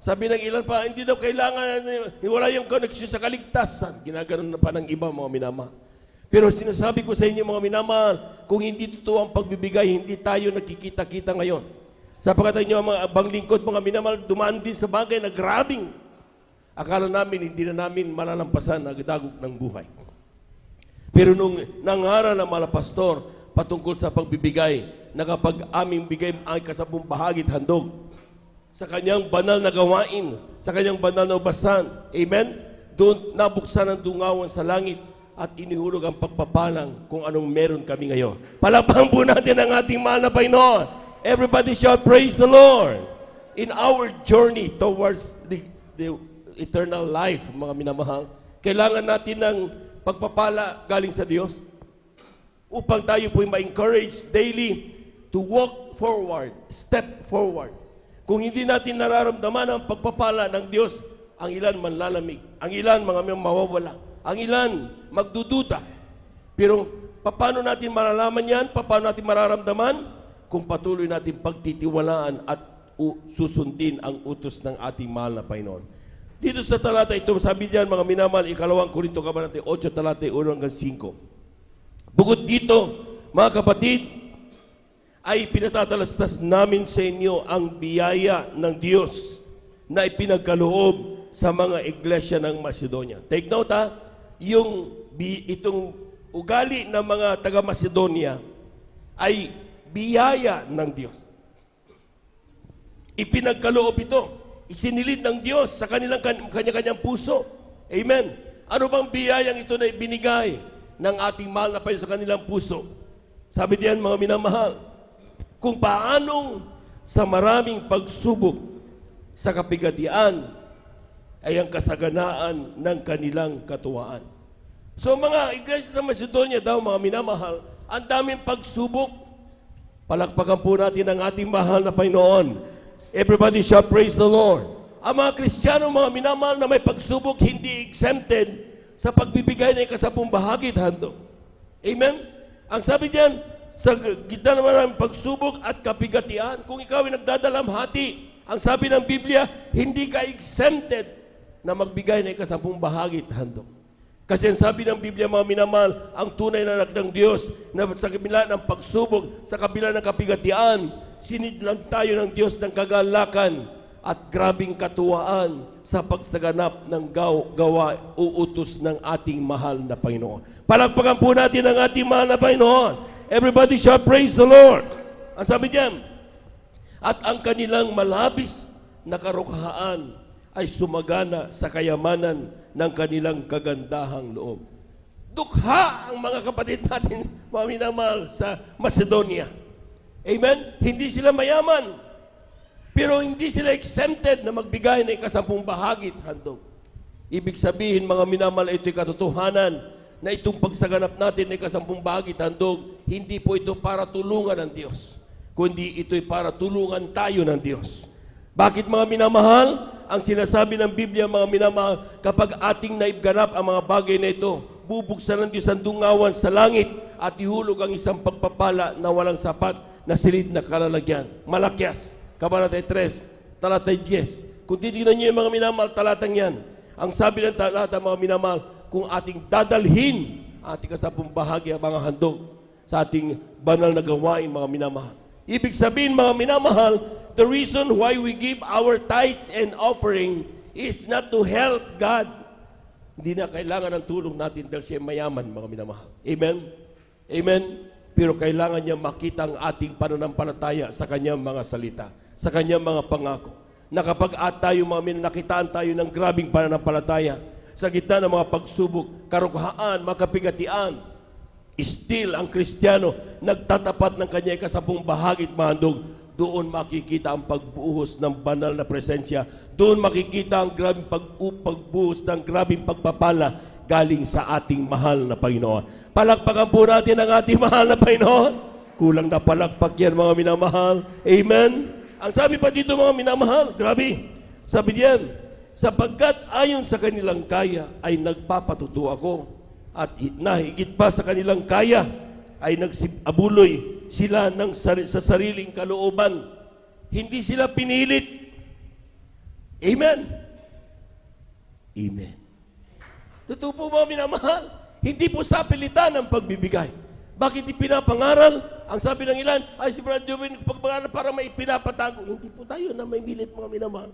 Sabi ng ilan pa, hindi daw kailangan, wala yung connection sa kaligtasan. Ginaganon na pa ng iba, mga minamahal. Pero sinasabi ko sa inyo, mga minamahal, kung hindi totoo ang pagbibigay, hindi tayo nakikita-kita ngayon. Sapagkat inyo, mga banglingkod, mga minamahal, dumaan din sa bagay na grabing akala namin, hindi na namin malalampasan ang dagok ng buhay. Pero nung nangaral ng mga pastor patungkol sa pagbibigay, na kapag aming bigay ay kasabong bahagi at handog sa kanyang banal na gawain, sa kanyang banal na ubasan, amen? Doon nabuksan ang dungawan sa langit at inihulog ang pagpapalang kung anong meron kami ngayon. Palakpakan po natin ang ating mahal na Panginoon. Everybody shout, praise the Lord. In our journey towards the eternal life, mga minamahal, kailangan natin ng pagpapala galing sa Diyos upang tayo po'y ma-encourage daily to walk forward, step forward. Kung hindi natin nararamdaman ang pagpapala ng Diyos, ang ilan manlalamig, ang ilan mga mawawala, ang ilan magdududa. Pero paano natin malalaman yan? Paano natin mararamdaman? Kung patuloy natin pagtitiwalaan at susundin ang utos ng ating mahal na Panginoon. Dito sa talata ito, sabi diyan mga minamahal, 2 Korinto kabanatay 8 talata 1 hanggang 5. Bukod dito, mga kapatid, ay pinatatalastas namin sa inyo ang biyaya ng Diyos na ipinagkaloob sa mga iglesia ng Macedonia. Take note itong ugali ng mga taga-Macedonia ay biyaya ng Diyos. Ipinagkaloob ito. Isinilid ng Diyos sa kanya-kanyang puso. Amen. Ano bang biyayang ito na ibinigay ng ating mahal na Panginoon sa kanilang puso? Sabi diyan mga minamahal, kung paanong sa maraming pagsubok sa kapigatian ay ang kasaganaan ng kanilang katuwaan. So mga iglesia sa Macedonia daw, mga minamahal, ang daming pagsubok. Palakpakan po natin ang ating mahal na Panginoon. Everybody shout, praise the Lord. Ang mga Kristiyano, mga minamahal na may pagsubok, hindi exempted sa pagbibigay ng kasabong bahagi at handog. Amen? Ang sabi diyan, sa gitna naman ng pagsubok at kapigatian, kung ikaw ay nagdadalamhati, ang sabi ng Biblia, hindi ka exempted na magbigay ng kasabong bahagi at handog. Kasi ang sabi ng Biblia, mga minamahal, ang tunay na anak ng Diyos na sa kabila ng pagsubok, sa kabila ng kapigatian, sinidlang tayo ng Diyos ng kagalakan at grabing katuwaan sa pagsaganap ng gawa uutos ng ating mahal na Panginoon. Palakpakan po natin ang ating mahal na Panginoon. Everybody shout, praise the Lord. Ang sabi diyan, at ang kanilang malabis na karukhaan ay sumagana sa kayamanan ng kanilang kagandahang loob. Dukha ang mga kapatid natin, mga minamahal, sa Macedonia. Amen? Hindi sila mayaman, pero hindi sila exempted na magbigay ng 10 bahagi handog. Ibig sabihin, mga minamahal, ito'y katotohanan na itong pagsaganap natin ng 10 bahagi handog, hindi po ito para tulungan ng Diyos, kundi ito'y para tulungan tayo ng Diyos. Bakit, mga minamahal? Ang sinasabi ng Biblia, mga minamahal, kapag ating naibganap ang mga bagay na ito, bubuksan ng Diyos ang dungawan sa langit at ihulog ang isang pagpapala na walang sapat na silid na kalalagyan. Malakyas, Kabanata 3, talatay 10. Kung titignan niyo yung mga minamahal, talatang yan. Ang sabi ng talata, mga minamahal, kung ating dadalhin ating 10 bahagi ang mga handog sa ating banal na gawain, mga minamahal. Ibig sabihin, mga minamahal, the reason why we give our tithes and offering is not to help God. Hindi na kailangan ng tulong natin dahil siya mayaman, mga minamahal. Amen? Amen? Pero kailangan niya makita ang ating pananampalataya sa kanyang mga salita, sa kanyang mga pangako. Na kapag tayo, nakitaan tayo ng grabing pananampalataya sa gitna ng mga pagsubok, karughaan, makapigatian, still ang Kristiyano nagtatapat ng kanya 10 bahagi at mahandog. Doon makikita ang pagbuhos ng banal na presensya. Doon makikita ang grabing pagbuhos ng grabing pagpapala galing sa ating mahal na Panginoon. Palakpakan po natin ang ating mahal na Panginoon. Kulang na palakpak yan, mga minamahal. Amen? Ang sabi pa dito, mga minamahal, grabe. Sabi diyan, sapagkat ayon sa kanilang kaya ay nagpapatuto ako, at nahigit pa sa kanilang kaya ay nagsiabuloy sila sa sariling kalooban. Hindi sila pinilit. Amen? Amen. Totoo po, mga minamahal, hindi po sa pilitan ang pagbibigay. Bakit ipinapangaral? Ang sabi ng ilan, ay si Brad Jovin, pagpangaral para may pinapatago. Hindi po tayo na may bilit, mga minamahal.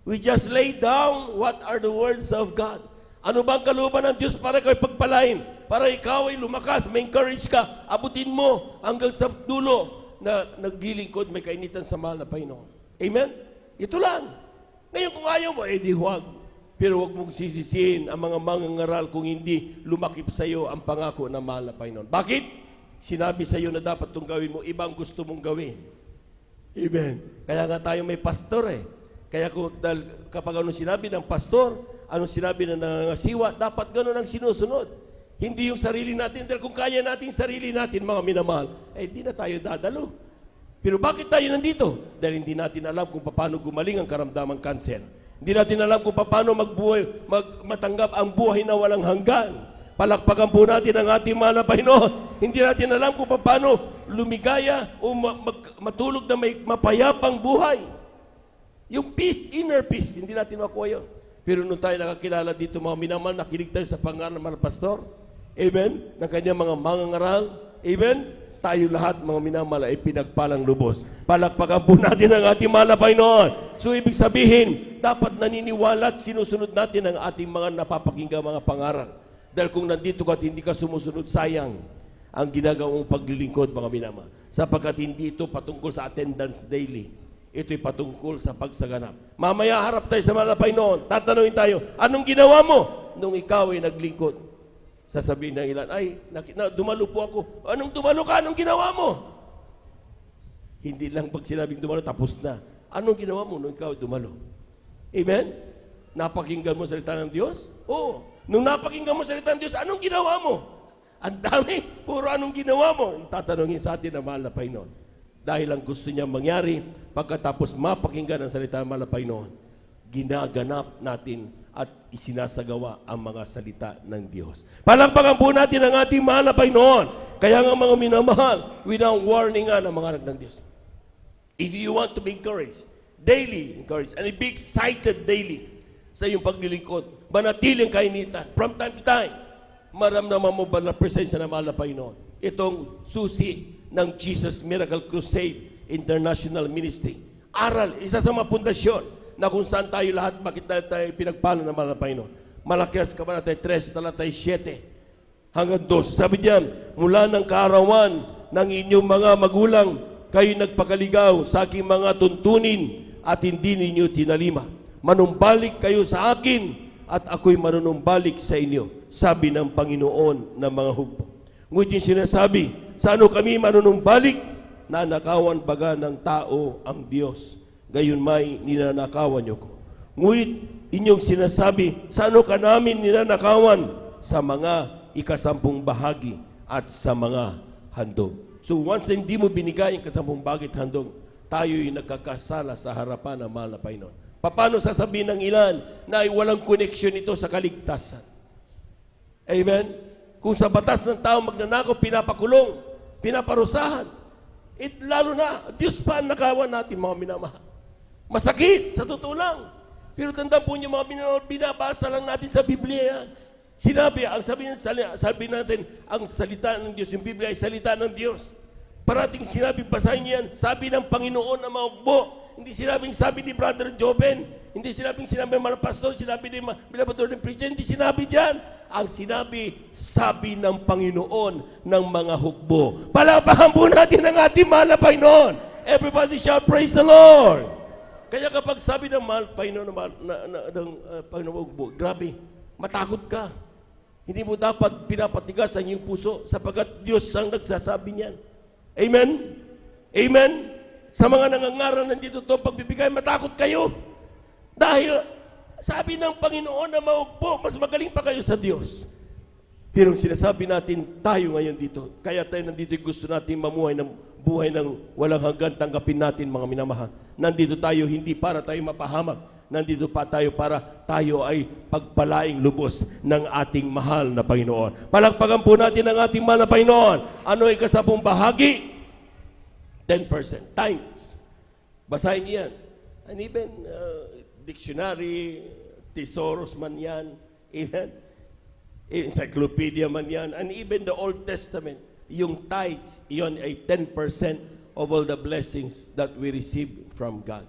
We just lay down what are the words of God. Ano ba ang kalooban ng Diyos para kayo pagpalain? Para ikaw ay lumakas, may encourage ka, abutin mo hanggang sa dulo na naglilingkod, may kainitan sa mahal na Panginoon. Amen? Ito lang. Ngayon kung ayaw mo, di huwag. Pero huwag mong sisisihin ang mga mangangaral kung hindi lumakip sa iyo ang pangako ng mahal na Panginoon. Bakit? Sinabi sa iyo na dapat itong gawin mo, ibang gusto mong gawin. Amen? Kaya nga tayo may pastor Kaya kapag anong sinabi ng pastor, anong sinabi ng nangangasiwa, dapat gano'n ang sinusunod. Hindi yung sarili natin. Dahil kung kaya natin sarili natin, mga minamahal, hindi na tayo dadalo. Pero bakit tayo nandito? Dahil hindi natin alam kung paano gumaling ang karamdamang kanser. Hindi natin alam kung paano matanggap ang buhay na walang hanggan. Palakpakan po natin ang ating mahal na Panginoon. Hindi natin alam kung paano lumigaya o matulog na may mapayapang buhay. Yung peace, inner peace, hindi natin makuha yun. Pero nung tayo nakakilala dito, mga minamahal, nakinig tayo sa pangalan ng mga pastor. Amen? Ng kanyang mga mangangaral. Amen? Tayo lahat, mga minamahal, ay pinagpalang lubos. Palakpakan po natin ang ating mahal na Panginoon. So, ibig sabihin, dapat naniniwala at sinusunod natin ang ating mga napapakinggan mga pangaral. Dahil kung nandito ka at hindi ka sumusunod, sayang ang ginagawang paglilingkod, mga minamahal. Sapagkat hindi ito patungkol sa attendance daily. Ito'y patungkol sa pagsaganap. Mamaya harap tayo sa mahal na Panginoon. Tatanungin tayo, anong ginawa mo nung ikaw ay naglingkod? Sasabihin ng ilan, ay, dumalo po ako. Anong dumalo ka? Anong ginawa mo? Hindi lang pag sinabing dumalo, tapos na. Anong ginawa mo nung ikaw ay dumalo? Amen? Napakinggan mo salita ng Diyos? Oo. Nung napakinggan mo salita ng Diyos, anong ginawa mo? Ang dami, puro anong ginawa mo? Tatanungin sa atin ang mahal na Panginoon. Dahil ang gusto niya mangyari, pagkatapos mapakinggan ang salita ng mahal na Panginoon, ginaganap natin at isinasagawa ang mga salita ng Diyos. Palakpakan po natin ang ating mahal na Panginoon. Kaya nga mga minamahal, without warning ang mga anak ng Diyos. If you want to be encouraged, daily encouraged, and be excited daily sa iyong paglilingkod, manatiling kainitan, from time to time, maramdaman mo ba na presensya ng mahal na Panginoon? Itong susi ng Jesus Miracle Crusade International Ministry. Aral, isa sa mga pundasyon na kung saan tayo lahat, bakit tayo pinagpalo ng mga Panginoon. Malakias, Kabanata 3, talatay 7 hanggang 12. Sabi diyan, mula ng kaarawan ng inyong mga magulang, kayo nagpakaligaw sa aking mga tuntunin at hindi ninyo tinalima. Manumbalik kayo sa akin at ako'y manunumbalik sa inyo, sabi ng Panginoon ng mga hukbo. Ngunit yung sinasabi, sa ano kami manunumbalik? Nanakawan baga ng tao ang Diyos, gayon may ninanakawan niyo ko. Ngunit inyong sinasabi, sa ano ka namin ninanakawan? Sa mga ikasampung bahagi at sa mga handog. So once na hindi mo binigay ang kasampung bahagi at handog, tayo'y nagkakasala sa harapan ng mahal na Panginoon. Paano sasabihin ng ilan na ay walang connection ito sa kaligtasan? Amen? Kung sa batas ng tao magnanakaw, pinapakulong, pinaparusahan, lalo na, Diyos pa ang nakawan natin, mga minamahal. Masakit, sa totoo lang. Pero tandaan po niyo, mga minamahal, binabasa lang natin sa Biblia yan. Sinabi, sabi natin, ang salita ng Diyos, yung Biblia ay salita ng Diyos. Parating sinabi, basahin niyo yan, sabi ng Panginoon na maugbo. Hindi sinabing sabi ni Brother Joven, hindi sinabing sinabi ng mga pastor, sinabi ni Bilabador ng preacher, hindi sinabi dyan. Ang sinabi, sabi ng Panginoon ng mga hukbo. Palapahan po natin ang ating mahal na Panginoon. Everybody shall praise the Lord. Kaya kapag sabi ng mahal Panginoon ng Panginoon hukbo, grabe, matakot ka. Hindi mo dapat pinapatigas ang iyong puso sapagkat Diyos ang nagsasabi niyan. Amen? Amen? Sa mga nangangaral nandito to, pagbibigay, matakot kayo. Dahil sabi ng Panginoon na maugpo, mas magaling pa kayo sa Diyos. Pero sinasabi natin, tayo ngayon dito, kaya tayo nandito gusto natin mamuhay ng buhay ng walang hanggan, tanggapin natin mga minamahal. Nandito tayo hindi para tayo mapahamak. Nandito pa tayo para tayo ay pagpalaing lubos ng ating mahal na Panginoon. Palakpakan po natin ang ating mahal na Panginoon. Ano ay kasabong bahagi? 10%. Tithes. Basahin niyan. And even dictionary, thesaurus man yan, even encyclopedia man yan, and even the Old Testament, yung tithes, yun ay 10% of all the blessings that we receive from God.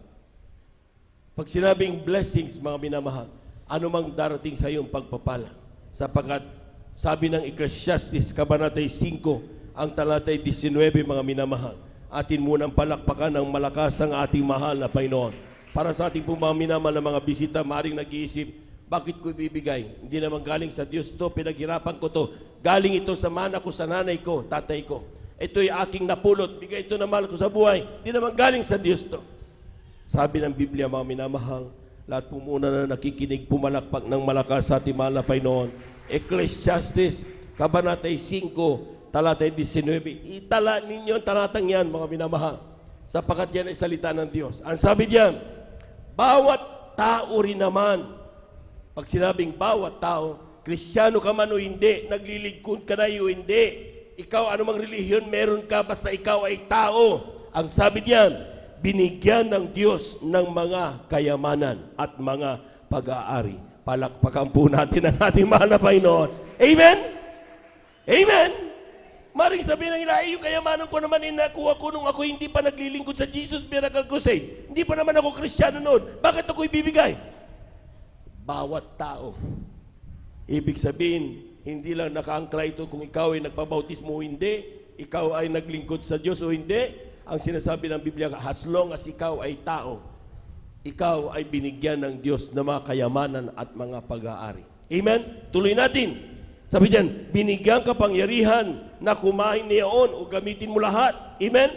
Pag sinabing blessings, mga minamahal, anumang darating sa iyong pagpapala, sapagkat sabi ng Ecclesiastes, Kabanatay 5, ang talatay 19, mga minamahal, atin munang palakpakan ng malakas ang ating mahal na Panginoon. Para sa ating pong mga minamahal na mga bisita, maaaring nag-iisip, bakit ko ibibigay? Hindi naman galing sa Diyos to, pinaghirapan ko to. Galing ito sa mana ko, sa nanay ko, tatay ko. Ito'y aking napulot, bigay ito na mahal ko sa buhay. Hindi naman galing sa Diyos to. Sabi ng Biblia, mga minamahal, lahat po muna na nakikinig, pumalakpak ng malakas sa ating mahal na Panginoon. Ecclesiastes, Kabanatay 5, talatay 19. Itala ninyo ang talatang yan, mga minamahal, sapagkat yan ay salita ng Diyos. Ang sabi diyan, bawat tao rin naman, pag sinabing bawat tao, Kristiyano ka man o hindi, naglilingkod ka na o hindi, ikaw anumang relihiyon meron ka, basta ikaw ay tao. Ang sabi diyan, binigyan ng Diyos ng mga kayamanan at mga pag-aari. Palakpakan po natin ang ating mahal na Panginoon. Amen? Amen? Maring sabihin ng ila, yung kayamanan ko naman inakuha ko nung ako hindi pa naglilingkod sa Jesus Miracle Crusade. Hindi pa naman ako Kristiyano noon. Bakit ako ibibigay? Bawat tao. Ibig sabihin, hindi lang nakaangkla ito kung ikaw ay nagbabautismo o hindi, ikaw ay naglingkod sa Diyos o hindi. Ang sinasabi ng Biblia, as long as ikaw ay tao, ikaw ay binigyan ng Diyos ng mga kayamanan at mga pag-aari. Amen? Tuloy natin. Sabi diyan, binigyan kapangyarihan na kumain niyaon o gamitin mo lahat. Amen?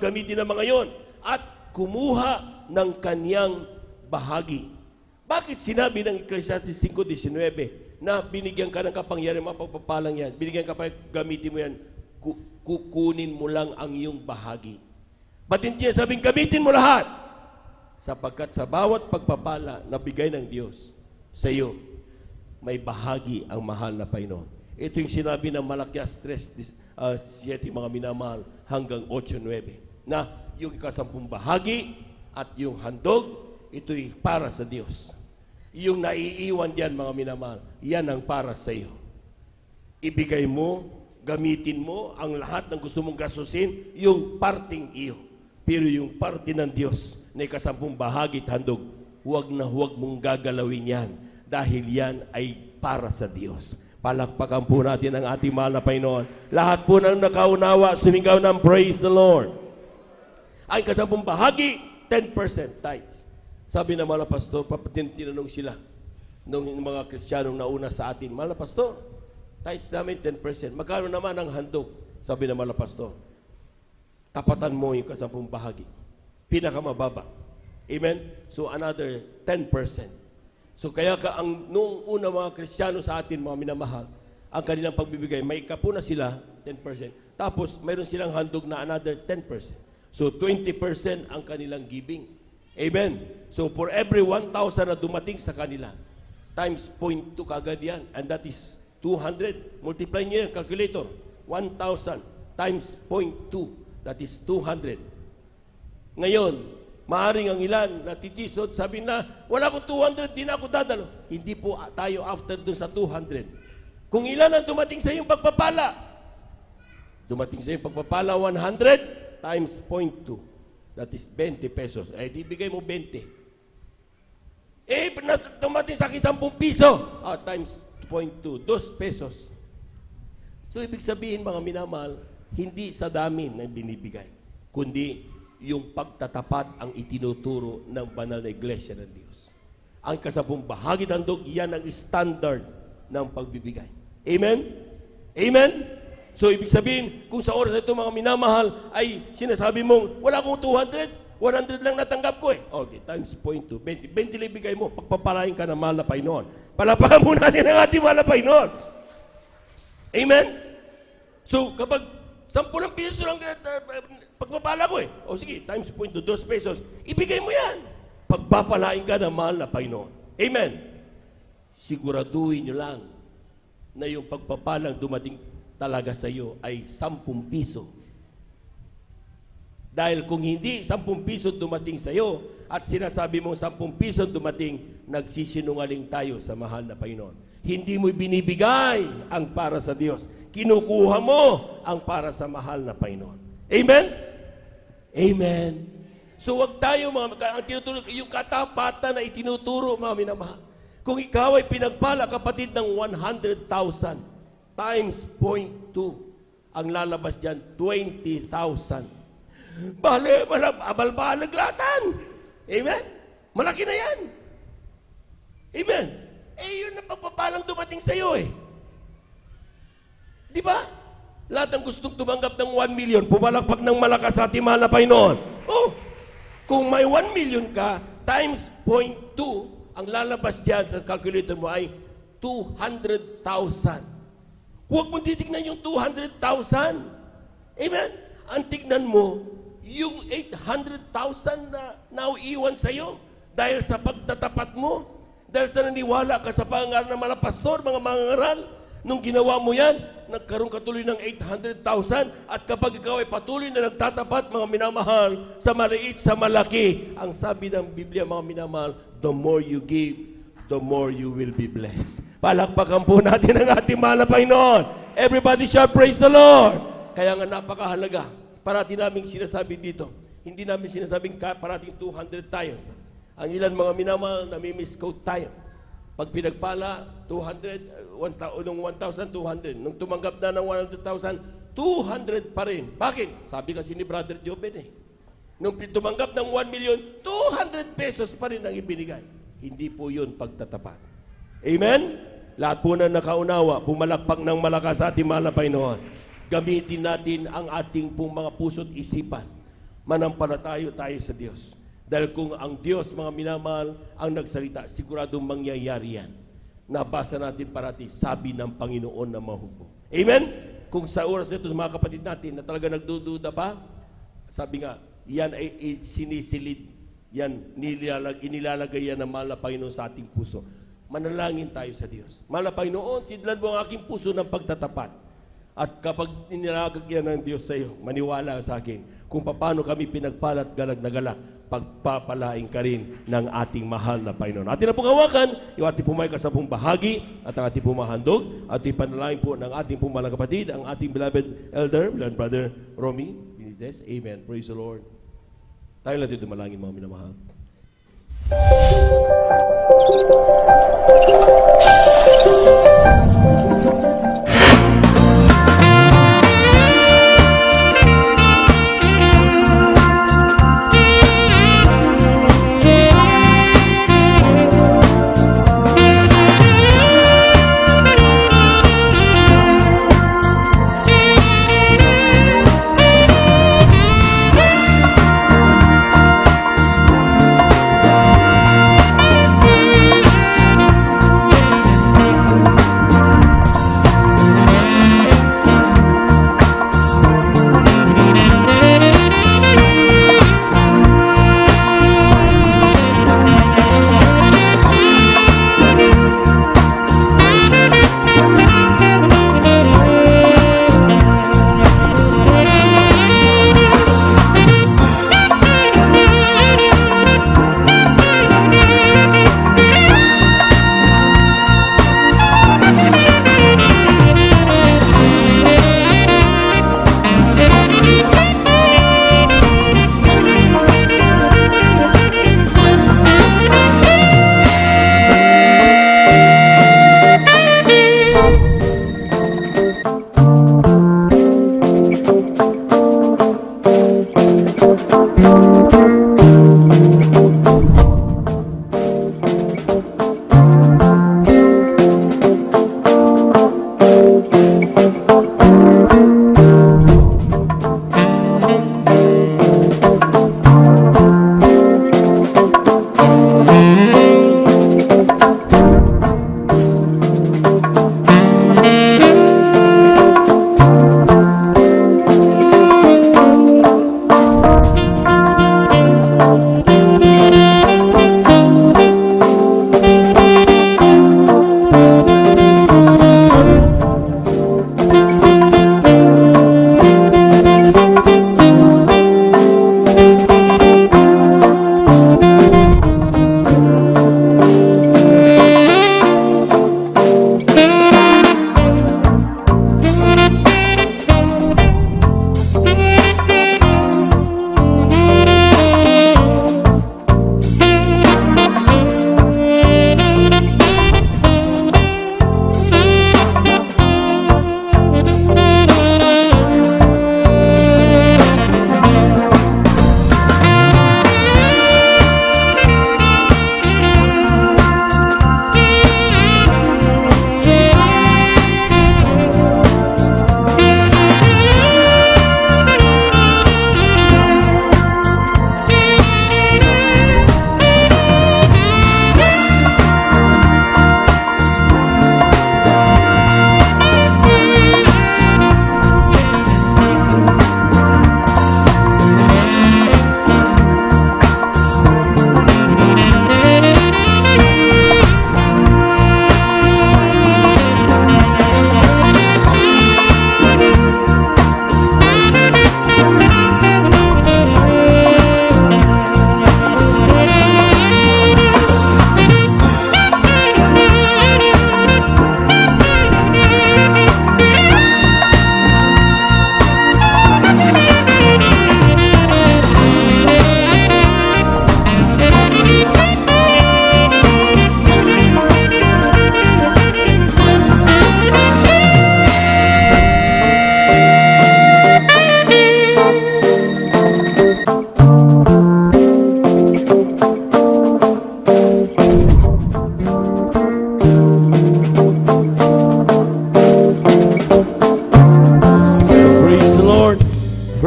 Gamitin ang mga yon. At kumuha ng kanyang bahagi. Bakit sinabi ng Ecclesiastes 5:19 na binigyan ka ng kapangyarihan, mapagpapalang yan, binigyan ka pa, gamitin mo yan, kukunin mo lang ang iyong bahagi. Ba't hindi sabing gamitin mo lahat? Sapagkat sa bawat pagpapala na bigay ng Diyos sa iyo, may bahagi ang mahal na Panginoon. Ito yung sinabi ng Malakias 3:7, mga minamahal, hanggang 8:9, na yung ikasampung bahagi at yung handog, ito'y para sa Diyos. Yung naiiwan diyan, mga minamahal, yan ang para sa iyo. Ibigay mo, gamitin mo ang lahat ng gusto mong gastusin, yung parting iyo. Pero yung parte ng Diyos na ikasampung bahagi at handog, huwag na huwag mong gagalawin yan dahil yan ay para sa Diyos. Palakpakan po natin ang ating mahal na Panginoon. Lahat po ng nakaunawa, sumigaw ng praise the Lord. Ang ikasampung bahagi, 10% tithes. Sabi ng mga pastor, tinanong sila, nung mga Kristiyanong nauna sa atin, mahal na pastor, tithes namin 10%. Magkano naman ang handog? Sabi ng mahal na pastor, tapatan mo yung 10 bahagi. Pinakamababa. Amen? So another 10%. So kaya nung una mga Kristiyano sa atin, mga minamahal, ang kanilang pagbibigay, may kapuna sila, 10%. Tapos mayroon silang handog na another 10%. So 20% ang kanilang giving. Amen? So for every 1,000 na dumating sa kanila, times 0.2 kagad yan. And that is 200. Multiply nyo yan, calculator. 1,000 times 0.2. That is 200. Ngayon, maaring ang ilan natitisod, sabi na, wala ko 200, di na ako dadalo. Hindi po tayo after dun sa 200. Kung ilan ang dumating sa iyong pagpapala, dumating sa iyong pagpapala 100 times 0.2. That is 20 pesos. Eh, di bigay mo 20. Eh, dumating sa akin 10 piso. Times 0.2. 2 pesos. So, ibig sabihin, mga minamahal, hindi sa dami na binibigay, kundi yung pagtatapat ang itinuturo ng banal na iglesia ng Diyos. Ang 10 bahagi handog, yan ang standard ng pagbibigay. Amen? Amen? So, ibig sabihin, kung sa oras na ito, mga minamahal, ay sinasabi mong, wala akong 200, 100 lang natanggap ko eh. Okay, times 0.2, 20. 20 lang ibigay mo, pagpapalain ka ng mahal na Panginoon. Palapakan mo natin ang ating mahal na Panginoon. Amen? So, kapag 10 piso lang pagpapala ko eh. O sige, times 0.2, 2 pesos. Ibigay mo yan. Pagpapalain ka ng mahal na Panginoon. Amen? Siguraduhin nyo lang na yung pagpapalang dumating talaga sa iyo ay 10 piso. Dahil kung hindi 10 piso dumating sa iyo at sinasabi mo 10 piso dumating, nagsisinungaling tayo sa mahal na Panginoon. Hindi mo binibigay ang para sa Diyos. Kinukuha mo ang para sa mahal na Panginoon. Amen? Amen. So wag tayo yung katapatan na itinuturo, mga minamahal. Kung ikaw ay pinagpala, kapatid, ng 100,000 times 0.2, ang lalabas dyan, 20,000. Bale, abal-balaglatan. Amen? Malaki na yan. Amen? Yun ang pagpapalang dumating sa iyo eh. Di ba? Lahat ang gustong tumanggap ng 1 million, pumalakpak ng malakas sa ating mahal na Panginoon. Kung may 1 million ka, times 0.2, ang lalabas dyan sa calculator mo ay 200,000. Huwag mong titignan yung 200,000. Amen? Ang tignan mo, yung 800,000 na nauiwan sa'yo dahil sa pagtatapat mo, dahil sa naniwala ka sa pangaral ng mga pastor, mga mangaral. Nung ginawa mo yan, nagkaroon ka tuloy ng 800,000 at kapag ikaw ay patuloy na nagtatapat, mga minamahal, sa maliit, sa malaki, ang sabi ng Biblia, mga minamahal, the more you give, the more you will be blessed. Palakpakan po natin ang ating mahal na Panginoon. Everybody shout, praise the Lord! Kaya nga napakahalaga. Parati namin sinasabi dito. Hindi namin sinasabing parating 200 tayo. Ang ilan mga minamahal, nami-misquote tayo. Pag pinagpala, 200, nung 1,200. Nung tumanggap na ng 100,000, 200 pa rin. Bakit? Sabi kasi ni Brother Joben eh. Nung tumanggap ng 1 million, 200 pesos pa rin ang ibinigay. Hindi po yun pagtatapat. Amen? Lahat po na nakaunawa, pumalakpak ng malakas sa ating mahal na Panginoon. Gamitin natin ang ating pong mga puso't isipan. Manampalataya tayo sa Diyos. Dahil kung ang Diyos, mga minamahal, ang nagsalita, siguradong mangyayari yan. Nabasa natin parati, sabi ng Panginoon na mahugbo. Amen? Kung sa oras nito, mga kapatid natin, na talaga nagdududa pa, sabi nga, yan ay sinisilid, yan, inilalagay yan ng mahal na Panginoon sa ating puso. Manalangin tayo sa Diyos. Mahal na Panginoon, sidlan mo ang aking puso ng pagtatapat. At kapag inilagay yan ng Diyos sa iyo, maniwala sa akin, kung paano kami pinagpalat galag na galak, pagpapalain ka rin ng ating mahal na Panginoon. Atin na pong hawakan, yung ating pumay kasabong bahagi at ang ating pumahandog at ipanalangin po ng ating pumalang kapatid, ang ating beloved elder, beloved brother Romy Benitez. Amen. Praise the Lord. Tayo natin dumalangin, mga minamahal.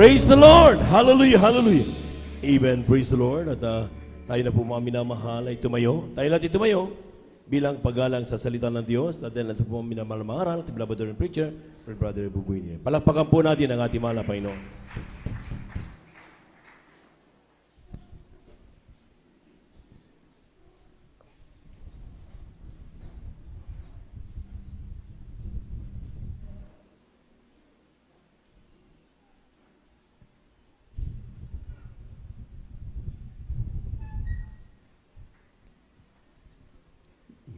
Praise the Lord! Hallelujah, hallelujah. Amen, praise the Lord. At tayo na po mga minamahal ay tumayo. Tayo lahat tumayo bilang paggalang sa salita ng Diyos. At then natin po mga minamahal na mangaral, ating beloved and preacher, Friend Brother Bubuy. Palakpakan po natin ang ating mahal na Panginoon.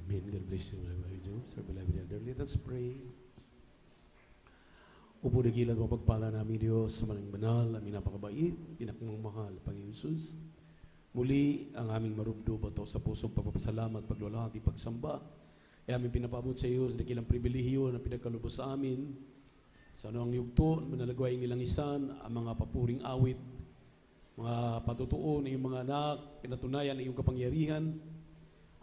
Amen. God bless you, Brother James, our beloved elder. Let us pray. Upo na gilang mapagpala namin Diyos sa malang banal, aming napakabait, pinakmamahal, Panginoon Jesus. Muli ang aming marubdo bato sa pusong pagpapasalamat, paglalahati, pagsamba. Ay aming pinapabot sa iyo sa dakilang pribilehiyo na pinagkalubos sa amin. Sa anong yugto, manalagwaing nilang isan, ang mga papuring awit, mga patutuon, iyong mga anak, pinatunayan iyong kapangyarihan,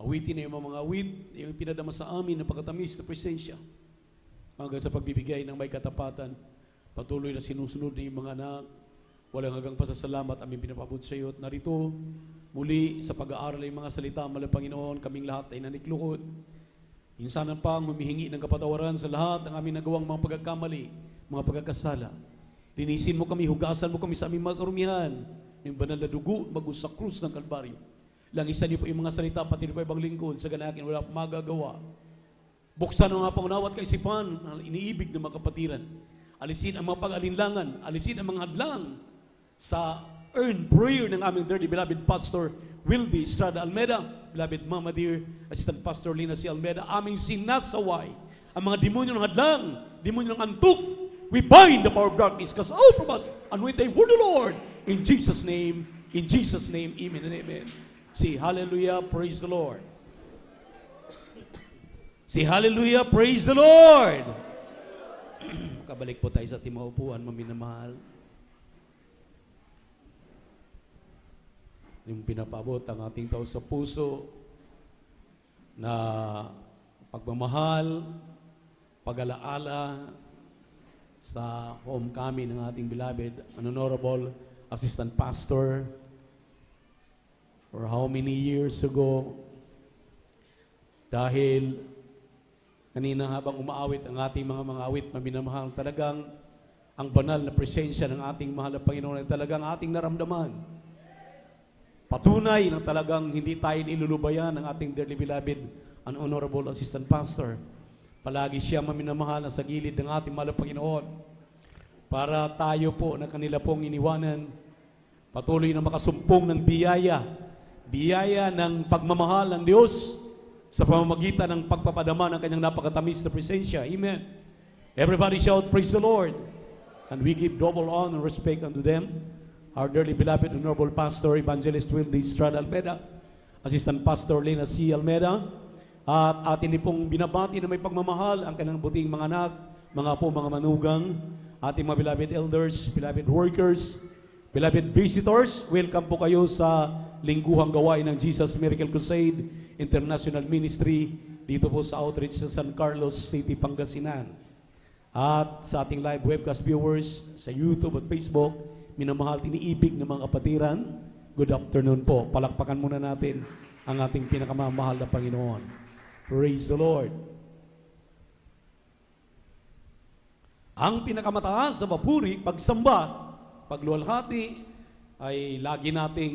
awitin na yung mga awit, yung pinadama sa amin ng pagkatamis na presensya. Hanggang sa pagbibigay ng may katapatan, patuloy na sinusunod ng mga anak, walang hanggang pasasalamat aming pinapabot sa iyo. At narito, muli sa pag-aaral ng mga salita, malang Panginoon, kaming lahat ay nanikluhod. Minsanan pang humihingi ng kapatawaran sa lahat ng aming nagawang mga pagkakamali, mga pagkakasala. Linisin mo kami, hugasan mo kami sa aming mga karumihan, yung banal na dugo, bagus sa krus ng Kalbaryo. Langisan niyo po yung mga salita, pati niyo po ibang lingkod, sa ganakin, wala pa magagawa. Buksan ang mga pangunawa at kaisipan, ang iniibig ng mga kapatiran. Alisin ang mga pag-alinlangan, alisin ang mga hadlang sa earned prayer ng aming dearly beloved Pastor Wildy Estrada Almeda, beloved Mama dear, Assistant Pastor Lina C. Almeda, aming sinasaway ang mga demonyo ng hadlang, demonyo ng antuk. We bind the power of darkness, because all from us, and with the word of the Lord, in Jesus' name, amen and amen. Say hallelujah, praise the Lord. Say hallelujah, praise the Lord. Kabalik po tayo sa ating mga upuan, maminamahal. Yung pinapabot ang ating tao sa puso na pagmamahal, pag-alaala sa homecoming ng ating beloved Honorable Assistant Pastor. For how many years ago, dahil kanina habang umaawit ang ating mga awit, maminamahal, talagang ang banal na presensya ng ating mahal na Panginoon ay talagang ating naramdaman. Patunay na talagang hindi tayo nilulubayan ng ating dearly beloved and honorable assistant pastor. Palagi siya maminamahal na sa gilid ng ating mahal na Panginoon para tayo po na kanila pong iniwanan, patuloy na makasumpong ng biyaya ng pagmamahal ng Diyos sa pamamagitan ng pagpapadama ng kanyang napakatamis na presensya. Amen. Everybody shout, praise the Lord. And we give double honor and respect unto them. Our dearly beloved honorable pastor, Evangelist Wildy Estrada Almeda, Assistant Pastor Lina C. Almeda, at atin pong binabati na may pagmamahal ang kanilang buting mga anak, mga manugang, ating mga beloved elders, beloved workers, beloved visitors. Welcome po kayo sa lingguhang gawain ng Jesus Miracle Crusade International Ministry dito po sa outreach sa San Carlos City, Pangasinan. At sa ating live webcast viewers sa YouTube at Facebook, minamahal, tiniibig ng mga kapatiran, good afternoon po. Palakpakan muna natin ang ating pinakamamahal na Panginoon. Praise the Lord. Ang pinakamataas na papuri, pagsamba, pagluwalhati, ay lagi nating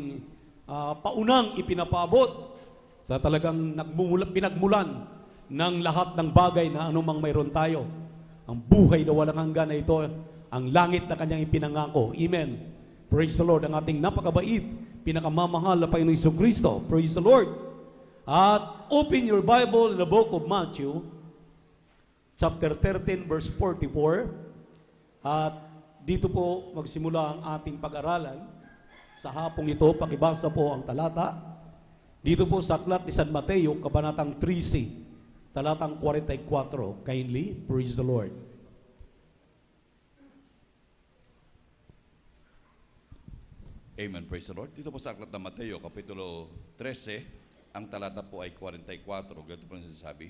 paunang ipinapaabot sa talagang pinagmulan ng lahat ng bagay na anumang mayroon tayo. Ang buhay na walang hanggan na ito, ang langit na kanyang ipinangako. Amen. Praise the Lord. Ang ating napakabait, pinakamamahal na Panginoong Jesucristo. Praise the Lord. At open your Bible in the book of Matthew, chapter 13, verse 44. At dito po magsimula ang ating pag-aralan. Sa hapong ito, pakibasa po ang talata. Dito po sa aklat ni San Mateo, kabanatang 13, talatang 44. Kindly, praise the Lord. Amen, praise the Lord. Dito po sa aklat ng Mateo, kapitulo 13, ang talata po ay 44. Ganito po ang sinasabi.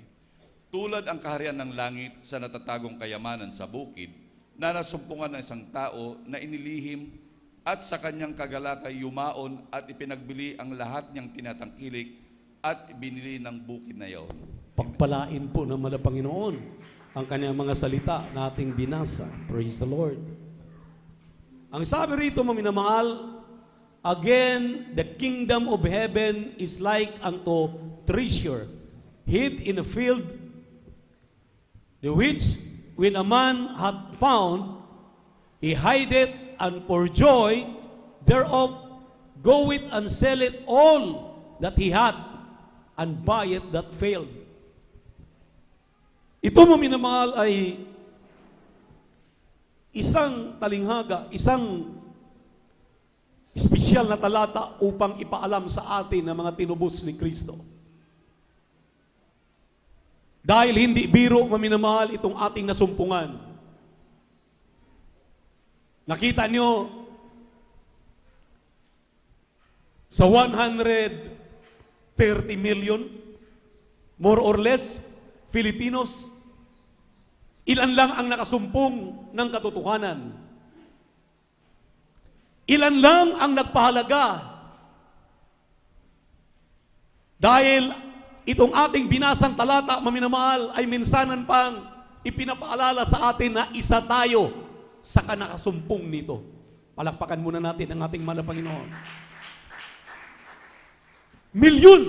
Tulad ang kaharian ng langit sa natatagong kayamanan sa bukid na nasumpungan ng isang tao na inilihim at sa kanyang kagalakay yumaon at ipinagbili ang lahat niyang tinatangkilik at binili ng bukid na iyon. Pagpalain po ng mahal na Panginoon ang kanyang mga salita na ating binasa. Praise the Lord. Ang sabi rito, mga minamahal, again, the kingdom of heaven is like unto treasure hid in a field, the which when a man hath found, he hideth, and for joy thereof goeth and selleth all that he had, and buyeth that failed. Ito, mga minamahal, ay isang talinghaga, isang espesyal na talata upang ipaalam sa atin ng mga tinubos ni Kristo. Dahil hindi biro, mga minamahal, itong ating nasumpungan. Nakita nyo, sa 130 million, more or less, Filipinos, ilan lang ang nakasumpong ng katotohanan. Ilan lang ang nagpahalaga. Dahil itong ating binasang talata, maminamahal, ay minsanan pang ipinapaalala sa atin na isa tayo sa kanakasumpong nito. Palakpakan muna natin ang ating mahal na Panginoon. Milyon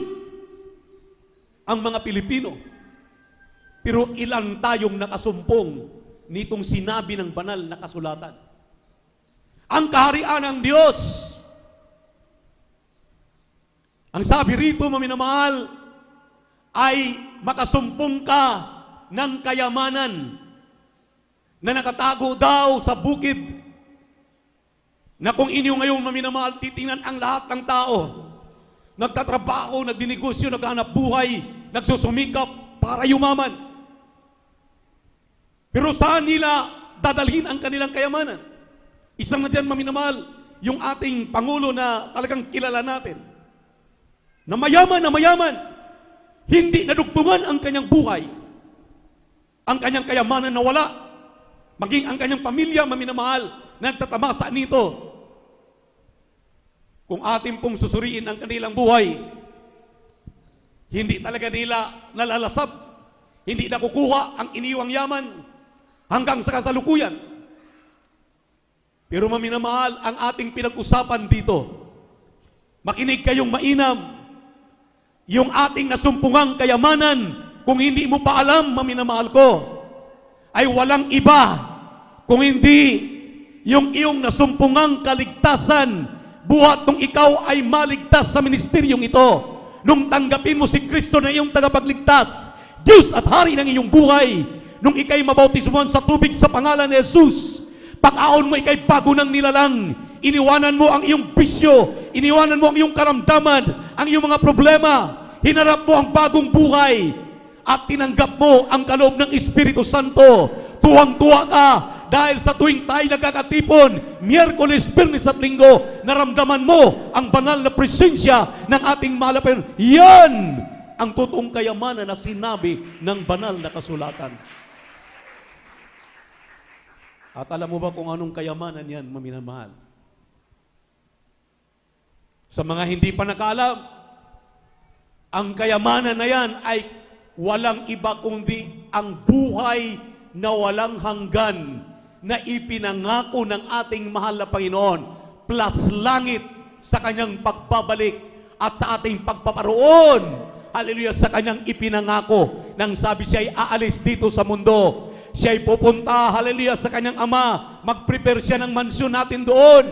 ang mga Pilipino. Pero ilan tayong nakasumpong nitong sinabi ng banal na kasulatan? Ang kaharian ng Diyos. Ang sabi rito, maminamahal, ay makasumpong ka ng kayamanan na nakatago daw sa bukid, na kung inyo ngayon, maminamahal, titingnan ang lahat ng tao, nagtatrabaho, nagdinegosyo, naghanap buhay, nagsusumikap para yumaman. Pero saan nila dadalhin ang kanilang kayamanan? Isang na diyan, maminamahal, yung ating Pangulo na talagang kilala natin, na mayaman, hindi nadugtungan ang kanyang buhay, ang kanyang kayamanan na wala, maging ang kanyang pamilya, maminamahal, na nagtatamasa nito. Kung ating pong susuriin ang kanilang buhay, hindi talaga nila nalalasap, hindi nakukuha ang iniwang yaman hanggang sa kasalukuyan. Pero maminamahal, ang ating pinag-usapan dito, makinig kayong mainam, yung ating nasumpungang kayamanan, kung hindi mo pa alam, maminamahal ko, ay walang iba kung hindi yung iyong nasumpungang kaligtasan, buhat nung ikaw ay maligtas sa ministeryong ito. Nung tanggapin mo si Kristo na iyong tagapagligtas, Diyos at Hari ng iyong buhay, nung ikay mabautismuhan sa tubig sa pangalan ni Jesus, pag-aon mo ikay bago ng nilalang, iniwanan mo ang iyong bisyo, iniwanan mo ang iyong karamdaman, ang iyong mga problema, hinarap mo ang bagong buhay, at tinanggap mo ang kaloob ng Espiritu Santo. Tuwang-tuwa ka dahil sa tuwing tayo nagkakatipon, Miyerkules, Biyernes at Linggo, naramdaman mo ang banal na presensya ng ating mahal na Panginoon. Yan ang totoong kayamanan na sinabi ng banal na kasulatan. At alam mo ba kung anong kayamanan yan, maminamahal? Sa mga hindi pa nakaalam, ang kayamanan na yan ay walang iba kundi ang buhay na walang hanggan na ipinangako ng ating mahal na Panginoon, plus langit sa kanyang pagbabalik at sa ating pagpaparoon. Hallelujah, sa kanyang ipinangako nang sabi siya ay aalis dito sa mundo. Siya ay pupunta, hallelujah, sa kanyang Ama. Mag-prepare siya ng mansyon natin doon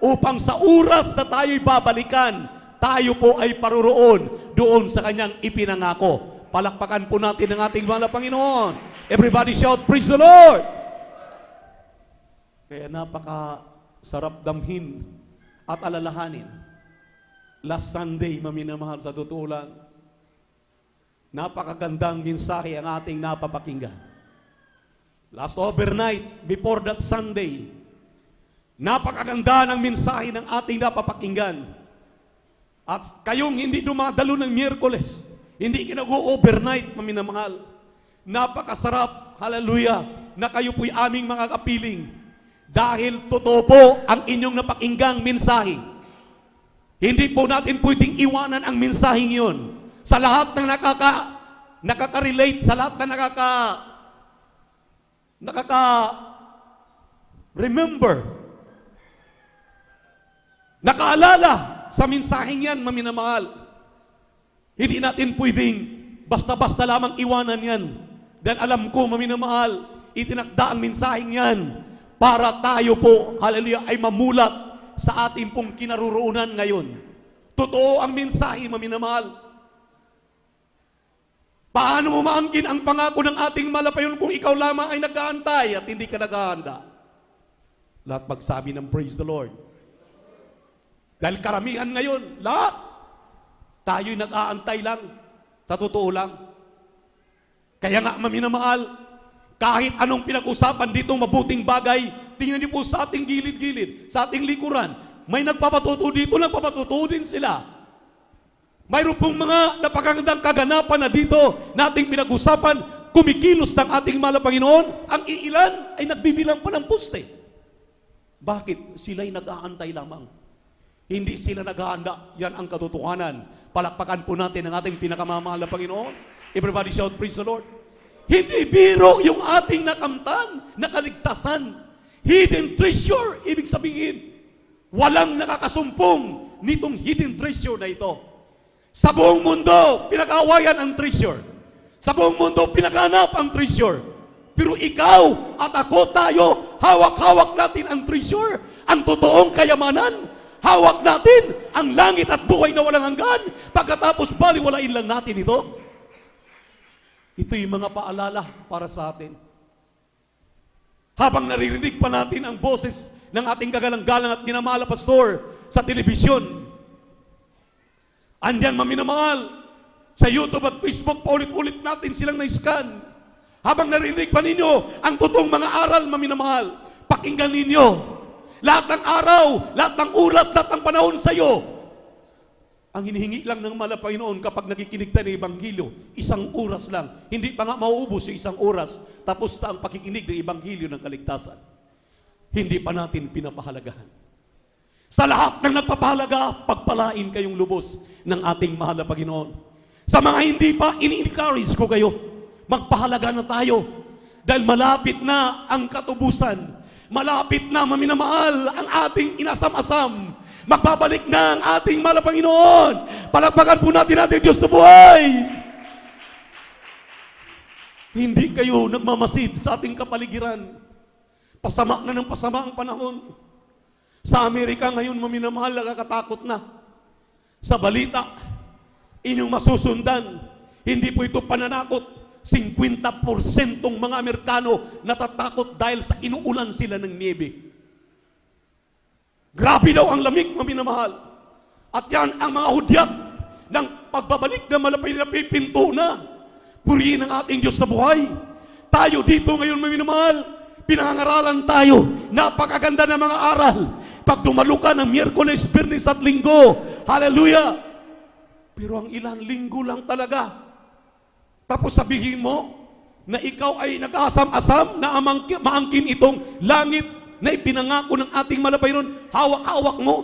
upang sa oras na tayo'y babalikan, tayo po ay paroroon doon sa kanyang ipinangako. Palakpakan po natin ang ating mahal na Panginoon. Everybody shout, praise the Lord! Kaya napaka-sarap damhin at alalahanin. Last Sunday, maminamahal, sa totoo lang, napakagandang mensahe ang ating napapakinggan. Last overnight, before that Sunday, napakaganda ng mensahe ng ating napapakinggan. At kayong hindi dumadalo ng Miyerkules, hindi ginag-overnight, maminamahal, napakasarap, hallelujah, na kayo po'y aming mga kapiling. Dahil totoo po ang inyong napakinggang mensahe. Hindi po natin pwedeng iwanan ang mensaheng yun. Sa lahat ng nakaka-relate, sa lahat na remember, nakaalala sa mensaheng yan, maminamahal. Hindi natin pwedeng basta-basta lamang iwanan yan. Dahil alam ko, maminamahal, itinakda ang mensaheng yan para tayo po, hallelujah, ay mamulat sa ating pong kinaroroonan ngayon. Totoo ang mensahe, maminamahal. Paano mo maangkin ang pangako ng ating malapayon kung ikaw lamang ay nag-aantay at hindi ka naghahanda? Lahat magsabi ng praise the Lord. Dahil karamihan ngayon, lahat, tayo'y nag-aantay lang. Sa totoo lang. Kaya nga, maminamahal, kahit anong pinag-usapan dito mabuting bagay, tingnan niyo po sa ating gilid-gilid, sa ating likuran, may nagpapatuto dito, nagpapatuto din sila. Mayroon pong mga napakagandang kaganapan na dito na ating pinag-usapan, kumikilos ng ating mahal na Panginoon, ang iilan ay nagbibilang pa ng poste. Bakit? Sila'y nag-aantay lamang. Hindi sila naghahanda. Yan ang katotohanan. Palakpakan po natin ang ating pinakamamahal na Panginoon. Everybody shout, praise the Lord. Hindi biro yung ating nakamtan, nakaligtasan. Hidden treasure, ibig sabihin, walang nakakasumpong nitong hidden treasure na ito. Sa buong mundo, pinag-awayan ang treasure. Sa buong mundo, pinaghanap ang treasure. Pero ikaw at ako, tayo, hawak-hawak natin ang treasure, ang totoong kayamanan. Hawak natin ang langit at buhay na walang hanggan. Pagkatapos baliwalain lang natin ito. Ito yung mga paalala para sa atin. Habang naririnig pa natin ang boses ng ating kagalang-galang at minamahal na pastor sa telebisyon, andyan maminamahal, sa YouTube at Facebook, paulit-ulit natin silang na-scan. Habang naririnig pa ninyo ang totoong mga aral, maminamahal, pakinggan ninyo. Lahat ng araw, lahat ng oras, lahat ng panahon sa iyo. Ang hinihingi lang ng mahal na Panginoon kapag nakikinig tayo ng Ebanghelyo, 1 oras lang. Hindi pa nga mauubos yung 1 oras, tapos na ang pakikinig ng Ebanghelyo ng kaligtasan. Hindi pa natin pinapahalagahan. Sa lahat ng nagpapahalaga, pagpalain kayong lubos ng ating mahal na Panginoon. Sa mga hindi pa, ini-encourage ko kayo, magpahalaga na tayo. Dahil malapit na ang katubusan. Malapit na, maminamahal, ang ating inasam-asam. Magbabalik na ang ating mahal na Panginoon. Palakpakan po natin ating Diyos na buhay. Hindi kayo nagmamasid sa ating kapaligiran. Pasama na ng pasama ang panahon. Sa Amerika ngayon, maminamahal, nakakatakot na. Sa balita, inyong masusundan, hindi po ito pananakot. 50% mga Amerikano natatakot dahil sa inuulan sila ng niebe. Grabe daw ang lamig, maminamahal. At yan ang mga hudyat ng pagbabalik na malapay na pipinto na. Purihin ang ating Diyos na buhay. Tayo dito ngayon, maminamahal, pinangaralan tayo. Napakaganda ng mga aral. Pag dumalo ka ng Miyerkules, Biyernes at Linggo, hallelujah! Pero ang ilan linggo lang talaga. Tapos sabihin mo na ikaw ay nag-asam-asam na maangkin itong langit na ipinangako ng ating malapayron. Hawak-hawak mo.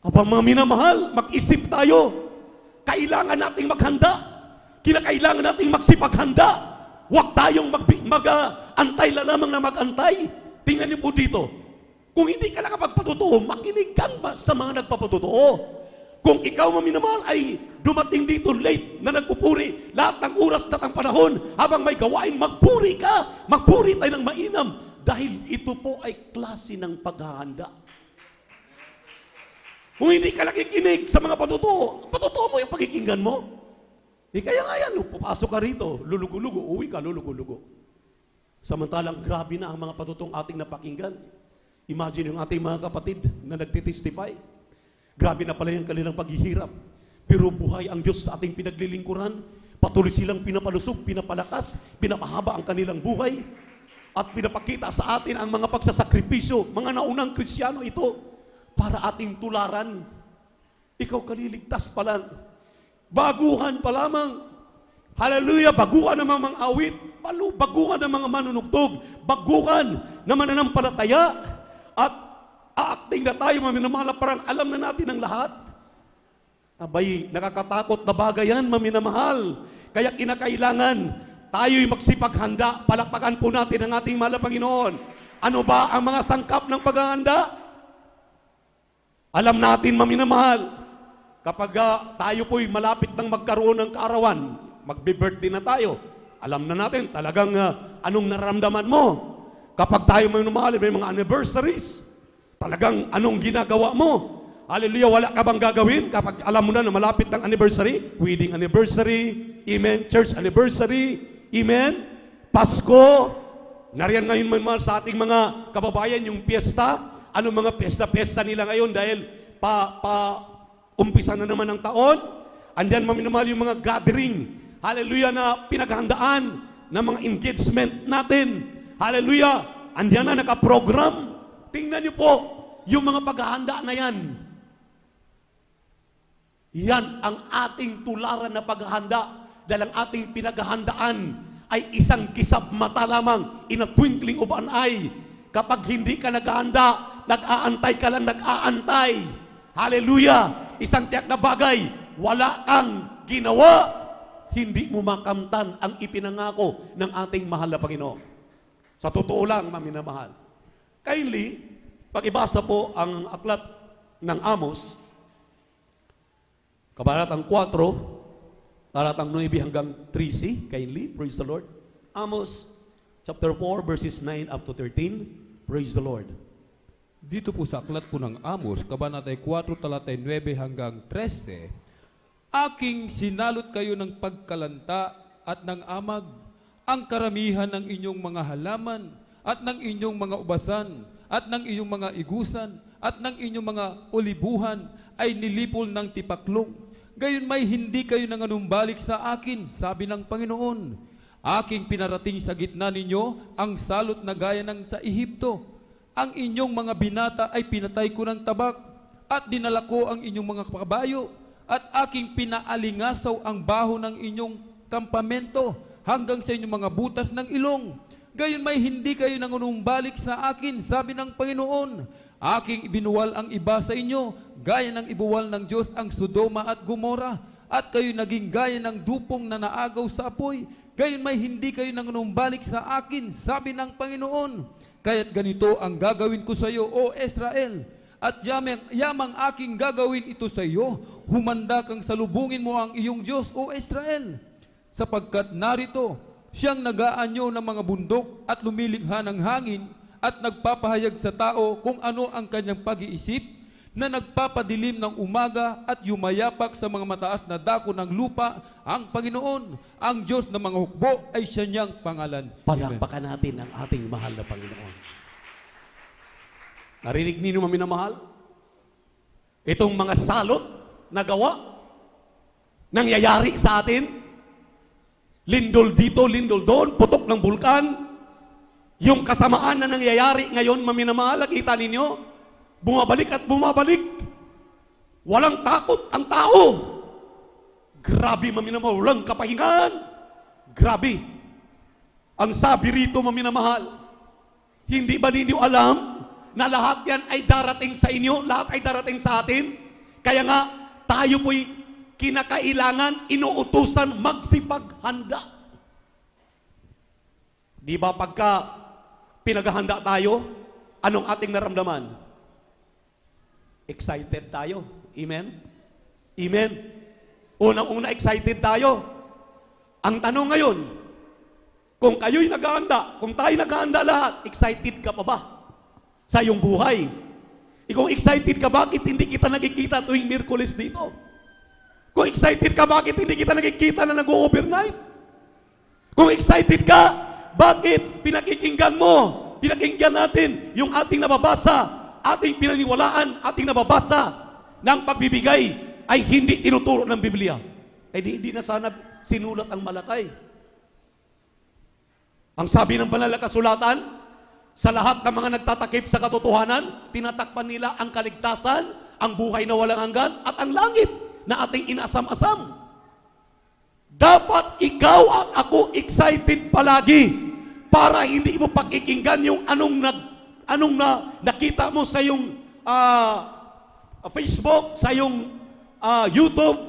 Aba mga minamahal, mag-isip tayo. Kailangan nating maghanda. Kailangan nating magsipaghanda. Huwag tayong mag-antay lang lamang na mag-antay. Tingnan niyo po dito. Kung hindi ka nakapagpatutuo, makinig ka ba sa mga nagpapatutuo? Kung ikaw, maminamahal, ay dumating dito late na nagpupuri, lahat ng oras na ang panahon, habang may gawain, magpuri ka. Magpuri tayo ng mainam. Dahil ito po ay klase ng paghahanda. Kung hindi ka nakikinig sa mga patutuo mo yung pakikinggan mo. Kaya nga yan, papasok ka rito, lulugo-lugo, uwi ka, lulugo-lugo. Samantalang grabe na ang mga patutong ating napakinggan. Imagine yung ating mga kapatid na nagtitestify. Grabe na pala yung kanilang paghihirap. Pero buhay ang Diyos na ating pinaglilingkuran. Patuloy silang pinapalusog, pinapalakas, pinapahaba ang kanilang buhay. At pinapakita sa atin ang mga pagsasakripisyo. Mga naunang Kristiyano ito para ating tularan. Ikaw kaliligtas pa lang. Baguhan pa lamang. Hallelujah, baguhan naman mga awit. baguhan ng mga manunugtog, baguhan na mananampalataya, at aakting na tayo, maminamahal, parang alam na natin ang lahat. Abay, nakakatakot na bagay yan, maminamahal. Kaya kinakailangan tayo'y magsipaghanda. Palakpakan po natin ang ating mahal na Panginoon. Ano ba ang mga sangkap ng paghahanda? Alam natin, maminamahal, kapag tayo po'y malapit ng magkaroon ng kaarawan, magbe-birthday na tayo, alam na natin talagang anong nararamdaman mo. Kapag tayo maminamahal, may mga anniversaries, talagang anong ginagawa mo. Hallelujah, wala ka bang gagawin kapag alam mo na malapit ng anniversary? Wedding anniversary, amen, church anniversary, amen, Pasko. Nariyan ngayon man sa ating mga kababayan yung piyesta. Anong mga piyesta nila ngayon dahil umpisa na naman ng taon. Andiyan maminamahal yung mga gathering, hallelujah, na pinaghandaan ng mga engagement natin. Hallelujah, andiyan na nakaprogram. Tingnan niyo po yung mga paghahanda na yan. Yan ang ating tularan na paghahanda dahil ang ating pinaghahandaan ay isang kisap mata lamang, in a twinkling of an eye. Kapag hindi ka naghahanda, nag-aantay ka lang, nag-aantay. Hallelujah! Isang tiyak na bagay, wala kang ginawa, hindi mo makamtan ang ipinangako ng ating mahal na Panginoon. Sa totoo lang, maminamahal. Kindly, pag-ibasa po ang aklat ng Amos, kabanatang 4, talatang 9 hanggang 13, kindly, praise the Lord. Amos chapter 4, verses 9 up to 13, praise the Lord. Dito po sa aklat po ng Amos, kabanatay 4, talatay 9 hanggang 13, aking sinalot kayo ng pagkalanta at ng amag, ang karamihan ng inyong mga halaman, at ng inyong mga ubasan, at ng inyong mga igusan, at ng inyong mga olibuhan, ay nilipol ng tipaklong. Gayon may hindi kayo nanganumbalik sa akin, sabi ng Panginoon. Aking pinarating sa gitna ninyo ang salot na gaya ng sa Ehipto. Ang inyong mga binata ay pinatay ko ng tabak, at dinala ko ang inyong mga kabayo, at aking pinaalingasaw ang baho ng inyong kampamento hanggang sa inyong mga butas ng ilong. Gayon may hindi kayo nanganumbalik sa akin, sabi ng Panginoon. Aking ibinuwal ang iba sa inyo, gaya ng ibuwal ng Diyos ang Sodoma at Gomora, at kayo naging gaya ng dupong na naagaw sa apoy. Gayon may hindi kayo nanganumbalik sa akin, sabi ng Panginoon. Kaya't ganito ang gagawin ko sa iyo, O Israel, at yamang aking gagawin ito sa iyo, humanda kang salubungin mo ang iyong Diyos, O Israel. Sapagkat narito, siyang nag-aanyo ng mga bundok at lumilikha ng hangin, at nagpapahayag sa tao kung ano ang kanyang pag-iisip, na nagpapadilim ng umaga at yumayapak sa mga mataas na dako ng lupa. Ang Panginoon, ang Diyos ng mga hukbo, ay siya niyang pangalan. Palakpakan natin ang ating mahal na Panginoon. Narinig ninyo maminamahal? Itong mga salot na gawa, nangyayari sa atin, lindol dito, lindol doon, putok ng bulkan. Yung kasamaan na nangyayari ngayon, maminamahal, kita ninyo, bumabalik at bumabalik. Walang takot ang tao. Grabe, maminamahal, walang kapahingan. Grabe. Ang sabi rito, maminamahal, hindi ba ninyo alam na lahat yan ay darating sa inyo, lahat ay darating sa atin? Kaya nga, tayo po'y kinakailangan, inuutusan, magsipaghanda. Di ba pagka pinaghahanda tayo, anong ating naramdaman? Excited tayo. Amen? Amen? Unang-una excited tayo. Ang tanong ngayon, kung kayo'y naghahanda, kung tayo naghahanda lahat, excited ka pa ba sa iyong buhay? Kung excited ka, bakit hindi kita nakikita tuwing Miyerkules dito? Kung excited ka, bakit hindi kita nakikita na nag-overnight? Kung excited ka, bakit pinakikinggan mo? Pinakinggan natin yung ating nababasa, ating pinaniwalaan, ating nababasa ng pagbibigay ay hindi tinuturo ng Biblia. Eh di na sana sinulat ang Malakay. Ang sabi ng banal na kasulatan, sa lahat ng mga nagtatakip sa katotohanan, tinatakpan nila ang kaligtasan, ang buhay na walang hanggan, at ang langit na ating inasam-asam. Dapat ikaw at ako excited palagi para hindi mo pakikinggan yung anong nakita mo sa yung Facebook, sa yung YouTube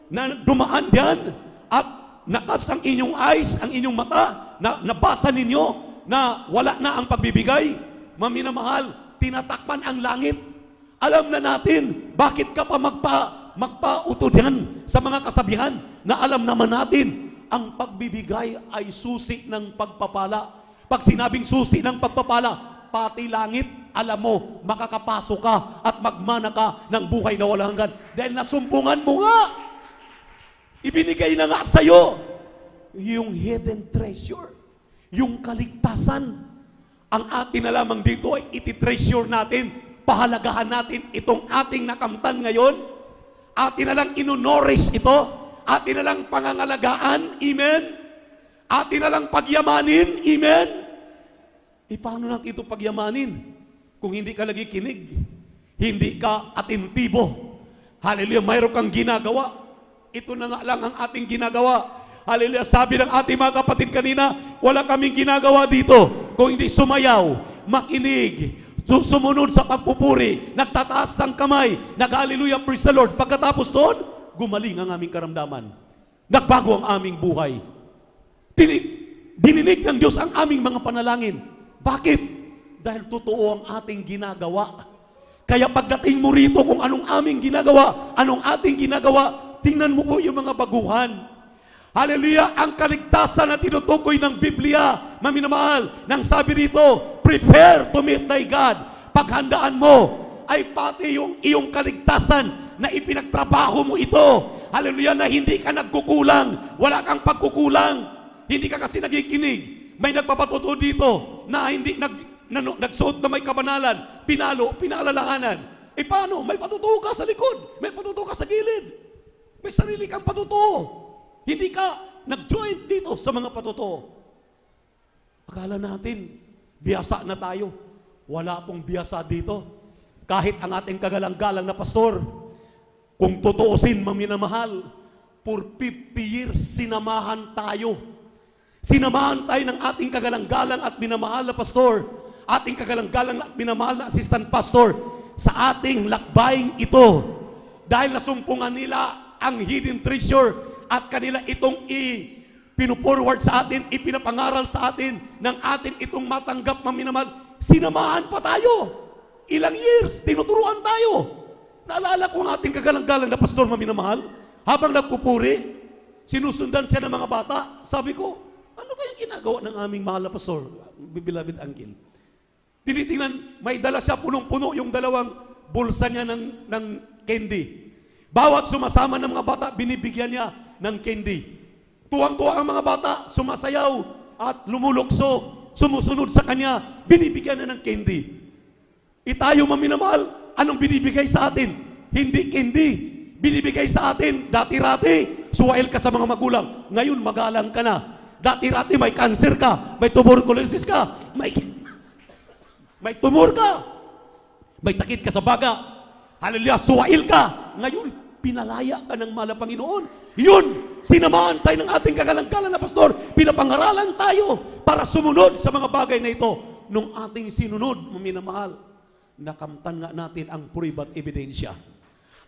na dumaan diyan at nakas ang inyong eyes, ang inyong mata, na nabasa ninyo na wala na ang pagbibigay. Maminamahal, tinatakpan ang langit. Alam na natin bakit ka pa magpautod yan sa mga kasabihan na alam naman natin ang pagbibigay ay susi ng pagpapala. Pag sinabing susi ng pagpapala, pati langit, alam mo, makakapasok ka at magmana ka ng buhay na walang hanggan. Dahil nasumpungan mo nga, ibinigay na nga sa'yo yung hidden treasure, yung kaligtasan. Ang atin na lamang dito ay iti-treasure natin, pahalagahan natin itong ating nakamtan ngayon. Atin na lang inunorish ito, atin na lang pangangalagaan, amen? Atin na lang pagyamanin, amen? Paano natin ito pagyamanin? Kung hindi ka lagi kinig, hindi ka atentibo. Hallelujah, mayroon kang ginagawa. Ito na nga lang ang ating ginagawa. Hallelujah, sabi ng ating mga kapatid kanina, wala kaming ginagawa dito kung hindi sumayaw, makinig, sumunod sa pagpupuri, nagtataas ng kamay, nag-hallelujah, praise the Lord. Pagkatapos doon, gumaling ang aming karamdaman. Nagbago ang aming buhay. Dininig ng Diyos ang aming mga panalangin. Bakit? Dahil totoo ang ating ginagawa. Kaya pagdating mo rito kung anong aming ginagawa, anong ating ginagawa, tingnan mo po yung mga baguhan. Hallelujah! Ang kaligtasan na tinutukoy ng Biblia, maminamahal, nang sabi rito, prepare to meet thy God. Paghandaan mo ay pati yung iyong kaligtasan na ipinagtrabaho mo ito. Hallelujah! Na hindi ka nagkukulang, wala kang pagkukulang, hindi ka kasi nagikinig. May nagpapatuto dito na hindi nagsuot na may kabanalan, pinaalalahanan. Paano? May patutuo ka sa likod, may patutuo ka sa gilid, may sarili kang patutuo. Hindi ka nag-join dito sa mga patutuo. Akala natin, biyasa na tayo. Wala pong biyasa dito. Kahit ang ating kagalang-galang na pastor, kung tutuusin, maminamahal, for 50 years, sinamahan tayo. Sinamahan tayo ng ating kagalang-galang at minamahal na pastor, ating kagalang-galang at minamahal na assistant pastor, sa ating lakbaying ito. Dahil nasumpungan nila ang hidden treasure, at kanila itong pinuforward sa atin, ipinapangaral sa atin, ng atin itong matanggap, maminamahal. Sinamahan pa tayo. Ilang years, tinuturuan tayo. Naalala ko ang ating kagalang-galang na pastor, maminamahal, habang nagpupuri, sinusundan siya ng mga bata. Sabi ko, ano kaya ginagawa ng aming mahal na pastor, beloved uncle? Tinitingnan, may dala siya punong-puno yung dalawang bulsa niya ng candy. Bawat sumasama ng mga bata, binibigyan niya ng candy. Tuwang-tuwa ang mga bata, sumasayaw at lumulukso, sumusunod sa kanya, binibigyan na ng candy. Tayo maminamahal, anong binibigay sa atin? Hindi candy. Binibigay sa atin, dati-rati, suwail ka sa mga magulang. Ngayon, magalang ka na. Dati-rati, may cancer ka, may tuberculosis ka, may tumor ka, may sakit ka sa baga. Hallelujah, suwail ka. Ngayon, pinalaya ka ng mahal na Panginoon. Yun, sinamahan tayo ng ating kagalang-galang na pastor. Pinapangaralan tayo para sumunod sa mga bagay na ito. Nung ating sinunod, maminamahal, nakamtan nga natin ang puribat ebidensya.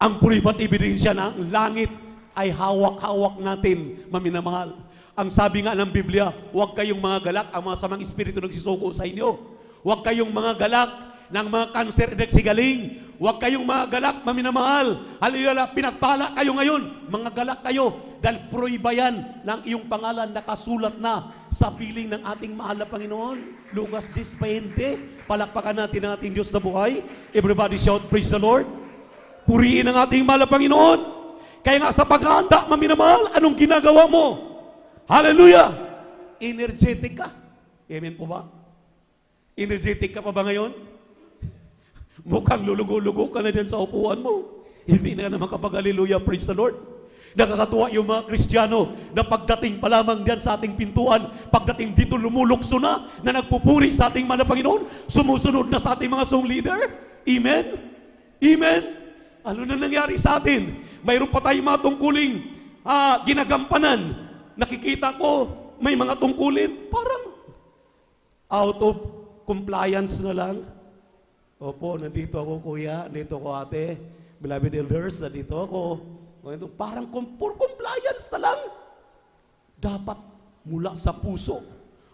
Ang puribat ebidensya na ang langit ay hawak-hawak natin, maminamahal. Ang sabi nga ng Biblia, huwag kayong mga galak, ang mga samang espiritu nagsisuko sa inyo. Huwag kayong mga galak ng mga kanser nagsigaling. Huwag kayong mga galak, maminamahal. Hallelujah, pinagpala kayo ngayon. Mga galak kayo. Dahil pruiba yan ng iyong pangalan nakasulat na sa piling ng ating mahal na Panginoon. Lucas 6:20. Palakpakan natin ang ating Diyos na buhay. Everybody shout, praise the Lord. Purihin ang ating mahal na Panginoon. Kaya nga sa paghahanda, maminamahal, anong ginagawa mo? Hallelujah! Energetic ka. Amen po ba? Energetic ka pa ba ngayon? Mukhang lulugo-lugo ka na din sa upuan mo. Hindi na naman kapag hallelujah, praise the Lord. Nakakatuwa yung mga Kristiyano na pagdating pa lamang diyan sa ating pintuan, pagdating dito lumulukso na nagpupuri sa ating mahal na Panginoon, sumusunod na sa ating mga song leader. Amen? Amen? Ano na nangyari sa atin? Mayroon pa tayong mga tungkuling ginagampanan. nakikita ko may mga tungkulin, parang out of compliance na lang. Opo, nandito ako kuya, nandito ako ate, beloved elders, nandito ako. Parang for compliance na lang. Dapat mula sa puso,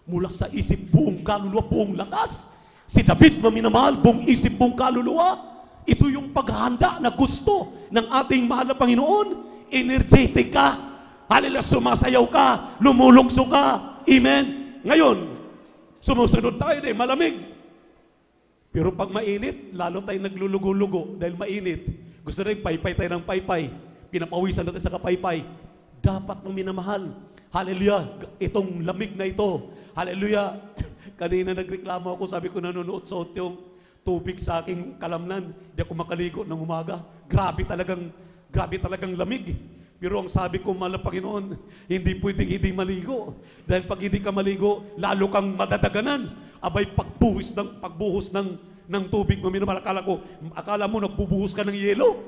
mula sa isip, buong kaluluwa, buong lakas. Si David maminamahal, buong isip, buong kaluluwa. Ito yung paghahanda na gusto ng ating mahal na Panginoon. Energetic ka. Hallelujah, sumasayaw ka, lumulukso ka. Amen. Ngayon, sumusunod tayo din, malamig. Pero pag mainit, lalo tayong naglulugo-lugo dahil mainit. Gusto rin, paypay tayo ng paypay. Pinapawisan natin sa kapaypay. Dapat mong minamahal. Hallelujah, itong lamig na ito. Hallelujah. Kanina nagreklamo ako, sabi ko nanonood sa yung tubig sa aking kalamnan. Hindi ako makaligo ng umaga. Grabe talagang lamig. Pero ang sabi ko, mahal na Panginoon, hindi pwedeng hindi maligo. Dahil pag hindi ka maligo, lalo kang madadaganan. Abay, pagbuhos ng tubig mo, minamahal, akala mo nagbubuhos ka ng yelo.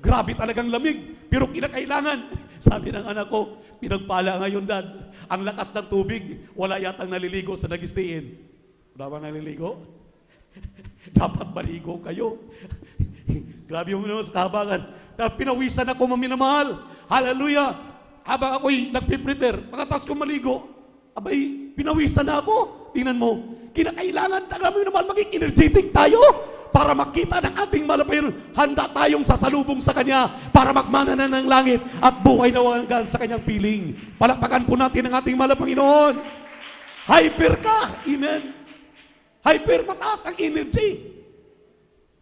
Grabe talagang lamig. Pero kinakailangan. Sabi ng anak ko, pinagpala ngayon, Dad. Ang lakas ng tubig, wala yatang naliligo sa nagistiin. Wala ba naliligo? Dapat maligo kayo. Grabe mo naman sa kahabangan. Pinawisan ako, maminamahal. Hallelujah. Habang ako'y nagpiprepare, pagkatas ko maligo, abay, pinawisan na ako. Tingnan mo, kinakailangan, alam mo naman, maging energetic tayo para makita ng ating malapayon. Handa tayong sasalubong sa Kanya para magmana na ng langit at buhay na walang sa Kanyang piling. Palakpakan po natin ang ating mahal na Panginoon. Hyper ka. Amen. Hyper, mataas ang energy.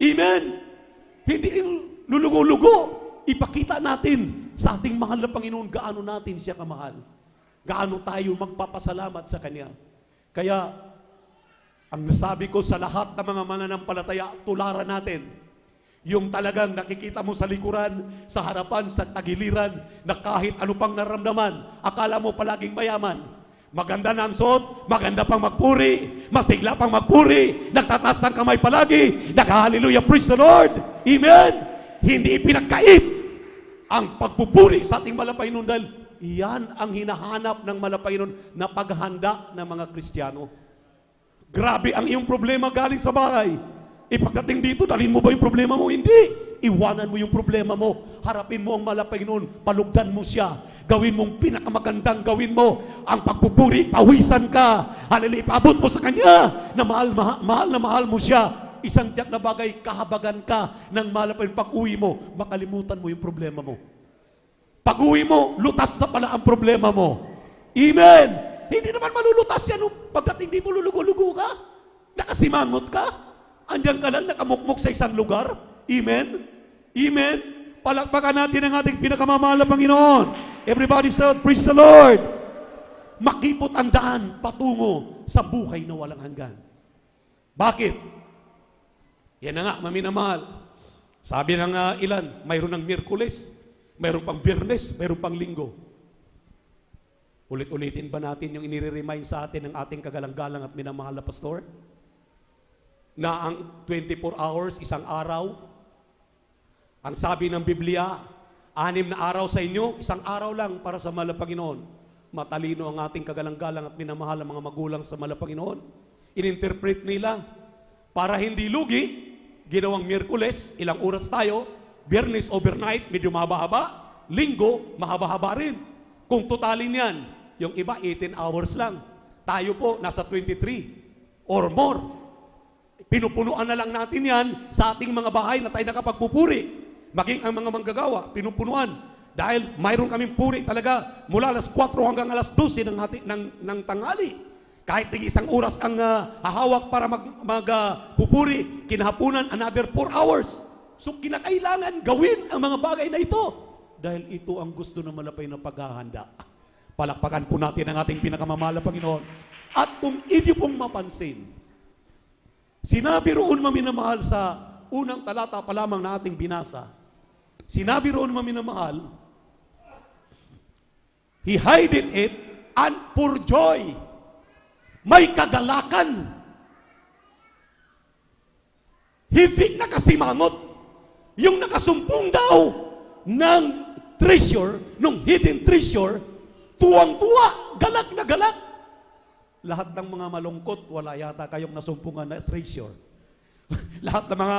Amen. Hindi lulugo-lugo. Ipakita natin sa ating mahal na Panginoon gaano natin siya kamahal. Gaano tayo magpapasalamat sa Kanya. Kaya, ang nasabi ko sa lahat ng mga mananampalataya, tularan natin. Yung talagang nakikita mo sa likuran, sa harapan, sa tagiliran, na kahit ano pang naramdaman, akala mo palaging mayaman. Maganda na ang suot, maganda pang magpuri, masigla pang magpuri, nagtataas ng kamay palagi, nag-hallelujah, praise the Lord. Amen. Hindi pinagkait ang pagpupuri sa ating malapainon dahil yan ang hinahanap ng malapainon na paghanda ng mga Kristiyano. Grabe ang iyong problema galing sa bahay. Pagdating dito, dalhin mo ba yung problema mo? Hindi. Iwanan mo yung problema mo. Harapin mo ang malapainon. Palugdan mo siya. Gawin mong pinakamagandang gawin mo. Ang pagpupuri, pawisan ka. Hallelujah, ipaabot mo sa Kanya na mahal mo siya. Isang tiyak na bagay, kahabagan ka ng malapainon. Pag-uwi mo, makalimutan mo yung problema mo. Pag-uwi mo, lutas na pala ang problema mo. Amen. Hindi naman malulutas yan. Pagdating dito, lulugo-lugo ka. Nakasimangot ka. Andiyan ka lang, nakamukmuk sa isang lugar. Amen? Amen? Palakpakan natin ang ating pinakamamahal na Panginoon. Everybody say, praise the Lord. Makipot ang daan patungo sa buhay na walang hanggan. Bakit? Yan na nga, maminamahal. Sabi ng ilan, mayroon ng Miyerkules, mayroon pang Biyernes, mayroon pang Linggo. Ulit-ulitin ba natin yung inire-remind sa atin ng ating kagalang-galang at minamahal na pastor? Na ang 24 hours, isang araw. Ang sabi ng Biblia, 6 na araw sa inyo, isang araw lang para sa mahal na Panginoon. Matalino ang ating kagalang-galang at minamahal na mga magulang sa mahal na Panginoon. Ininterpret nila, para hindi lugi, ginawang Miyerkules, ilang oras tayo, Biyernes overnight, medyo mahaba-haba, Linggo, mahaba-haba rin. Kung totalin yan, yung iba 18 hours lang. Tayo po, nasa 23 or more. Pinupunuan na lang natin yan sa ating mga bahay na tayo nakapagpupuri. Maging ang mga manggagawa, pinupunuan. Dahil mayroon kaming puri talaga mula alas 4 hanggang alas 12 ng tanghali. Kahit isang oras ang hahawak para magpupuri, kinahapunan another 4 hours. So kinakailangan gawin ang mga bagay na ito. Dahil ito ang gusto ng malapay na paghahanda. Palakpakan po natin ang ating pinakamamahal na Panginoon. At kung inyo pong mapansin, sinabi roon maminamahal sa unang talata pa lamang na ating binasa, sinabi roon maminamahal, He hided it and for joy. May kagalakan. Hindi nakasimangot. Yung nakasumpong daw ng treasure, nung hidden treasure, Tuwang-tuwa, galak na galak. Lahat ng mga malungkot, wala yata kayong nasumpungan na treasure. Lahat ng mga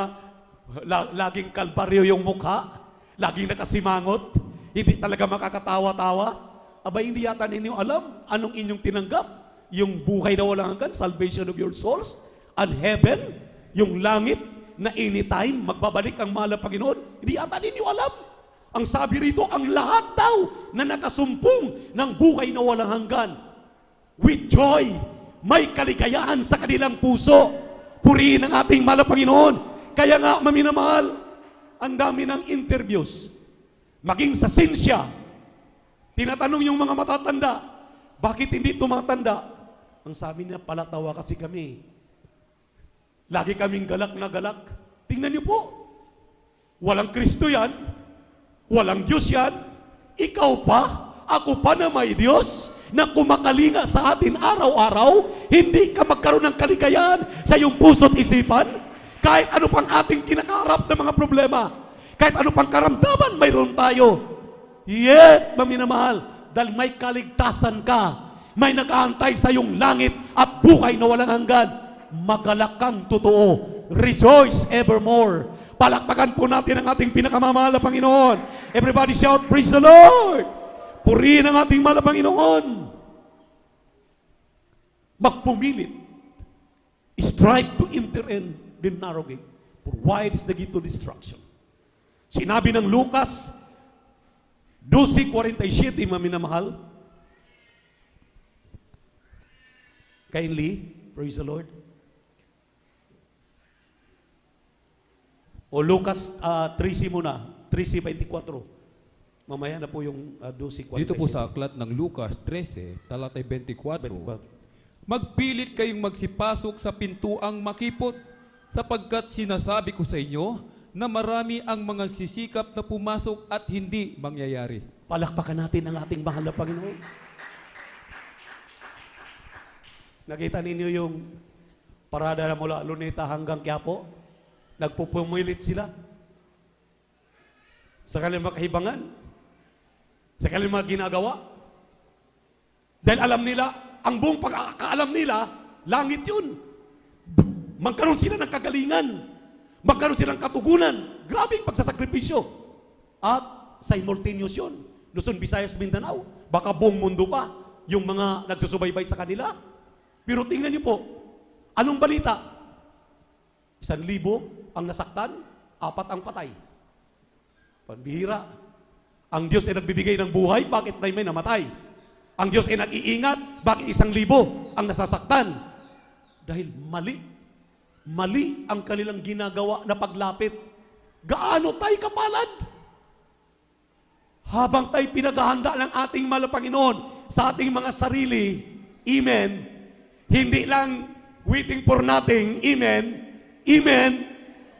laging kalbaryo yung mukha, laging nakasimangot, hindi talaga makakatawa-tawa. Aba, hindi yata ninyo alam anong inyong tinanggap. Yung buhay na walang hanggan, salvation of your souls, and heaven, yung langit na anytime magbabalik ang mahal na Panginoon. Hindi yata ninyo alam. Ang sabi rito, ang lahat daw na nakasumpong ng buhay na walang hanggan, with joy, may kaligayahan sa kanilang puso. Purihin ang ating mahal na Panginoon. Kaya nga, maminamahal, ang dami ng interviews. Maging sa sinsya, tinatanong yung mga matatanda, bakit hindi tumatanda? Ang sabi niya, palatawa kasi kami. Lagi kaming galak na galak. Tingnan niyo po, walang Kristo yan, walang Diyos yan, ikaw pa, ako pa na may Diyos, na kumakalinga sa atin araw-araw, hindi ka magkaroon ng kaligayahan sa iyong puso't isipan, kahit ano pang ating kinakaharap na mga problema, kahit ano pang karamdaman mayroon tayo. Yet, maminamahal, dahil may kaligtasan ka, may nag-aantay sa iyong langit at buhay na walang hanggan, magalak kang totoo. Rejoice evermore. Palakpakan po natin ang ating pinakamamahal na Panginoon. Everybody shout, praise the Lord! Purihin ang ating mahal na Panginoon. Magpumilit. Strive to enter in the narrow gate, for wide is the gate to destruction. Sinabi ng Lucas 12:47, maminamahal. Kindly, praise the Lord. O Lucas 13 muna, 13:24. Mamaya na po yung 12:47. Dito po sa aklat ng Lucas 13, talatay 24. Magpilit kayong magsipasok sa pintuang makipot, sapagkat sinasabi ko sa inyo na marami ang mga sisikap na pumasok at hindi mangyayari. Palakpakan natin ang ating mahal na Panginoon. Nakita ninyo yung parada na mula Luneta hanggang Quiapo? Nagpupumilit sila sa kanilang makahibangan, sa kanilang mga ginagawa. Dahil alam nila, ang buong pagkakaalam nila, langit yun. Magkaroon sila ng kagalingan, magkaroon sila ng katugunan. Grabing pagsasakripisyo. At simultaneous yun. Luzon, Visayas, Mindanao. Baka buong mundo pa yung mga nagsusubaybay sa kanila. Pero tingnan niyo po, anong balita? 1,000 ang nasaktan, 4 ang patay. Pambihira. Ang Diyos ay nagbibigay ng buhay, bakit may namatay? Ang Diyos ay nag-iingat, bakit 1,000 ang nasasaktan? Dahil mali. Mali ang kanilang ginagawa na paglapit. Gaano tayo kapalad? Habang tayo pinaghahanda ng ating mahal na Panginoon sa ating mga sarili, amen, hindi lang waiting for nothing, amen, amen,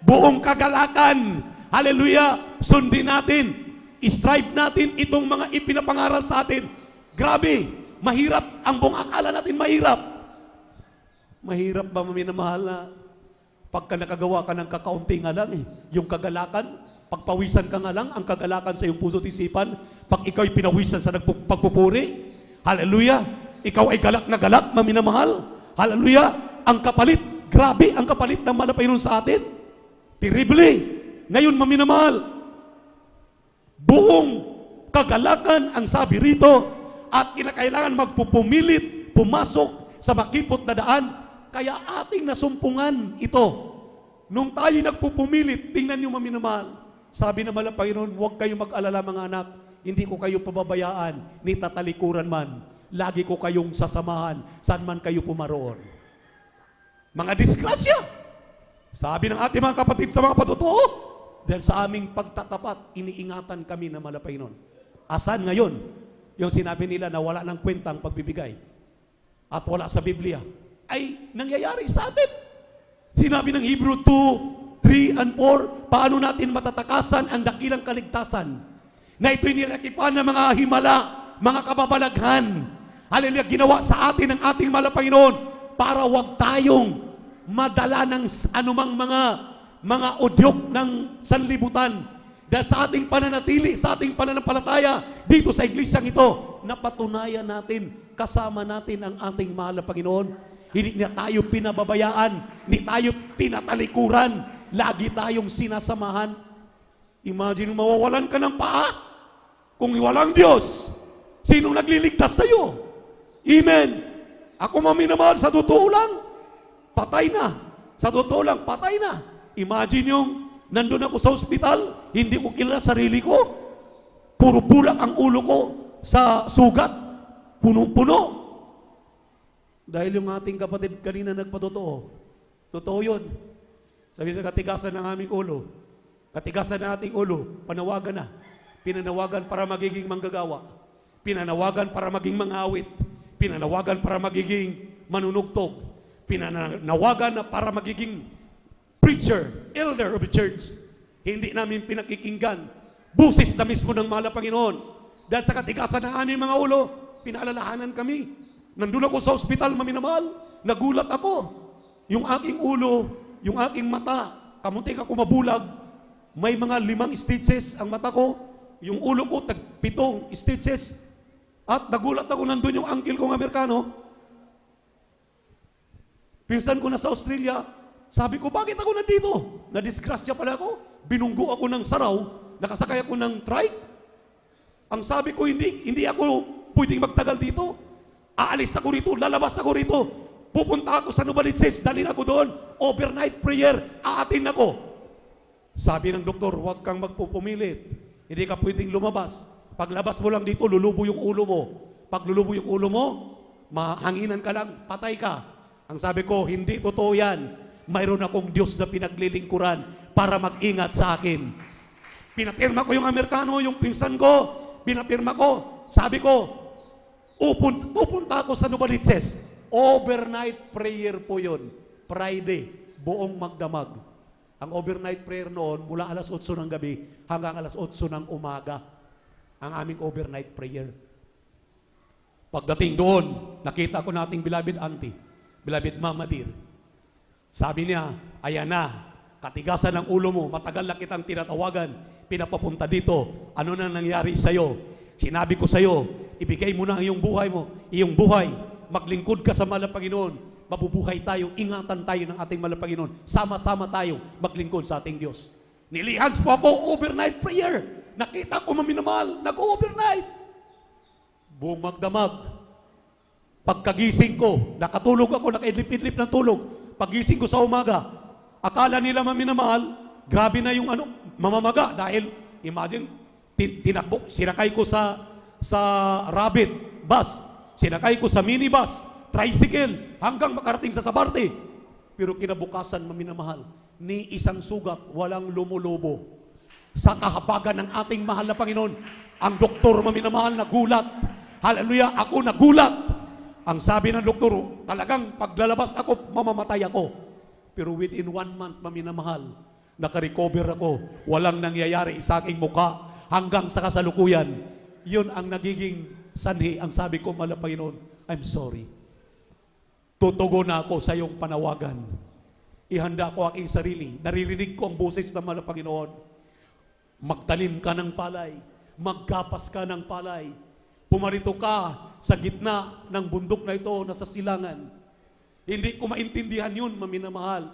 buong kagalakan, hallelujah, sundin natin, strive natin itong mga ipinapangaral sa atin. Grabe, mahirap, ang buong akala natin mahirap. Mahirap ba maminamahal na pagka nakagawa ka ng kakaunti nga lang yung kagalakan, pagpawisan ka nga lang, ang kagalakan sa iyong puso't isipan, pag ikaw ay pinawisan sa pagpupuri, hallelujah, ikaw ay galak na galak, maminamahal, hallelujah, ang kapalit, grabe ang kapalit ng mahal na Panginoon sa atin. Terrible. Ngayon, maminamahal, buong kagalakan ang sabi rito, at kinakailangan magpupumilit, pumasok sa makipot na daan, kaya ating nasumpungan ito. Nung tayo nagpupumilit, tingnan niyo maminamahal, sabi na mahal na Panginoon, huwag kayong mag-alala mga anak, hindi ko kayo pababayaan, ni tatalikuran man, lagi ko kayong sasamahan, saan man kayo pumaroon. Mga disgrasya, sabi ng ating mga kapatid sa mga patotoo, dahil sa aming pagtatapat, iniingatan kami na mahal na Panginoon. Asan ngayon? Yung sinabi nila na wala ng kwentang pagbibigay at wala sa Biblia, ay nangyayari sa atin. Sinabi ng Hebrew 2, 3 and 4, paano natin matatakasan ang dakilang kaligtasan na ito'y nilakipan ng mga himala, mga kababalaghan. Hallelujah, ginawa sa atin ng ating mahal na Panginoon para wag tayong madala ng anumang mga udyok ng sanlibutan. Dahil sa ating pananatili, sa ating pananampalataya dito sa iglesyang ito, napatunayan natin, kasama natin ang ating mahal na Panginoon. Hindi na tayo pinababayaan, hindi tayo tinatalikuran, lagi tayong sinasamahan. Imagine, mawawalan ka ng paa kung walang Diyos. Sinong nagliligtas sa'yo? Amen. Ako maminamahal, sa totoo lang, patay na. Sa totoo lang, patay na. Imagine yung nandun ako sa ospital, hindi ko kilala sarili ko, puro bulak ang ulo ko sa sugat, punong-puno. Dahil yung ating kapatid kanina nagpatotoo. Totoo yun. Sabi sa katigasan ng aming ulo, katigasan ng ating ulo, panawagan na. Pinanawagan para magiging manggagawa. Pinanawagan para maging mangawit. Pinanawagan para magiging manunugtog. Pinanawagan na para magiging preacher, elder of the church. Hindi namin pinakikinggan. Busis na mismo ng mahal na Panginoon. Dahil sa katigasan ng aming mga ulo, pinaalalahanan kami. Nandun ako sa ospital, maminamahal. Nagulat ako. Yung aking ulo, yung aking mata, kamuntik ako mabulag. May mga 5 stitches ang mata ko. Yung ulo ko, 7 stitches. At nagulat ako, nandun yung uncle kong Amerikano. Pinsan ko na sa Australia. Sabi ko, bakit ako nandito? Nadisgrasya pala ako. Binunggo ako ng saraw. Nakasakay ako ng trike. Ang sabi ko, hindi ako pwedeng magtagal dito. Aalis ako rito, lalabas ako rito. Pupunta ako sa Novaliches, dalhin ako doon. Overnight prayer, aatin ako. Sabi ng doktor, huwag kang magpupumilit. Hindi ka pwedeng lumabas. Paglabas mo lang dito, lulubo yung ulo mo. Pag lulubo yung ulo mo, mahanginan ka lang, patay ka. Ang sabi ko, hindi totoo yan. Mayroon akong Diyos na pinaglilingkuran para mag-ingat sa akin. Pinapirma ko yung Amerikano, yung pinsan ko. Pinapirma ko. Sabi ko, pupunta ako sa Novaliches. Overnight prayer po yun. Friday, buong magdamag. Ang overnight prayer noon, mula alas 8 ng gabi hanggang alas 8 ng umaga. Ang aming overnight prayer. Pagdating doon, nakita ko nating beloved auntie, beloved mama dear. Sabi niya, ayan na, katigasan ng ulo mo, matagal na kitang tinatawagan, pinapapunta dito, ano na nangyari sa'yo? Sinabi ko sa'yo, ibigay mo na ang iyong buhay, maglingkod ka sa mahal na Panginoon, mabubuhay tayo, ingatan tayo ng ating mahal na Panginoon, sama-sama tayo maglingkod sa ating Diyos. Nilihans po ako, overnight prayer, nakita ko maminamahal, nag-overnight. Buong magdamag, pagkagising ko, nakatulog ako, nakaidlip-idlip ng tulog, pagising ko sa umaga, akala nila maminamahal, grabe na yung mamamaga dahil imagine, tinakbo, sinakay ko sa rabbit bus, sinakay ko sa minibus, tricycle, hanggang makarating sa Sabarte. Pero kinabukasan, maminamahal, ni isang sugat, walang lumulubo. Sa kahabagan ng ating mahal na Panginoon, ang doktor, maminamahal, nagulat. Hallelujah, ako nagulat. Ang sabi ng doktor, talagang paglalabas ako, mamamatay ako. Pero within 1 month, maminamahal, nakarecover ako. Walang nangyayari sa aking mukha hanggang sa kasalukuyan. Yun ang nagiging sanhi. Ang sabi ko, mahal na Panginoon, I'm sorry. Tutugon na ako sa iyong panawagan. Ihanda ko aking sarili. Naririnig ko ang boses ng mahal na Panginoon. Magtanim ka ng palay. Magkapas ka ng palay. Pumarito ka sa gitna ng bundok na ito na sa silangan. Hindi ko maintindihan yun, maminamahal.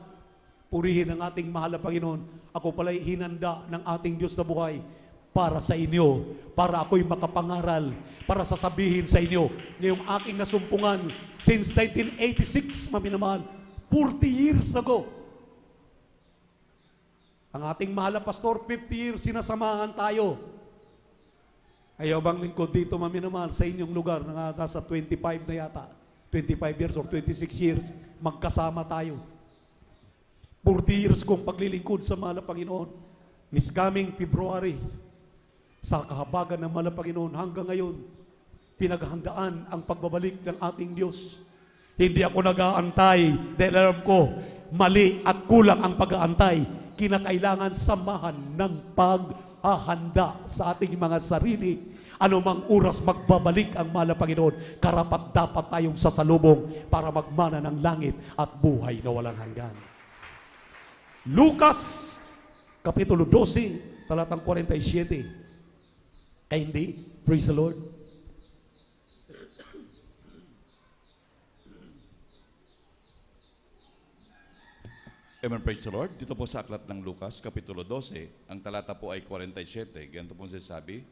Purihin ang ating mahal na Panginoon. Ako pala'y hinanda ng ating Diyos na buhay para sa inyo, para ako'y makapangaral, para sasabihin sa inyo ngayong aking nasumpungan since 1986, maminamahal, 40 years ago. Ang ating mahal na pastor, 50 years sinasamahan tayo. Ayaw bang lingkod dito, maminamahal, sa inyong lugar na nasa 25 na yata, 25 years or 26 years, magkasama tayo. 40 years kong paglilingkod sa mahal na Panginoon. This coming February, sa kahabagan ng mahal na Panginoon, hanggang ngayon, pinaghandaan ang pagbabalik ng ating Diyos. Hindi ako nag-aantay dahil alam ko, mali at kulang ang pag-aantay. Kinakailangan samahan ng paghahanda sa ating mga sarili. Anumang oras magbabalik ang mahal na Panginoon, karapat dapat tayong sasalubong para magmana ng langit at buhay na walang hanggan. Lucas, Kapitulo 12, talatang 47. Ay hindi, praise the Lord. Amen, praise the Lord. Dito po sa aklat ng Lucas, Kapitulo 12, ang talata po ay 47. Ganito po sinasabi,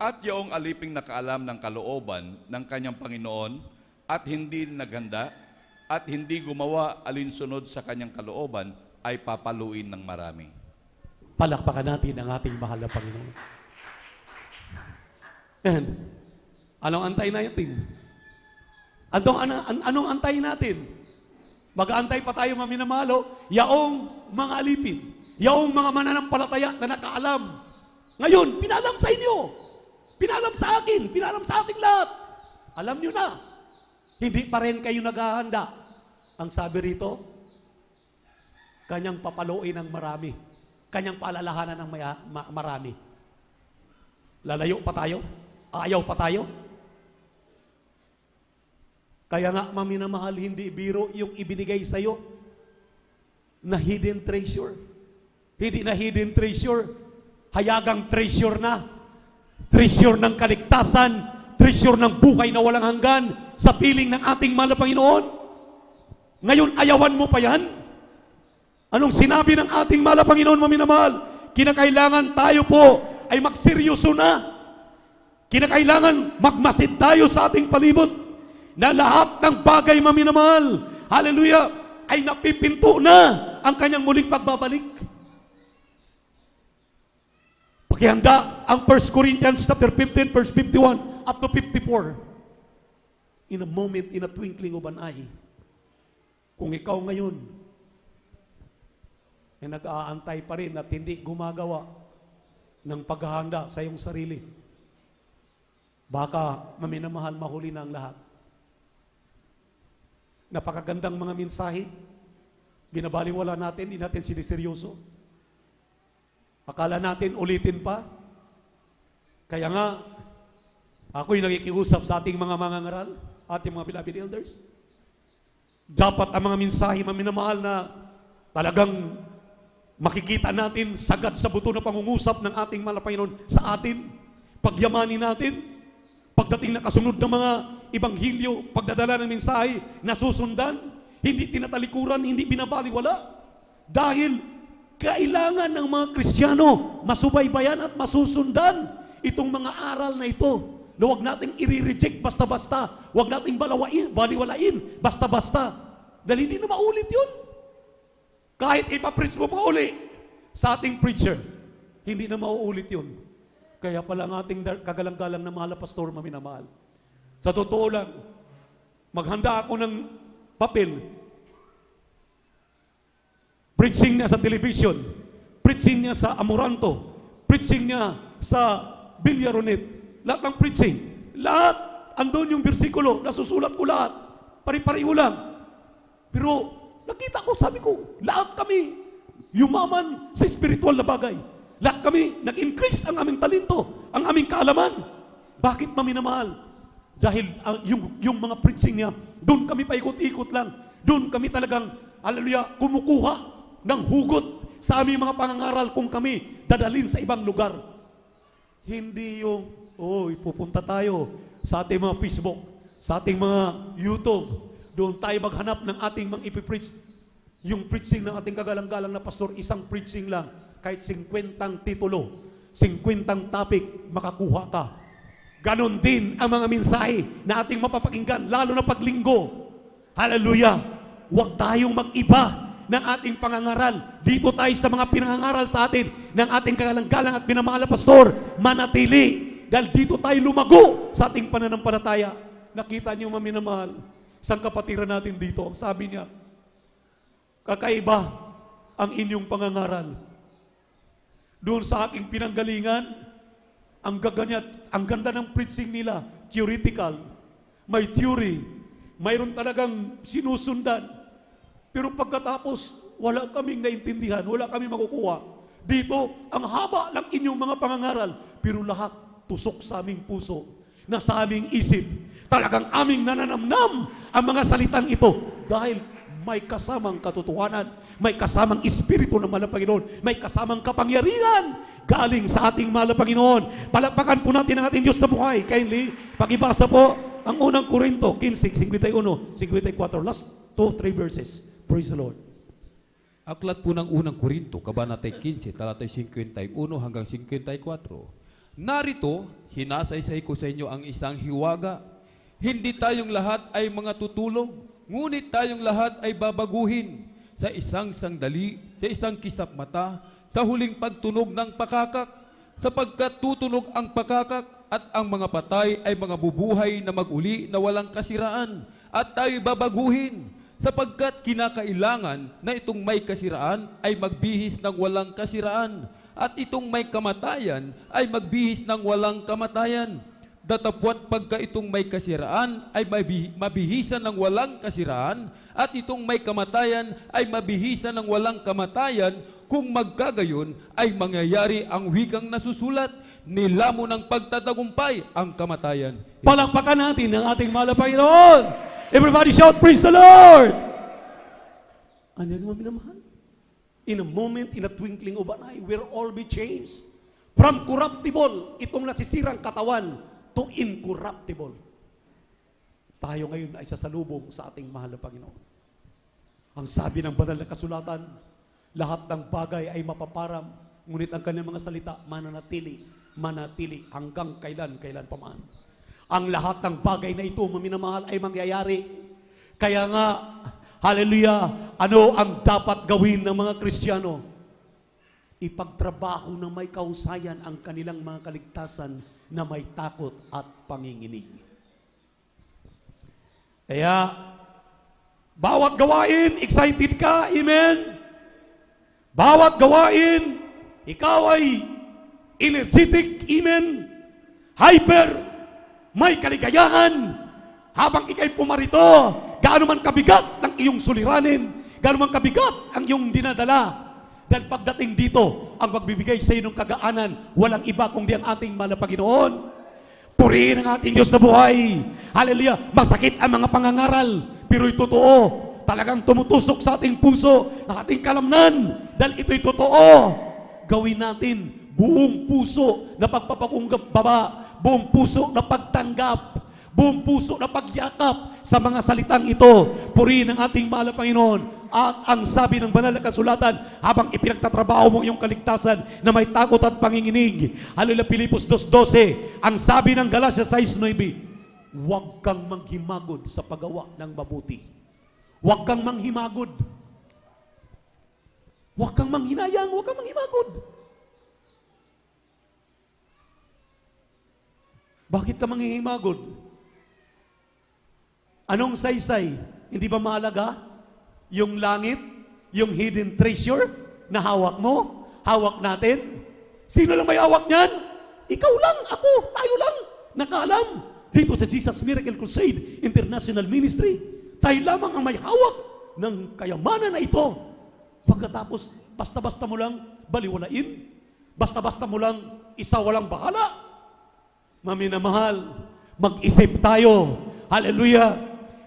at yaong aliping nakaalam ng kalooban ng kanyang Panginoon at hindi naghanda at hindi gumawa alinsunod sa kanyang kalooban ay papaluin ng marami. Palakpakan natin ang ating mahal na Panginoon. And, anong antay natin? Anong antay natin? Mag-aantay pa tayo mga minamalo, yaong mga alipin, yaong mga mananampalataya na nakaalam. Ngayon, pinalam sa inyo, pinalam sa akin, pinalam sa ating lahat. Alam nyo na, hindi pa rin kayo naghahanda. Ang sabi rito, kanyang papaluin ng marami, kanyang paalalahanan ng marami. Lalayo pa tayo? Ayaw pa tayo? Kaya nga, maminamahal, hindi biro yung ibinigay sa'yo na hidden treasure. Hindi na hidden treasure, hayagang treasure na. Treasure ng kaligtasan, treasure ng buhay na walang hanggan sa piling ng ating mahal na Panginoon. Ngayon, ayawan mo pa yan? Anong sinabi ng ating mahal na Panginoon, maminamahal? Kinakailangan tayo po ay magseryoso na. Kinakailangan magmasid tayo sa ating palibot na lahat ng bagay, maminamahal, hallelujah, ay napipinto na ang kanyang muling pagbabalik. Pakihanda ang 1 Corinthians chapter 15, verse 51 up to 54. In a moment, in a twinkling of an eye, kung ikaw ngayon ay nag-aantay pa rin at hindi gumagawa ng paghahanda sa iyong sarili, baka, maminamahal, mahuli na ang lahat. Napakagandang mga mensahe, binabaliwala natin, hindi natin siniseryoso. Akala natin ulitin pa. Kaya nga, ako'y nakikiusap sa ating mga mangangaral, ating mga beloved elders. Dapat ang mga mensahe, maminamahal, na talagang makikita natin sagad sa buto na pangungusap ng ating mahal na Panginoon sa atin, pagyamanin natin, pagdating na kasunod ng mga Ibanghilyo, pagdadala ng mensahe, nasusundan, hindi tinatalikuran, hindi binabaliwala. Dahil kailangan ng mga Kristiyano masubaybayan at masusundan itong mga aral na ito. Na huwag nating i-reject basta-basta, huwag nating baliwalain basta-basta. Dahil hindi na maulit yun. Kahit ipapreach mo pa uli sa ating preacher, hindi na mauulit yun. Kaya pala ang ating kagalang-galang na mahal na pastor, maminamahal. Sa totoo lang, maghanda ako ng papel. Preaching niya sa television, preaching niya sa Amoranto, preaching niya sa Villaronet, lahat ng preaching, lahat, andun yung bersikulo, nasusulat ko lahat, pari-pariho lang. Pero, nakita ko, sabi ko, lahat kami yumaman sa spiritual na bagay. Lahat kami, nag-increase ang aming talento, ang aming kaalaman. Bakit, maminamahal? Dahil yung mga preaching niya, doon kami paikot-ikot lang. Doon kami talagang, hallelujah, kumukuha ng hugot sa aming mga pangangaral kung kami dadalhin sa ibang lugar. Hindi yung, pupunta tayo sa ating mga Facebook, sa ating mga YouTube, doon tayo maghanap ng ating mga ipipreach. Yung preaching ng ating kagalang-galang na pastor, isang preaching lang, kahit 50 titulo, 50 topic, makakuha ka. Ganon din ang mga mensahe na ating mapapakinggan, lalo na paglinggo. Hallelujah! Huwag tayong mag-iba ng ating pangangaral. Dito tayo sa mga pinangangaral sa atin ng ating kagalang-galang at pinamahal na pastor, manatili. Dahil dito tayo lumago sa ating pananampalataya. Nakita niyo, maminamahal, isang kapatiran natin dito, sabi niya, kakaiba ang inyong pangangaral. Doon sa aking pinanggalingan, ang ganda ng preaching nila, theoretical, may theory, mayroon talagang sinusundan. Pero pagkatapos, wala kaming naintindihan, wala kaming makukuha. Dito, ang haba ng inyong mga pangangaral, pero lahat tusok sa aming puso, na sa aming isip. Talagang aming nananamnam ang mga salitang ito dahil may kasamang katotohanan, may kasamang espiritu ng mahal na Panginoon, may kasamang kapangyarihan galing sa ating mahal na Panginoon. Palakpakan po natin ang ating Diyos na buhay. Kindly, pakibasa po ang unang Korinto 15, 51, 54. Last 2-3 verses. Praise the Lord. Aklat po ng unang Korinto, Kabanata 15, talatay 51 hanggang 54. Narito, sinasaysay ko sa inyo ang isang hiwaga. Hindi tayong lahat ay mga tutulog, ngunit tayong lahat ay babaguhin sa isang sandali, sa isang kisap mata, sa huling pagtunog ng pakakak, sapagkat tutunog ang pakakak at ang mga patay ay mga bubuhay na maguli na walang kasiraan, at tayo babaguhin, sapagkat kinakailangan na itong may kasiraan ay magbihis ng walang kasiraan, at itong may kamatayan ay magbihis ng walang kamatayan. Datapwat pagka itong may kasiraan ay mabihisan ng walang kasiraan, at itong may kamatayan ay mabihisan ng walang kamatayan, kung magkagayon ay mangyayari ang wikang nasusulat, nilamo ng pagtatagumpay ang kamatayan. Palakpakan natin ang ating mahal na Panginoon. Everybody shout, praise the Lord! Ano yung mga minamahal? In a moment, in a twinkling of an eye, we'll all be changed. From corruptible, itong nasisirang katawan, to incorruptible. Tayo ngayon ay sasalubong sa ating mahal na Panginoon. Ang sabi ng banal na kasulatan, lahat ng bagay ay mapaparam, ngunit ang kanyang mga salita mananatili hanggang kailan pa man. Ang lahat ng bagay na ito, maminamahal, ay mangyayari. Kaya nga, hallelujah, ano ang dapat gawin ng mga Kristiyano? Ipagtrabaho ng may kahusayan ang kanilang mga kaligtasan na may takot at panginginig. Kaya, bawat gawain, excited ka, amen? Bawat gawain, ikaw ay energetic, amen? Hyper, may kaligayahan, habang ikay pumarito, gaano man kabigat ang iyong suliranin, gaano man kabigat ang iyong dinadala. Dahil pagdating dito, ang magbibigay sa iyo ng kagaanan, walang iba kundi ang ating mahal na Panginoon. Purihin ang ating Diyos na buhay. Hallelujah. Masakit ang mga pangangaral, pero ito totoo. Talagang tumutusok sa ating puso, ang ating kalamnan. Dahil ito'y totoo. Gawin natin buong puso na pagpapakumbaba, buong puso na pagtanggap, buong puso na pagyakap sa mga salitang ito. Purihin ang ating mahal na Panginoon. At ang sabi ng banal na kasulatan, habang ipinagtatrabaho mo iyong kaligtasan na may takot at panginginig. Hallelujah, Pilipos 2:12. Ang sabi ng Galatia 6:9, huwag kang manghimagod sa paggawa ng mabuti. Huwag kang manghimagod. Huwag kang manghinayang, huwag kang manghimagod. Bakit ka manghihimagod? Anong saysay? Hindi ba mahalaga? Yung langit, yung hidden treasure na hawak mo, hawak natin. Sino lang may hawak niyan? Ikaw lang, ako, tayo lang, nakaalam. Dito sa Jesus Miracle Crusade International Ministry, tayo lamang ang may hawak ng kayamanan na ito. Pagkatapos, basta-basta mo lang baliwalain, basta-basta mo lang isa walang bahala. Maminamahal, mag-isip tayo. Hallelujah.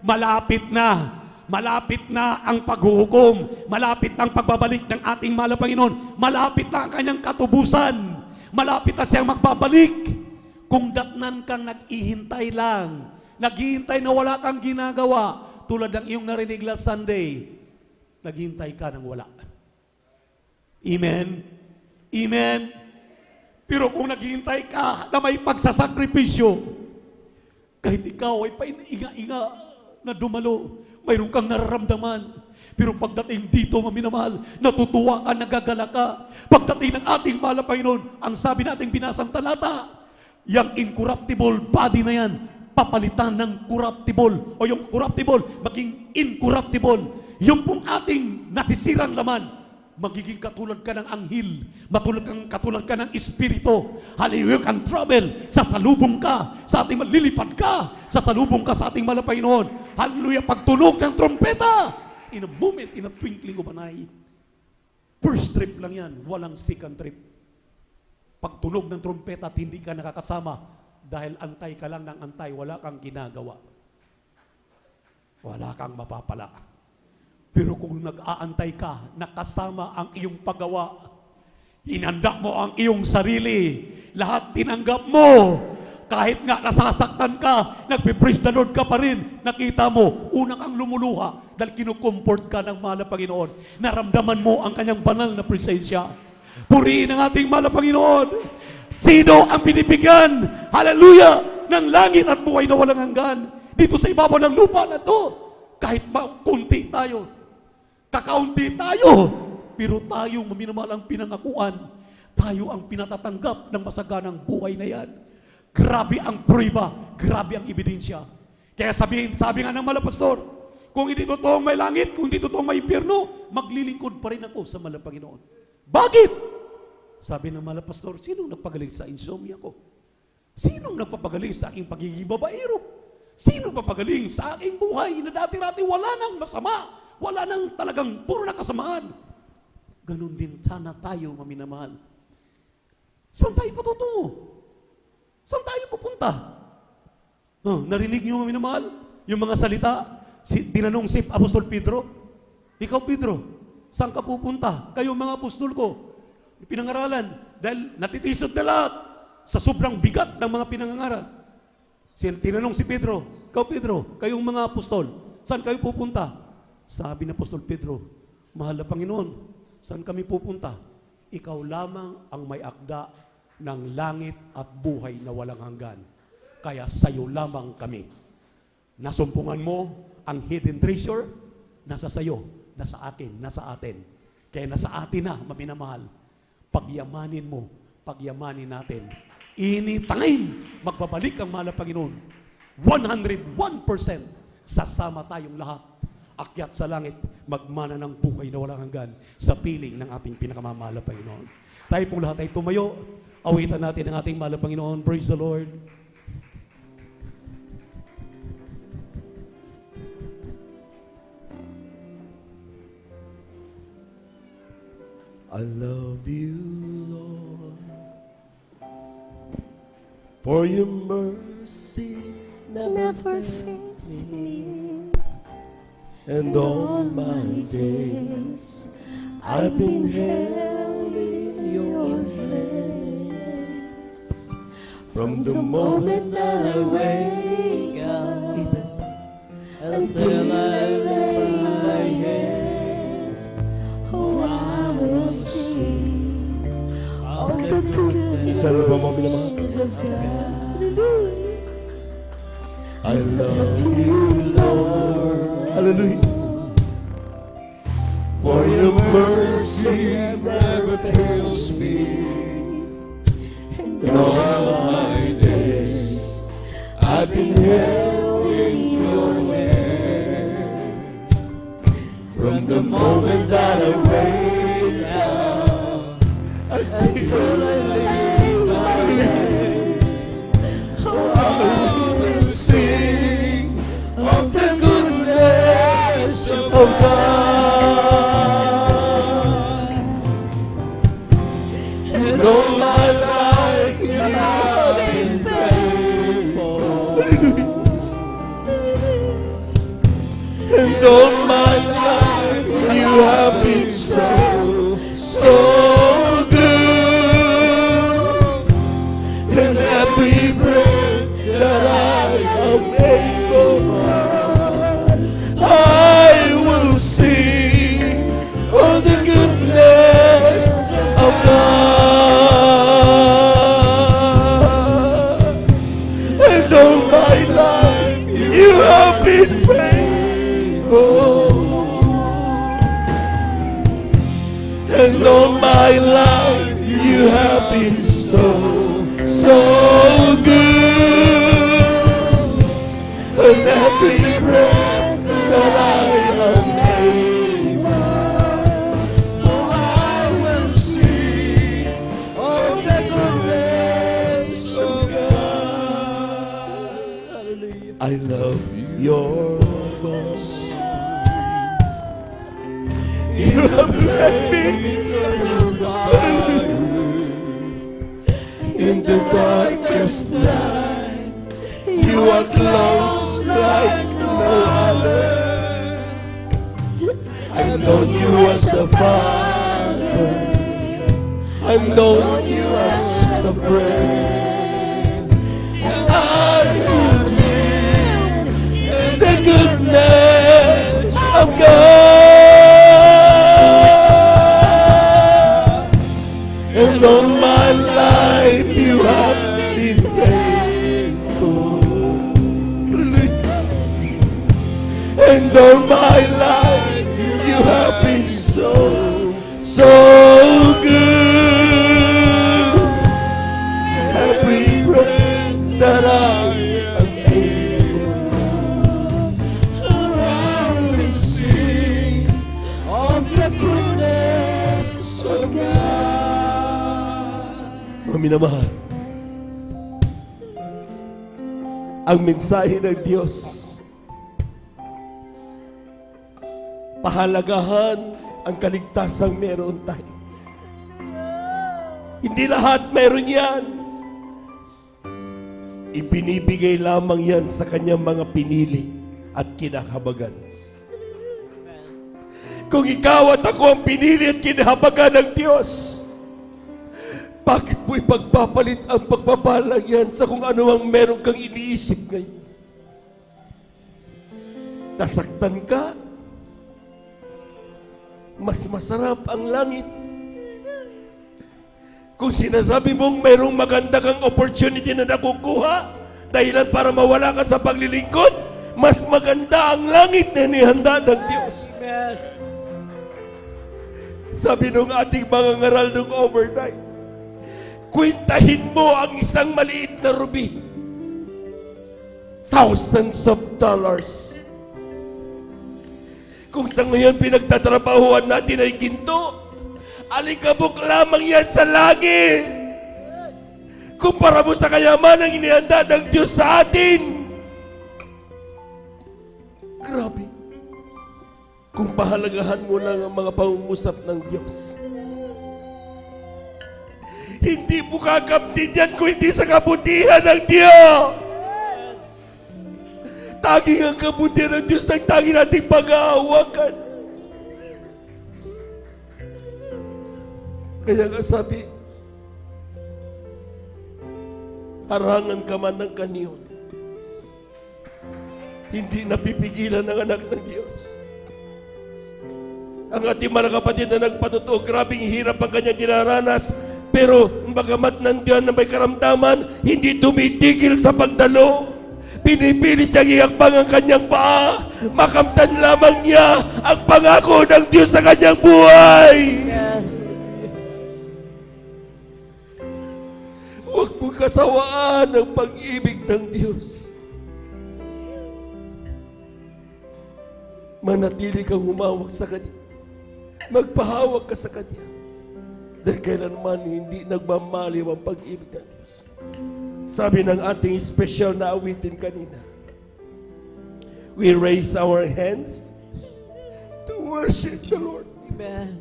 Malapit na ang paghuhukom. Malapit na ang pagbabalik ng ating mahal na Panginoon. Malapit na ang kanyang katubusan. Malapit na siyang magbabalik. Kung datnan kang nag-ihintay lang, naghihintay na wala kang ginagawa, tulad ng iyong narinig last Sunday, naghihintay ka ng wala. Amen? Amen? Pero kung naghihintay ka na may pagsasakripisyo, kahit ikaw ay painga-inga na dumalo, mayroon kang nararamdaman. Pero pagdating dito, maminamahal, natutuwa ka, nagagala ka. Pagdating ng ating mahal na Panginoon, ang sabi nating binasang talata, yung incorruptible body na yan, papalitan ng corruptible, o yung corruptible, maging incorruptible. Yung pong ating nasisirang laman, magiging katulad ka ng anghel, katulad ka ng espiritu. Hallelujah, you can travel, sasalubong ka sa ating malilipad ka, sasalubong ka sa ating mahal na Panginoon. Hallelujah, pagtunog ng trompeta, in a moment, in a twinkling of an eye. First trip lang yan, walang second trip. Pagtunog ng trompeta at hindi ka nakakasama dahil antay ka lang ng antay, wala kang ginagawa. Wala kang mapapala. Pero kung nag-aantay ka, nakasama ang iyong paggawa, inanda mo ang iyong sarili, lahat tinanggap mo, Kahit nga nasasaktan ka, nagpe-praise the Lord ka pa rin, nakita mo, una kang lumuluha dahil kinukomfort ka ng mahal na Panginoon. Naramdaman mo ang kanyang banal na presensya. Purihin ang ating mahal na Panginoon. Sino ang binibigyan, hallelujah, ng langit at buhay na walang hanggan? Dito sa ibabaw ng lupa na to, kahit kunti tayo, kakaunti tayo, pero tayong maminamahal ang pinangakuan, tayo ang pinatatanggap ng masaganang buhay na yan. Grabe ang prueba, grabe ang ebidensya. Kaya sabi nga ng mahal na pastor, kung hindi totoong may langit, kung hindi totoong may impyerno, maglilingkod pa rin ako sa mahal na Panginoon. Bakit? Sabi ng mahal na pastor, sinong nagpagaling sa insomnia ko? Sinong nagpapagaling sa aking pagiging babaero? Sinong papagaling sa aking buhay na dati-rati wala nang masama, wala nang talagang puro na kasamaan? Ganun din sana tayo, maminamahal. Saan tayo patutungo? Saan tayo pupunta? Narinig niyo, maminamahal? Yung mga salita, tinanong si Apostol Pedro, ikaw Pedro, saan ka pupunta? Kayong mga apostol ko, pinangaralan, dahil natitisod na lahat sa sobrang bigat ng mga pinangangaral. Tinanong si Pedro, ikaw Pedro, kayong mga apostol, saan kayo pupunta? Sabi ng Apostol Pedro, mahal na Panginoon, saan kami pupunta? Ikaw lamang ang may akda ng langit at buhay na walang hanggan. Kaya sayo lamang kami. Nasumpungan mo ang hidden treasure, nasa sayo, nasa akin, nasa atin. Kaya nasa atin na, maminamahal. Pagyamanin mo, pagyamanin natin. Anytime, magbabalik ang mahal na Panginoon. 101% sasama tayong lahat. Akyat sa langit, magmana ng buhay na walang hanggan sa piling ng ating pinakamamahal na Panginoon. Tayo pong lahat ay tumayo. Awitan natin ang ating mahal na Panginoon. Praise the Lord. I love you, Lord, for your mercy never fails me. And all my days I've been held in your hands. From the moment that I wake up until I lay my head, oh, I will sing of the goodness of God. I love you, Lord. Hallelujah. For your mercy never fails me. In all my days I've been held in your hands. From the moment that I wake up until I lay my head, oh, I will sing of the goodness of God. And all my life you have been faithful. And all my life you have been so, so good. And every breath that I am able, I will sing of the goodness of God. And all my life you have been faithful. And all my life you have been so, so good. And every breath that I am able, oh, I will sing of the goodness of God. I love your voice. You have led me in the darkest night. You are close like no other. I've known you as a father. I've known you as a friend. And And all my life you have been faithful. And all my life you have been so good. Every breath that I am able, I will sing of the goodness of God. Mga minamahal, ang mensahe ng Diyos, pahalagahan ang kaligtasang meron tayo. Hindi lahat meron yan. Ibinibigay lamang yan sa kanyang mga pinili at kinakabagan. Kung ikaw at ako ang pinili at kinahabagan ng Diyos, bakit mo ipagpapalit ang pagpapalang yan sa kung ano ang meron kang iniisip ngayon? Nasaktan ka? Mas masarap ang langit. Kung sinasabi mong mayroong maganda kang opportunity na nakukuha, dahilan para mawala ka sa paglilingkod, mas maganda ang langit na inihanda ng Diyos. Sabi nung ating mga ngaral nung overnight, kwentahin mo ang isang maliit na ruby. Thousands of dollars. Kung sa ngayon pinagtatrabahuan natin ay ginto, alikabok lamang yan sa langit. Kumpara mo sa kayamanang inihanda ng Diyos sa atin. Grabe. Kung pahalagahan mo lang ang mga pangungusap ng Diyos, hindi mo kakamtin yan kung hindi sa kabutihan ng Diyos. Tanging ang kabutihan ng Diyos ang tanging nating pag-aawakan. Kaya nga sabi, harangan ka man ng kanyon, hindi napipigilan ng anak ng Diyos. Ang ating mga kapatid na nagpatotoo, grabing hirap ang kanyang dinaranas, pero bagamat nandiyan na may karamdaman, hindi tumitigil sa pagdalo. Pinipilit niyang iakbang ang kanyang paa. Makamtan lamang niya ang pangako ng Diyos sa kanyang buhay. Huwag mong kasawaan ang pag-ibig ng Diyos. Manatili kang humawak sa Kanya. Magpahawak ka sa Kanya. Dahil kailanman hindi nagmamaliw ang pag-ibig ng Diyos. Sabi ng ating special na awitin kanina, we raise our hands to worship the Lord. Amen.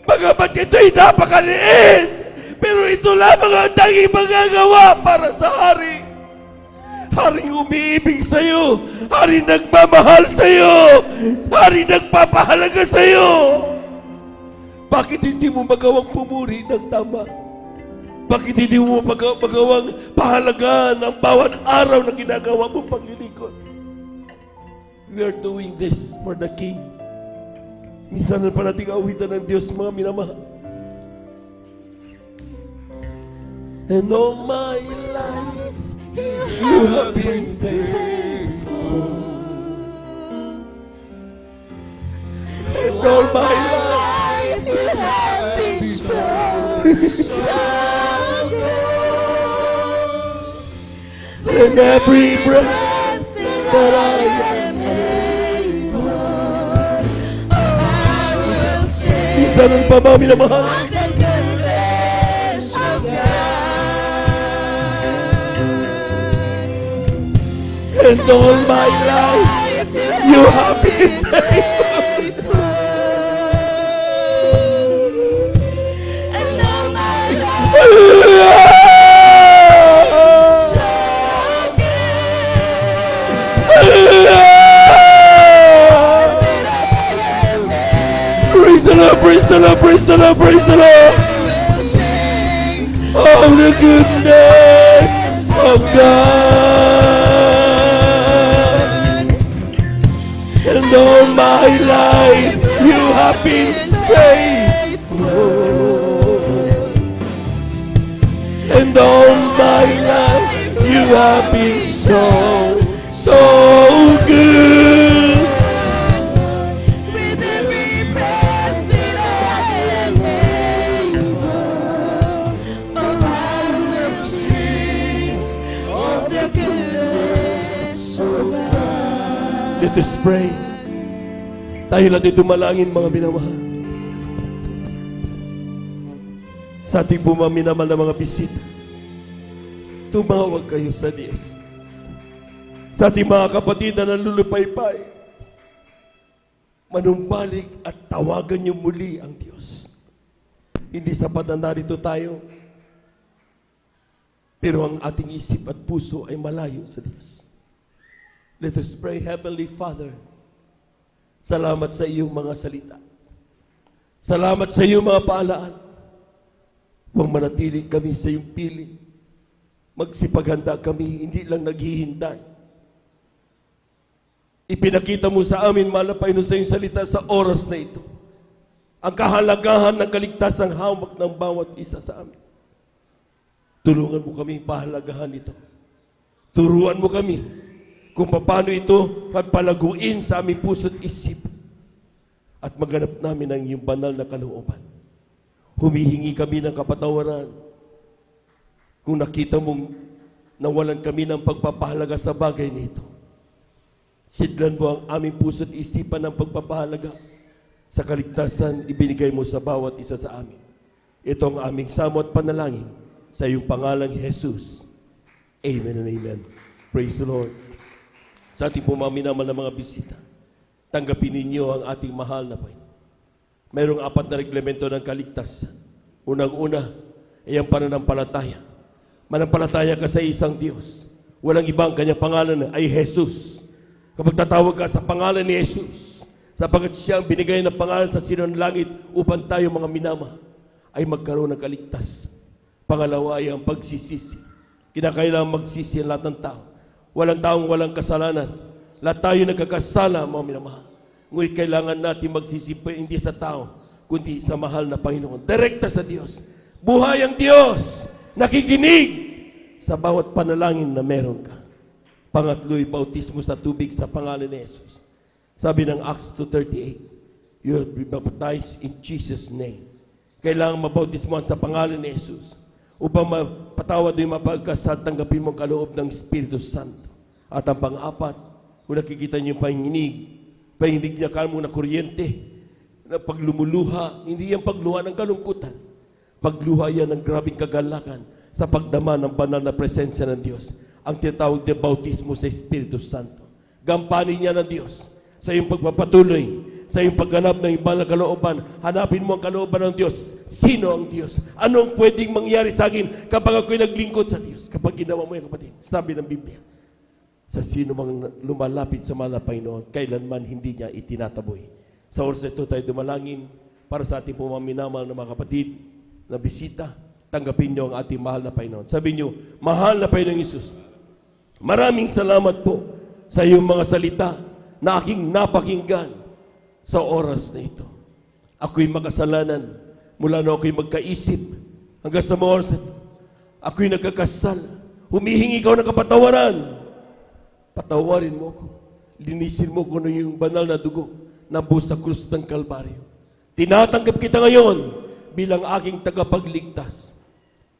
Bagamat ito'y napakaliit, pero ito lamang ang tanging magagawa para sa hari. Haring umiibig sa'yo, haring nagmamahal sa'yo, haring nagpapahalaga sa'yo. Bakit hindi mo magawang pumuri ng tama? Bakit hindi mo magawang pahalagaan ang bawat araw na ginagawa mo paglilingkod? We are doing this for the King. Minsan na pa nating awitan ng Diyos, mga minamahal. And all my life, you have been faithful. And all my life, you have been so and every breath that I am able, I will sing. Minsan ang pamami na mahal. The goodness of God. And all my life, you have been faithful. And all my life. Praise the Lord, praise the Lord, praise the Lord. Oh, the goodness of God. And all my life you have been faithful. have been so, so good. With every breath that I am able, oh, I will sing of the goodness of God. Let us pray. Tayo natin dumalangin, mga minamahal. Sa ating pumaminamal na mga bisita, tumawag kayo sa Diyos. Sa ating mga kapatid na nalulupaypay, manumbalik at tawagan niyo muli ang Diyos. Hindi sapat na narito tayo, pero ang ating isip at puso ay malayo sa Diyos. Let us pray. Heavenly Father, salamat sa iyong mga salita. Salamat sa iyong mga paalaan. Huwag manatili kami sa iyong piling. Magsipaghanda kami, hindi lang naghihintay. Ipinakita mo sa amin, mahal na Panginoon, sa iyong salita sa oras na ito, ang kahalagahan ng kaligtasang hawak ng bawat isa sa amin. Tulungan mo kami pahalagahan ito. Turuan mo kami kung paano ito pagpalaguin sa aming puso't isip at maganap namin ang iyong banal na kalooban. Humihingi kami ng kapatawaran kung nakita mong nawalan kami ng pagpapahalaga sa bagay nito. Sidlan mo ang aming puso't isipan ng pagpapahalaga sa kaligtasan ibinigay mo sa bawat isa sa amin. Ito ang aming samo at panalangin sa iyong pangalang Jesus. Amen and amen. Praise the Lord. Sa ating pumaminamal na mga bisita, tanggapin ninyo ang ating mahal na Panginoon. Mayroong 4 na reglamento ng kaligtasan. Unang-una ay ang pananampalataya. Manampalataya ka sa isang Diyos. Walang ibang kanyang pangalan ay Jesus. Kapag tatawag ka sa pangalan ni Jesus, sapagkat siya ang binigay ng pangalan sa sinong langit upang tayo mga minama ay magkaroon ng kaligtasan. Pangalawa ay ang pagsisisi. Kinakailangan magsisi ang lahat ng tao. Walang taong walang kasalanan. Lahat tayo nagkakasala, mga minamahal. Ngunit kailangan natin magsisi hindi sa tao, kundi sa mahal na Panginoon. Direkta sa Diyos. Buhay ang Diyos. Nakikinig sa bawat panalangin na meron ka. Pangatlo'y bautismo sa tubig sa pangalan ni Jesus. Sabi ng Acts 2:38, you have been baptized in Jesus' name. Kailangan mabautismohan sa pangalan ni Jesus upang mapatawad yung mapagkasal, tanggapin mo ang kaloob ng Espiritu Santo. At ang pang-apat, kung nakikita niyo yung pahinginig niya ka mo na kuryente, na paglumuluha, hindi yan pagluha ng kalungkutan. Pagluha yan ng grabing kagalakan sa pagdama ng banal na presensya ng Diyos. Ang tinatawag na bautismo sa Espiritu Santo. Gampanin niya ng Diyos sa iyong pagpapatuloy, sa iyong pagganap ng ibang kalooban. Hanapin mo ang kalooban ng Diyos. Sino ang Diyos? Anong pwedeng mangyari sa akin kapag ako'y naglingkod sa Diyos? Kapag ginawa mo yan, kapatid, sabi ng Biblia, sa sino mang lumalapit sa mahal na Panginoon, kailanman hindi niya itinataboy. Sa oras na ito tayo dumalangin para sa ating pumaminamal na mga kapatid na bisita. Tanggapin niyo ang ating mahal na Panginoon. Sabi niyo, mahal na Panginoong Isus, maraming salamat po sa iyong mga salita na aking napakinggan sa oras na ito. Ako'y makasalanan mula na ako'y magkaisip hanggang sa mga oras na ito. Ako'y nagkakasal. Humihingi ka ng kapatawaran. Patawarin mo ko. Linisin mo ko ng iyong banal na dugo na buhos sa krus ng Kalbaryo. Tinatanggap kita ngayon bilang aking tagapagligtas.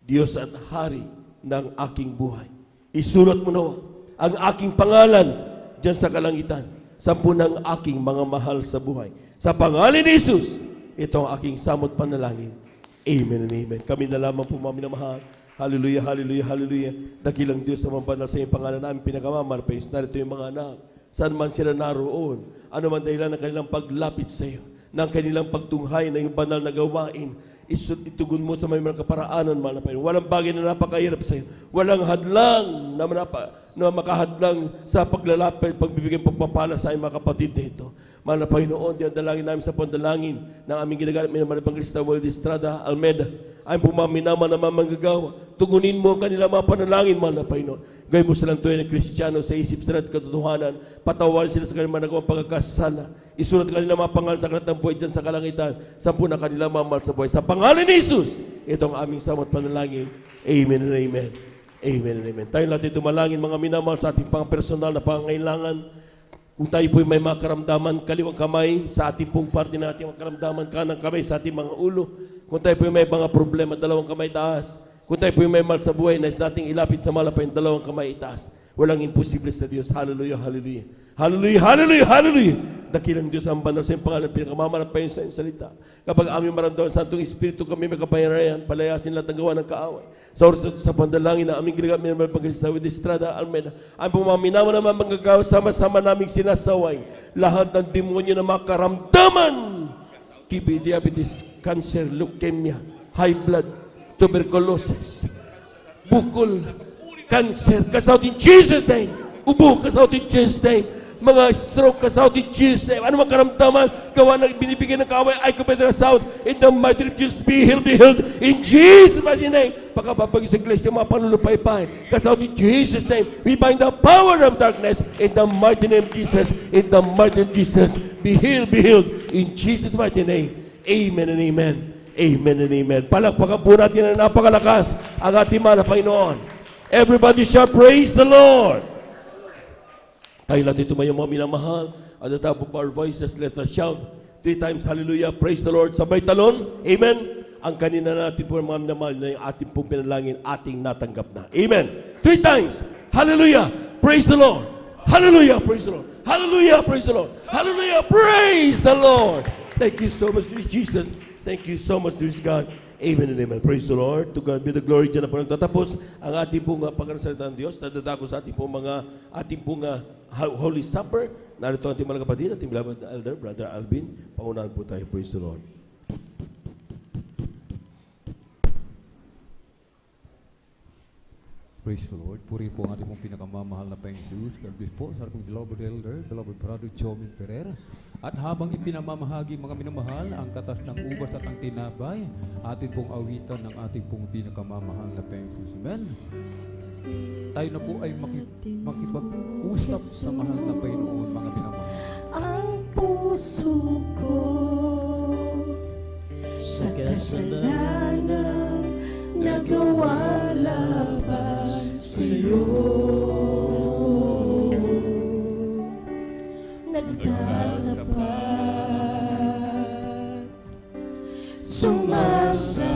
Diyos at Hari ng aking buhay. Isulat mo nawa ang aking pangalan dyan sa kalangitan. Sampu ng aking mga mahal sa buhay. Sa pangalan ni Jesus, ito ang aking samot panalangin. Amen and amen. Kami na lamang po mga minamahal. Hallelujah, hallelujah, hallelujah. Dakilang Diyos sa mabanal sa iyong pangalan namin pinagamamarapis. Narito yung mga anak. Saan man sila naroon. Ano man dahilan ng kanilang paglapit sa iyo. Ng kanilang pagtunghay na yung banal na gawain. Itugon mo sa may mga kaparaanan, mahal na Panginoon. Walang bagay na napakahirap sa iyo. Walang hadlang na makahadlang sa paglalapit, pagbibigay pagpapala sa mga kapatid nito. Mahal na Panginoon, diyan dalangin namin sa pandalangin ng aming ginagamit ng mga Evangelista World Estrada, Almeda. Ay pumaminama na mamanggagawa. Tugunin mo ang kanilang mga panalangin, mahal na Panginoon. Gawin mo silang tuwing ng Kristiyano sa isip sila at katotohanan. Patawarin sila sa kanilang nagawang pagkakasala. Isulat kanilang mga pangalan sa kanatang buhay dyan sa kalangitan. Sampu na kanilang mga mahal sa buhay. Sa pangalan ni Jesus, ito ang aming samot panalangin. Amen and amen. Amen and amen. Tayo natin dumalangin mga minamahal sa ating pang personal na pangangailangan. Kung tayo po may mga karamdaman, kaliwang kamay sa ating pong parte na ating mga karamdaman, kanang kamay sa ating mga ulo. Kung tayo po may mga problema, dalawang kamay taas. Kung tayo po may mal sa buhay, nais nating ilapit sa malapay, dalawang kamay itaas. Walang imposible sa Diyos. Hallelujah, hallelujah. Hallelujah, hallelujah, hallelujah. Dakilang Diyos ang banal sa iyong pangalan, pinakamamalapayin sa iyong salita. Kapag aming maramdaman sa Santong Espiritu, kami may kapayarayan, palayasin lahat ng gawa ng kaaway. Sa oras sa pandalangin na aming ginagamit naman pagkasisa with Estrada Almeida, ang pumaminawa naman manggagawa, sama-sama naming sinasaway lahat ng demonyo na makaramdaman. TB, diabetes, cancer, leukemia, high blood, tuberculosis, bukol, cancer, cast out in Jesus' name. Ubo, cast out in Jesus' name. Mga stroke, cast out in Jesus' name. Ano mang karamdaman, gawa ng binibigay ng kaaway, I command the sound in the mighty name of Jesus. Be healed in Jesus' mighty name. Pagkababagay sa iglesia, mga panulupay-pay, cast out in Jesus' name. We bind the power of darkness in the mighty name of Jesus. In the mighty name of Jesus. Be healed in Jesus' mighty name. Amen and amen. Amen and amen. Palakpakan po natin na napakalakas ang ating mga Panginoon. Everybody shall praise the Lord. Tayo natin tumayo mga minamahal. At the top of our voices, let us shout 3 times, hallelujah, praise the Lord. Sabay talon, amen. Ang kanina natin po mga minamahal na yung ating pong pinalangin, ating natanggap na. Amen. 3 times, hallelujah, praise the Lord. Hallelujah, praise the Lord. Hallelujah, praise the Lord. Hallelujah, praise the Lord. Thank you so much, Jesus. Thank you so much, dear God. Amen and amen. Praise the Lord. To God be the glory. Diyan na po nagtatapos ang ating pong pagkakasalita ng Diyos. Nadadako sa ating pong Holy Supper. Narito ang ating mga kapatid, ating beloved elder, Brother Alvin. Paunahan po tayo. Praise the Lord. Praise the Lord. Puri po ang ating mong pinakamamahal na Panginoon Jesus. God bless po sa ating beloved elder, beloved brother Jomin Pereira. At habang ipinamamahagi mga minamahal ang katas ng ubas at ang tinapay, atin pong awitan ng ating pong pinakamamahal na Panginoon Jesus. Amen. Tayo na po ay makipag-usap sa mahal na Panginoon mga minamahal. Ang puso ko sa kasalanan nagawa labas sa'yo, nagtatapat, sumasamo,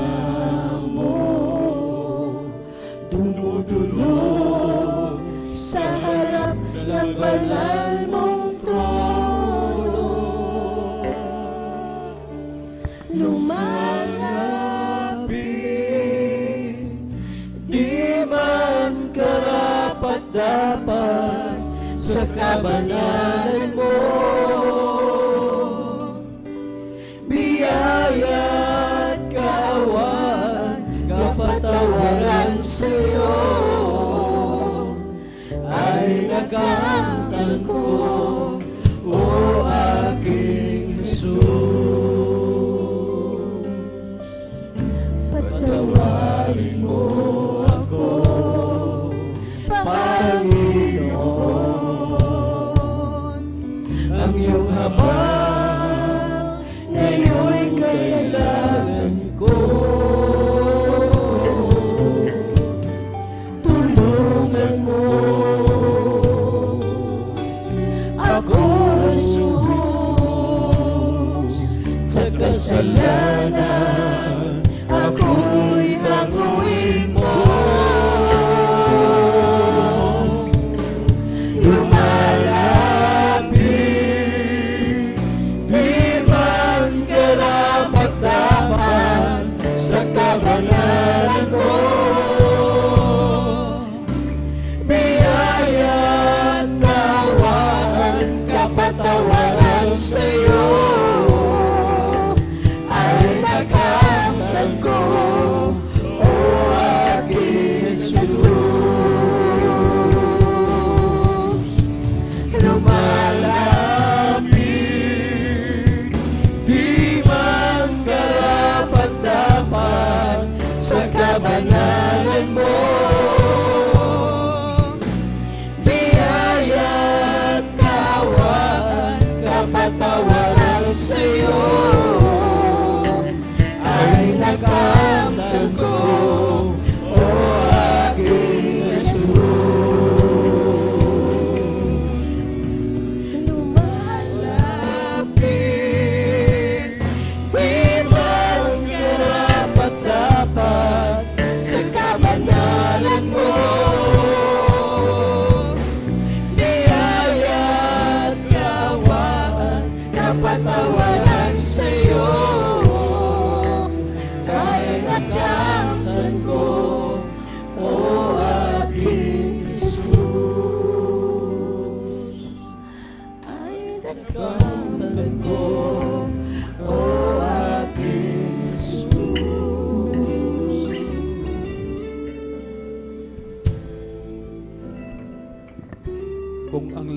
dumudulog sa harap ng banal mong trono, lumalapit, di man karapat-dapat sa kabanalan mo. Biyaya at kawan, kapatawaran sa'yo ay nagkamtan ko, o aking Jesus. Patawarin mo ako, Panginoon. Ang iyong habang ngayon'y kailangan ko. Tulungan mo ako, Jesus, sa kasalanan ako'y hanguin mo. Lumalapit, di man karapat-dapat sa kabanalan mo. Biyaya at kawan, kapatawaran sa'yo ay nakamtan ko, o aking Jesus. Lumalapit, di man karapat-dapat sa kabanalan mo. Biyaya at kawan, kapatawaran sa'yo ay nakamtan ko, o aking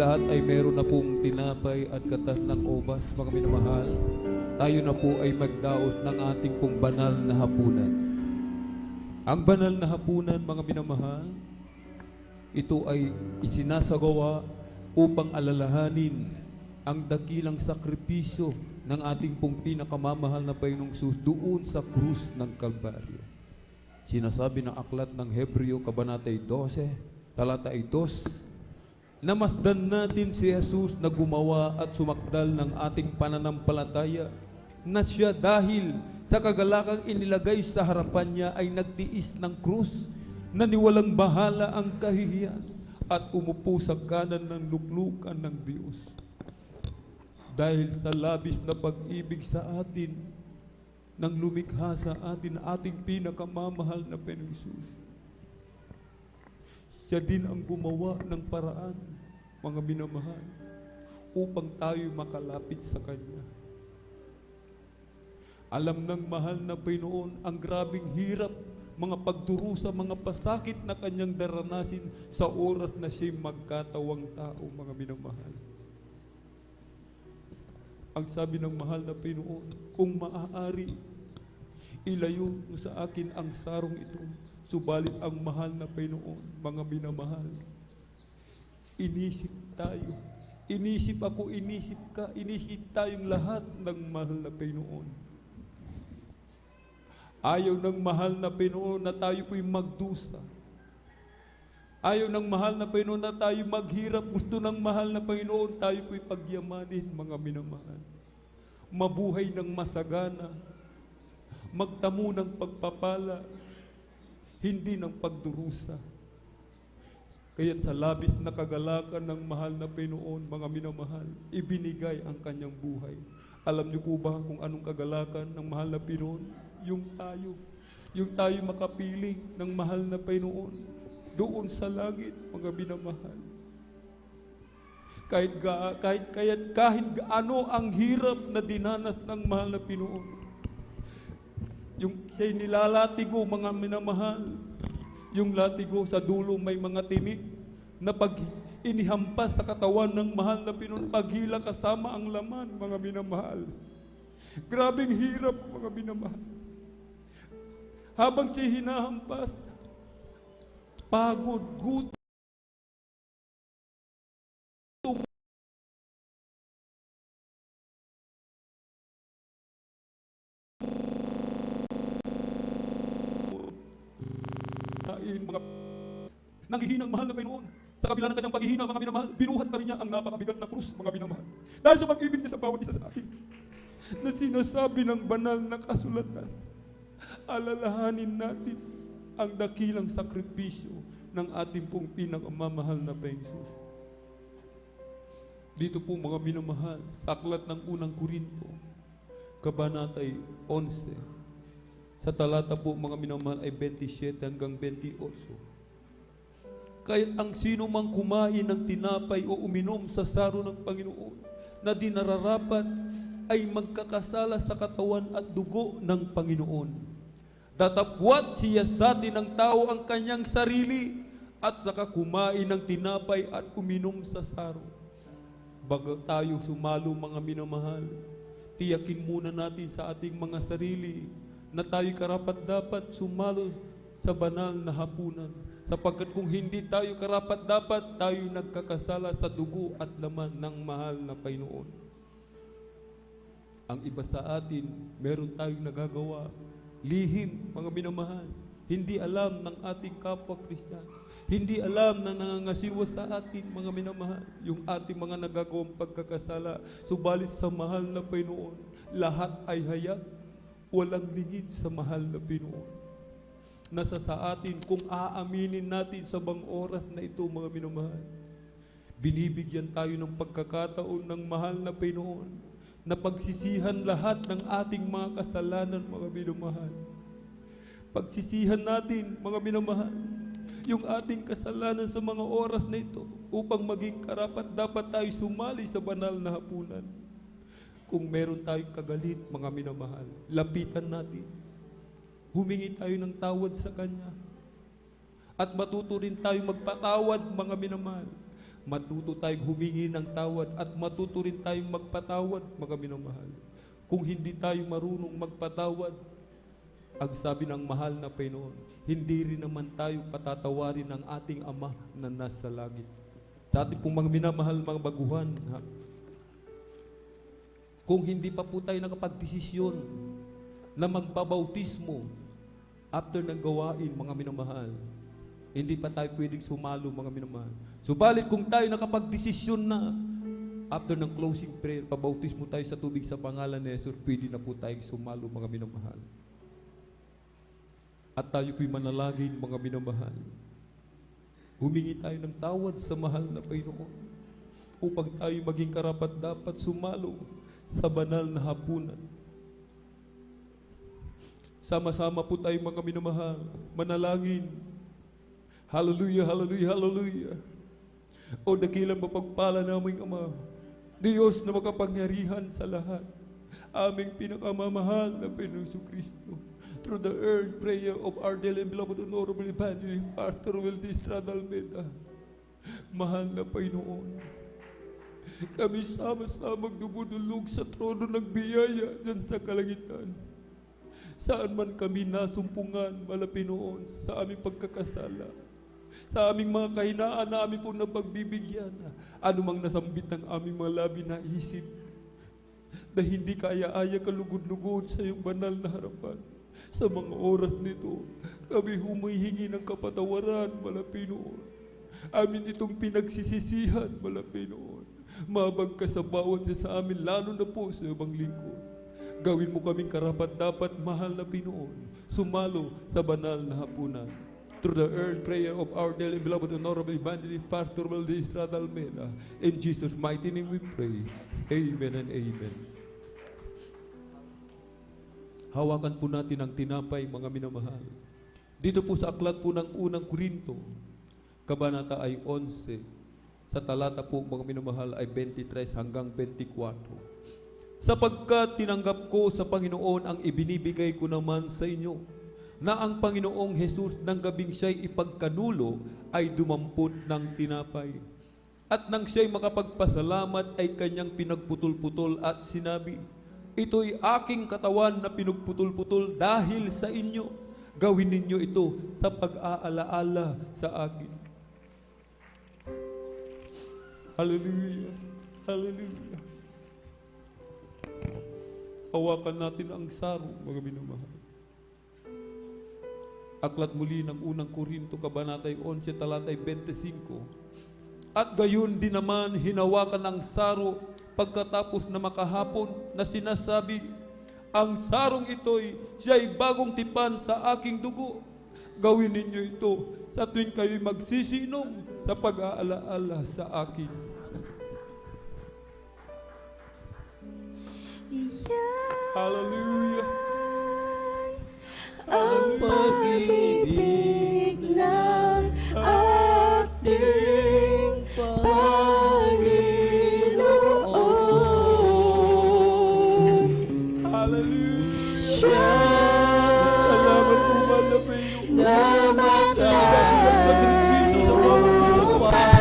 lahat ay meron na pong tinapay at katas ng obas, mga minamahal, tayo na po ay magdaos ng ating pong banal na hapunan. Ang banal na hapunan, mga minamahal, ito ay isinasagawa upang alalahanin ang dakilang sakripisyo ng ating pong pinakamamahal na Panginoong Hesus doon sa krus ng Kalbaryo. Sinasabi ng aklat ng Hebreo, Kabanata 12, talata 2, namasdan natin si Jesus na gumawa at sumakdal ng ating pananampalataya, na siya dahil sa kagalakang inilagay sa harapan niya ay nagtiis ng krus, na niwalang bahala ang kahihiyan at umupo sa kanan ng luklukan ng Diyos. Dahil sa labis na pag-ibig sa atin, nang lumikha sa atin ating pinakamamahal na Panginoong Hesus, siya din ang gumawa ng paraan, mga minamahal, upang tayo makalapit sa Kanya. Alam ng mahal na Panginoon ang grabing hirap, mga pagdurusa, mga pasakit na Kanyang daranasin sa oras na siya'y magkatawang tao, mga minamahal. Ang sabi ng mahal na Panginoon, kung maaari, ilayo mo sa akin ang sarong ito. Subalit ang mahal na Panginoon, mga minamahal, inisip tayo. Inisip ako, inisip ka, inisip tayong lahat ng mahal na Panginoon. Ayaw ng mahal na Panginoon na tayo po'y magdusa. Ayaw ng mahal na Panginoon na tayo maghirap. Gusto ng mahal na Panginoon tayo po'y pagyamanin, mga minamahal. Mabuhay ng masagana. Magtamo ng pagpapala. Hindi ng pagdurusa. Kaya't sa labis na kagalakan ng mahal na Panginoon, mga minamahal, ibinigay ang Kanyang buhay. Alam niyo po ba kung anong kagalakan ng mahal na Panginoon? Yung tayo makapiling ng mahal na Panginoon doon sa langit, mga minamahal. Kahit gaano ang hirap na dinanas ng mahal na Panginoon. Yung siya'y nilalatigo, mga minamahal. Yung latigo sa dulo may mga tinik na pag inihampas sa katawan ng mahal na Panginoon, paghila kasama ang laman, mga minamahal. Grabing hirap, mga minamahal. Habang siya'y hinahampas, pagod, gutom, nanghihinang mahal na Panginoon. Sa kabila ng kanyang paghihina, mga minamahal, binuhat pa rin niya ang napakabigat na krus, mga minamahal. Dahil sa pag-ibig niya sa bawat isa sa atin, na sinasabi ng banal na kasulatan, alalahanin natin ang dakilang sakripisyo ng ating pong pinakamamahal na Panginoon. Dito po, mga minamahal, sa aklat ng unang Korinto, Kabanata 11, sa talata po, mga minamahal, ay 27 hanggang 28. Kaya't ang sino mang kumain ng tinapay o uminom sa saro ng Panginoon na di nararapat ay magkakasala sa katawan at dugo ng Panginoon. Datapwat siya sa atin ng tao ang kanyang sarili at saka kumain ng tinapay at uminom sa saro. Bago tayo sumalo, mga minamahal, tiyakin muna natin sa ating mga sarili na tayo karapat-dapat sumalo sa banal na hapunan. Sapagkat kung hindi tayo karapat-dapat, tayo nagkakasala sa dugo at laman ng mahal na Panginoon. Ang iba sa atin, meron tayong nagagawa. Lihim, mga minamahal. Hindi alam ng ating kapwa Kristiyano. Hindi alam na nangangasiwa sa atin, mga minamahal, yung ating mga nagagawang pagkakasala. Subalit sa mahal na Panginoon, lahat ay hayag. Walang lingid sa mahal na Panginoon. Nasa sa atin kung aaminin natin sa bang oras na ito, mga minamahal. Binibigyan tayo ng pagkakataon ng mahal na Panginoon na pagsisihan lahat ng ating mga kasalanan, mga minamahal. Pagsisihan natin, mga minamahal, yung ating kasalanan sa mga oras na ito upang maging karapat dapat tayo sumali sa banal na hapunan. Kung meron tayong kagalit, mga minamahal, lapitan natin. Humingi tayo ng tawad sa Kanya. At matuto rin tayo magpatawad, mga minamahal. Matuto tayong humingi ng tawad at matuto rin tayong magpatawad, mga minamahal. Kung hindi tayo marunong magpatawad, ang sabi ng mahal na Panginoon, hindi rin naman tayo patatawarin ng ating Ama na nasa langit. Sa ating pong mga minamahal, mga baguhan, kung hindi pa po tayo nakapagdesisyon na magbabautismo after ng gawain, mga minamahal, hindi pa tayo pwedeng sumalo, mga minamahal. Subalit kung tayo nakapagdesisyon na after ng closing prayer, pabautismo tayo sa tubig sa pangalan ni Jesus, pwede na po tayong sumalo, mga minamahal. At tayo po'y manalangin, mga minamahal. Humingi tayo ng tawad sa mahal na Panginoon upang tayo maging karapat-dapat sumalo sa banal na hapunan. Sama-sama po tayo, mga minamahal, manalangin. Hallelujah, hallelujah, hallelujah. O dakilang mapagpala naming Ama, Diyos na makapangyarihan sa lahat, aming pinakamamahal na Panginoong Kristo, through the earth prayer of our dearly beloved honorable evangelist Pastor Wildy Estrada Almeida, mahal na Panginoon, kami sama-samang dumudulog sa trono ng biyaya dyan sa kalangitan. Saan man kami nasumpungan, Malapinoon, sa aming pagkakasala, sa aming mga kahinaan na aming po napagbibigyan, anumang nasambit ng aming mga labi na isip, na hindi kaya-aya kalugod-lugod sa iyong banal na harapan. Sa mga oras nito, kami humihingi ng kapatawaran, Malapinoon. Amin itong pinagsisisihan, Malapinoon. Mabag ka sa bawat isa sa amin, lalo na po sa ibang lingkod. Gawin mo kaming karapat-dapat, mahal na Pinoon, sumalo sa banal na hapunan. Through the earned prayer of our dearly beloved honorable evangelist Pastor Wildy Estrada Almeida, in Jesus' mighty name we pray. Amen and amen. Hawakan po natin ang tinapay, mga minamahal. Dito po sa aklat po ng unang Korinto, kabanata ay 11, sa talata po, mga minamahal, ay 23 hanggang 24. Sapagkat tinanggap ko sa Panginoon ang ibinibigay ko naman sa inyo, na ang Panginoong Jesus ng gabing siya'y ipagkanulo ay dumampot ng tinapay. At nang siya'y makapagpasalamat ay kanyang pinagputol-putol at sinabi, ito'y aking katawan na pinagputol-putol dahil sa inyo. Gawin ninyo ito sa pag-aalaala sa akin. Hallelujah! Hallelujah! Hawakan natin ang sarong, mga minamahal. Aklat muli ng unang Korinto, kabanatay 11, talatay 25. At gayon din naman hinawakan ang saro pagkatapos na makahapon na sinasabi, ang sarong ito'y siya'y bagong tipan sa aking dugo. Gawin ninyo ito sa tuwing kayo'y magsisinom sa pag-aalaala sa akin. Hallelujah. Ang pag-ibig ng ating Panginoon. Hallelujah. Salamat po, malapit namatay upang tayo'y magpapalibig.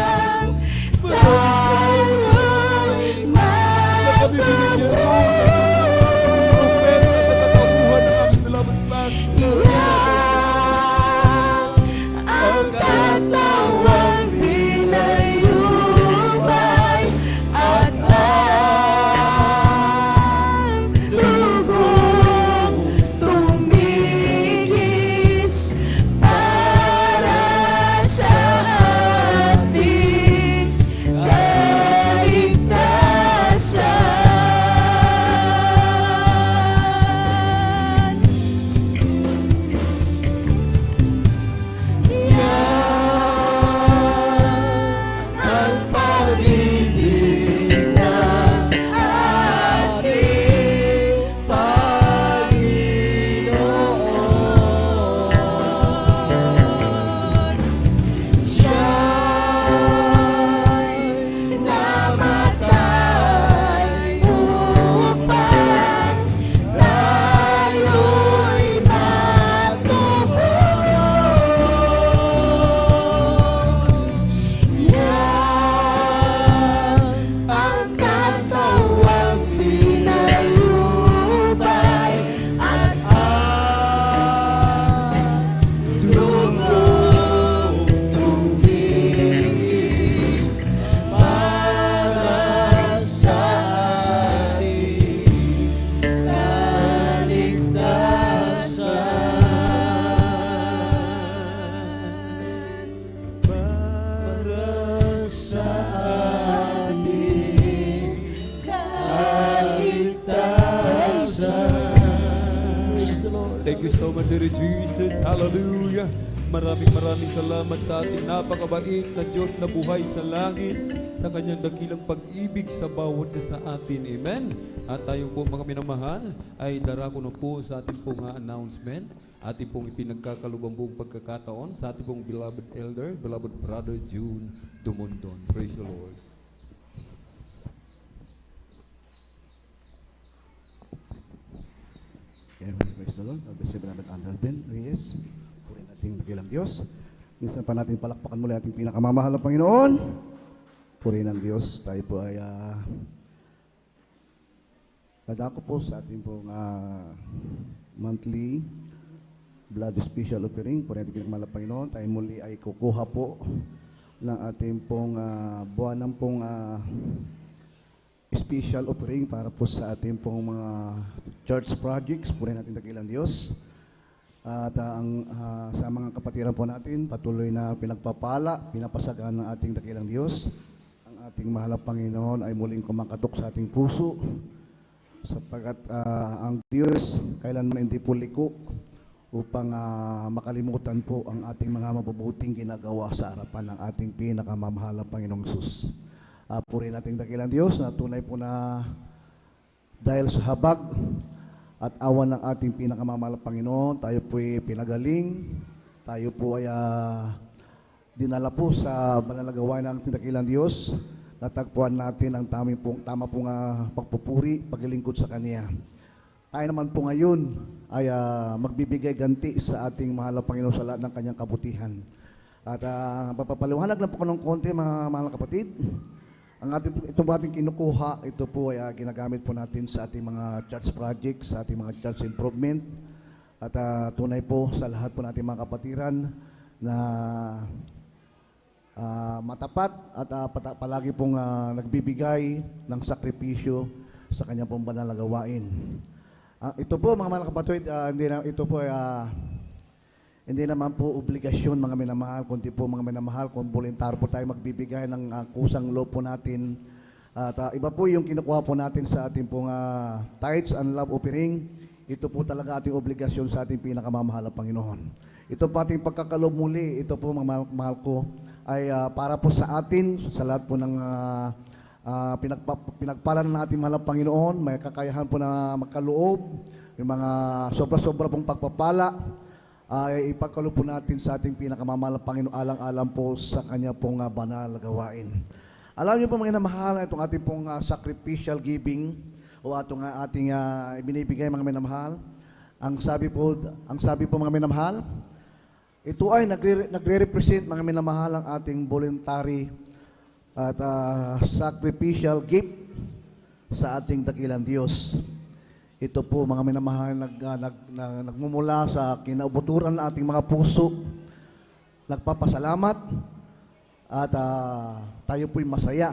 salamat, Dear Jesus. Hallelujah. Maraming salamat sa ating napakabait na Diyos na buhay sa langit, sa kanyang dakilang pag-ibig sa bawat isa sa atin. Amen. At tayo po mga minamahal ay darako na po sa ating pong announcement. Ating pong ipinagkakalubang buong pagkakataon sa ating pong beloved elder, beloved brother June Dumondon. Praise the Lord. Praise the Lord. God bless you, beloved Alden Reyes. Puri nating dakilang Diyos. Minsan pa natin palakpakan muli ating pinakamamahal na Panginoon. Puri ng Diyos. Tayo po ay nadako po sa ating pong monthly blood special offering. Puri nating pinakamahal na Panginoon. Tayo muli ay kukuha po ng ating pong buwanang pong special offering para po sa ating pong mga church projects. Puri natin dakilang Diyos. At sa mga kapatiran po natin, patuloy na pinagpapala, pinapasagaan ng ating dakilang Diyos. Ang ating mahal na Panginoon ay muling kumakatok sa ating puso, sapagkat ang Diyos kailanman hindi po liko upang makalimutan po ang ating mga mabubuting ginagawa sa harapan ng ating pinakamamahal na Panginoong Hesus. Purihin nating dakilang Diyos na tunay po na dahil sa habag at awan ng ating pinakamamahal na Panginoon, tayo po'y pinagaling, tayo po ay dinala po sa manalagawain ng ating dakilang Diyos, natagpuan natin ang tama pong pagpupuri, paglilingkod sa Kanya. Tayo naman po ngayon ay magbibigay ganti sa ating mahal na Panginoon sa lahat ng Kanyang kabutihan. At papapaliwanag lang po ko ng konti, mga mahal na kapatid. Ito po ating kinukuha, ito po ay ginagamit po natin sa ating mga church projects, sa ating mga church improvement. At tunay po sa lahat po nating mga kapatiran na matapat at palagi pong nagbibigay ng sakripisyo sa kanyang pong banal na gawain. Ito po mga mga kapatid, ito po ay hindi naman po obligasyon mga minamahal, kundi po mga minamahal kung volunteer po tayo magbibigay ng kusang loob po natin. At iba po yung kinukuha po natin sa ating pong tithes and love offering. Ito po talaga ating obligasyon sa ating pinakamamahal na Panginoon. Ito po ating pagkakaloob muli, ito po mga mahal ko, ay para po sa atin, sa lahat po ng pinagpala ng ating mahal na Panginoon, may kakayahan po na magkaloob, yung mga sobra-sobra pong pagpapala, ay ipagkaloob po natin sa ating pinakamamahal na Panginoon, alang-alang po sa Kanya pong banal na gawain. Alam niyo po mga minamahal, itong ating pong sacrificial giving, o itong ating binibigay mga minamahal, ang sabi po mga minamahal, ito ay nagre-represent mga minamahal ang ating voluntary at sacrificial gift sa ating dakilang Diyos. Ito po mga minamahal nagmumula sa kinaubuturan ng ating mga puso, nagpapasalamat at tayo po'y masaya.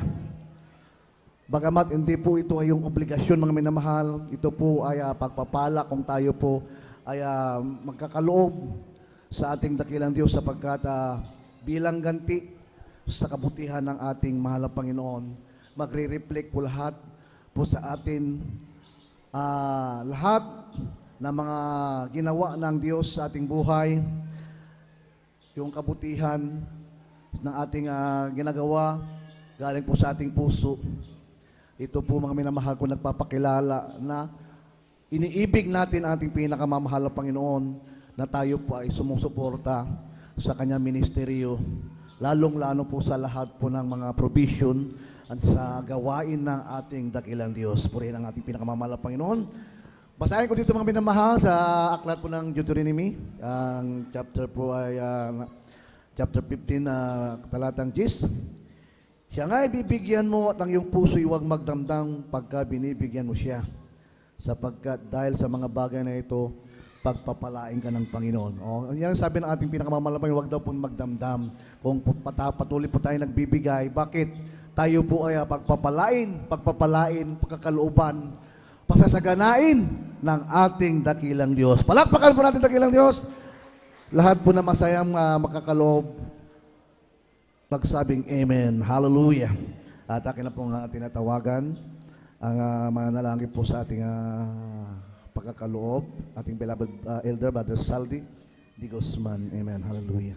Bagamat hindi po ito ay yung obligasyon mga minamahal, ito po ay pagpapala kung tayo po ay magkakaloob sa ating dakilang Diyos sapagkat bilang ganti sa kabutihan ng ating mahal na Panginoon, magre-reflect po lahat po sa atin lahat ng mga ginawa ng Diyos sa ating buhay, yung kabutihan ng ating ginagawa galing po sa ating puso. Ito po mga minamahal ko nagpapakilala na iniibig natin ating pinakamamahal na Panginoon na tayo po ay sumusuporta sa kanyang ministeryo, lalong-lalo po sa lahat po ng mga provision at sa gawain ng ating dakilang Diyos. Purihin ang ating pinakamamahal na Panginoon. Basahin ko dito mga minamahal sa aklat po ng Deuteronomy. Ang chapter po ay chapter 15, talatang 10. Siya nga ibibigyan mo at ang iyong puso'y huwag magdamdam pagka binibigyan mo siya. Sapagkat dahil sa mga bagay na ito, pagpapalain ka ng Panginoon. Yan ang sabi ng ating pinakamamahal na Panginoon, huwag daw po magdamdam. Kung patuloy po tayo nagbibigay, bakit? Tayo po ay pagpapalain, pagkakalooban, pasasaganain ng ating dakilang Diyos. Palakpakan po natin dakilang Diyos. Lahat po na masayang makakaloob, magsabing Amen. Hallelujah. At akin na po nga tinatawagan ang mananalangin po sa ating pagkakaloob, ating beloved elder, Brother Saldi Di Guzman. Amen. Hallelujah.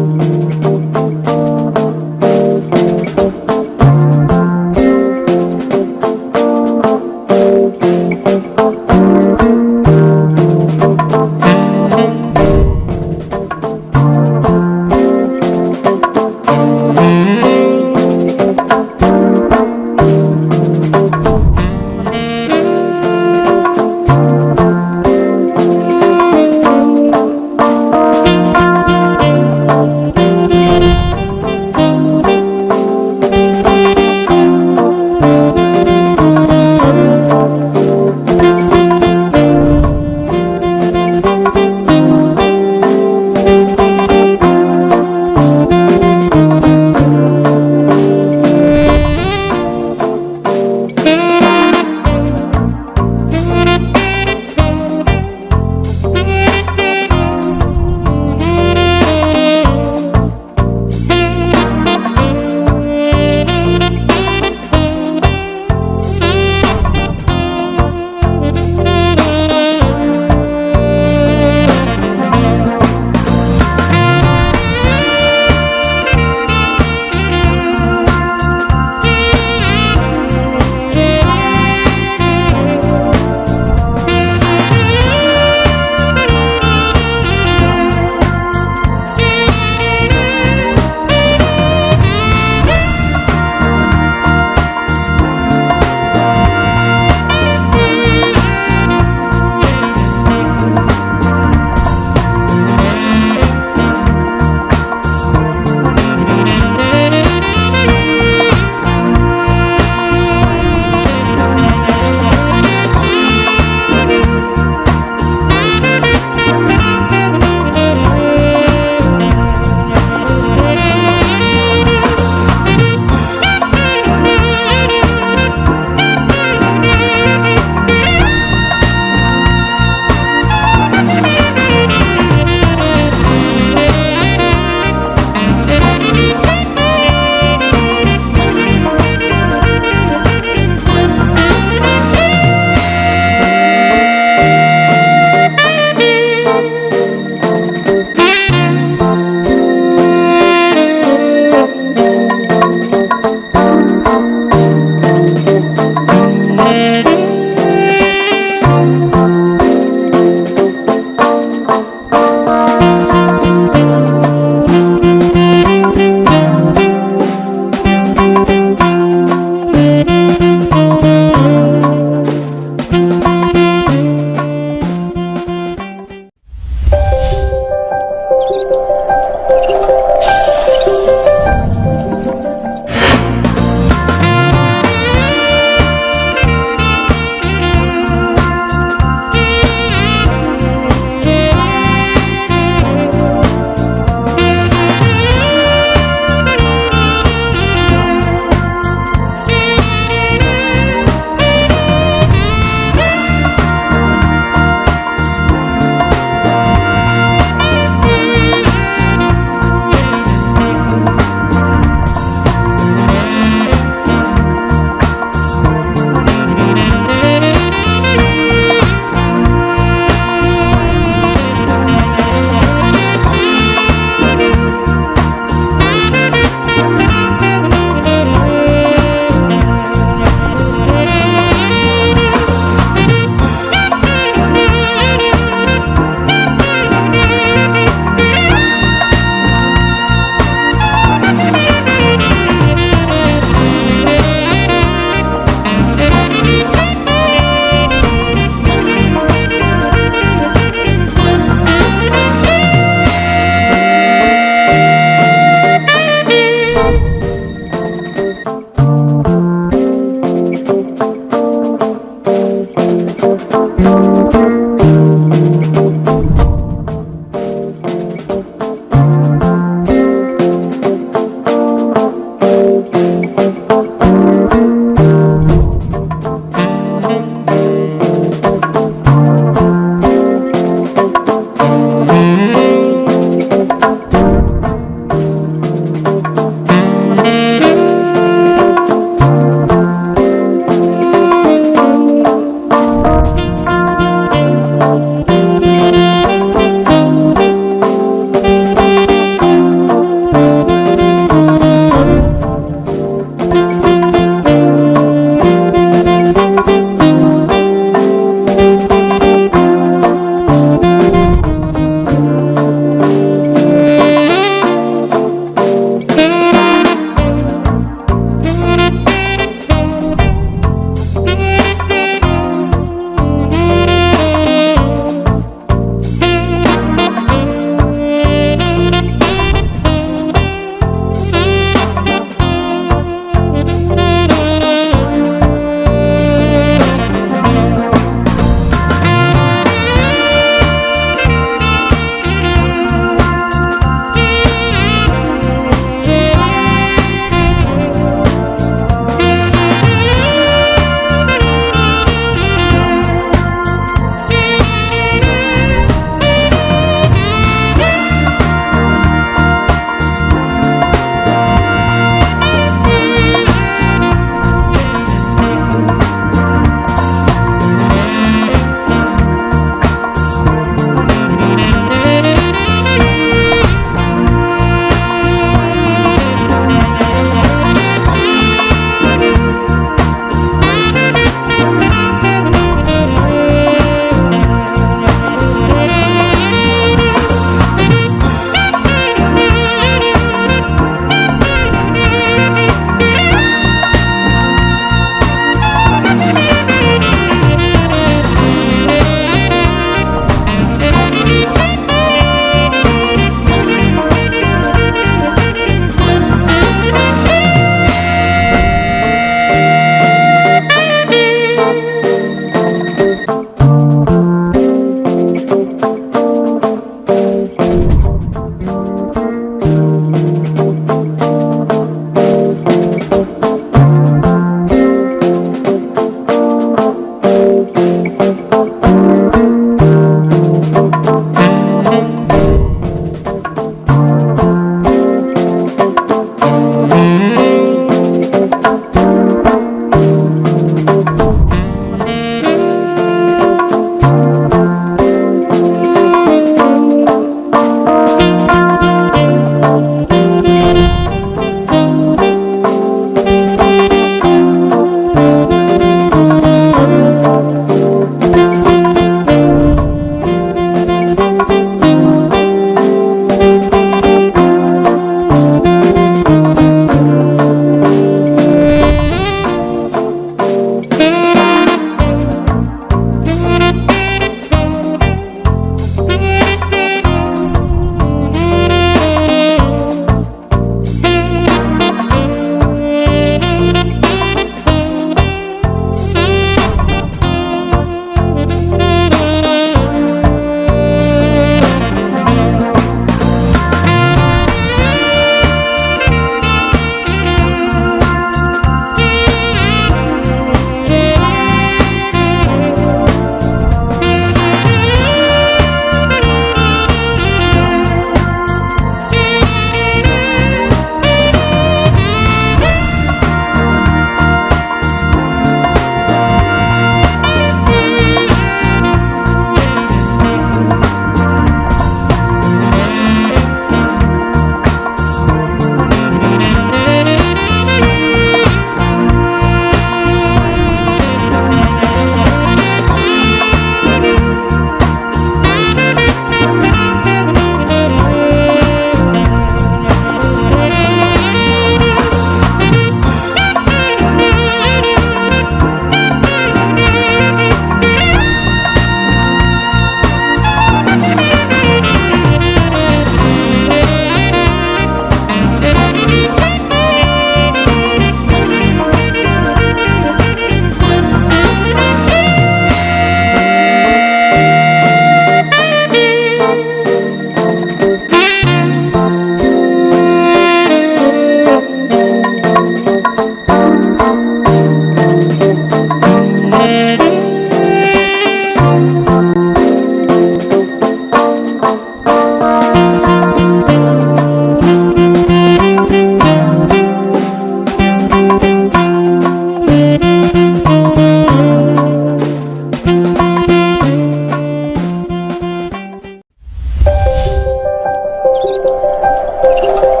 Lord.